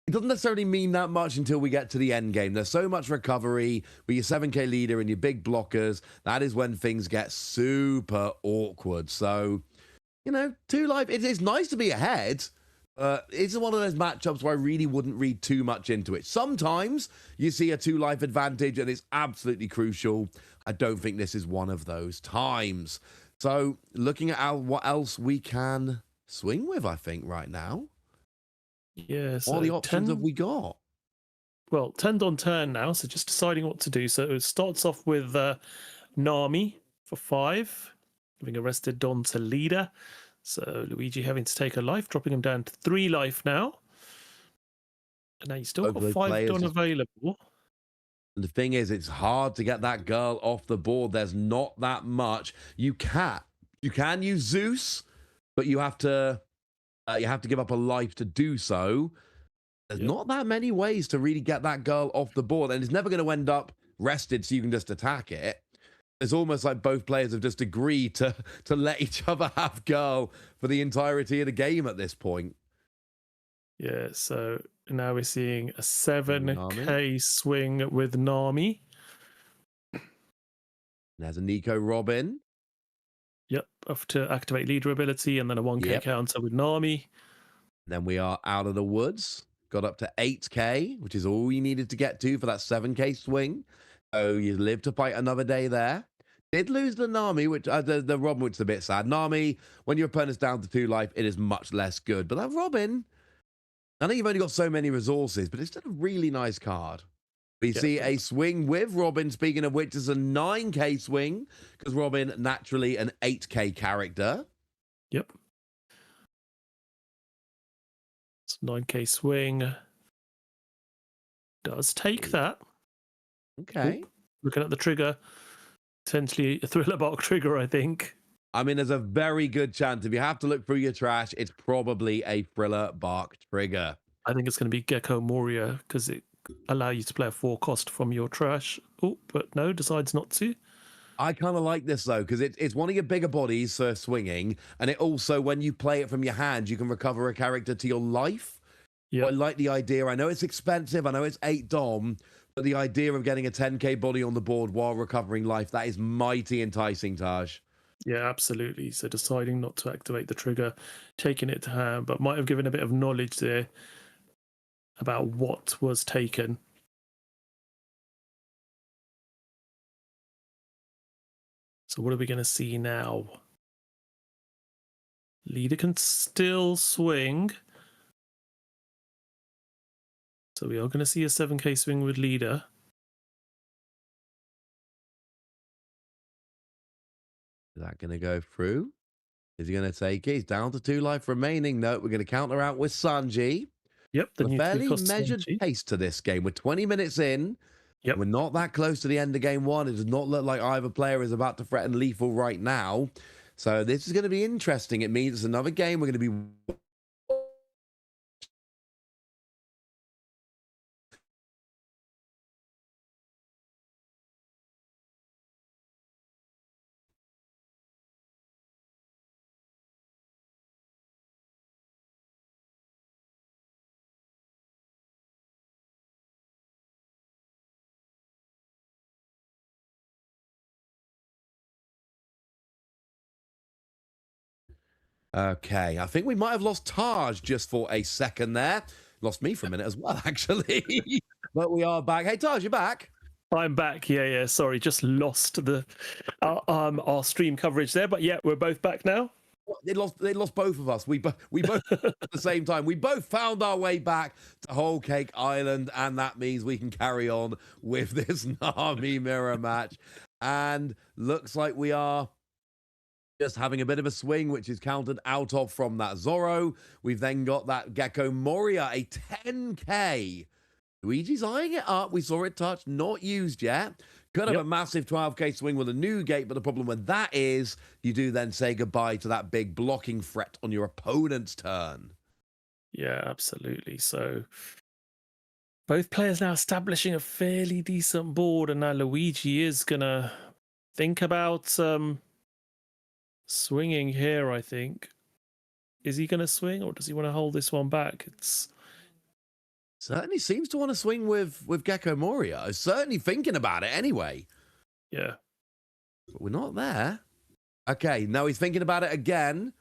necessarily mean that much until we get to the end game. There's so much recovery with your 7k leader and your big blockers. That is when things get super awkward. So, 2 life, it is nice to be ahead. It's one of those matchups where I really wouldn't read too much into it. Sometimes you see a 2 life advantage and it's absolutely crucial. I don't think this is one of those times. So looking at what else we can swing with, I think, right now. Yeah, so What the options 10 have we got? Well, 10 on turn now, so just deciding what to do. So it starts off with Nami for 5, having arrested Don to leader. So Luigi having to take a life, dropping him down to 3 life now. And now you've still got 5 Don available. The thing is, it's hard to get that girl off the board. There's not that much. You can use Zeus, but you have to give up a life to do so. There's not that many ways to really get that girl off the board, and it's never going to end up rested so you can just attack it. It's almost like both players have just agreed to let each other have girl for the entirety of the game at this point. Yeah, so now we're seeing a 7k swing with Nami. There's a Nico Robin. Yep, up to activate leader ability, and then a 1k counter with Nami. Then we are out of the woods. Got up to 8k, which is all you needed to get to for that 7k swing. So you live to fight another day there. Did lose the Nami, which the Robin, which is a bit sad. Nami, when your opponent's down to 2 life, it is much less good. But that Robin, I know you've only got so many resources, but it's still a really nice card. We Yeah, see it a is. swing with Robin, speaking of which, is a 9k swing, because Robin, naturally an 8k character. Yep. It's 9k swing. Does take that. Okay. Oop, looking at the trigger. Potentially a thriller bark trigger, I think. I mean, there's a very good chance if you have to look through your trash, it's probably a thriller bark trigger. I think it's going to be Gecko Moria because it allow you to play a 4-cost from your trash. Oh, but no, decides not to. I kind of like this though, because it's one of your bigger bodies for swinging, and it also, when you play it from your hand, you can recover a character to your life. Yeah, I like the idea. I know it's expensive. I know it's 8 dom, but the idea of getting a 10k body on the board while recovering life, that is mighty enticing, Taj. yeah, absolutely. So deciding not to activate the trigger, taking it to hand, but might have given a bit of knowledge there about what was taken. So what are we going to see now? Leader can still swing. So we are going to see a 7k swing with leader. Is that going to go through? Is he going to take it? He's down to 2 life remaining. No, we're going to counter out with Sanji. Yep, the A new fairly 3-cost measured Sanji. pace to this game. We're 20 minutes in. Yep. We're not that close to the end of game 1. It does not look like either player is about to threaten lethal right now. So this is going to be interesting. It means it's another game we're going to be... Okay, I think we might have lost Taj just for a second there. Lost me for a minute as well, actually. But we are back. Hey, Taj, you're back. I'm back. Yeah. Sorry, just lost the our stream coverage there. But yeah, we're both back now. They lost both of us. We both at the same time. We both found our way back to Whole Cake Island, and that means we can carry on with this Nami mirror match. And looks like we are just having a bit of a swing, which is counted out of from that Zorro. We've then got that Gecko Moria, a 10k. Luigi's eyeing it up. We saw it touch, not used yet. Could have a massive 12k swing with a new gate, but the problem with that is you do then say goodbye to that big blocking threat on your opponent's turn. Yeah, absolutely. So both players now establishing a fairly decent board, and now Luigi is gonna think about swinging here. I think. Is he gonna swing, or does he want to hold this one back? It's certainly seems to want to swing with Gecko Moria. Certainly thinking about it anyway. Yeah. But we're not there. Okay, now he's thinking about it again.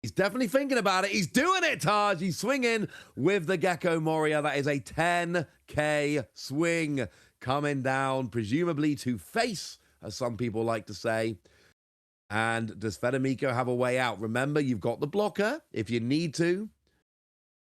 He's definitely thinking about it. He's doing it, Taj. He's swinging with the Gecko Moria. That is a 10k swing coming down, presumably to face, as some people like to say. And does Federico have a way out? Remember, you've got the blocker if you need to.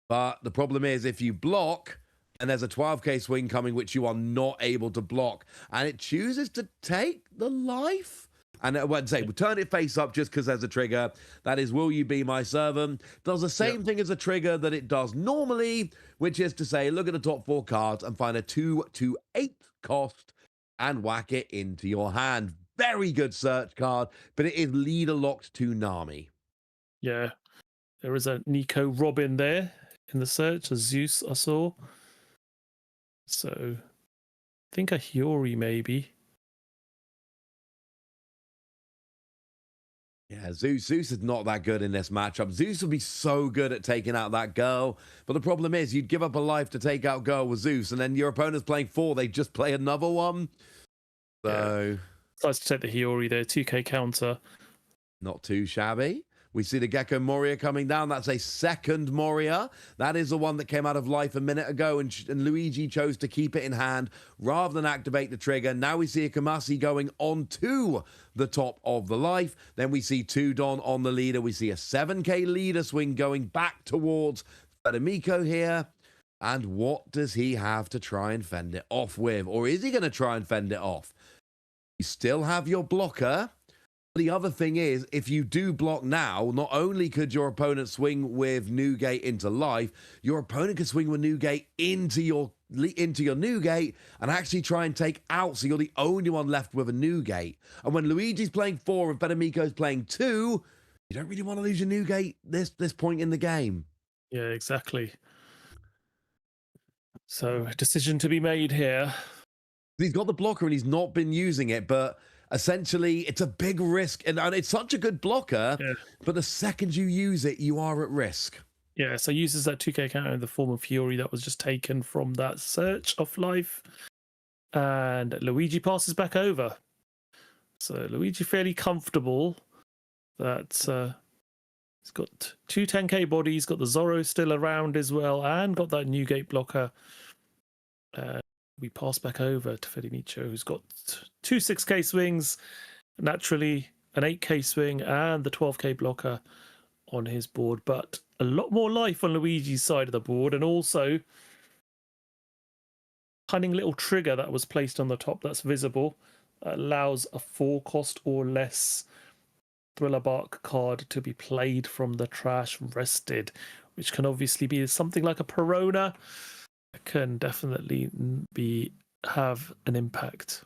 But the problem is, if you block, and there's a 12k swing coming, which you are not able to block, and it chooses to take the life. And I would say, we'll turn it face up just because there's a trigger. That is, will you be my servant? Does the same thing as a trigger that it does normally, which is to say, look at the top 4 cards and find a 2 to 8 cost and whack it into your hand. Very good search card, but it is leader locked to Nami. Yeah. There is a Nico Robin there in the search, a Zeus I saw. So I think a Hiyori maybe. Yeah, Zeus is not that good in this matchup. Zeus would be so good at taking out that girl. But the problem is, you'd give up a life to take out girl with Zeus, and then your opponent's playing 4. They just play another one. So... Nice to take the Hiyori there, 2k counter. Not too shabby. We see the Gecko Moria coming down. That's a second Moria. That is the one that came out of life a minute ago, and Luigi chose to keep it in hand rather than activate the trigger. Now we see a Kamasi going onto the top of the life. Then we see 2 Don on the leader. We see a 7k leader swing going back towards Miko here. And what does he have to try and fend it off with? Or is he going to try and fend it off? You still have your blocker. The other thing is, if you do block now, not only could your opponent swing with Newgate into life, your opponent could swing with Newgate into your Newgate and actually try and take out, so you're the only one left with a Newgate. And when Luigi's playing 4 and Federico's playing 2, you don't really want to lose your Newgate this point in the game. Yeah, exactly. So, decision to be made here. He's got the blocker and he's not been using it, but essentially it's a big risk. And it's such a good blocker, but the second you use it, you are at risk. Yeah, so uses that 2k counter in the form of Fury that was just taken from that search of life. And Luigi passes back over. So Luigi fairly comfortable that he's got 2 10k bodies, got the Zorro still around as well, and got that Newgate blocker. We pass back over to Federico, who's got 2 6k swings, naturally an 8k swing, and the 12k blocker on his board, but a lot more life on Luigi's side of the board, and also cunning little trigger that was placed on the top that's visible allows a 4-cost or less Thriller Bark card to be played from the trash rested, which can obviously be something like a Perona. It can definitely have an impact.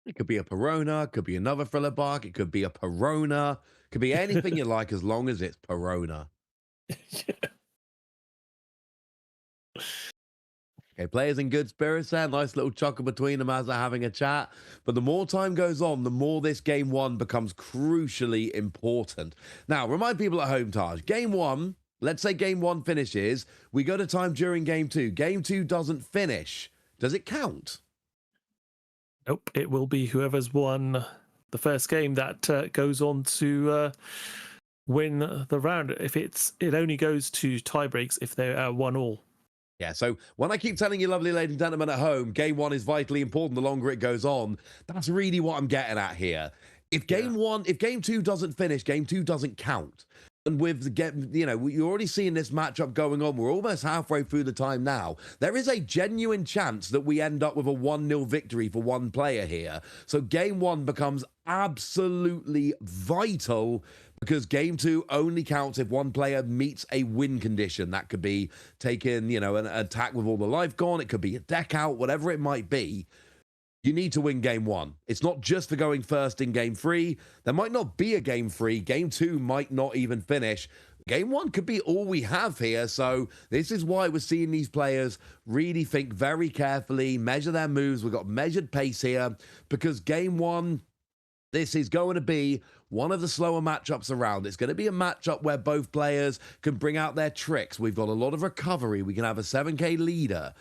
It could be a Perona, could be another Thriller Bark, it could be a Perona, could be anything you like as long as it's Perona. Yeah. Okay, players in good spirits there. Nice little chuckle between them as they're having a chat. But the more time goes on, the more this game 1 becomes crucially important. Now, remind people at home, Taj, game 1, let's say game 1 finishes. We go to time during game 2. Game 2 doesn't finish. Does it count? Nope, it will be whoever's won the first game that goes on to win the round. If it only goes to tie breaks if they're 1-1. Yeah, so when I keep telling you, lovely ladies and gentlemen at home, game 1 is vitally important the longer it goes on, that's really what I'm getting at here. If game 2 doesn't finish, game 2 doesn't count. And with you're already seeing this matchup going on. We're almost halfway through the time now. There is a genuine chance that we end up with a 1-0 victory for one player here. So game 1 becomes absolutely vital, because game 2 only counts if one player meets a win condition. That could be taking, an attack with all the life gone. It could be a deck out, whatever it might be. You need to win game 1. It's not just for going first in game 3. There might not be a game 3. Game 2 might not even finish. Game 1 could be all we have here. So this is why we're seeing these players really think very carefully, measure their moves. We've got measured pace here, because game 1, this is going to be one of the slower matchups around. It's going to be a matchup where both players can bring out their tricks. We've got a lot of recovery. We can have a 7k leader.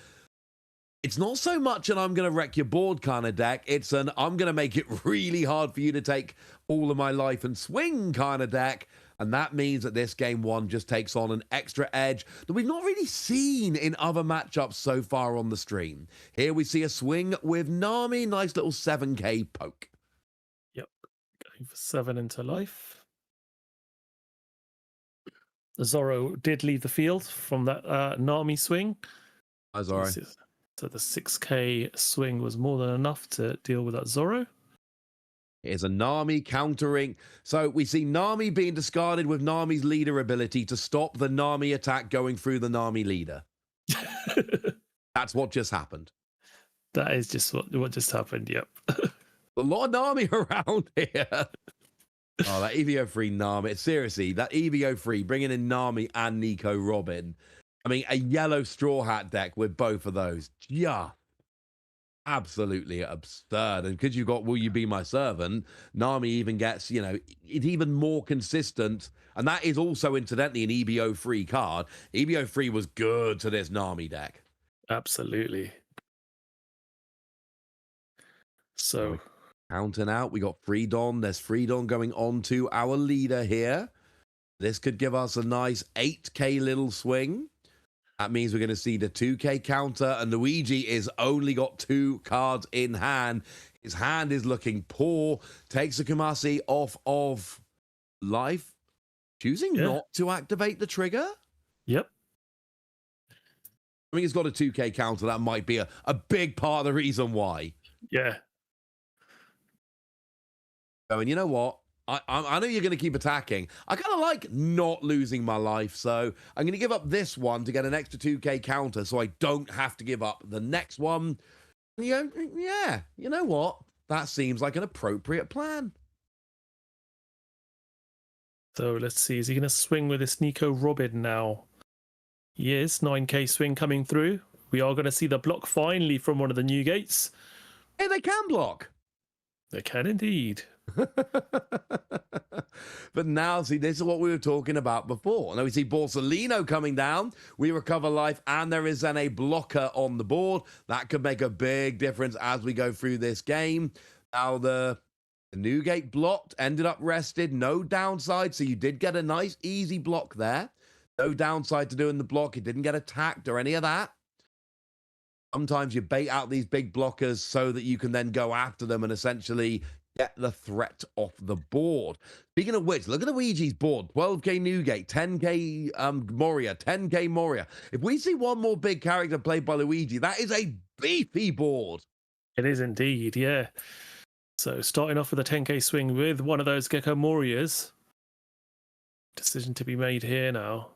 It's not so much an I'm going to wreck your board kind of deck. It's an I'm going to make it really hard for you to take all of my life and swing kind of deck. And that means that this game 1 just takes on an extra edge that we've not really seen in other matchups so far on the stream. Here we see a swing with Nami. Nice little 7k poke. Yep. Going for 7 into life. Zorro did leave the field from that Nami swing. Hi, Zorro. So the 6k swing was more than enough to deal with that Zorro. Here's a Nami countering. So we see Nami being discarded with Nami's leader ability to stop the Nami attack going through the Nami leader. That's what just happened. That is just what just happened, yep. A lot of Nami around here. Oh, that EVO3 Nami. Seriously, that EVO3 bringing in Nami and Nico Robin. I mean, a yellow Straw Hat deck with both of those. Yeah. Absolutely absurd. And because you got Will You Be My Servant, Nami even gets, it's even more consistent. And that is also, incidentally, an EBO3 card. EBO3 was good to this Nami deck. Absolutely. So, counting out, we got Freedom. There's Freedom going on to our leader here. This could give us a nice 8k little swing. That means we're going to see the 2k counter, and Luigi is only got 2 cards in hand. His hand is looking poor. Takes the Kamasi off of life, choosing not to activate the trigger. Yep. I mean, he's got a 2K counter. That might be a big part of the reason why. Yeah. Oh, and you know what? I know you're going to keep attacking. I kind of like not losing my life, so I'm going to give up this one to get an extra 2K counter so I don't have to give up the next one. Yeah, you know what? That seems like an appropriate plan. So let's see. Is he going to swing with this Nico Robin now? He is. 9K swing coming through. We are going to see the block finally from one of the new gates. Hey, they can block. They can indeed. But now, see, this is what we were talking about before. Now we see Borsellino coming down. We recover life, and there is then a blocker on the board. That could make a big difference as we go through this game. Now, the new gate blocked, ended up rested. No downside, so you did get a nice, easy block there. No downside to doing the block. It didn't get attacked or any of that. Sometimes you bait out these big blockers so that you can then go after them and essentially get the threat off the board. Speaking of which, look at Luigi's board. 12K Newgate, 10K Moria, 10K Moria. If we see one more big character played by Luigi, that is a beefy board. It is indeed, yeah. So starting off with a 10K swing with one of those Gecko Morias. Decision to be made here now.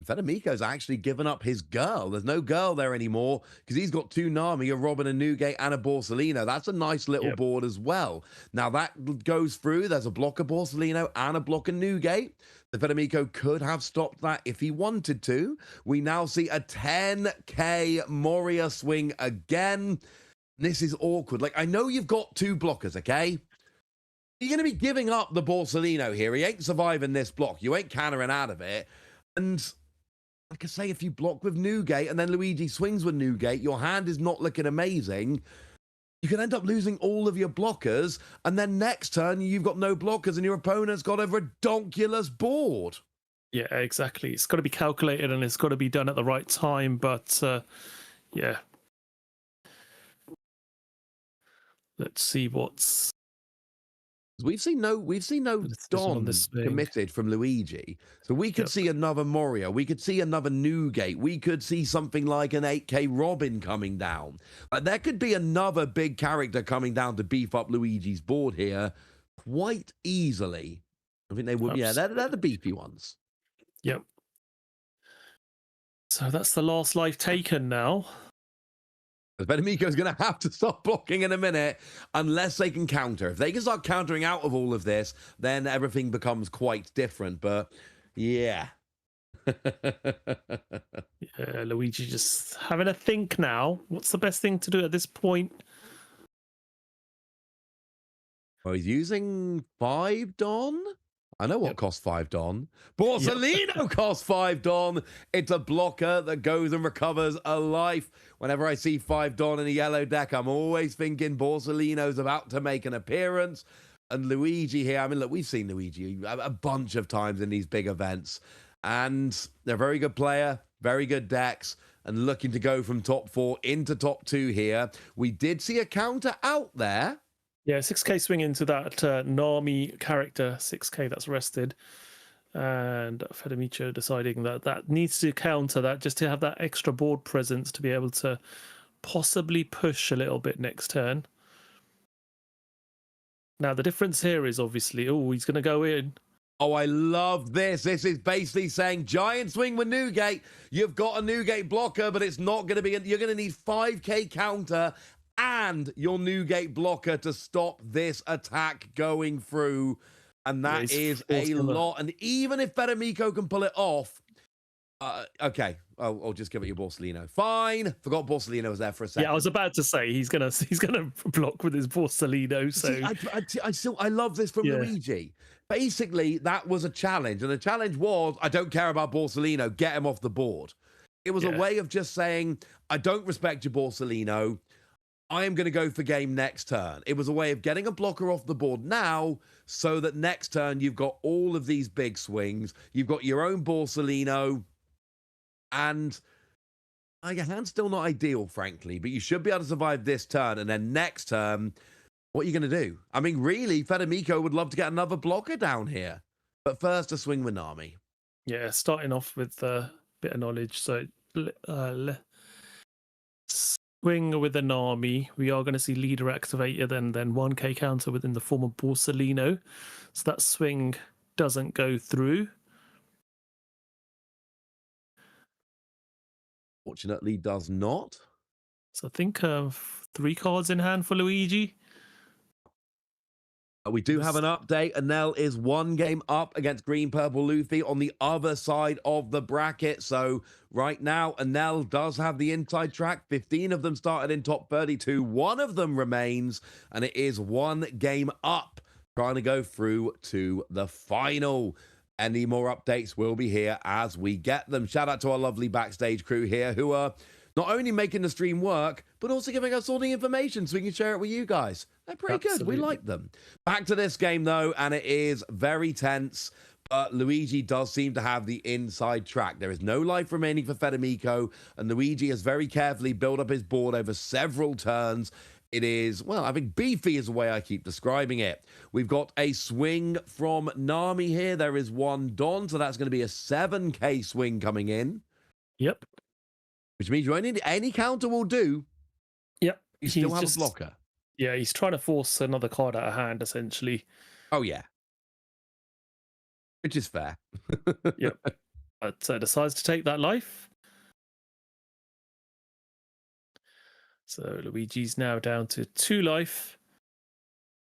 Federico's actually given up his girl. There's no girl there anymore because he's got two Nami, a Robin, a Newgate, and a Borsellino. That's a nice little board as well. Now that goes through. There's a block of Borsellino and a block of Newgate. The Federico could have stopped that if he wanted to. We now see a 10K Moria swing again. This is awkward. Like, I know you've got two blockers, okay? You're going to be giving up the Borsellino here. He ain't surviving this block. You ain't cannering out of it. And like I say, if you block with Newgate and then Luigi swings with Newgate, your hand is not looking amazing. You can end up losing all of your blockers, and then next turn you've got no blockers and your opponent's got a redonkulous board. Yeah, exactly. It's got to be calculated and it's got to be done at the right time, but yeah. Let's see what's... We've seen no Don committed from Luigi. So we could see another Moria. We could see another Newgate. We could see something like an 8K Robin coming down. Like, there could be another big character coming down to beef up Luigi's board here quite easily. I think they would. Absolutely. Yeah, they're the beefy ones. Yep. So that's the last life taken now. Federico's going to have to stop blocking in a minute unless they can counter. If they can start countering out of all of this, then everything becomes quite different. But yeah. Yeah, Luigi just having a think now. What's the best thing to do at this point? Well, he's using 5 Don. I know what costs 5 Don. Borsellino costs 5 Don. It's a blocker that goes and recovers a life. Whenever I see 5 Don in a yellow deck, I'm always thinking Borsellino's about to make an appearance. And Luigi here, I mean, look, we've seen Luigi a bunch of times in these big events. And they're a very good player, very good decks, and looking to go from top 4 into top 2 here. We did see a counter out there. Yeah, 6K swing into that Nami character, 6K that's rested. And Federico deciding that that needs to counter that just to have that extra board presence to be able to possibly push a little bit next turn. Now, the difference here is obviously, he's going to go in. Oh, I love this. This is basically saying giant swing with Newgate. You've got a Newgate blocker, but it's not going to be, you're going to need 5K counter and your Newgate blocker to stop this attack going through. And that is a lot. And even if Federico can pull it off, okay, I'll just give it your Borsellino. Fine. Forgot Borsellino was there for a second. Yeah, I was about to say he's gonna block with his Borsellino. So see, I love this from Luigi. Basically, that was a challenge, and the challenge was, I don't care about Borsellino, get him off the board. It was a way of just saying, I don't respect your Borsellino. I am going to go for game next turn. It was a way of getting a blocker off the board now so that next turn you've got all of these big swings. You've got your own Borsellino. And your hand's still not ideal, frankly, but you should be able to survive this turn. And then next turn, what are you going to do? I mean, really, Federico would love to get another blocker down here. But first, a swing with Nami. Yeah, starting off with a bit of knowledge. So swing with an army. We are going to see leader activated, and then 1k counter within the form of Borsellino. So that swing doesn't go through. Fortunately, does not. So I think 3 cards in hand for Luigi. We do have an update. Anel is 1 game up against Green Purple Luffy on the other side of the bracket. So right now, Anel does have the inside track. 15 of them started in top 32. 1 of them remains, and it is 1 game up, trying to go through to the final. Any more updates will be here as we get them. Shout out to our lovely backstage crew here who are not only making the stream work, but also giving us all the information so we can share it with you guys. They're pretty good. We like them. Back to this game, though, and it is very tense. But Luigi does seem to have the inside track. There is no life remaining for Federico, and Luigi has very carefully built up his board over several turns. It is, well, I think beefy is the way I keep describing it. We've got a swing from Nami here. There is 1 Don, so that's going to be a 7k swing coming in. Yep. Which means you only any counter will do. Yep. You still have a blocker. Yeah, he's trying to force another card out of hand, essentially. Oh, yeah. Which is fair. Yep. But decides to take that life. So Luigi's now down to 2 life.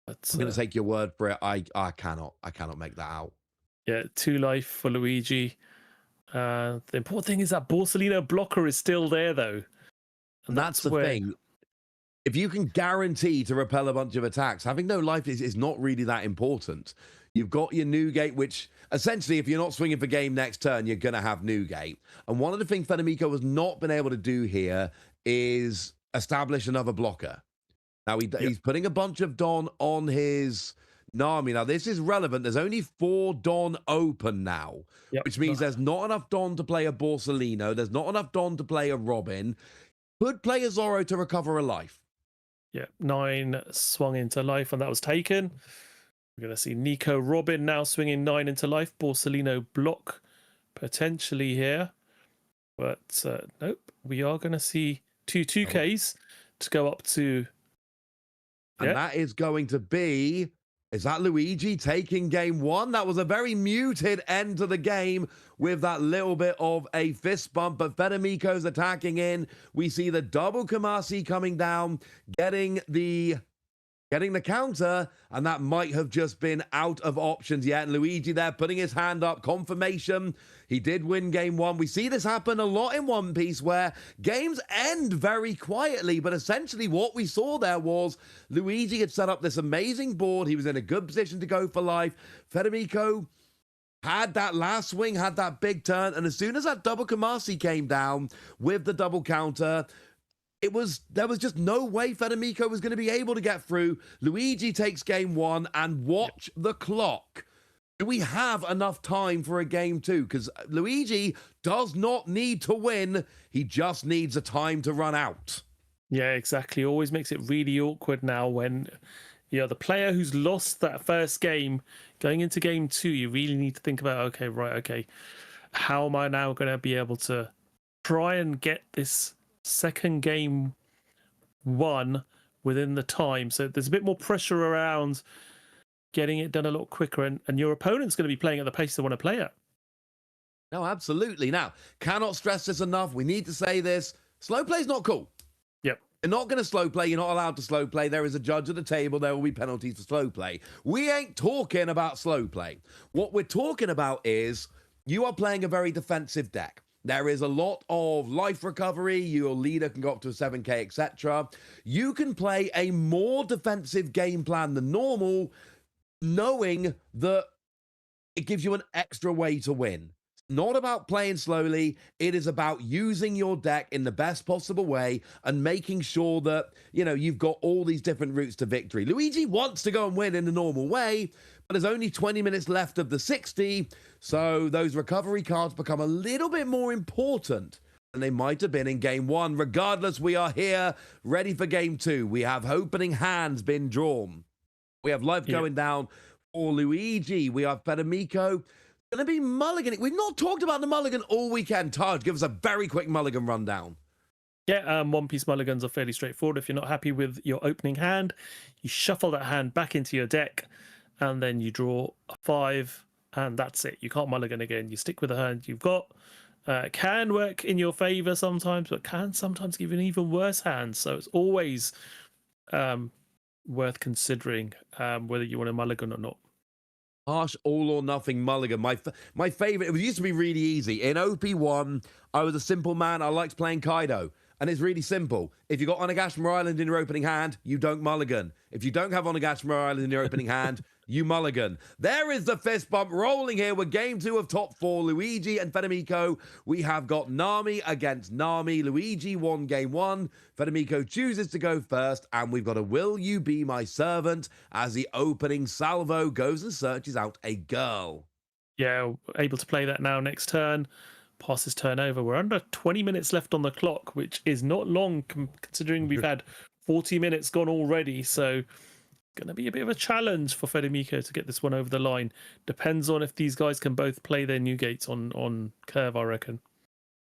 But, I'm going to take your word for it. I cannot make that out. Yeah, 2 life for Luigi. The important thing is that Borsellino blocker is still there, though. And that's the thing. If you can guarantee to repel a bunch of attacks, having no life is not really that important. You've got your Newgate, which essentially, if you're not swinging for game next turn, you're going to have Newgate. And one of the things Federico has not been able to do here is establish another blocker. Now, he's putting a bunch of Don on his Nami. Now, this is relevant. There's only 4 Don open now, which means there's not enough Don to play a Borsellino. There's not enough Don to play a Robin. Could play a Zorro to recover a life. Yeah, 9 swung into life, and that was taken. We're going to see Nico Robin now swinging 9 into life. Borsellino block potentially here. But nope, we are going to see 2 2Ks to go up to... And that is going to be... Is that Luigi taking game 1? That was a very muted end to the game with that little bit of a fist bump, but Federico's attacking in. We see the double Kamasi coming down, getting the counter, and that might have just been out of options yet. And Luigi there putting his hand up, confirmation. He did win game 1. We see this happen a lot in One Piece where games end very quietly, but essentially what we saw there was Luigi had set up this amazing board. He was in a good position to go for life. Federico had that last swing, had that big turn, and as soon as that double Kamasi came down with the double counter, there was just no way Federico was going to be able to get through. Luigi takes game 1, and watch the clock. Do we have enough time for a game 2? Because Luigi does not need to win. He just needs a time to run out. Yeah, exactly. Always makes it really awkward now when the player who's lost that first game, going into game 2, you really need to think about, okay, how am I now going to be able to try and get this second game 1 within the time? So there's a bit more pressure around getting it done a lot quicker, and your opponent's going to be playing at the pace they want to play at. No, absolutely. Now, cannot stress this enough. We need to say this. Slow play is not cool. Yep. You're not going to slow play. You're not allowed to slow play. There is a judge at the table. There will be penalties for slow play. We ain't talking about slow play. What we're talking about is you are playing a very defensive deck. There is a lot of life recovery. Your leader can go up to a 7k, etc. You can play a more defensive game plan than normal, knowing that it gives you an extra way to win. It's not about playing slowly. It is about using your deck in the best possible way and making sure that, you've got all these different routes to victory. Luigi wants to go and win in the normal way, but there's only 20 minutes left of the 60, so those recovery cards become a little bit more important than they might have been in game 1. Regardless, we are here, ready for game 2. We have opening hands been drawn. We have life going down for Luigi. We have Federico going to be mulliganing. We've not talked about the mulligan all weekend. Taj, give us a very quick mulligan rundown. Yeah, one-piece mulligans are fairly straightforward. If you're not happy with your opening hand, you shuffle that hand back into your deck, and then you draw a 5, and that's it. You can't mulligan again. You stick with the hand you've got. Can work in your favor sometimes, but can sometimes give you an even worse hand. So it's always worth considering whether you want to mulligan or not. Harsh all or nothing mulligan. My favorite, it used to be really easy. In OP1, I was a simple man. I liked playing Kaido. And it's really simple. If you got Onigashima Island in your opening hand, you don't mulligan. If you don't have Onigashima Island in your opening hand, you mulligan. There is the fist bump rolling here with game 2 of top 4, Luigi and Federico. We have got Nami against Nami. Luigi won game 1. Federico chooses to go first, and we've got a Will You Be My Servant as the opening salvo goes and searches out a girl. Yeah, able to play that now next turn. Passes turn over. We're under 20 minutes left on the clock, which is not long considering we've had 40 minutes gone already. So going to be a bit of a challenge for Federico to get this one over the line. Depends on if these guys can both play their new gates on curve, I reckon.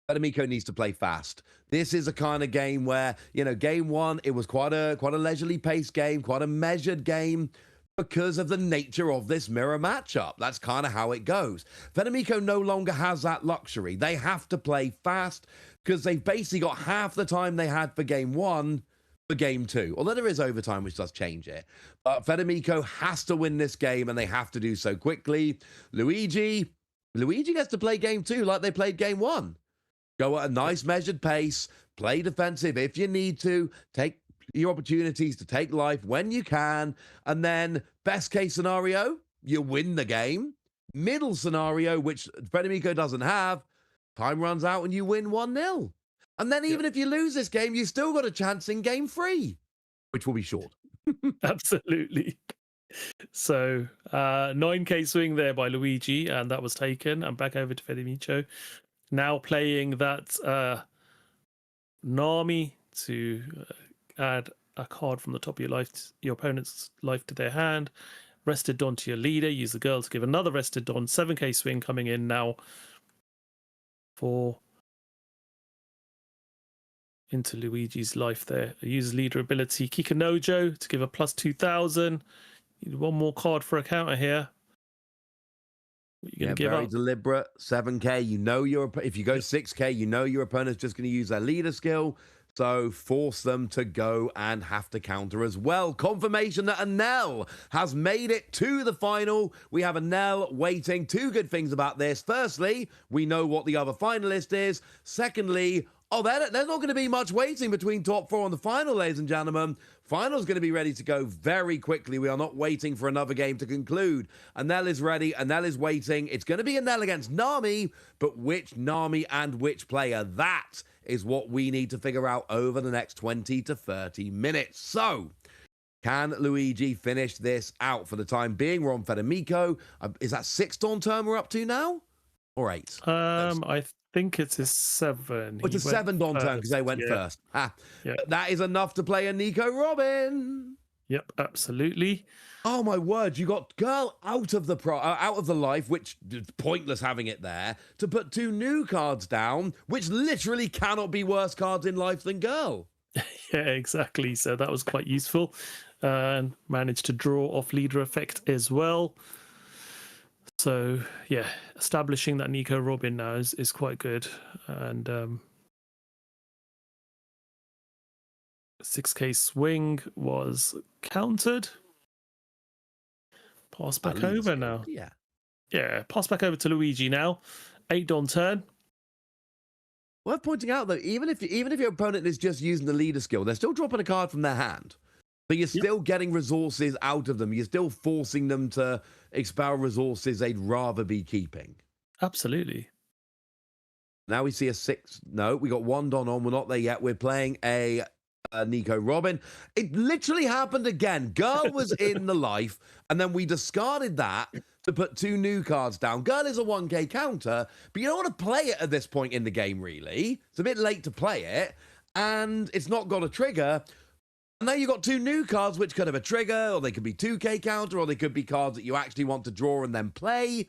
Federico needs to play fast. This is a kind of game where, you know, game 1, it was quite a leisurely paced game, quite a measured game, because of the nature of this mirror matchup. That's kind of how it goes. Federico no longer has that luxury. They have to play fast because they've basically got half the time they had for game 1 for game 2. Although there is overtime, which does change it. But Federico has to win this game, and they have to do so quickly. Luigi gets to play game 2 like they played game 1. Go at a nice measured pace, play defensive if you need to, take your opportunities to take life when you can, and then best case scenario, you win the game. Middle scenario, which Federico doesn't have, time runs out and you win 1-0. And then even if you lose this game, you still got a chance in game 3, which will be short. Absolutely. So 9k swing there by Luigi, and that was taken. And back over to Federico. Now playing that Nami to add a card from the top of your opponent's life to their hand. Rested Dawn to your leader. Use the girl to give another Rested Dawn. 7k swing coming in now for into Luigi's life there. Use leader ability Kikanojo to give a plus 2000. Need one more card for a counter here. What are you going to give very up? Deliberate. 7k. You know if you go 6k, you know your opponent's just going to use their leader skill. So force them to go and have to counter as well. Confirmation that Anel has made it to the final. We have Anel waiting. 2 good things about this. Firstly, we know what the other finalist is. Secondly, there's not going to be much waiting between top 4 and the final, ladies and gentlemen. Final's going to be ready to go very quickly. We are not waiting for another game to conclude. Anel is ready. Anel is waiting. It's going to be Anel against Nami, but which Nami and which player? That is what we need to figure out over the next 20 to 30 minutes. So, can Luigi finish this out? For the time being, we're on Federico. Is that 6 Dawn turn we're up to now? Or 8? I think it's a 7. It's a 7 Dawn turn because they went first. That is enough to play a Nico Robin. Yep, absolutely. Oh my word, you got girl out of the life, which is pointless having it there, to put 2 new cards down, which literally cannot be worse cards in life than girl. Yeah, exactly. So that was quite useful. And managed to draw off leader effect as well. So yeah, establishing that Nico Robin now is quite good. And 6k swing was countered. Pass back over now. Yeah, pass back over to Luigi now. 8 Dawn turn. Worth pointing out though, even if your opponent is just using the leader skill, they're still dropping a card from their hand. So you're still getting resources out of them. You're still forcing them to expel resources they'd rather be keeping. Absolutely. Now we see a 6. No, we got 1 Dawn on. We're not there yet. We're playing a Nico Robin. It literally happened again. Girl was in the life, and then we discarded that to put 2 new cards down. Girl is a 1k counter, but you don't want to play it at this point in the game, really. It's a bit late to play it, and it's not got a trigger. And now you've got 2 new cards, which could have a trigger, or they could be 2k counter, or they could be cards that you actually want to draw and then play.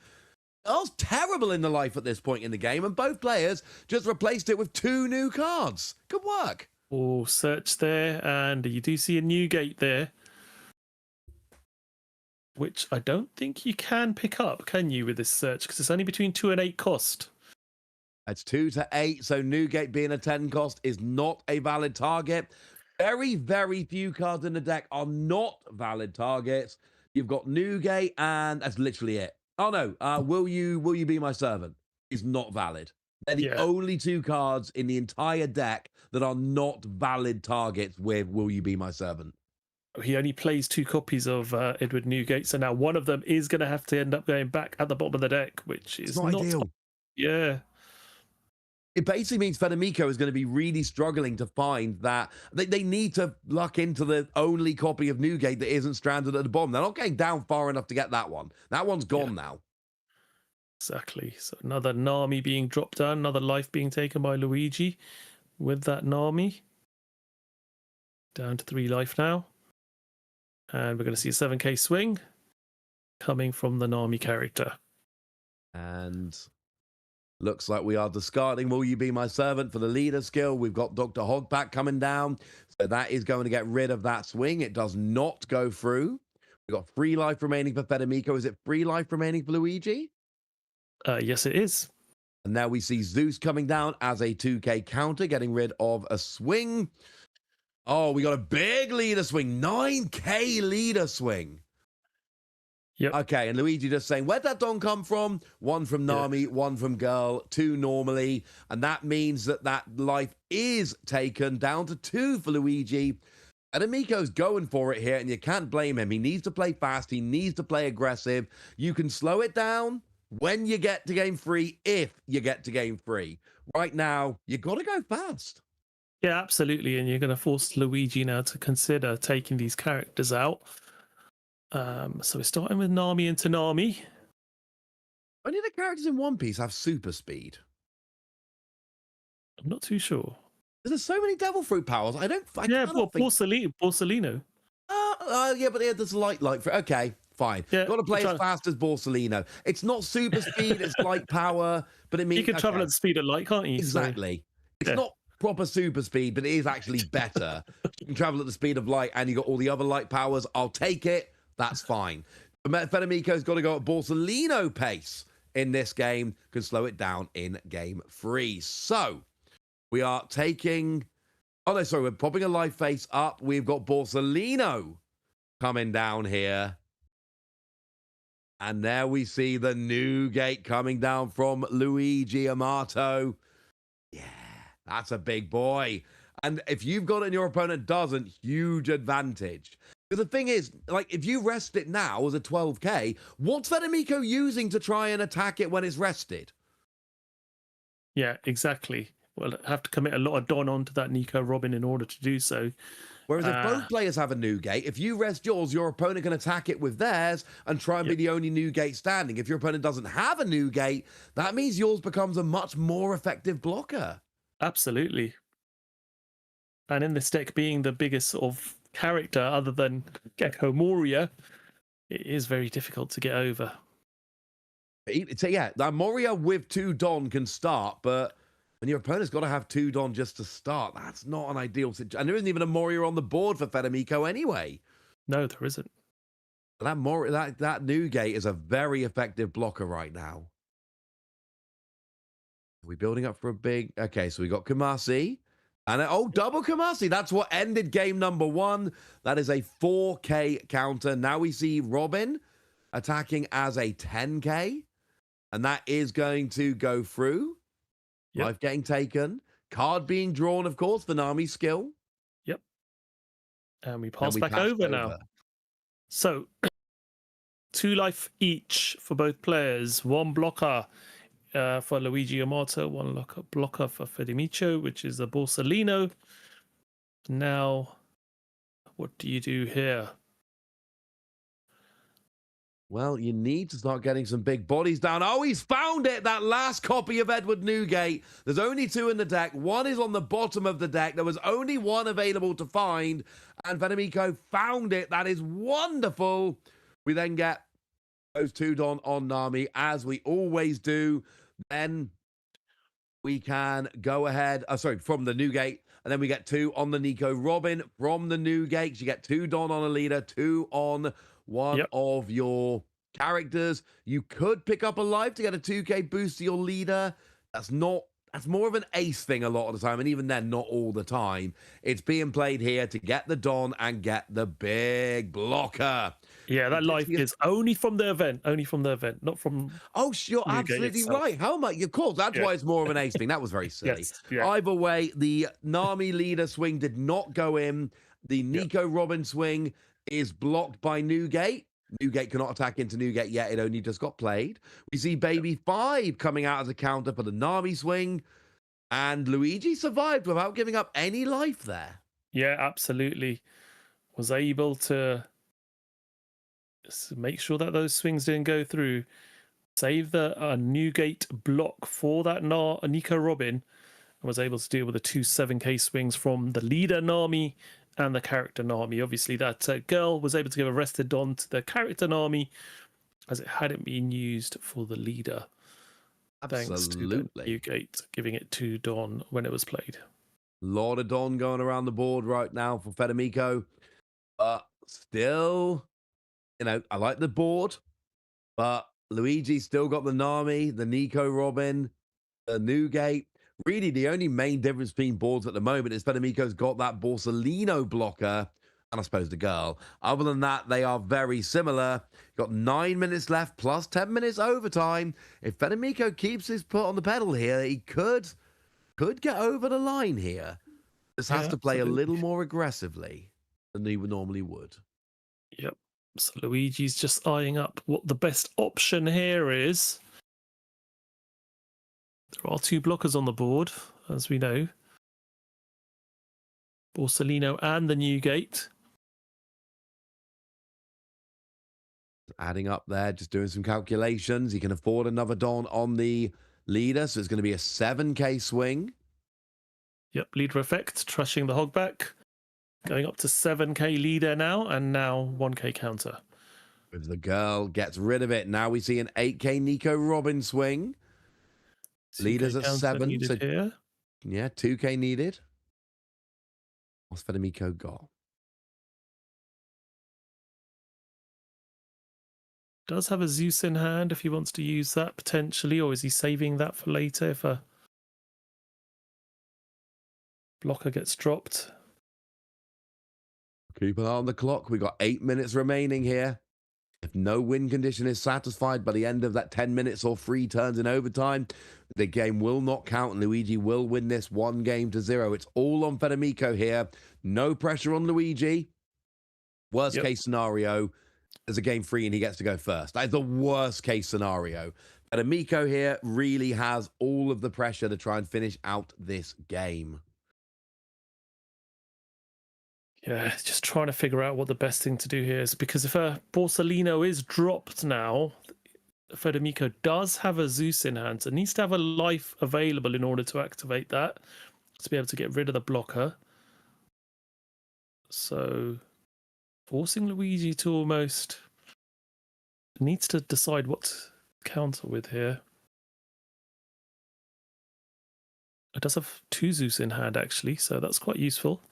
was terrible in the life at this point in the game, and both players just replaced it with 2 new cards. Good work. Oh, search there, and you do see a Newgate there, which I don't think you can pick up, can you, with this search? Because it's only between 2 and 8 cost. It's 2 to 8, so Newgate being a 10 cost is not a valid target. Very, very few cards in the deck are not valid targets. You've got Newgate, and that's literally it. Oh no, will you be my servant is not valid. They're the only 2 cards in the entire deck that are not valid targets with Will You Be My Servant. He only plays 2 copies of Edward Newgate, so now one of them is going to have to end up going back at the bottom of the deck, which is not ideal. Yeah. It basically means Federico is going to be really struggling to find that. They need to luck into the only copy of Newgate that isn't stranded at the bottom. They're not getting down far enough to get that one. That one's gone now. Exactly. So another Nami being dropped down, another life being taken by Luigi with that Nami. Down to 3 life now. And we're going to see a 7k swing coming from the Nami character. And looks like we are discarding Will You Be My Servant for the leader skill. We've got Dr. Hogback coming down. So that is going to get rid of that swing. It does not go through. We've got 3 life remaining for Federico. Is it 3 life remaining for Luigi? Yes, it is. And now we see Zeus coming down as a 2k counter, getting rid of a swing. Oh, we got a big leader swing. 9k leader swing. Yep. Okay, and Luigi just saying, where'd that Don come from? 1 from Nami, 1 from Girl, 2 normally. And that means that that life is taken down to 2 for Luigi. And Amico's going for it here, and you can't blame him. He needs to play fast. He needs to play aggressive. You can slow it down when you get to game 3, if you get to game 3. Right now, you got to go fast. Yeah, absolutely. And you're going to force Luigi now to consider taking these characters out. So we're starting with Nami into Nami. Only the characters in One Piece have super speed. I'm not too sure. There's so many devil fruit powers. Borsalino. Yeah, but there's light for okay, fine. Yeah, got to play as fast as Borsalino. It's not super speed, it's light power, but it means you can travel at the speed of light, can't you? Exactly. So, it's not proper super speed, but it is actually better. You can travel at the speed of light, and you got all the other light powers. I'll take it. That's fine. Federico's got to go at Borsalino pace in this game. Can slow it down in game 3. So we are taking. Oh no, sorry, we're popping a life face up. We've got Borsalino coming down here. And there we see the Newgate coming down from Luigi Amato. Yeah, that's a big boy. And if you've got it and your opponent doesn't, huge advantage. Because the thing is, like, if you rest it now as a 12k, what's Federico using to try and attack it when it's rested? Yeah, exactly. Well, I have to commit a lot of Don onto that Nico Robin in order to do so. Whereas if both players have a Newgate, if you rest yours, your opponent can attack it with theirs and try and be the only Newgate standing. If your opponent doesn't have a Newgate, that means yours becomes a much more effective blocker. Absolutely. And in this deck being the biggest sort of character other than Gecko Moria, it is very difficult to get over. So yeah, that Moria with 2 Don can start, but when your opponent's got to have 2 Don just to start, that's not an ideal situation. And there isn't even a Moria on the board for Federico anyway. No, there isn't. That Moria, that Newgate is a very effective blocker right now. Are we building up for a big... Okay, so we got Kumasi. And double Kumasi. That's what ended game number 1. That is a 4k counter. Now we see Robin attacking as a 10k. And that is going to go through. Yep. Life getting taken. Card being drawn, of course, for Nami's skill. Yep. And we pass back over now. So, 2 life each for both players. 1 blocker for Luigi Amato, 1 blocker for Federico, which is the Borsalino. Now, what do you do here? Well, you need to start getting some big bodies down. Oh, he's found it! That last copy of Edward Newgate. There's only 2 in the deck. 1 is on the bottom of the deck. There was only 1 available to find, and Federico found it. That is wonderful. We then get Goes 2 Don on Nami, as we always do. Then we can go ahead. Sorry, from the new gate. And then we get 2 on the Nico Robin from the new gates. You get 2 Don on a leader, 2 on one Yep. of your characters. You could pick up a life to get a 2K boost to your leader. That's more of an ace thing a lot of the time, and even then, not all the time. It's being played here to get the Don and get the big blocker. Yeah, that life is only from the event, not from Oh, you're Newgate absolutely itself. right. How much? Of course, that's Yeah. why it's more of an ace thing. That was very silly. Yes, yeah. Either way, the Nami leader swing did not go in. The Nico Robin swing is blocked by Newgate. Newgate cannot attack into Newgate yet. It only just got played. We see Baby 5 coming out as a counter for the Nami swing. And Luigi survived without giving up any life there. Yeah, absolutely. Was able to make sure that those swings didn't go through. Save the Newgate block for that Nico Robin. And was able to deal with the 2 7k swings from the leader Nami and the character Nami. Obviously, that girl was able to give a rested Don to the character Nami, as it hadn't been used for the leader. Thanks to the Newgate giving it to Don when it was played. Lot of Don going around the board right now for Federico. But still, you know, I like the board, but Luigi still got the Nami, the Nico Robin, the Newgate. Really, the only main difference between boards at the moment is Federico's got that Borsellino blocker, and I suppose the girl. Other than that, they are very similar. Got 9 minutes left, plus 10 minutes overtime. If Federico keeps his foot on the pedal here, he could get over the line here. Just has to play a little more aggressively than he normally would. Yep. So Luigi's just eyeing up what the best option here is. There are 2 blockers on the board, as we know. Borsellino and the Newgate. Adding up there, just doing some calculations. He can afford another Don on the leader, so it's going to be a 7k swing. Yep, leader effect, trashing the hogback. Going up to 7k leader now, and now 1k counter. If the girl gets rid of it, now we see an 8k Nico Robin swing. Leaders at 7, so here. Yeah, 2k needed. What's Federico got? Does have a Zeus in hand if he wants to use that potentially, or is he saving that for later if a blocker gets dropped? Keep an eye on the clock. We got 8 minutes remaining here. If no win condition is satisfied by the end of that 10 minutes or 3 turns in overtime, the game will not count and Luigi will win this 1-0. It's all on Federico here. No pressure on Luigi. Worst case scenario, there's a game 3 and he gets to go first. That is the worst case scenario. Federico here really has all of the pressure to try and finish out this game. Yeah, just trying to figure out what the best thing to do here is, because if a Borsellino is dropped now, Federico does have a Zeus in hand, so it needs to have a life available in order to activate that, to be able to get rid of the blocker. So forcing Luigi to almost needs to decide what to counter with here. It does have 2 Zeus in hand actually, so that's quite useful.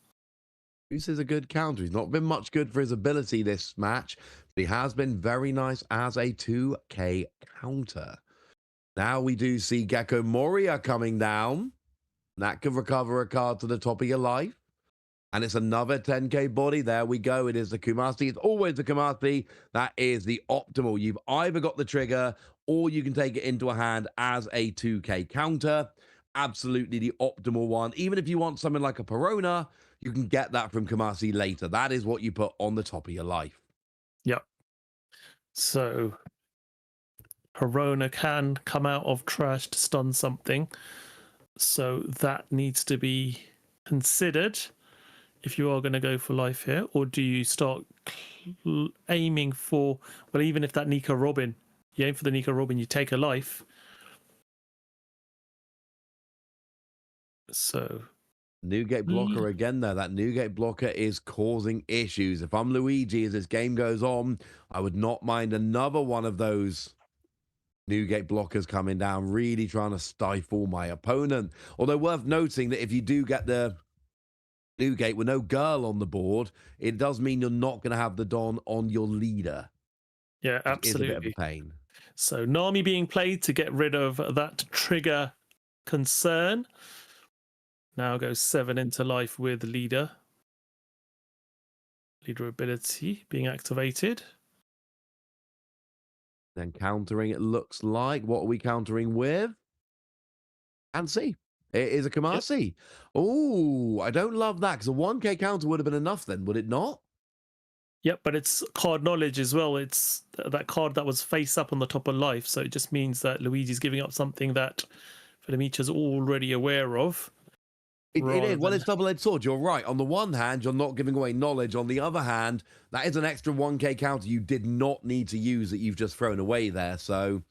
Zeus is a good counter. He's not been much good for his ability this match, but he has been very nice as a 2k counter. Now we do see Gecko Moria coming down. That could recover a card to the top of your life. And it's another 10k body. There we go. It is the Kumasi. It's always the Kumasi. That is the optimal. You've either got the trigger or you can take it into a hand as a 2k counter. Absolutely the optimal one. Even if you want something like a Perona, you can get that from Kumasi later. That is what you put on the top of your life. Yep. So Perona can come out of trash to stun something. So that needs to be considered if you are going to go for life here. Or do you start aiming for, well, even if that Nico Robin, you aim for the Nico Robin, you take a life. So Newgate blocker again, though. That Newgate blocker is causing issues. If I'm Luigi, as this game goes on, I would not mind another one of those Newgate blockers coming down, really trying to stifle my opponent. Although worth noting that if you do get the Newgate with no girl on the board, it does mean you're not going to have the Don on your leader. Yeah, Which is a bit of a absolutely. pain. So Nami being played to get rid of that trigger concern. Now goes 7 into life with leader. Leader ability being activated. Then countering, it looks like. What are we countering with? Ansi. It is a Kamasi. Oh, I don't love that, because a 1k counter would have been enough then, would it not? Yep, but it's card knowledge as well. It's that card that was face up on the top of life. So it just means that Luigi's giving up something that Fedemicha's already aware of. It is. Well, it's double-edged sword. You're right. On the one hand, you're not giving away knowledge. On the other hand, that is an extra 1k counter you did not need to use that you've just thrown away there. So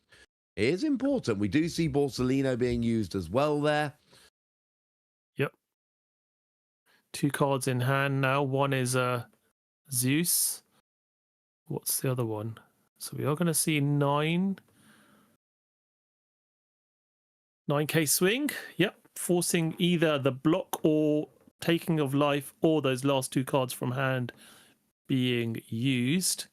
it is important. We do see Borsellino being used as well there. Yep. 2 cards in hand now. One is Zeus. What's the other one? So we are going to see 9k swing. Yep. Forcing either the block or taking of life or those last 2 cards from hand being used.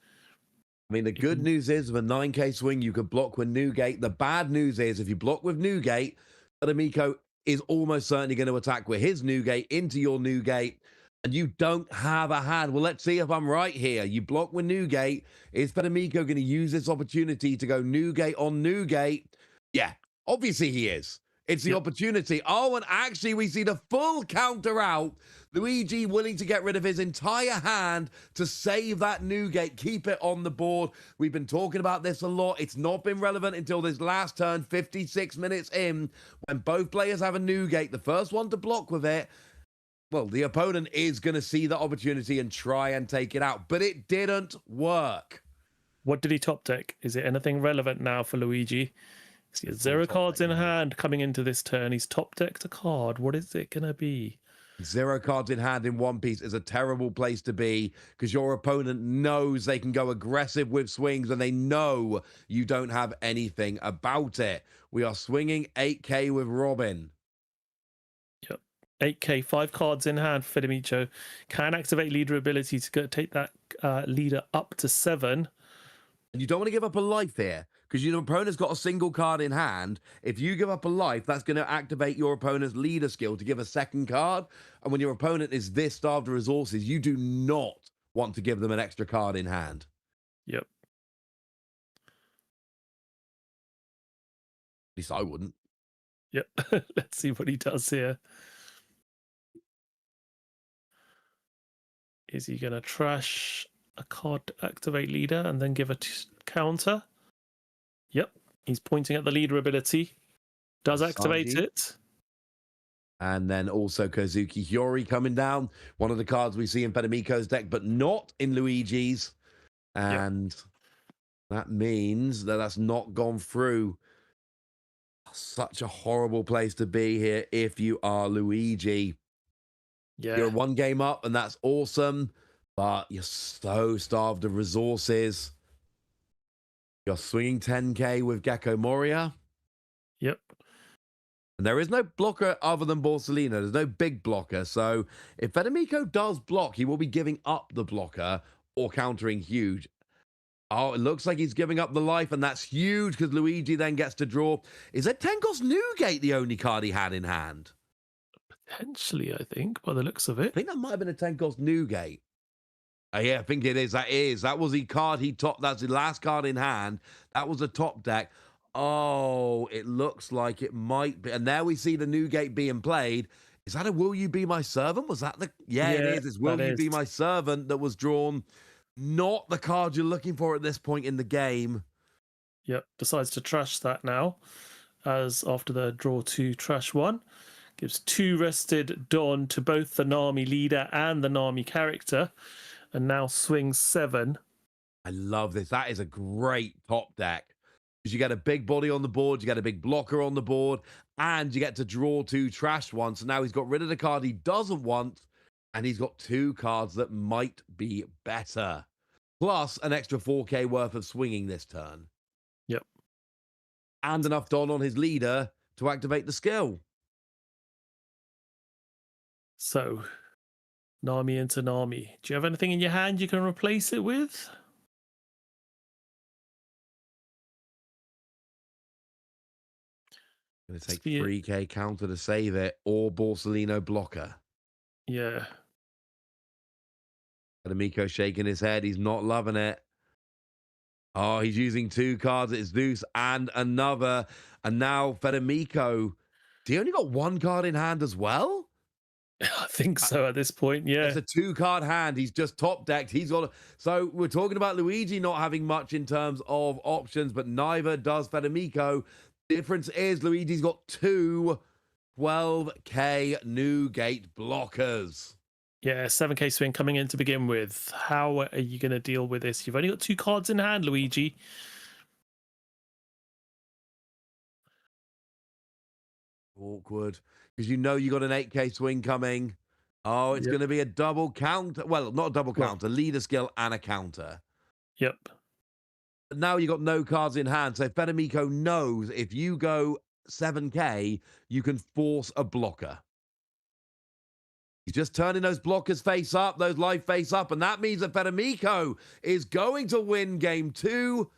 I mean, the good news is with a 9k swing, you could block with Newgate. The bad news is if you block with Newgate, Fedemico is almost certainly going to attack with his Newgate into your Newgate, and you don't have a hand. Well, let's see if I'm right here. You block with Newgate. Is Fedemico going to use this opportunity to go Newgate on Newgate? Yeah, obviously he is. It's the opportunity. Oh, and actually we see the full counter out. Luigi willing to get rid of his entire hand to save that Newgate, keep it on the board. We've been talking about this a lot. It's not been relevant until this last turn, 56 minutes in, when both players have a Newgate. The first one to block with it, well, the opponent is going to see the opportunity and try and take it out, but it didn't work. What did he top deck? Is it anything relevant now for Luigi? He has 0 cards in hand coming into this turn. He's top decked a card. What is it going to be? 0 cards in hand in One Piece is a terrible place to be, because your opponent knows they can go aggressive with swings and they know you don't have anything about it. We are swinging 8k with Robin. Yep. 8k, 5 cards in hand for Fedemico. Can activate leader ability to take that leader up to 7. And you don't want to give up a life here, because your opponent's got a single card in hand. If you give up a life, that's going to activate your opponent's leader skill to give a second card. And when your opponent is this starved of resources, you do not want to give them an extra card in hand. Yep. At least I wouldn't. Yep. Let's see what he does here. Is he going to trash a card to activate leader and then give a counter? Yep. He's pointing at the leader ability. Does activate it. And then also Kozuki Hyori coming down. One of the cards we see in Fedemico's deck, but not in Luigi's. And that means that that's not gone through. Such a horrible place to be here if you are Luigi. Yeah. You're 1 game up, and that's awesome. But you're so starved of resources. You're swinging 10k with Gecko Moria. Yep. And there is no blocker other than Borsellino. There's no big blocker. So if Fedemico does block, he will be giving up the blocker or countering huge. Oh, it looks like he's giving up the life, and that's huge because Luigi then gets to draw. Is that Tenkos Newgate the only card he had in hand? Potentially, I think, by the looks of it. I think that might have been a Tenkos Newgate. Yeah, I think it is. That is. That was the card he topped. That's the last card in hand. That was a top deck. Oh, it looks like it might be. And there we see the Newgate being played. Is that a Will You Be My Servant? Was that the... Yeah, it is. It's Will You Be My Servant that was drawn. Not the card you're looking for at this point in the game. Yep. Decides to trash that now. As after the draw 2, trash 1. Gives 2 rested Don to both the Nami leader and the Nami character. And now swings 7. I love this. That is a great top deck. Because you get a big body on the board, you get a big blocker on the board, and you get to draw 2 trash ones. So now he's got rid of the card he doesn't want, and he's got 2 cards that might be better. Plus an extra 4k worth of swinging this turn. Yep. And enough Don on his leader to activate the skill. So, Nami into Nami. Do you have anything in your hand you can replace it with? Going to take 3k counter to save it, or Borsellino blocker. Yeah. Federico shaking his head. He's not loving it. Oh, he's using 2 cards. It's Zeus and another. And now Federico, he only got 1 card in hand as well? I think so at this point, yeah. It's a 2-card hand. He's just top decked. He's got so we're talking about Luigi not having much in terms of options, but neither does Federico. Difference is Luigi's got 2 12k new gate blockers. Yeah, 7k swing coming in to begin with. How are you going to deal with this? You've only got 2 cards in hand, Luigi. Awkward. Because you know you got an 8k swing coming. Oh, it's going to be a double counter. Well, not a double counter. Leader skill and a counter. Yep. But now you got no cards in hand. So Federico knows if you go 7k, you can force a blocker. He's just turning those blockers face up, those life face up, and that means that Federico is going to win game 2.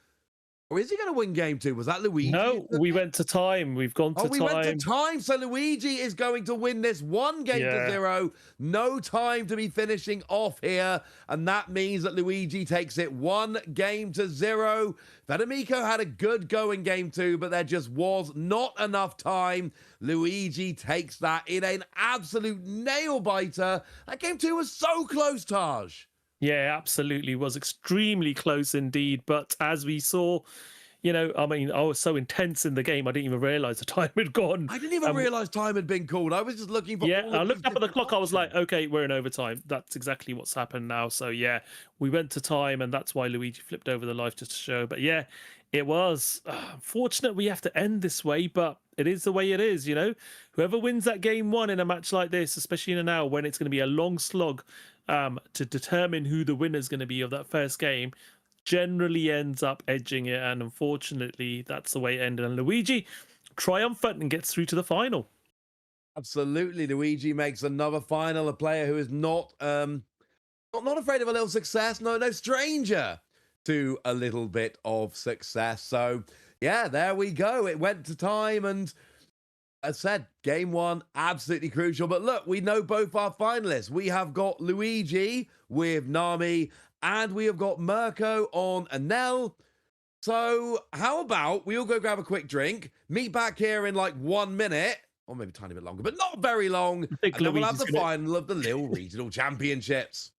Or is he going to win game 2? Was that Luigi? No, we went to time. We've gone to time. Oh, we went to time. So Luigi is going to win this 1 game to 0. No time to be finishing off here. And that means that Luigi takes it 1 game to 0. Federico had a good go in game 2, but there just was not enough time. Luigi takes that in an absolute nail biter. That game 2 was so close, Taj. Yeah, absolutely. Was extremely close indeed. But as we saw, you know, I mean, I was so intense in the game, I didn't even realize the time had gone. I didn't even realize time had been called. I was just looking for. Yeah, I looked up at the clock. I was like, okay, we're in overtime. That's exactly what's happened now. So yeah, we went to time, and that's why Luigi flipped over the life just to show. But yeah, it was unfortunate we have to end this way, but it is the way it is, you know. Whoever wins that game 1 in a match like this, especially in an hour when it's going to be a long slog to determine who the winner is going to be of that first game, generally ends up edging it. And unfortunately, that's the way it ended. And Luigi triumphant and gets through to the final. Absolutely, Luigi makes another final. A player who is not afraid of a little success. No stranger to a little bit of success. So yeah, there we go. It went to time, and as said, game 1 absolutely crucial. But look, we know both our finalists. We have got Luigi with Nami, and we have got Mirko on Enel. So how about we all go grab a quick drink, meet back here in like 1 minute, or maybe a tiny bit longer, but not very long, and then we'll have the final of the Lille Regional Championships.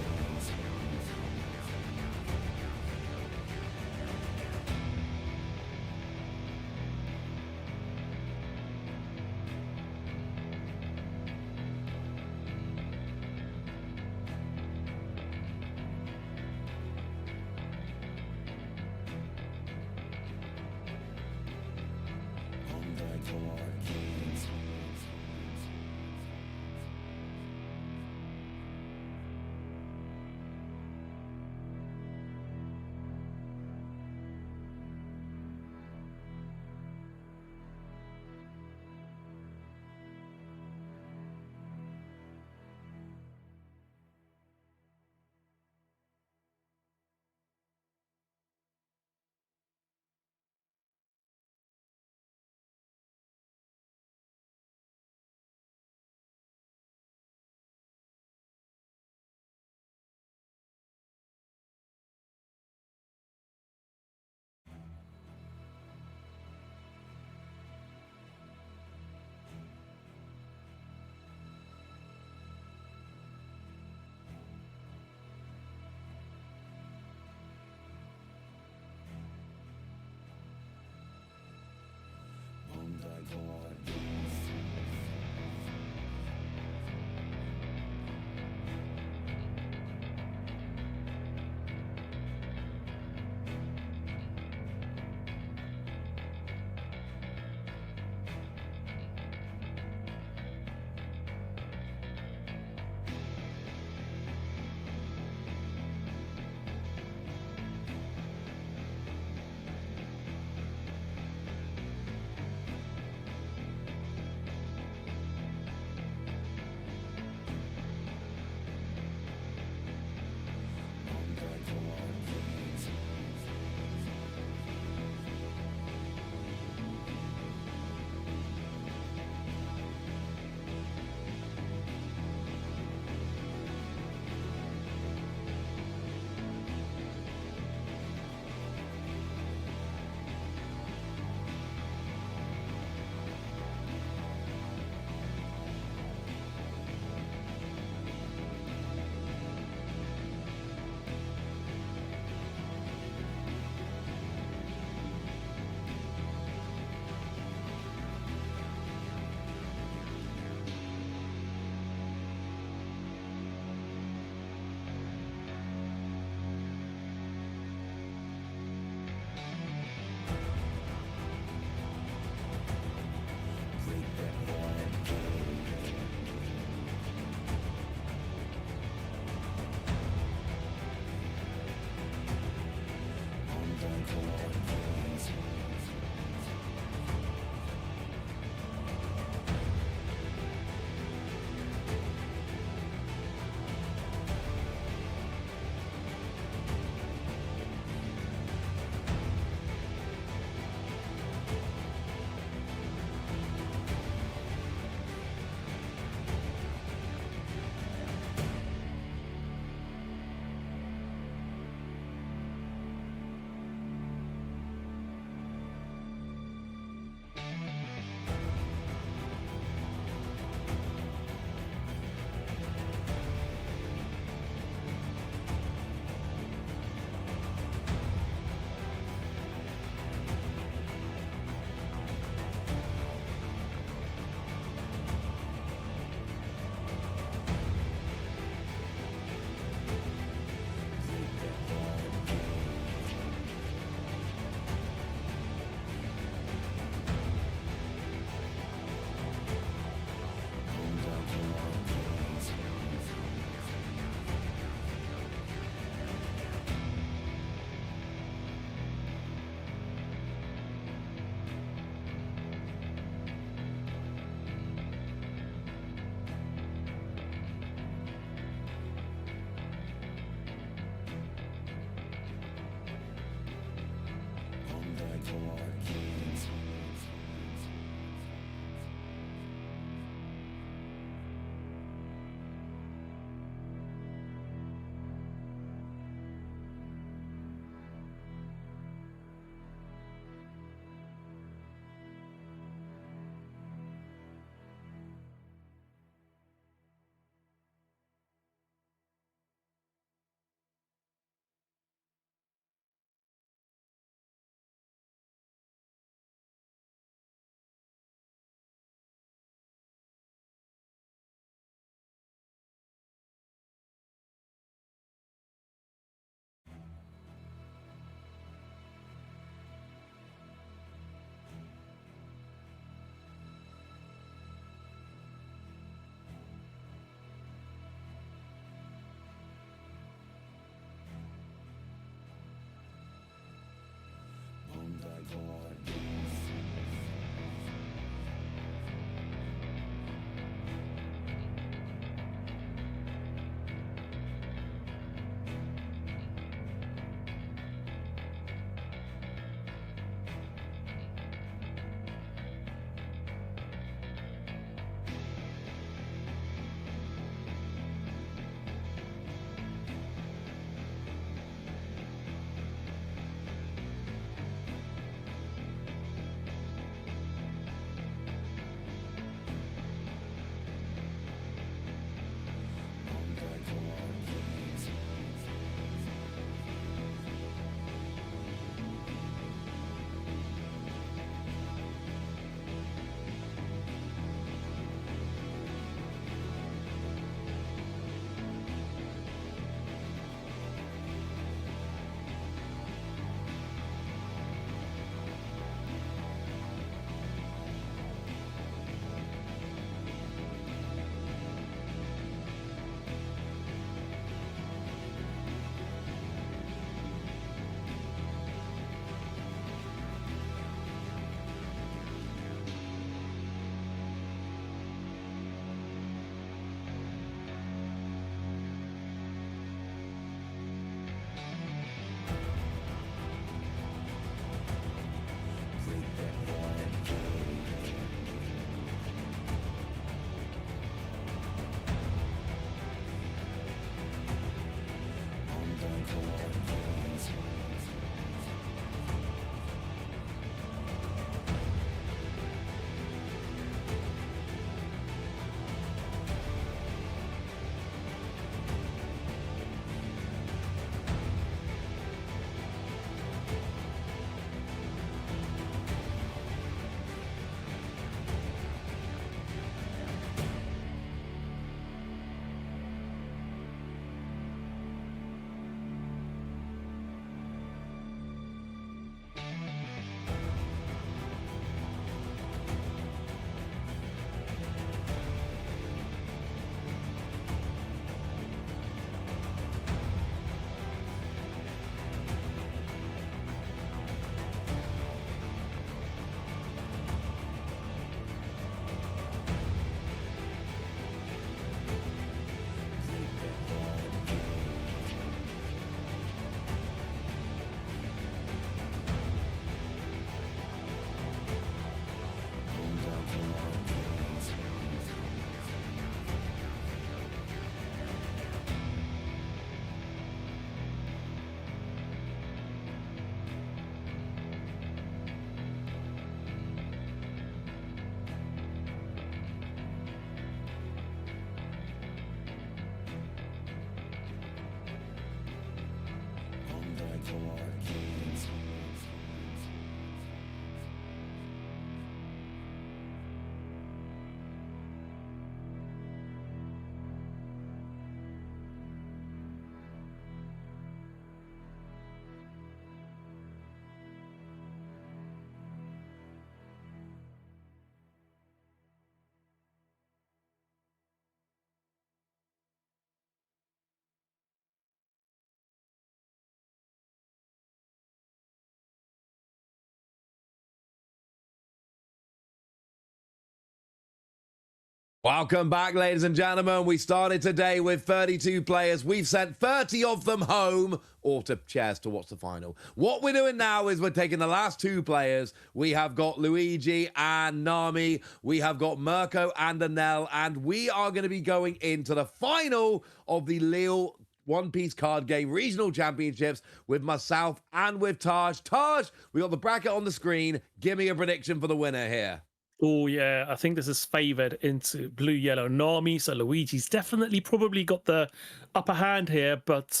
Welcome back, ladies and gentlemen. We started today with 32 players. We've sent 30 of them home or to chairs to watch the final. What we're doing now is we're taking the last two players. We have got Luigi and Nami. We have got Mirko and Anel. And we are going to be going into the final of the Lille One Piece card game regional championships with myself and with Taj. Taj, we got the bracket on the screen. Give me a prediction for the winner here. Oh, yeah, I think this is favoured into blue, yellow, Nami. So Luigi's definitely probably got the upper hand here, but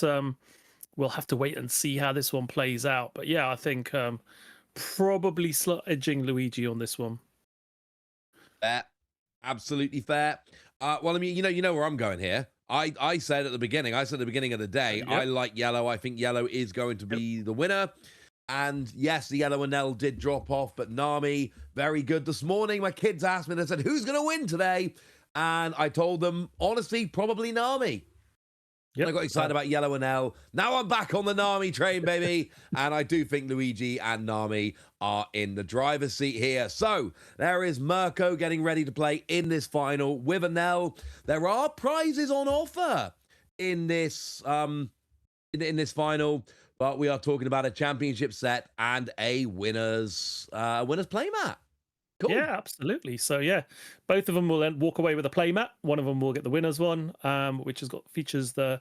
we'll have to wait and see how this one plays out. But yeah, I think probably edging Luigi on this one. Fair. Absolutely fair. Well, I mean, you know where I'm going here. I said at the beginning of the day, Yep. I like yellow. I think yellow is going to be the winner. And yes, the yellow Anel did drop off, but Nami, very good. This morning, my kids asked me, they said, who's going to win today? And I told them, honestly, probably Nami. Yep. I got excited about yellow Anel. Now I'm back on the Nami train, baby. And I do think Luigi and Nami are in the driver's seat here. So there is Mirko getting ready to play in this final with Anel. There are prizes on offer in this in this final. But we are talking about a championship set and a winner's playmat. Cool. Yeah, absolutely. So yeah, both of them will then walk away with a playmat. One of them will get the winner's one, which features the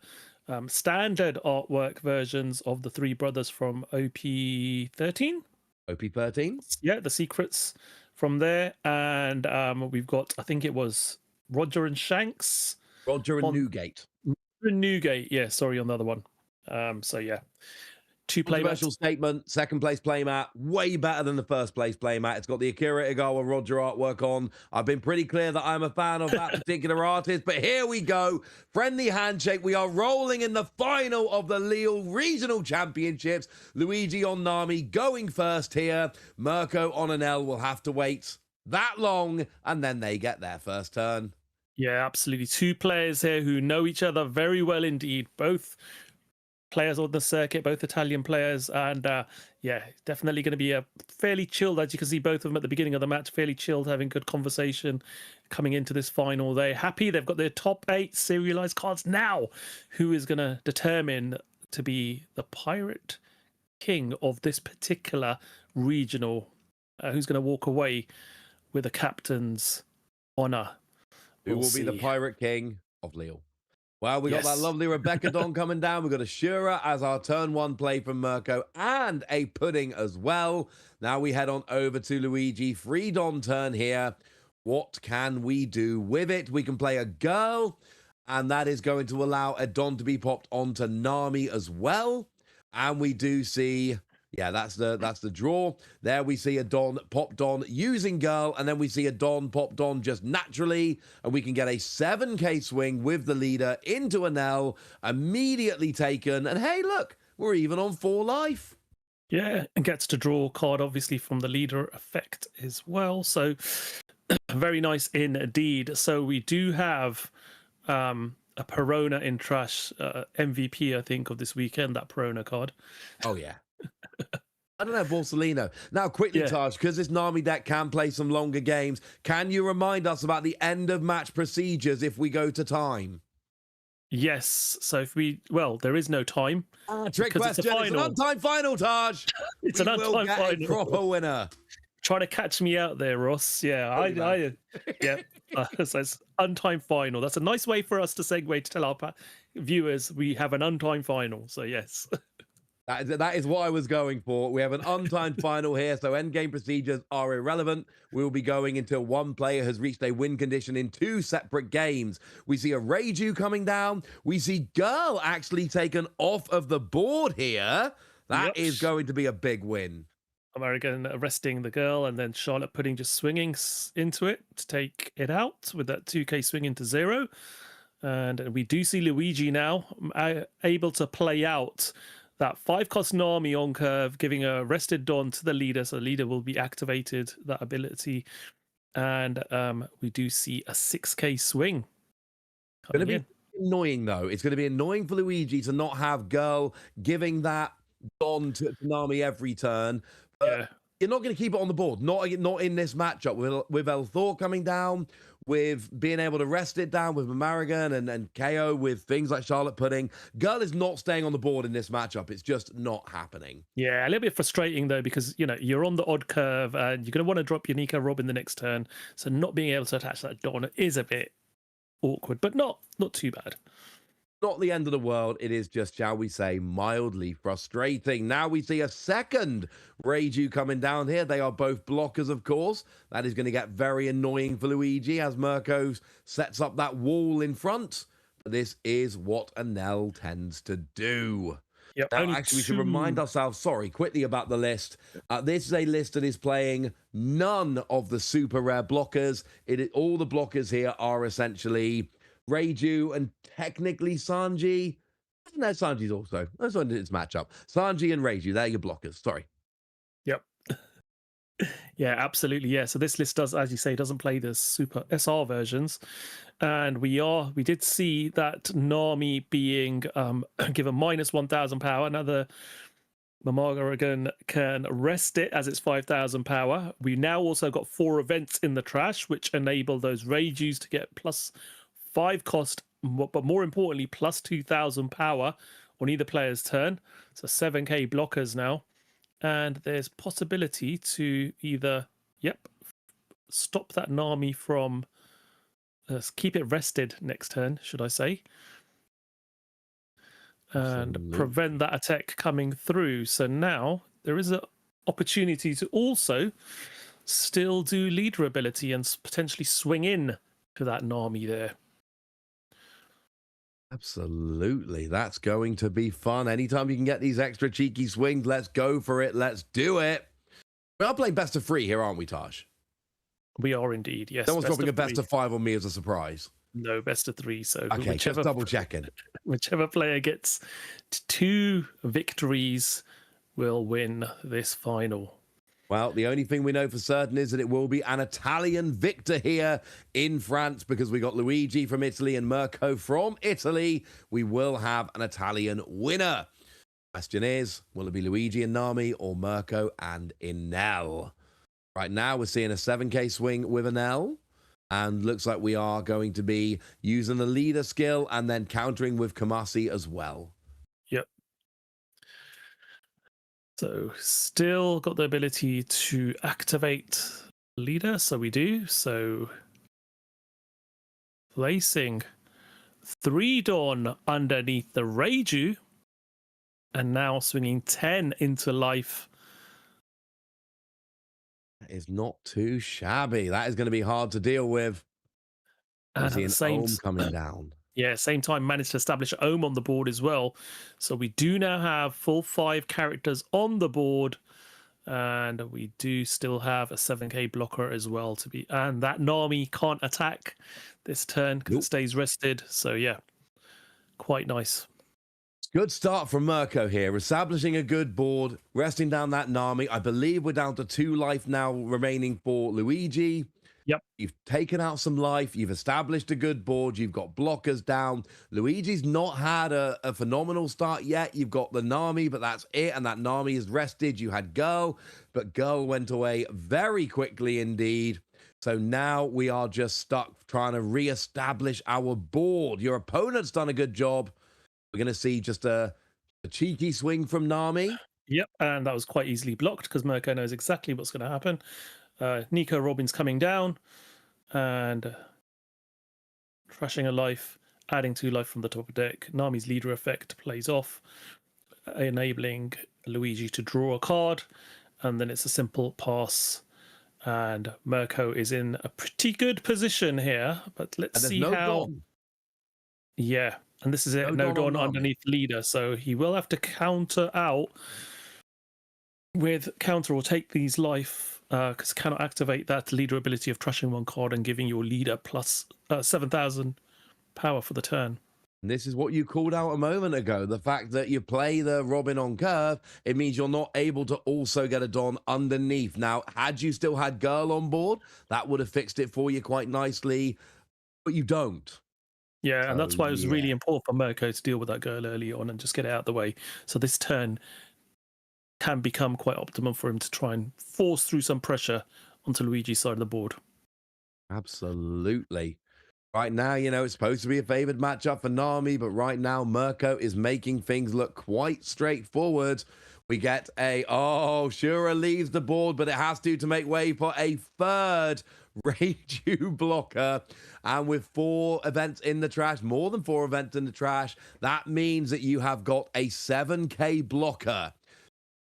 standard artwork versions of the three brothers from OP13. OP13. Yeah, the secrets from there, and we've got, I think it was Roger and Shanks. Roger and Newgate. Newgate, yeah. Sorry on the other one. So yeah. Two Controversial statement. Second place playmat, way better than the first place playmat. It's got the Akira Igawa Roger artwork on. I've been pretty clear that I'm a fan of that particular artist, but here we go. Friendly handshake. We are rolling in the final of the Lille Regional Championships. Luigi on Nami going first here. Mirko on Anel will have to wait that long, and then they get their first turn. Yeah, absolutely. Two players here who know each other very well indeed. Both players on the circuit, both Italian players, and yeah, definitely going to be a fairly chilled, as you can see both of them at the beginning of the match, fairly chilled, having good conversation coming into this final. They're happy, they've got their top 8 serialized cards. Now who is going to determine to be the pirate king of this particular regional? Who's going to walk away with the captain's honor? Who will be the pirate king of Lille? Well, we got that lovely Rebecca Don coming down. We've got a Shura as our turn 1 play from Mirko and a pudding as well. Now we head on over to Luigi. Free Don turn here. What can we do with it? We can play a girl, and that is going to allow a Don to be popped onto Nami as well. And we do see... yeah, that's the draw. There we see a Don, pop Don using girl, and then we see a Don, pop Don just naturally, and we can get a 7k swing with the leader into Anel, immediately taken, and hey, look, we're even on 4 life. Yeah, and gets to draw a card, obviously, from the leader effect as well. So, very nice indeed. So we do have a Perona in trash, MVP, I think, of this weekend, that Perona card. Oh, yeah. I don't know, Borsellino. Now, quickly, Taj, because this Nami deck can play some longer games, can you remind us about the end of match procedures if we go to time? Yes. So if there is no time. Trick question. It's an untimed final, Taj. It's an untimed final. A proper winner. Trying to catch me out there, Ross. Yeah, yeah. So it's untimed final. That's a nice way for us to segue to tell our viewers we have an untimed final. So yes. That is what I was going for. We have an untimed final here, so endgame procedures are irrelevant. We will be going until one player has reached a win condition in 2 separate games. We see a Reiju coming down. We see Girl actually taken off of the board here. That is going to be a big win. American arresting the girl, and then Charlotte Pudding just swinging into it to take it out with that 2k swing into 0. And we do see Luigi now able to play out that 5-cost Nami on curve, giving a rested Don to the leader, so the leader will be activated, that ability. And we do see a 6k swing. It's going to be annoying, though. It's going to be annoying for Luigi to not have Girl giving that Don to Nami every turn. But you're not going to keep it on the board. Not in this matchup. With El Thor coming down, with being able to rest it down with Mamarigan and KO with things like Charlotte Pudding. Girl is not staying on the board in this matchup. It's just not happening. Yeah, a little bit frustrating though, because you're on the odd curve and you're going to want to drop your Nico Rob in the next turn. So not being able to attach that Don is a bit awkward, but not too bad. Not the end of the world. It is just, shall we say, mildly frustrating. Now we see a second Reiju coming down here. They are both blockers, of course. That is going to get very annoying for Luigi as Mirko sets up that wall in front. But this is what Enel tends to do. Yep, Now, actually, we should remind ourselves, quickly about the list. This is a list that is playing none of the super rare blockers. All the blockers here are essentially Reiju and technically Sanji. No, Sanji's also. That's what it's matchup. Sanji and Reiju, they're your blockers. Sorry. Yep. Yeah, absolutely. Yeah. So this list does, as you say, doesn't play the super SR versions. And we did see that Nami being given minus 1,000 power. Now the Mamarigan can rest it as it's 5,000 power. We now also got 4 events in the trash, which enable those Reijus to get plus 5 cost, but more importantly, plus 2,000 power on either player's turn. So 7k blockers now. And there's possibility to either, stop that Nami from, keep it rested next turn, should I say, and prevent that attack coming through. So now there is an opportunity to also still do leader ability and potentially swing in to that Nami there. Absolutely. That's going to be fun. Anytime you can get these extra cheeky swings, let's go for it. Let's do it. We are playing best of 3 here, aren't we, Taj? We are indeed, yes. No one's dropping a best of 5 on me as a surprise. No, best of 3. So okay, just double checking. Whichever player gets 2 victories will win this final. Well, the only thing we know for certain is that it will be an Italian victor here in France, because we got Luigi from Italy and Mirko from Italy. We will have an Italian winner. Question is, will it be Luigi and Nami or Mirko and Enel? Right now, we're seeing a 7k swing with Enel, and looks like we are going to be using the leader skill and then countering with Kamasi as well. Yep. So still got the ability to activate leader, so we do. So placing 3 Dawn underneath the Reiju, and now swinging 10 into life. That is not too shabby. That is going to be hard to deal with. And at the same Ohm coming down. Yeah, same time managed to establish Ohm on the board as well. So we do now have full 5 characters on the board, and we do still have a 7k blocker as well to be. And that Nami can't attack this turn because it stays rested. So yeah, quite nice. Good start from Mirko here, establishing a good board, resting down that Nami. I believe we're down to 2 life now remaining for Luigi. Yep. You've taken out some life. You've established a good board. You've got blockers down. Luigi's not had a phenomenal start yet. You've got the Nami, but that's it. And that Nami is rested. You had Girl, but Girl went away very quickly indeed. So now we are just stuck trying to reestablish our board. Your opponent's done a good job. We're going to see just a cheeky swing from Nami. Yep, and that was quite easily blocked because Mirko knows exactly what's going to happen. Nico Robin's coming down and trashing a life, adding 2 life from the top of deck. Nami's leader effect plays off, enabling Luigi to draw a card, and then it's a simple pass. And Mirko is in a pretty good position here, but let's see how. Dawn. Yeah, and this is it. No Dawn underneath leader, so he will have to counter out with counter or take these life. Because cannot activate that leader ability of trashing 1 card and giving your leader plus 7,000 power for the turn. And this is what you called out a moment ago. The fact that you play the Robin on curve, it means you're not able to also get a Don underneath. Now, had you still had Girl on board, that would have fixed it for you quite nicely, but you don't. Yeah, so, and that's why it was really important for Mirko to deal with that Girl early on and just get it out of the way. So this turn can become quite optimum for him to try and force through some pressure onto Luigi's side of the board. Absolutely. Right now, it's supposed to be a favored matchup for Nami, but right now, Mirko is making things look quite straightforward. We get Shura leaves the board, but it has to make way for a third Reiju blocker. And with 4 events in the trash, more than 4 events in the trash, that means that you have got a 7k blocker.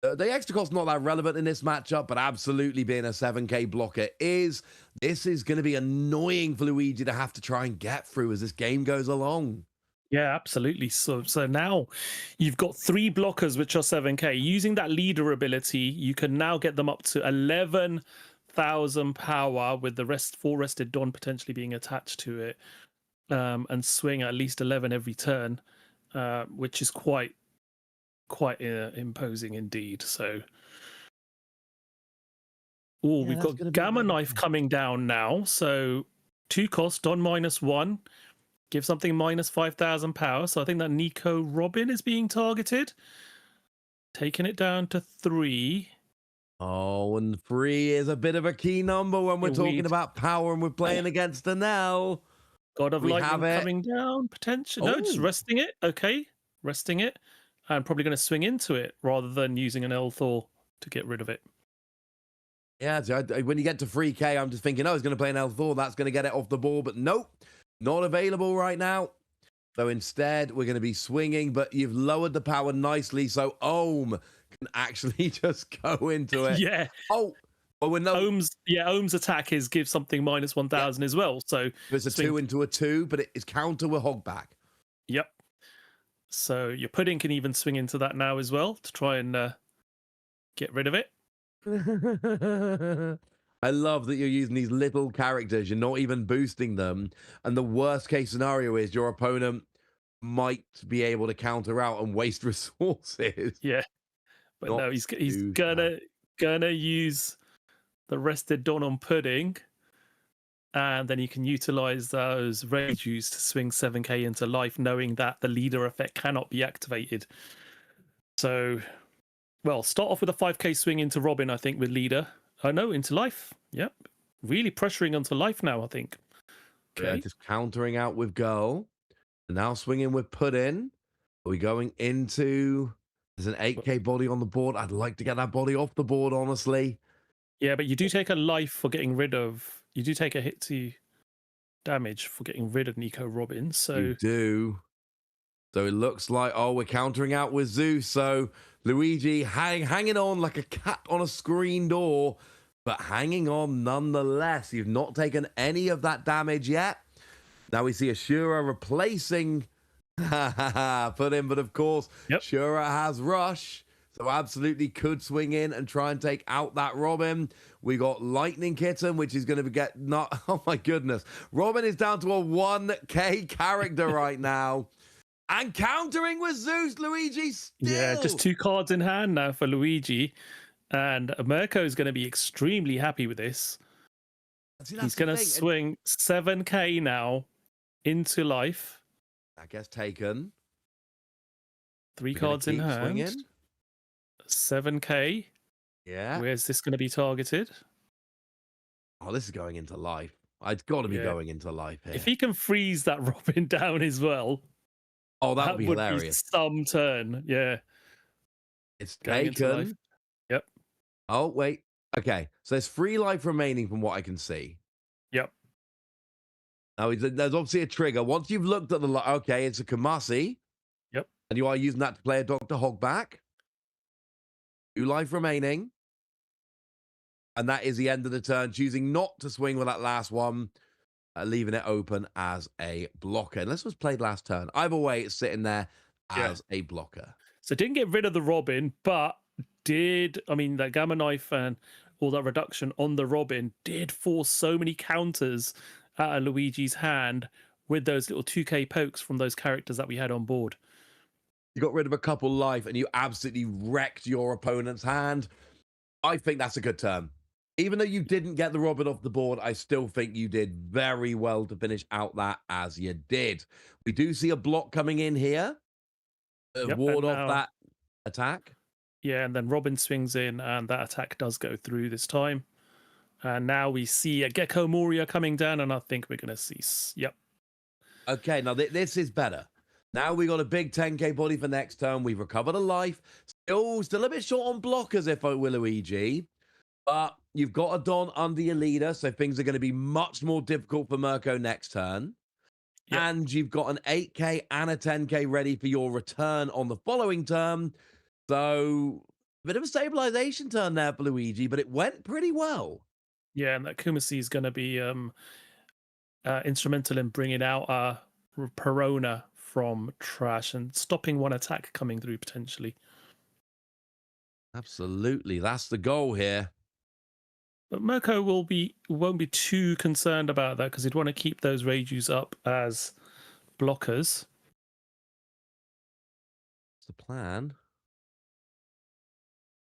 The extra cost not that relevant in this matchup, but absolutely being a 7k blocker is. This is going to be annoying for Luigi to have to try and get through as this game goes along. Yeah, absolutely. So now you've got 3 blockers which are 7k. Using that leader ability, you can now get them up to 11,000 power with the 4 rested Dawn potentially being attached to it, and swing at least 11 every turn, which is quite imposing indeed. So, we've got Gamma Knife coming down now. So 2 cost, Don -1. Give something -5,000 power. So I think that Nico Robin is being targeted. Taking it down to 3. Oh, and 3 is a bit of a key number when we're talking about power and we're playing against the Nell. God of Lightning coming down, potentially. No, just resting it. Okay, resting it. And probably going to swing into it rather than using an Elthor to get rid of it. Yeah, so when you get to 3k, I'm just thinking, he's going to play an Elthor. That's going to get it off the board. But nope, not available right now. So instead, we're going to be swinging, but you've lowered the power nicely. So Ohm can actually just go into it. Yeah. Oh, well, we're not. Ohm's attack is give something -1,000 as well. So it's a 2 into a 2, but it's counter with Hogback. Yep. So your pudding can even swing into that now as well to try and get rid of it. I love that you're using these little characters. You're not even boosting them. And the worst case scenario is your opponent might be able to counter out and waste resources. Yeah. But no, he's gonna use the rested Dawn on pudding. And then you can utilize those Reijus to swing 7k into life, knowing that the leader effect cannot be activated. So, well, start off with a 5k swing into Robin, I think, with leader. Oh, no, into life. Yep. Really pressuring onto life now, I think. Okay. Yeah, just countering out with Girl. And now swinging with Puddin. Are we going into... There's an 8k body on the board. I'd like to get that body off the board, honestly. Yeah, but you do take a life for getting rid of... You do take a hit to damage for getting rid of Nico Robin, so... You do. So it looks like, we're countering out with Zeus. So Luigi hanging on like a cat on a screen door, but hanging on nonetheless. You've not taken any of that damage yet. Now we see Ashura replacing Puddin, but of course, Shura has Rush. So absolutely could swing in and try and take out that Robin. We got Lightning Kitten, which is going to get not... Oh, my goodness. Robin is down to a 1k character right now. And countering with Zeus, Luigi still. Yeah, just 2 cards in hand now for Luigi. And Mirko is going to be extremely happy with this. He's going to swing 7k now into life. That gets taken. 3 cards in hand. Swinging. 7k. Yeah. Where's this going to be targeted? Oh, this is going into life. It's got to be going into life here. If he can freeze that Robin down as well. Oh, that would be hilarious. Be some turn. Yeah. It's taken. Yep. Oh, wait. Okay. So there's 3 life remaining from what I can see. Yep. Now, there's obviously a trigger. Once you've looked at the... Okay, it's a Kamasi. Yep. And you are using that to play a Dr. Hogback. 2 life remaining. And that is the end of the turn. Choosing not to swing with that last one. Leaving it open as a blocker. Unless it was played last turn. Either way, it's sitting there as a blocker. So didn't get rid of the Robin, but that Gamma Knife and all that reduction on the Robin did force so many counters out of Luigi's hand with those little 2k pokes from those characters that we had on board. You got rid of a couple life and you absolutely wrecked your opponent's hand. I think that's a good turn. Even though you didn't get the Robin off the board, I still think you did very well to finish out that as you did. We do see a block coming in here. Ward off that attack. Yeah, and then Robin swings in and that attack does go through this time. And now we see a Gecko Moria coming down, and I think we're going to see... Yep. Okay, now this is better. Now we got a big 10k body for next turn. We've recovered a life. Still a bit short on blockers, if I will, Luigi. But you've got a Don under your leader, so things are going to be much more difficult for Mirko next turn. Yep. And you've got an 8k and a 10k ready for your return on the following turn. So, a bit of a stabilization turn there for Luigi, but it went pretty well. Yeah, and that Kumasi is going to be instrumental in bringing out Perona from trash and stopping one attack coming through potentially. Absolutely, that's the goal here. But Mirko won't be too concerned about that because he'd want to keep those Reijus up as blockers. That's the plan.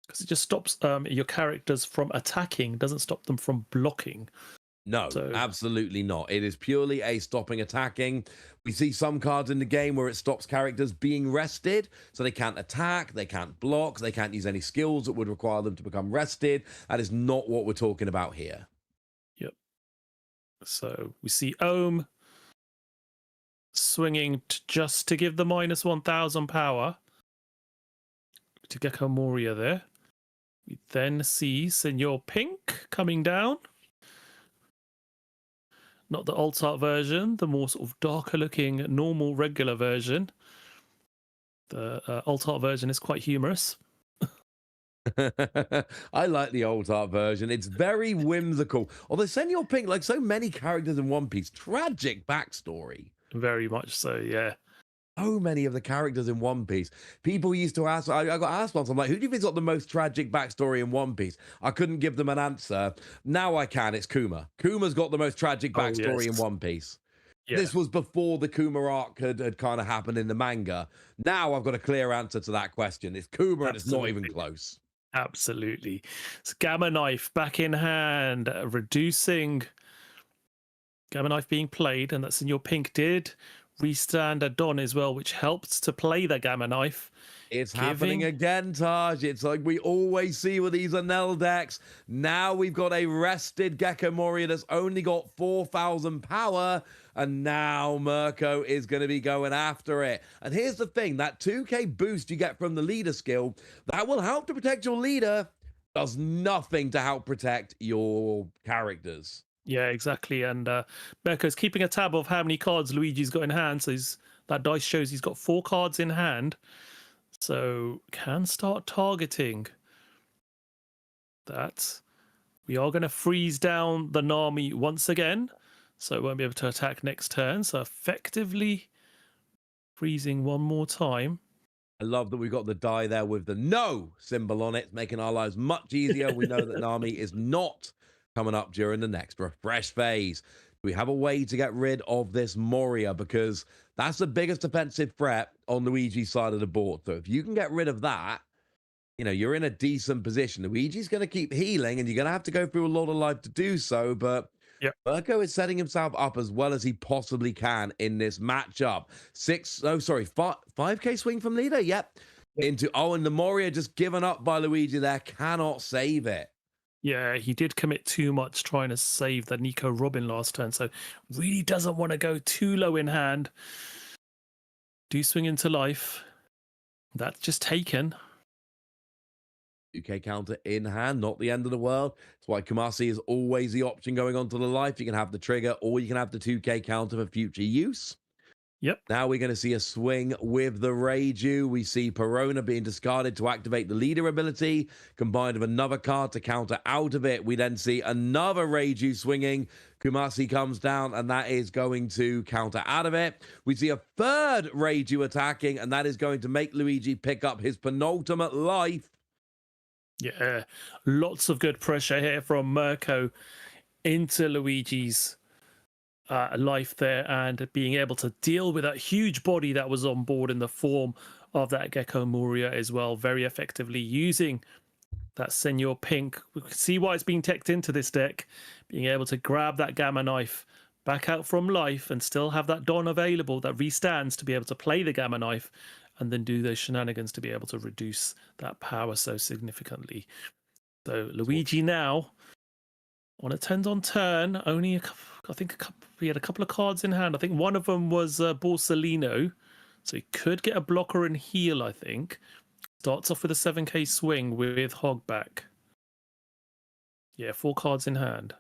Because it just stops your characters from attacking, doesn't stop them from blocking. No, absolutely not. It is purely a stopping attacking. We see some cards in the game where it stops characters being rested, so they can't attack, they can't block, they can't use any skills that would require them to become rested. That is not what we're talking about here. Yep. So we see Ohm swinging just to give the minus 1000 power to Gecko Moria there. We then see Senor Pink coming down. Not the alt art version, the more sort of darker looking normal regular version. The alt art version is quite humorous. I like the old art version. It's very whimsical. Although Senor Pink, like so many characters in One Piece, tragic backstory. Very much so, yeah. So many of the characters in One Piece. People used to ask, I got asked once, I'm like, who do you think's got the most tragic backstory in One Piece? I couldn't give them an answer. Now I can, it's Kuma. Kuma's got the most tragic backstory in One Piece. Yeah. This was before the Kuma arc had kind of happened in the manga. Now I've got a clear answer to that question. It's Kuma and it's not even close. Absolutely. It's Gamma Knife back in hand, reducing Gamma Knife being played, and that's in your Pink did restand a Don as well, which helped to play the Gamma Knife. It's happening again, Taj. It's like we always see with these Enel decks. Now we've got a rested Gecko Moria that's only got 4,000 power, and now Mirko is going to be going after it. And here's the thing, that 2k boost you get from the leader skill, that will help to protect your leader, does nothing to help protect your characters. Yeah, exactly. And Mirko's keeping a tab of how many cards Luigi's got in hand. So that dice shows he's got 4 cards in hand. So can start targeting that. We are going to freeze down the Nami once again. So it won't be able to attack next turn. So effectively freezing one more time. I love that we've got the die there with the no symbol on it, making our lives much easier. We know that Nami is not coming up during the next refresh phase. We have a way to get rid of this Moria because that's the biggest defensive threat on Luigi's side of the board. So if you can get rid of that, you know, you're in a decent position. Luigi's going to keep healing and you're going to have to go through a lot of life to do so, but Mirko is setting himself up as well as he possibly can in this matchup. 5k swing from leader. Yep. Into, and the Moria just given up by Luigi there, cannot save it. Yeah, he did commit too much trying to save the Nico Robin last turn, so really doesn't want to go too low in hand. Do swing into life. That's just taken. 2k counter in hand, not the end of the world. That's why Kumasi is always the option going on to the life. You can have the trigger or you can have the 2k counter for future use. Yep. Now we're going to see a swing with the Reiju. We see Perona being discarded to activate the leader ability, combined with another card to counter out of it. We then see another Reiju swinging. Kumasi comes down, and that is going to counter out of it. We see a third Reiju attacking, and that is going to make Luigi pick up his penultimate life. Yeah, lots of good pressure here from Mirko into Luigi's life there, and being able to deal with that huge body that was on board in the form of that Gecko Moria as well, very effectively using that Senor Pink. We can see why it's being teched into this deck, being able to grab that Gamma Knife back out from life and still have that Don available that restands to be able to play the Gamma Knife and then do those shenanigans to be able to reduce that power so significantly. So Luigi now On a 10 on turn, only a couple, I think he had a couple of cards in hand. I think one of them was Borsalino, so he could get a blocker and heal, I think. Starts off with a 7k swing with Hogback. Yeah, 4 cards in hand.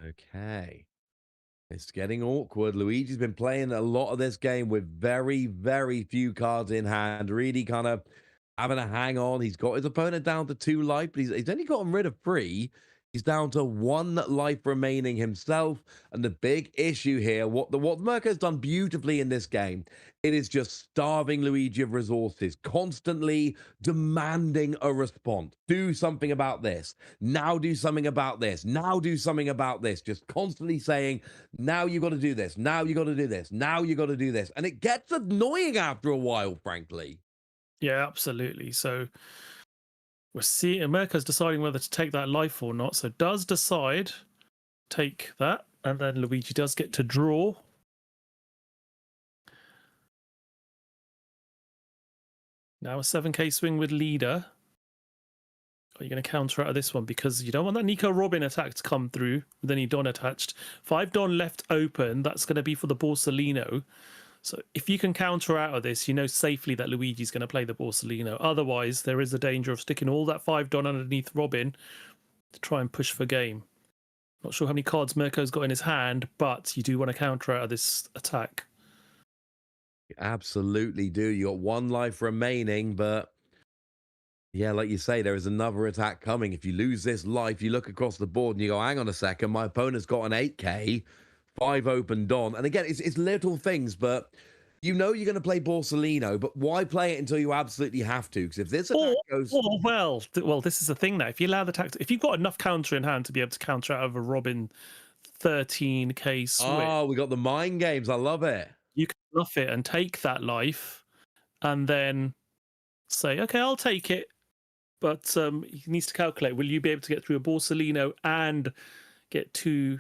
Okay. It's getting awkward. Luigi's been playing a lot of this game with very, very few cards in hand, really kind of having a hang on. He's got his opponent down to 2 life, but he's only gotten rid of 3. He's down to 1 life remaining himself. And the big issue here, what Mirko's done beautifully in this game, it is just starving Luigi of resources, constantly demanding a response. Do something about this. Now do something about this. Now do something about this. Just constantly saying, now you got to do this. Now you got to do this. Now you got to do this. And it gets annoying after a while, frankly. Yeah, absolutely. So we're seeing America's deciding whether to take that life or not. So does decide take that, and then Luigi does get to draw. Now a 7k swing with leader. Are you going to counter out of this one? Because you don't want that Nico Robin attack to come through with any Don attached. 5 Don left open. That's going to be for the Borsalino. So if you can counter out of this, you know safely that Luigi's going to play the Borsalino. Otherwise, there is a danger of sticking all that 5 Don underneath Robin to try and push for game. Not sure how many cards Mirko's got in his hand, but you do want to counter out of this attack. You absolutely do. You got 1 life remaining, but yeah, like you say, there is another attack coming. If you lose this life, you look across the board and you go, hang on a second, my opponent's got an 8k, 5 open Don. And again, it's little things, but you know you're going to play Borsalino, but why play it until you absolutely have to? Because if this attack goes... Well, this is the thing now. If you allow the attack, if you've got enough counter in hand to be able to counter out of a Robin 13k swing. Oh, we got the mind games. I love it. You can bluff it and take that life and then say, okay, I'll take it. But he needs to calculate, will you be able to get through a Borsalino and get 3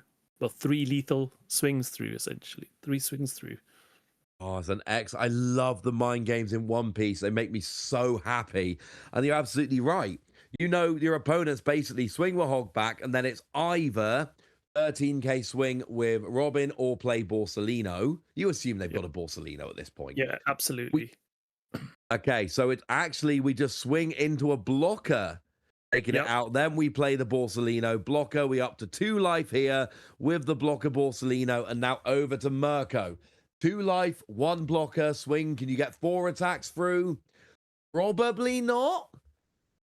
lethal swings through, essentially. 3 swings through. Oh, it's an X. I love the mind games in One Piece. They make me so happy. And you're absolutely right. You know your opponent's basically swing with Hogback, and then it's either 13k swing with Robin or play Borsalino. You assume they've got a Borsalino at this point. Yeah, absolutely. Okay, so it's actually, we just swing into a blocker, taking it out. Then we play the Borsalino blocker. We up to 2 life here with the blocker Borsalino, and now over to Mirko. 2 life, 1 blocker, swing. Can you get 4 attacks through? Probably not.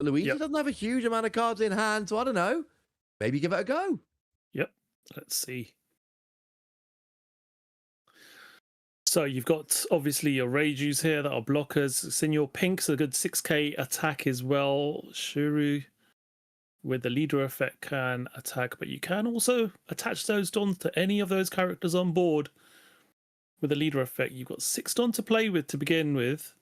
Luigi doesn't have a huge amount of cards in hand, so I don't know. Maybe give it a go. Yep, let's see. So you've got obviously your Reijus here that are blockers. Senor Pink's a good 6k attack as well. Shuru with the leader effect can attack, but you can also attach those Dons to any of those characters on board with the leader effect. You've got 6 Don to play with to begin with.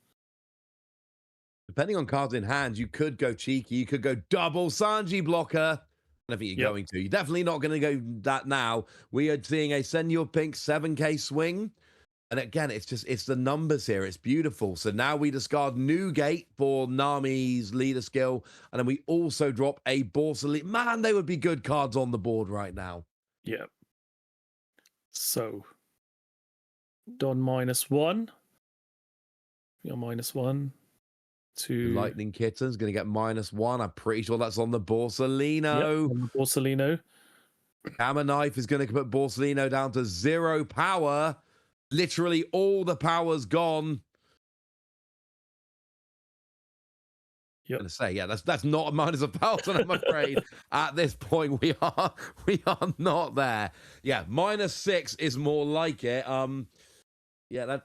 Depending on cards in hand, you could go cheeky. You could go double Sanji blocker. I don't think you're going to. You're definitely not going to go that now. We are seeing a Senor Pink 7k swing. And again, it's the numbers here. It's beautiful. So now we discard Newgate for Nami's leader skill. And then we also drop a Borsalino. Man, they would be good cards on the board right now. Yeah. So, Don -1. You're -1. To Lightning Kitten's going to get -1. I'm pretty sure that's on the Borsalino. Yep, on the Borsalino. Hammer Knife is going to put Borsalino down to 0 power. Literally all the power's gone. Yep. I'm going to say, yeah, that's not a -1,000, I'm afraid. At this point, we are not there. Yeah, -6 is more like it. Yeah,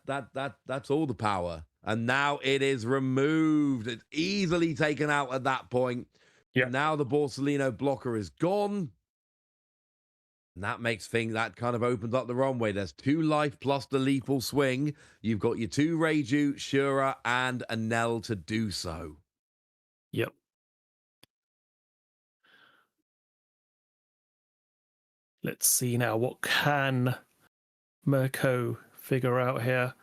that's all the power. And now it is removed. It's easily taken out at that point. Yeah. Now the Borsalino blocker is gone. And that makes that kind of opens up the runway. There's 2 life plus the lethal swing. You've got your 2 Reiju, Shura, and Anel to do so. Yep. Let's see now. What can Mirko figure out here?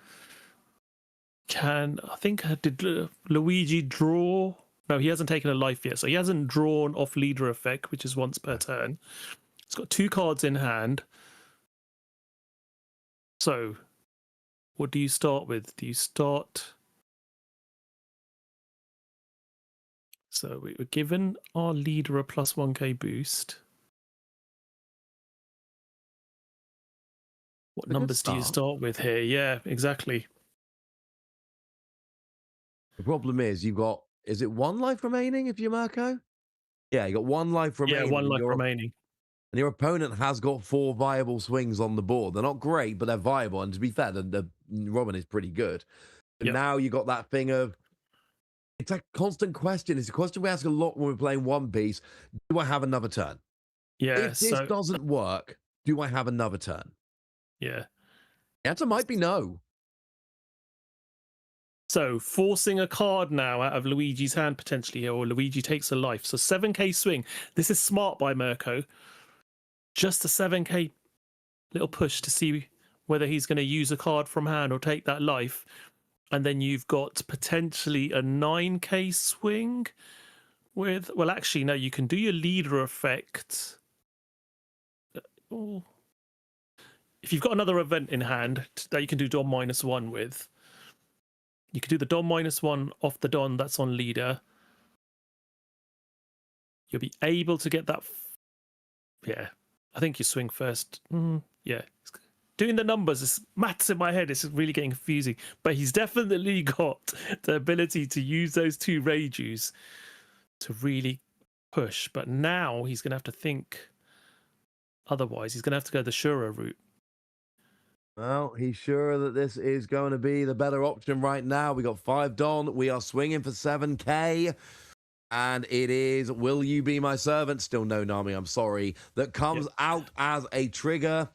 I think did Luigi draw No, he hasn't taken a life yet, so he hasn't drawn off leader effect, which is once per turn. He's got 2 cards in hand. So, what do you start with? Do you start... So we were given our leader a plus 1k boost. What numbers do you start with here? Yeah, exactly. The problem is you've got, is it 1 life remaining if you're Mirko? Yeah, you got 1 life remaining. Yeah, 1 life remaining. And your opponent has got 4 viable swings on the board. They're not great, but they're viable. And to be fair, Robin is pretty good. But now you got that thing of, it's a constant question. It's a question we ask a lot when we're playing One Piece. Do I have another turn? Yeah. If this doesn't work, do I have another turn? Yeah. The answer might be no. So forcing a card now out of Luigi's hand potentially here, or Luigi takes a life. So 7k swing. This is smart by Mirko. Just a 7k little push to see whether he's going to use a card from hand or take that life. And then you've got potentially a 9k swing with... Well, actually, no, you can do your leader effect. Oh. If you've got another event in hand that you can do Don -1 with, you can do the Don -1 off the Don that's on leader. You'll be able to get that... Yeah, I think you swing first. Yeah. Doing the numbers, it's maths in my head, it's really getting confusing. But he's definitely got the ability to use those 2 Reijus to really push. But now he's going to have to think otherwise. He's going to have to go the Shura route. Well, he's sure that this is going to be the better option right now. We got 5 Don. We are swinging for 7k. And it is Will You Be My Servant? Still no Nami, I'm sorry. That comes out as a trigger.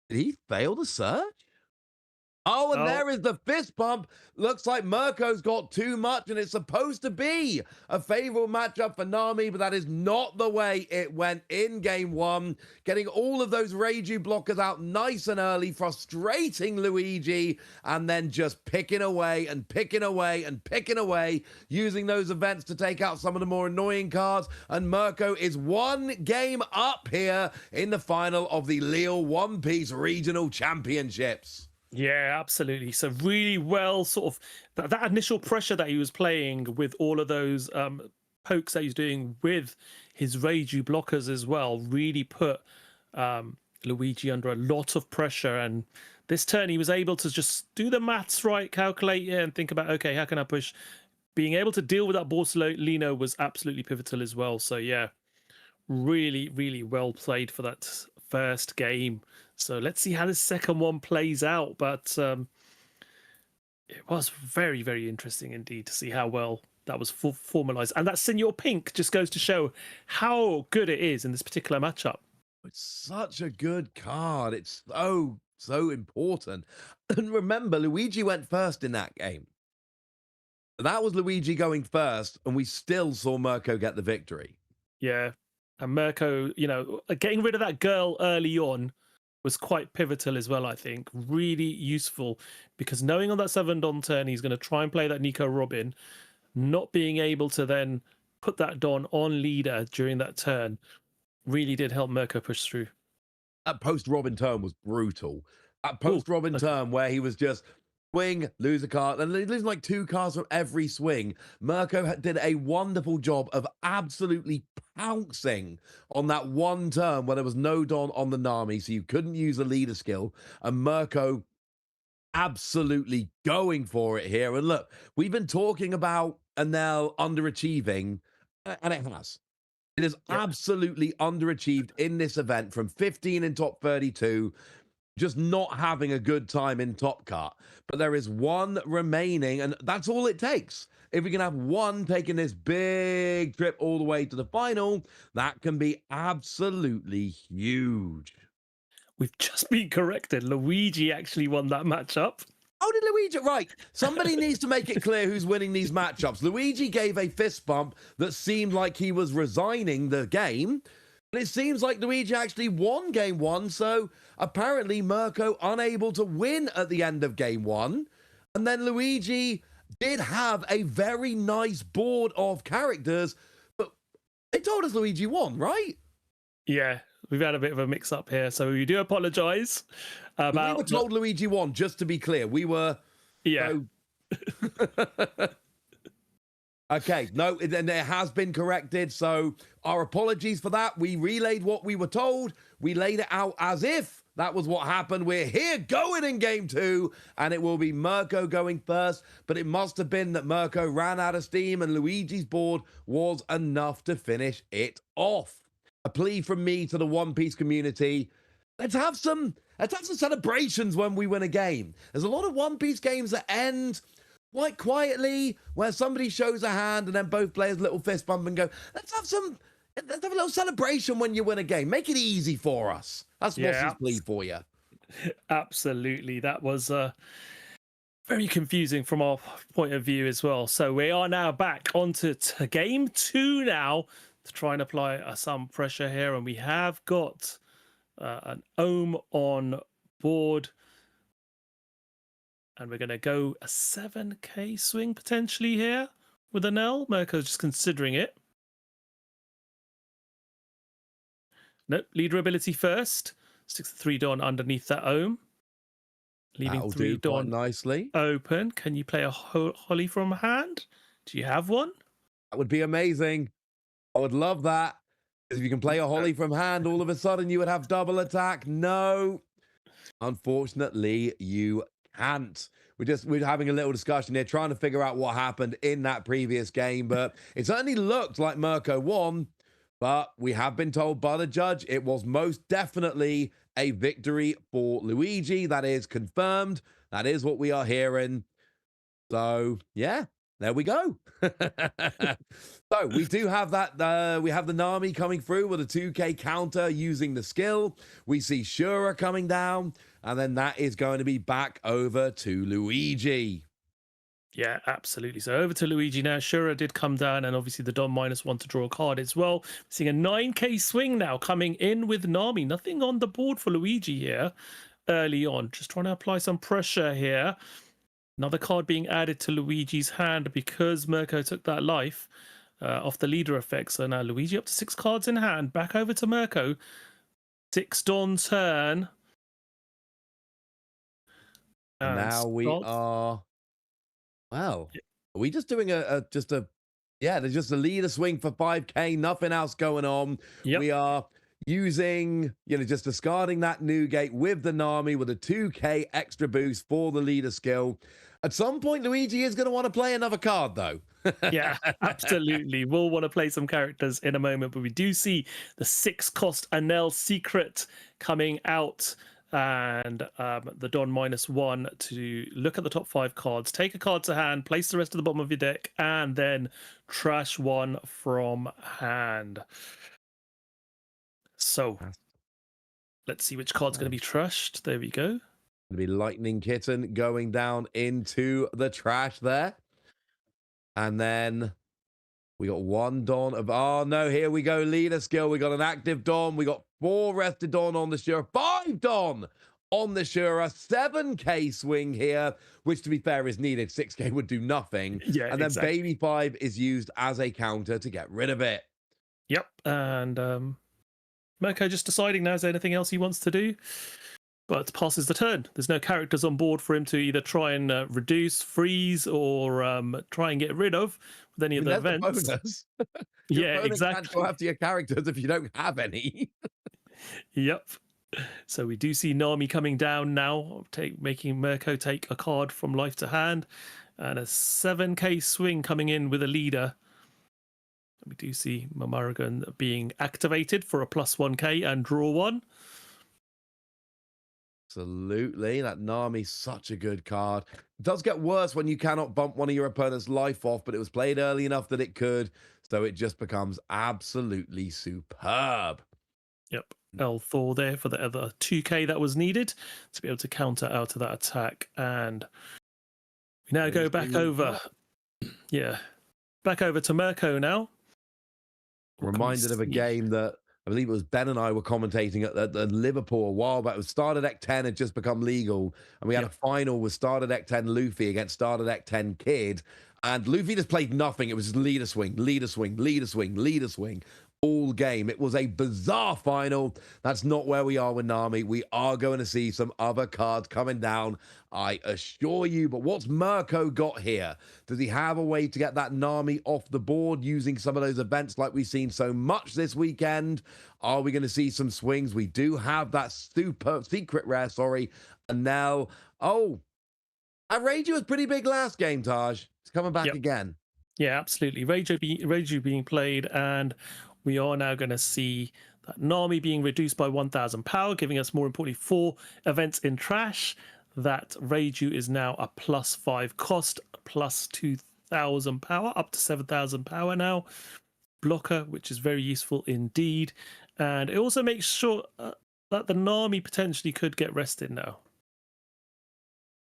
Did he fail the search? Oh, and there is the fist bump. Looks like Mirko's got too much, and it's supposed to be a favorable matchup for Nami, but that is not the way it went in game 1. Getting all of those Reiju blockers out nice and early, frustrating Luigi, and then just picking away and picking away and picking away, using those events to take out some of the more annoying cards. And Mirko is 1 game up here in the final of the Lille One Piece Regional Championships. Yeah, absolutely. So really well, sort of that initial pressure that he was playing with all of those pokes that he's doing with his Reiju blockers as well, really put Luigi under a lot of pressure. And this turn, he was able to just do the maths right, calculate it, and think about, okay, how can I push? Being able to deal with that Borsalino was absolutely pivotal as well. So yeah, really, really well played for that first game. So let's see how this second one plays out. But it was very, very interesting indeed to see how well that was formalized. And that Senior Pink just goes to show how good it is in this particular matchup. It's such a good card. It's so important. And remember, Luigi went first in that game. That was Luigi going first, and we still saw Mirko get the victory. Yeah. And Mirko, you know, getting rid of that girl early on was quite pivotal as well, I think. Really useful, because knowing on that 7 Don turn, he's going to try and play that Nico Robin, not being able to then put that Don on leader during that turn really did help Mirko push through. That post-Robin turn was brutal. That post-Robin turn where he was just swing, lose a card, and losing like 2 cards from every swing. Mirko did a wonderful job of absolutely pouncing on that one turn where there was no Don on the Nami, so you couldn't use the leader skill. And Mirko absolutely going for it here. And look, we've been talking about Enel underachieving, and it has. It is absolutely underachieved in this event, from 15 in top 32, just not having a good time in Top Cut. But there is 1 remaining, and that's all it takes. If we can have 1 taking this big trip all the way to the final, that can be absolutely huge. We've just been corrected. Luigi actually won that matchup. Oh, did Luigi? Right. Somebody needs to make it clear who's winning these matchups. Luigi gave a fist bump that seemed like he was resigning the game. But it seems like Luigi actually won game 1, so apparently Mirko unable to win at the end of game 1. And then Luigi did have a very nice board of characters, but they told us Luigi won, right? Yeah, we've had a bit of a mix-up here, so we do apologise about. We were told Luigi won, just to be clear. We were. Yeah. So... Okay, no, then it has been corrected. So our apologies for that. We relayed what we were told. We laid it out as if that was what happened. We're here going in game 2, and it will be Mirko going first. But it must have been that Mirko ran out of steam, and Luigi's board was enough to finish it off. A plea from me to the One Piece community: let's have some celebrations when we win a game. There's a lot of One Piece games that end quite quietly, where somebody shows a hand and then both players little fist bump and go, let's have a little celebration when you win a game. Make it easy for us. That's Moss's plea for you. Absolutely. That was very confusing from our point of view as well. So we are now back onto game 2 now to try and apply some pressure here. And we have got an Ohm on board. And we're going to go a 7k swing potentially here with an L. Mirko's just considering it. Nope, leader ability first. Sticks the 3 Don underneath that Ohm. Leaving 3 Don nicely open. Can you play a Holly from hand? Do you have one? That would be amazing. I would love that. If you can play a Holly from hand, all of a sudden you would have double attack. No, unfortunately, you can't. We're having a little discussion here, trying to figure out what happened in that previous game, but it certainly looked like Mirko won. But we have been told by the judge it was most definitely a victory for Luigi. That is confirmed. That is what we are hearing. So yeah, there we go. So we do have that. We have the Nami coming through with a 2k counter using the skill. We see Shura coming down, and then that is going to be back over to Luigi. Yeah, absolutely. So over to Luigi now. Shura did come down, and obviously the Don -1 to draw a card as well. We're seeing a 9k swing now coming in with Nami. Nothing on the board for Luigi here early on. Just trying to apply some pressure here. Another card being added to Luigi's hand because Mirko took that life off the leader effect. So now Luigi up to 6 cards in hand. Back over to Mirko. 6 Don turn. And now we are... Wow. Are we just doing there's just a leader swing for 5k, nothing else going on. Yep. We are using, just discarding that Newgate with the Nami with a 2k extra boost for the leader skill. At some point, Luigi is going to want to play another card, though. Yeah, absolutely. We'll want to play some characters in a moment, but we do see the 6-cost Anel secret coming out, and the Don -1 to look at the top 5 cards, take a card to hand, place the rest at the bottom of your deck, and then trash one from hand. So let's see which card's going to be trashed. There we go. Going to be Lightning Kitten going down into the trash there. And then we got 1 Don of... Oh, no, here we go. Leader skill. We got an active Don. We got 4 rested Don on the Shura. 5 Don on the Shura. 7k swing here, which, to be fair, is needed. 6k would do nothing. Yeah, and then exactly. Baby 5 is used as a counter to get rid of it. Yep. And Mirko just deciding now, is there anything else he wants to do? But passes the turn. There's no characters on board for him to either try and reduce, freeze, or try and get rid of with any of the events. Bonus. Yeah, exactly. Can't go after your characters if you don't have any. Yep. So we do see Nami coming down now, making Mirko take a card from life to hand, and a 7k swing coming in with a leader. We do see Mamaragan being activated for a +1k and draw 1. Absolutely. That Nami's such a good card. It does get worse when you cannot bump one of your opponent's life off, but it was played early enough that it could, so it just becomes absolutely superb. Yep. L Thor there for the other 2k that was needed to be able to counter out of that attack. And we now go back over. Yeah. Back over to Mirko now. Reminded of a game that I believe it was Ben and I were commentating at the Liverpool a while back. It was Starter Deck 10 had just become legal, and we had Yeah. a final with Starter Deck 10 Luffy against Starter Deck 10 Kid, and Luffy just played nothing. It was just leader swing, leader swing, leader swing, leader swing all game. It was a bizarre final. That's not where we are with Nami. We are going to see some other cards coming down, I assure you. But what's Mirko got here? Does he have a way to get that Nami off the board using some of those events like we've seen so much this weekend? Are we going to see some swings? We do have that super secret rare, and now, oh, Outrageous was pretty big last game, Taj. It's coming back Yep. again. Yeah, absolutely. Reiju being played, and we are now going to see that Nami being reduced by 1,000 power, giving us, more importantly, 4 events in trash. That Reiju is now a +5 cost, plus 2,000 power, up to 7,000 power now. Blocker, which is very useful indeed. And it also makes sure that the Nami potentially could get rested now.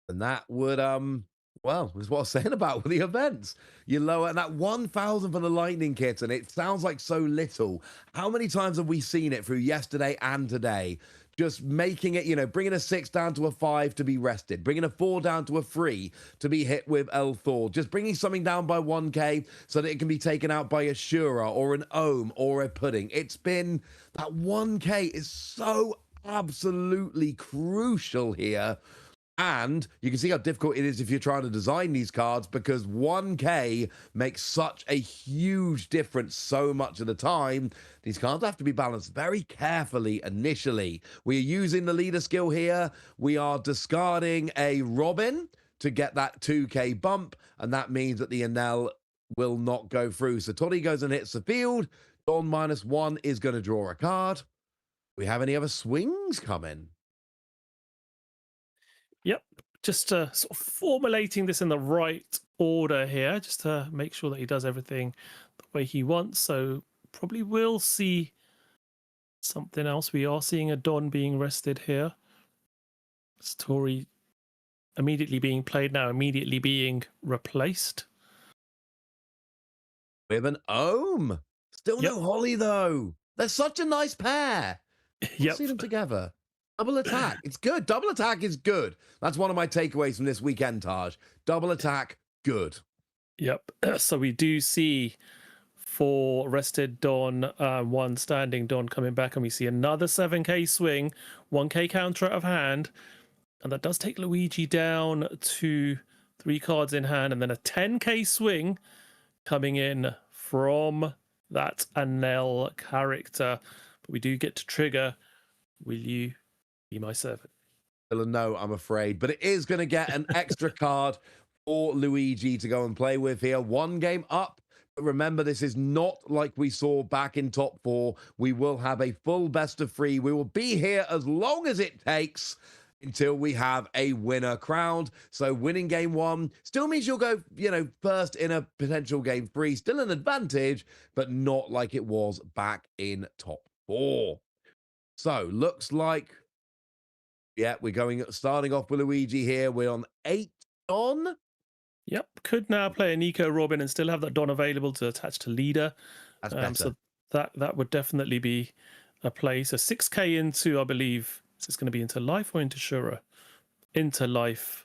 And that would, well, is what I was saying about with the events. You lower that 1,000 for the lightning kit, and it sounds like so little. How many times have we seen it through yesterday and today? Just making it, bringing a 6 down to a 5 to be rested, bringing a 4 down to a 3 to be hit with El Thor, just bringing something down by 1k so that it can be taken out by a Shura or an Ohm or a Pudding. It's been, that 1k is so absolutely crucial here. And you can see how difficult it is if you're trying to design these cards, because 1k makes such a huge difference so much of the time. These cards have to be balanced very carefully initially. We are using the leader skill here. We are discarding a Robin to get that 2k bump, and that means that the Enel will not go through. So Toddy goes and hits the field. Don -1 is going to draw a card. We have any other swings coming? Yep, just sort of formulating this in the right order here, just to make sure that he does everything the way he wants. So probably will see something else. We are seeing a Don being rested here. Story immediately being played now, immediately being replaced. We have an Ohm. Still Yep. no Holly, though. They're such a nice pair. Yep. See them together. Double attack. It's good. Double attack is good. That's one of my takeaways from this weekend, Taj. Double attack, good. Yep. So we do see 4 rested Don, 1 standing Don coming back, and we see another 7k swing, 1k counter out of hand, and that does take Luigi down to 3 cards in hand, and then a 10k swing coming in from that Enel character. But we do get to trigger, will you be my servant? No, I'm afraid. But it is going to get an extra card for Luigi to go and play with here. 1 game up. But remember, this is not like we saw back in top 4. We will have a full best of 3. We will be here as long as it takes until we have a winner crowned. So winning game 1 still means you'll go, first in a potential game 3. Still an advantage, but not like it was back in top 4. So looks like, yeah, we're starting off with Luigi here. We're on 8 Don. Yep, could now play a Nico Robin and still have that Don available to attach to leader. That's better. So that would definitely be a play. So 6k into, I believe, is this going to be into life or into Shura? Into life.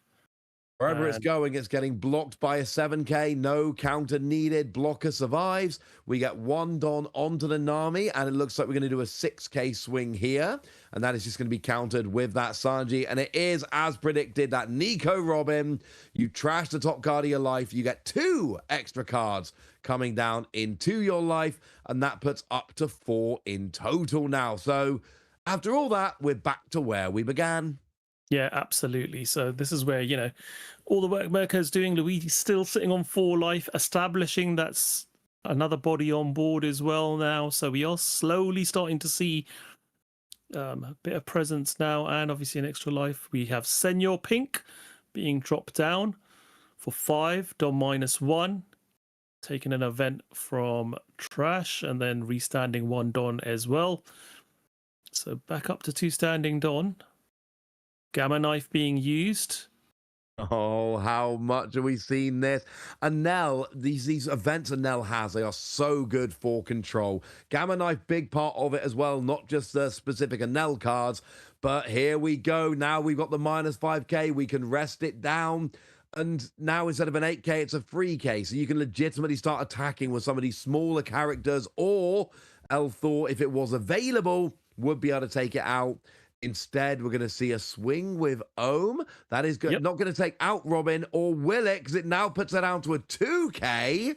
Wherever it's going, it's getting blocked by a 7k. No counter needed. Blocker survives. We get 1 Don onto the Nami, and it looks like we're going to do a 6k swing here. And that is just going to be countered with that Sanji. And it is, as predicted, that Nico Robin. You trash the top card of your life. You get 2 extra cards coming down into your life. And that puts up to 4 in total now. So after all that, we're back to where we began. Yeah, absolutely. So this is where, all the work Mirko's doing. Luigi's still sitting on 4 life, establishing that's another body on board as well now. So we are slowly starting to see a bit of presence now, and obviously an extra life. We have Senor Pink being dropped down for 5, Don -1, taking an event from trash, and then restanding 1 Don as well. So back up to 2 standing Don. Gamma Knife being used. Oh, how much have we seen this? And Nell, these events that Nell has, they are so good for control. Gamma Knife, big part of it as well, not just the specific Nell cards. But here we go. Now we've got the minus 5k. We can rest it down. And now instead of an 8k, it's a 3k. So you can legitimately start attacking with some of these smaller characters. Or Elthor, if it was available, would be able to take it out. Instead, we're going to see a swing with Ohm. That is good. Yep. Not going to take out Robin, or will it? Because it now puts that down to a 2k.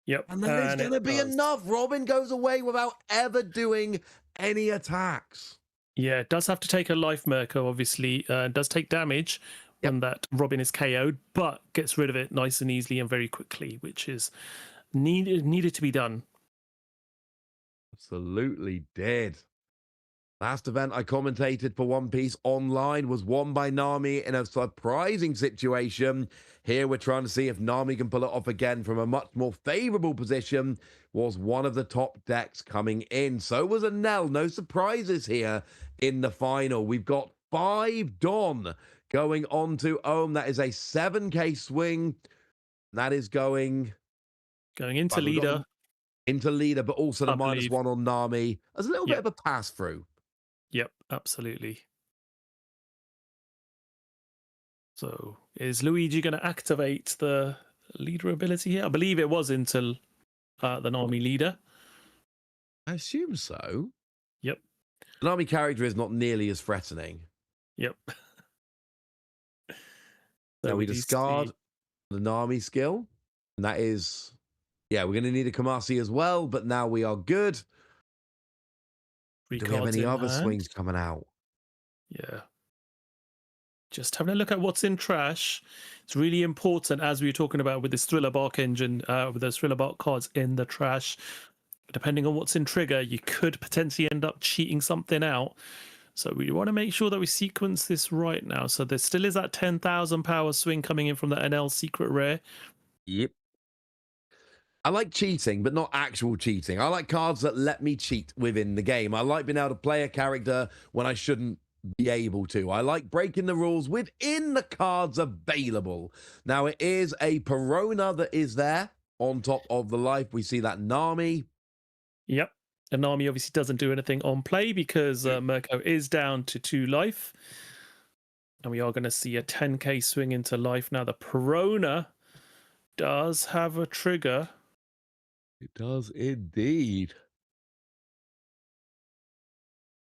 Yep. And that is going to be enough. Robin goes away without ever doing any attacks. Yeah, it does have to take a life, Mirko, obviously. Does take damage when that Robin is KO'd, but gets rid of it nice and easily and very quickly, which is needed to be done. Absolutely did. Last event I commentated for One Piece Online was won by Nami in a surprising situation. Here we're trying to see if Nami can pull it off again from a much more favorable position. Was one of the top decks coming in. So was a Nell. No surprises here in the final. We've got 5 Don going on to Ohm. That is a 7k swing. That is going Into leader. Into leader, but also the -1 on Nami. As a little bit of a pass through. Yep, absolutely. So is Luigi going to activate the leader ability here? I believe it was into the Nami leader. I assume so. Yep. The Nami character is not nearly as threatening. Yep. Now we discard the Nami skill. And that is, yeah, we're going to need a Kamasi as well, but now we are good. Do we have any other swings coming out? Yeah. Just having a look at what's in trash. It's really important, as we were talking about with this Thriller Bark engine, with those Thriller Bark cards in the trash. Depending on what's in trigger, you could potentially end up cheating something out. So we want to make sure that we sequence this right now. So there still is that 10,000 power swing coming in from the NL secret rare. Yep. I like cheating, but not actual cheating. I like cards that let me cheat within the game. I like being able to play a character when I shouldn't be able to. I like breaking the rules within the cards available. Now, it is a Perona that is there on top of the life. We see that Nami. Yep. And Nami obviously doesn't do anything on play because Mirko is down to 2 life. And we are going to see a 10k swing into life. Now, the Perona does have a trigger. It does indeed.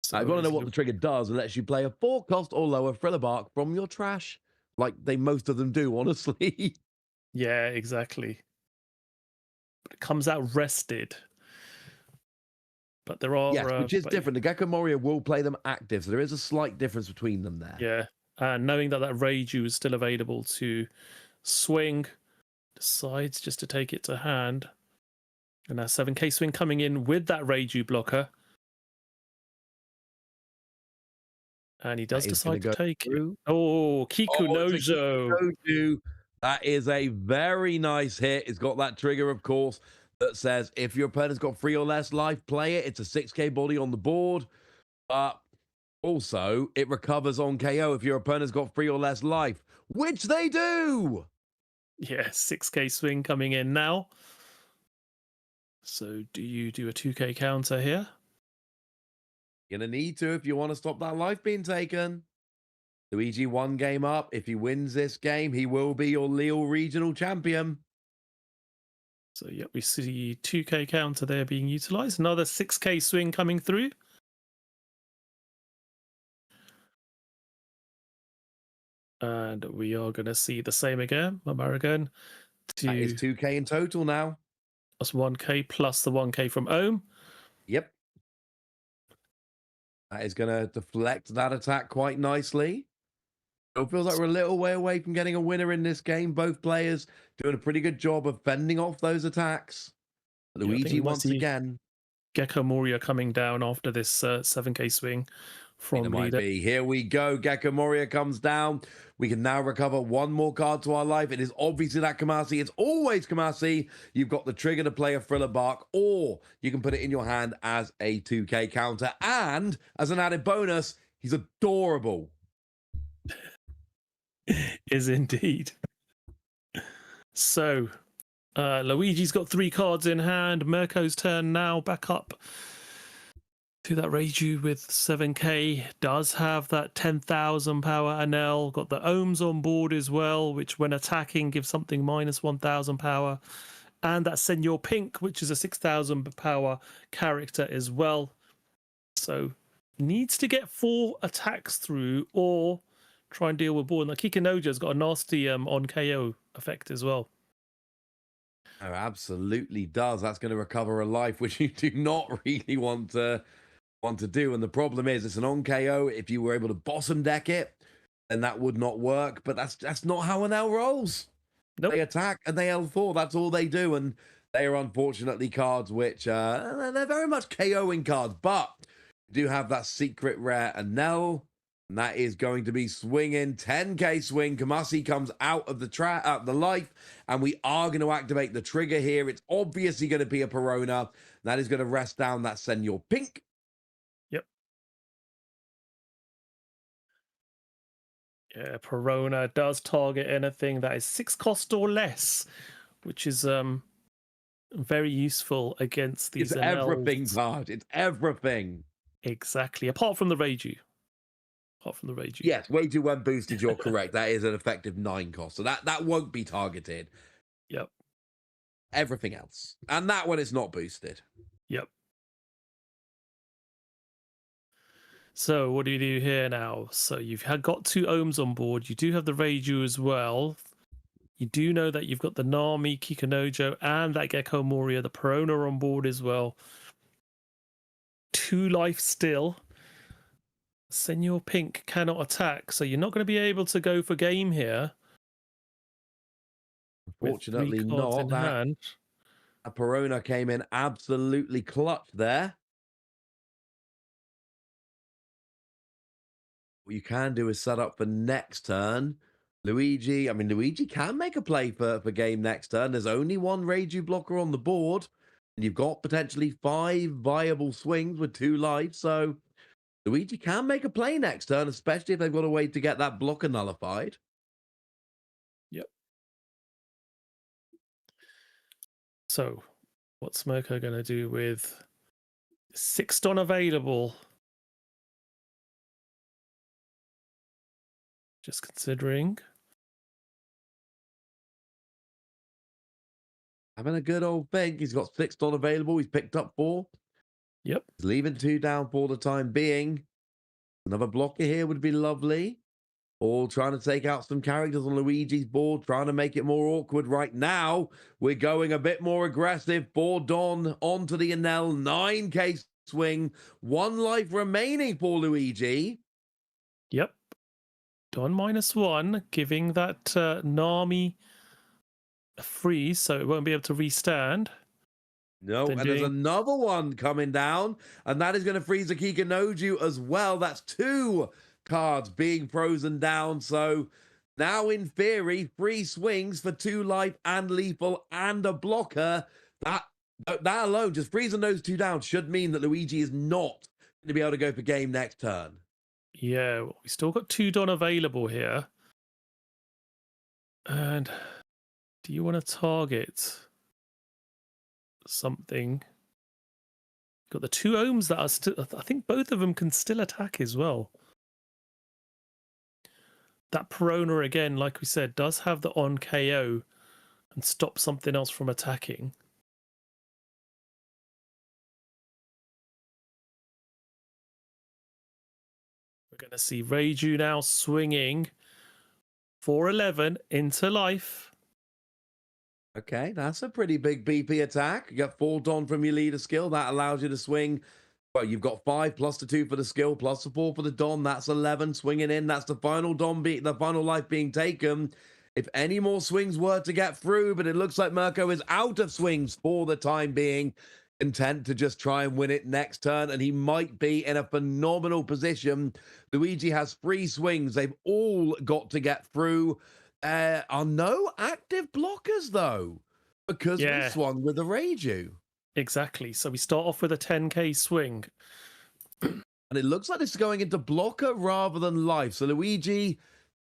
So I want to know what the trigger does. It lets you play a 4-cost or lower Thriller Bark from your trash. Like most of them do, honestly. Yeah, exactly. But it comes out rested. But there are... Yes, which is different. The Gecko Moria will play them active, so there is a slight difference between them there. Yeah, and knowing that Reiju is still available to swing, decides just to take it to hand. And that 7k swing coming in with that Reiju blocker. And he does decide to take it. Oh, Kiku Nojo. That is a very nice hit. It's got that trigger, of course, that says if your opponent's got 3 or less life, play it. It's a 6k body on the board. But also, it recovers on KO if your opponent's got 3 or less life, which they do. Yeah, 6k swing coming in now. So do you do a 2k counter here? You're going to need to if you want to stop that life being taken. Luigi 1 game up. If he wins this game, he will be your Lille regional champion. So, yeah, we see 2k counter there being utilized. Another 6k swing coming through. And we are going to see the same again. Mamaragon. That is 2k in total now. Plus 1k plus the 1k from Ohm. Yep. That is going to deflect that attack quite nicely. It feels like we're a little way away from getting a winner in this game. Both players doing a pretty good job of fending off those attacks. Luigi once again. Gecko Moria coming down after this 7k swing from leader. Here we go. Gecko Moria comes down. We can now recover 1 more card to our life. It is obviously that Kamasi. It's always Kamasi. You've got the trigger to play a Thriller Bark, or you can put it in your hand as a 2k counter. And as an added bonus, he's adorable. is indeed. So, Luigi's got 3 cards in hand. Mirko's turn now, back up to that Reiju with 7k. Does have that 10,000 power Anel. Got the ohms on board as well, which when attacking gives something minus 1,000 power. And that Senor Pink, which is a 6,000 power character as well. So needs to get 4 attacks through or try and deal with board. And Kikinoja's got a nasty on KO effect as well. Oh, absolutely does. That's going to recover a life, which you do not really want to do. And the problem is, it's an on KO. If you were able to bottom deck it, then that would not work. But that's not how an L rolls. Nope. They attack and they L4. That's all they do. And they are unfortunately cards which they're very much KOing cards. But you do have that secret rare Anel. And that is going to be swinging 10k swing. Kamasi comes out of the life, and we are going to activate the trigger here. It's obviously going to be a Perona. That is going to rest down that Senor Pink. Yep. Yeah, Perona does target anything that is 6 cost or less, which is very useful against these. It's everything, Bard. It's everything. Exactly. Apart from the Reiju. Yes, Reiju when boosted, you're correct. That is an effective 9 cost. So that won't be targeted. Yep. Everything else. And that one is not boosted. Yep. So what do you do here now? So you've got 2 ohms on board. You do have the Reiju as well. You do know that you've got the Nami, Kikinojo, and that Gecko Moria, the Perona on board as well. 2 life still. Senor Pink cannot attack, so you're not going to be able to go for game here. Unfortunately not. That Perona came in absolutely clutch there. What you can do is set up for next turn. Luigi can make a play for game next turn. There's only 1 Reiju blocker on the board, and you've got potentially 5 viable swings with 2 lives, so Luigi can make a play next turn, especially if they've got a way to get that blocker nullified. Yep. So, what's Mirko going to do with 6 Don available? Just considering. Having a good old think. He's got 6 Don available. He's picked up 4. Yep. He's leaving 2 down for the time being. Another blocker here would be lovely. All trying to take out some characters on Luigi's board, trying to make it more awkward right now. We're going a bit more aggressive. 4 Don onto the Anel. 9k swing. 1 life remaining for Luigi. Yep. Don -1, giving that Nami a freeze, so it won't be able to restand. No, and there's another one coming down, and that is going to freeze the Kikinoju as well. That's 2 cards being frozen down. So now, in theory, 3 swings for 2 life and lethal and a blocker. That alone, just freezing those 2 down, should mean that Luigi is not going to be able to go for game next turn. Yeah, well, we still got 2 Don available here. And do you want to target something? Got the 2 ohms that are still, I think both of them can still attack as well. That Perona, again, like we said, does have the on KO and stop something else from attacking. We're going to see Reiju now swinging 411 into life. Okay, that's a pretty big BP attack. You got 4 Don from your leader skill. That allows you to swing. Well, you've got 5 plus the 2 for the skill, plus the 4 for the Don. That's 11 swinging in. That's the final Don the final life being taken. If any more swings were to get through, but it looks like Mirko is out of swings for the time being, content to just try and win it next turn, and he might be in a phenomenal position. Luigi has 3 swings. They've all got to get through. Are no active blockers, though, because we swung with the Reiju. Exactly. So we start off with a 10k swing. And it looks like this is going into blocker rather than life. So Luigi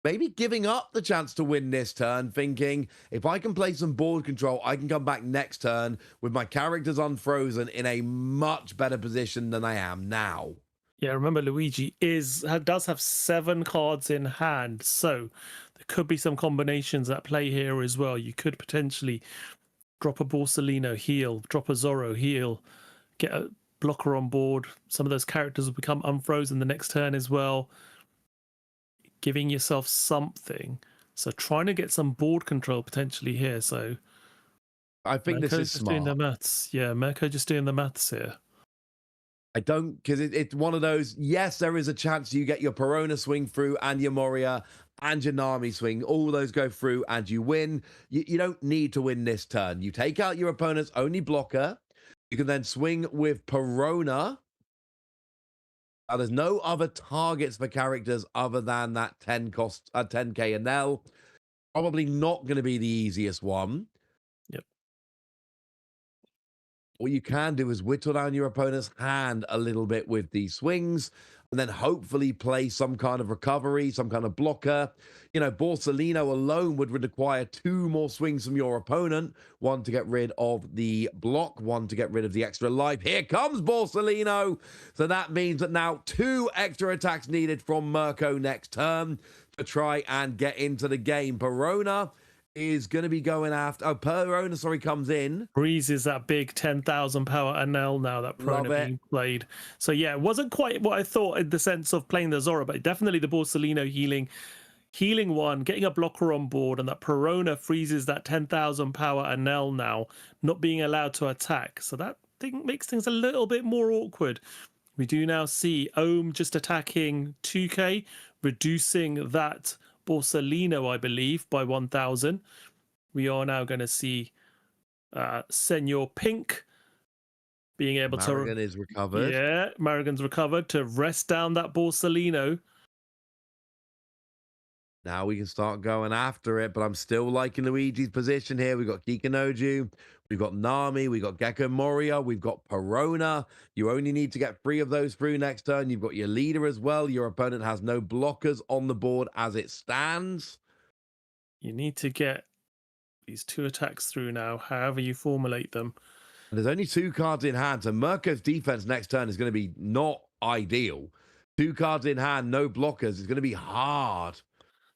maybe giving up the chance to win this turn, thinking if I can play some board control, I can come back next turn with my characters unfrozen in a much better position than I am now. Yeah, remember Luigi does have 7 cards in hand, so there could be some combinations at play here as well. You could potentially drop a Borsellino, heal, drop a Zorro, heal, get a blocker on board. Some of those characters will become unfrozen the next turn as well, giving yourself something. So trying to get some board control potentially here. So I think this is just doing the smart. maths. Yeah, Mirko just doing the maths here. I don't, because it's one of those, yes, there is a chance you get your Perona swing through and your Moria and your Nami swing. All those go through and you win. You don't need to win this turn. You take out your opponent's only blocker. You can then swing with Perona. There's no other targets for characters other than that 10k and L. Probably not going to be the easiest one. Yep. What you can do is whittle down your opponent's hand a little bit with these swings, and then hopefully play some kind of recovery, some kind of blocker. You know, Borsellino alone would require 2 more swings from your opponent. 1 to get rid of the block, 1 to get rid of the extra life. Here comes Borsellino. So that means that now 2 extra attacks needed from Mirko next turn to try and get into the game. Perona is going to be going after... Oh, Perona, sorry, comes in. Breezes that big 10,000 power NL now that Perona being played. So yeah, it wasn't quite what I thought in the sense of playing the Zorro, but definitely the Borsellino healing 1, getting a blocker on board, and that Perona freezes that 10,000 power NL now, not being allowed to attack. So that thing makes things a little bit more awkward. We do now see Ohm just attacking 2k, reducing that Borsellino, I believe, by 1,000. We are now going to see Senor Pink being able to... Marrigan is recovered. Yeah, Marrigan's recovered to rest down that Borsellino. Now we can start going after it, but I'm still liking Luigi's position here. We've got Kikinoju, we've got Nami, we've got Gecko Moria, we've got Perona. You only need to get 3 of those through next turn. You've got your leader as well. Your opponent has no blockers on the board as it stands. You need to get these 2 attacks through now, however you formulate them. And there's only 2 cards in hand, so Mirko's defense next turn is going to be not ideal. 2 cards in hand, no blockers. It's going to be hard.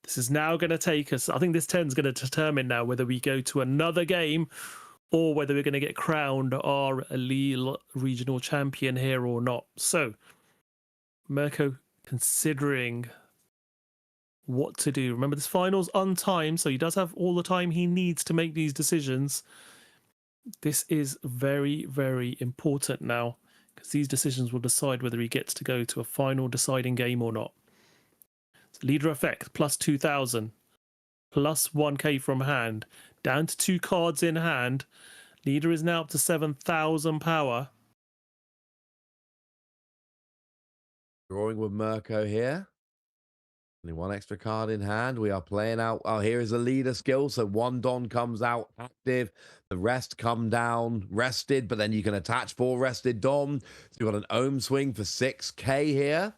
This is now going to take us... I think this turn's going to determine now whether we go to another game or whether we're going to get crowned our Lille regional champion here or not. So, Mirko considering what to do. Remember, this final's untimed, so he does have all the time he needs to make these decisions. This is very, very important now, because these decisions will decide whether he gets to go to a final deciding game or not. So leader effect, plus 2,000, plus 1k from hand, down to 2 cards in hand. Leader is now up to 7,000 power. Drawing with Mirko here. Only 1 extra card in hand. We are playing out. Oh, here is a leader skill. So 1 Don comes out active. The rest come down rested, but then you can attach 4 rested Don. So you've got an Ohm swing for 6k here.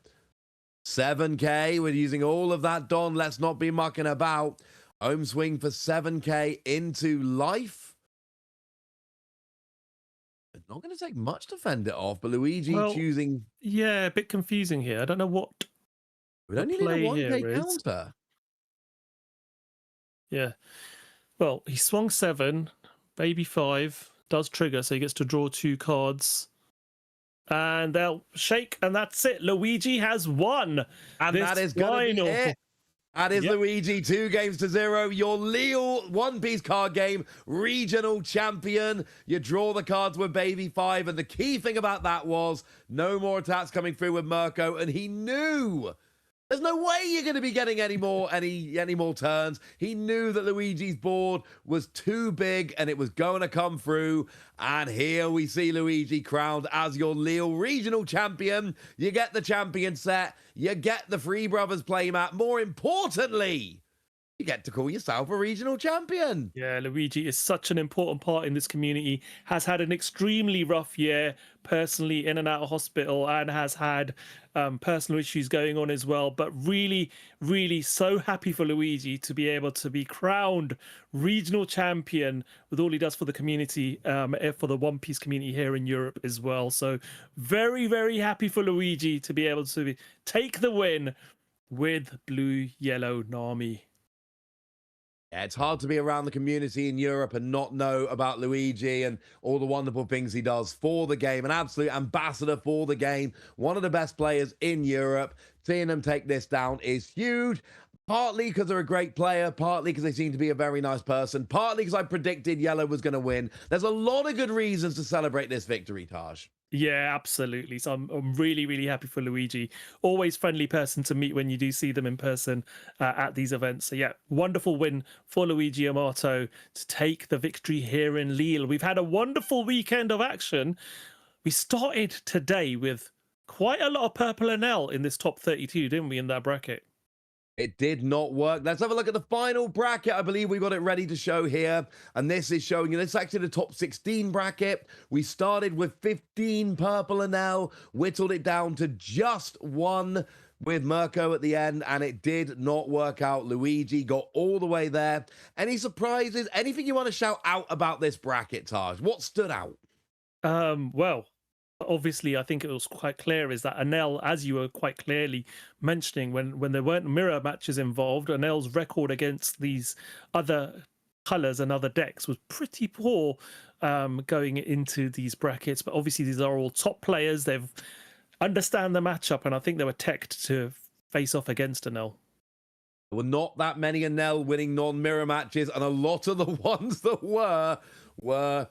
7k. We're using all of that Don. Let's not be mucking about. Ohm swing for 7k into life. It's not going to take much to fend it off, but Luigi choosing... Yeah, a bit confusing here. I don't know what... We don't need a 1k counter. Yeah. Well, he swung 7, baby 5, does trigger, so he gets to draw 2 cards. And they'll shake, and that's it. Luigi has won. And that is going to be it. That is Luigi, 2-0. Your Lille one-piece card game regional champion. You draw the cards with baby 5, and the key thing about that was no more attacks coming through with Mirko, and he knew... There's no way you're going to be getting any more turns. He knew that Luigi's board was too big and it was going to come through. And here we see Luigi crowned as your Lille regional champion. You get the champion set. You get the Free Brothers playmat. More importantly, You get to call yourself a regional champion. Yeah, Luigi is such an important part in this community. Has had an extremely rough year personally, in and out of hospital, and has had personal issues going on as well. But really, really so happy for Luigi to be able to be crowned regional champion with all he does for the community, for the One Piece community here in Europe as well. So very, very happy for Luigi to be able to take the win with Blue Yellow Nami. Yeah, it's hard to be around the community in Europe and not know about Luigi and all the wonderful things he does for the game. An absolute ambassador for the game. One of the best players in Europe. Seeing them take this down is huge. Partly because they're a great player, partly because they seem to be a very nice person, partly because I predicted Yellow was going to win. There's a lot of good reasons to celebrate this victory, Taj. Yeah, absolutely. So I'm really, really happy for Luigi. Always friendly person to meet when you do see them in person at these events. So yeah, wonderful win for Luigi Amato to take the victory here in Lille. We've had a wonderful weekend of action. We started today with quite a lot of purple NL in this top 32, didn't we, in that bracket? It did not work. Let's have a look at the final bracket. I believe we got it ready to show here. And this is showing you, this is actually the top 16 bracket. We started with 15 purple and now whittled it down to just one with Mirko at the end, and it did not work out. Luigi got all the way there. Any surprises? Anything you want to shout out about this bracket, Taj? What stood out? Well, obviously I think it was quite clear is that Anel, as you were quite clearly mentioning, when there weren't mirror matches involved, Anel's record against these other colors and other decks was pretty poor going into these brackets. But obviously these are all top players. They've understand the matchup, and I think they were teched to face off against Anel. There were not that many Anel winning non-mirror matches, and a lot of the ones that were where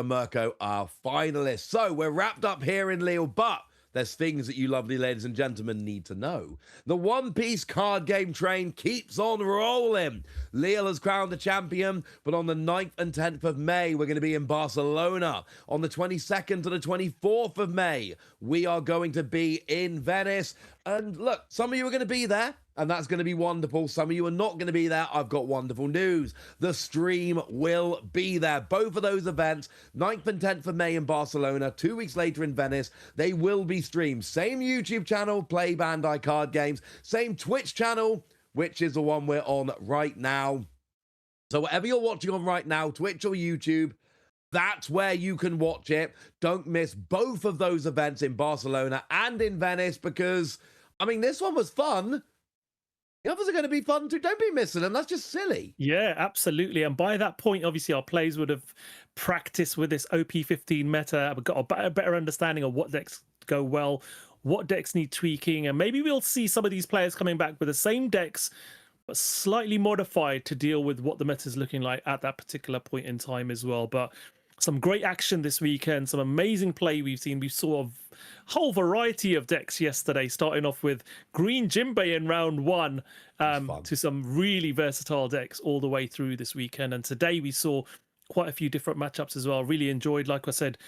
Mirko are finalists. So we're wrapped up here in Lille, but there's things that you lovely ladies and gentlemen need to know. The One Piece card game train keeps on rolling. Lille has crowned the champion, but on the 9th and 10th of May, we're going to be in Barcelona. On the 22nd to the 24th of May, we are going to be in Venice. And look, some of you are going to be there, and that's going to be wonderful. Some of you are not going to be there. I've got wonderful news. The stream will be there. Both of those events, 9th and 10th of May in Barcelona, 2 weeks later in Venice, they will be streamed. Same YouTube channel, Play Bandai Card Games. Same Twitch channel, which is the one we're on right now. So whatever you're watching on right now, Twitch or YouTube, that's where you can watch it. Don't miss both of those events in Barcelona and in Venice because, I mean, this one was fun. The others are going to be fun too. Don't be missing them. That's just silly. Yeah, absolutely. And by that point, obviously, our players would have practiced with this OP15 meta. We've got a better understanding of what decks go well, what decks need tweaking. And maybe we'll see some of these players coming back with the same decks, but slightly modified to deal with what the meta is looking like at that particular point in time as well. But some great action this weekend, some amazing play we've seen. We saw a whole variety of decks yesterday, starting off with Green Jinbei in round one to some really versatile decks all the way through this weekend. And today we saw quite a few different matchups as well. Really enjoyed, like I said,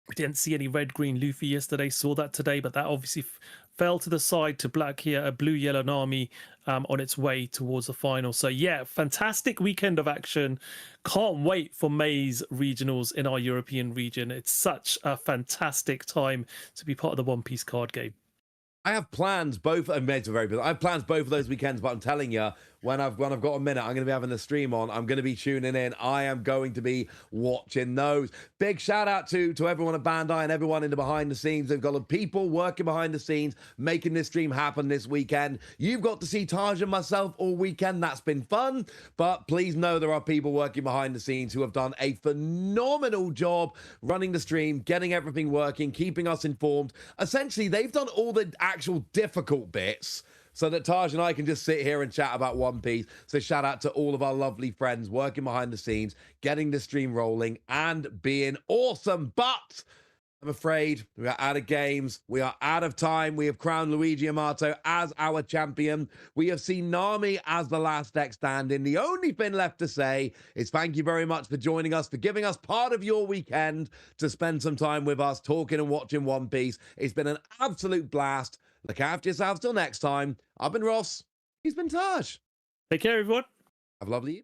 we didn't see any red-green Luffy yesterday, saw that today, but that obviously fell to the side to black here, a blue-yellow Nami on its way towards the final. So yeah, fantastic weekend of action. Can't wait for May's regionals in our European region. It's such a fantastic time to be part of the One Piece card game. I have plans both. I have plans both of those weekends, but I'm telling you, when I've got a minute, I'm going to be having the stream on. I'm going to be tuning in. I am going to be watching those. Big shout out to everyone at Bandai and everyone in the behind the scenes. They've got people working behind the scenes, making this stream happen this weekend. You've got to see Taj and myself all weekend. That's been fun. But please know there are people working behind the scenes who have done a phenomenal job running the stream, getting everything working, keeping us informed. Essentially, they've done all the actual difficult bits so that Taj and I can just sit here and chat about One Piece. So shout out to all of our lovely friends working behind the scenes, getting the stream rolling and being awesome. But I'm afraid we are out of games. We are out of time. We have crowned Luigi Amato as our champion. We have seen Nami as the last deck standing. The only thing left to say is thank you very much for joining us, for giving us part of your weekend to spend some time with us talking and watching One Piece. It's been an absolute blast. Look after yourselves till next time. I've been Ross. He's been Taj. Take care, everyone. Have a lovely evening.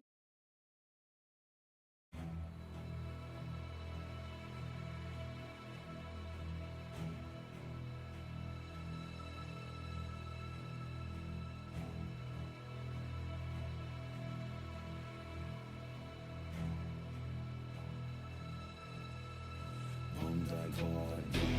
Bandai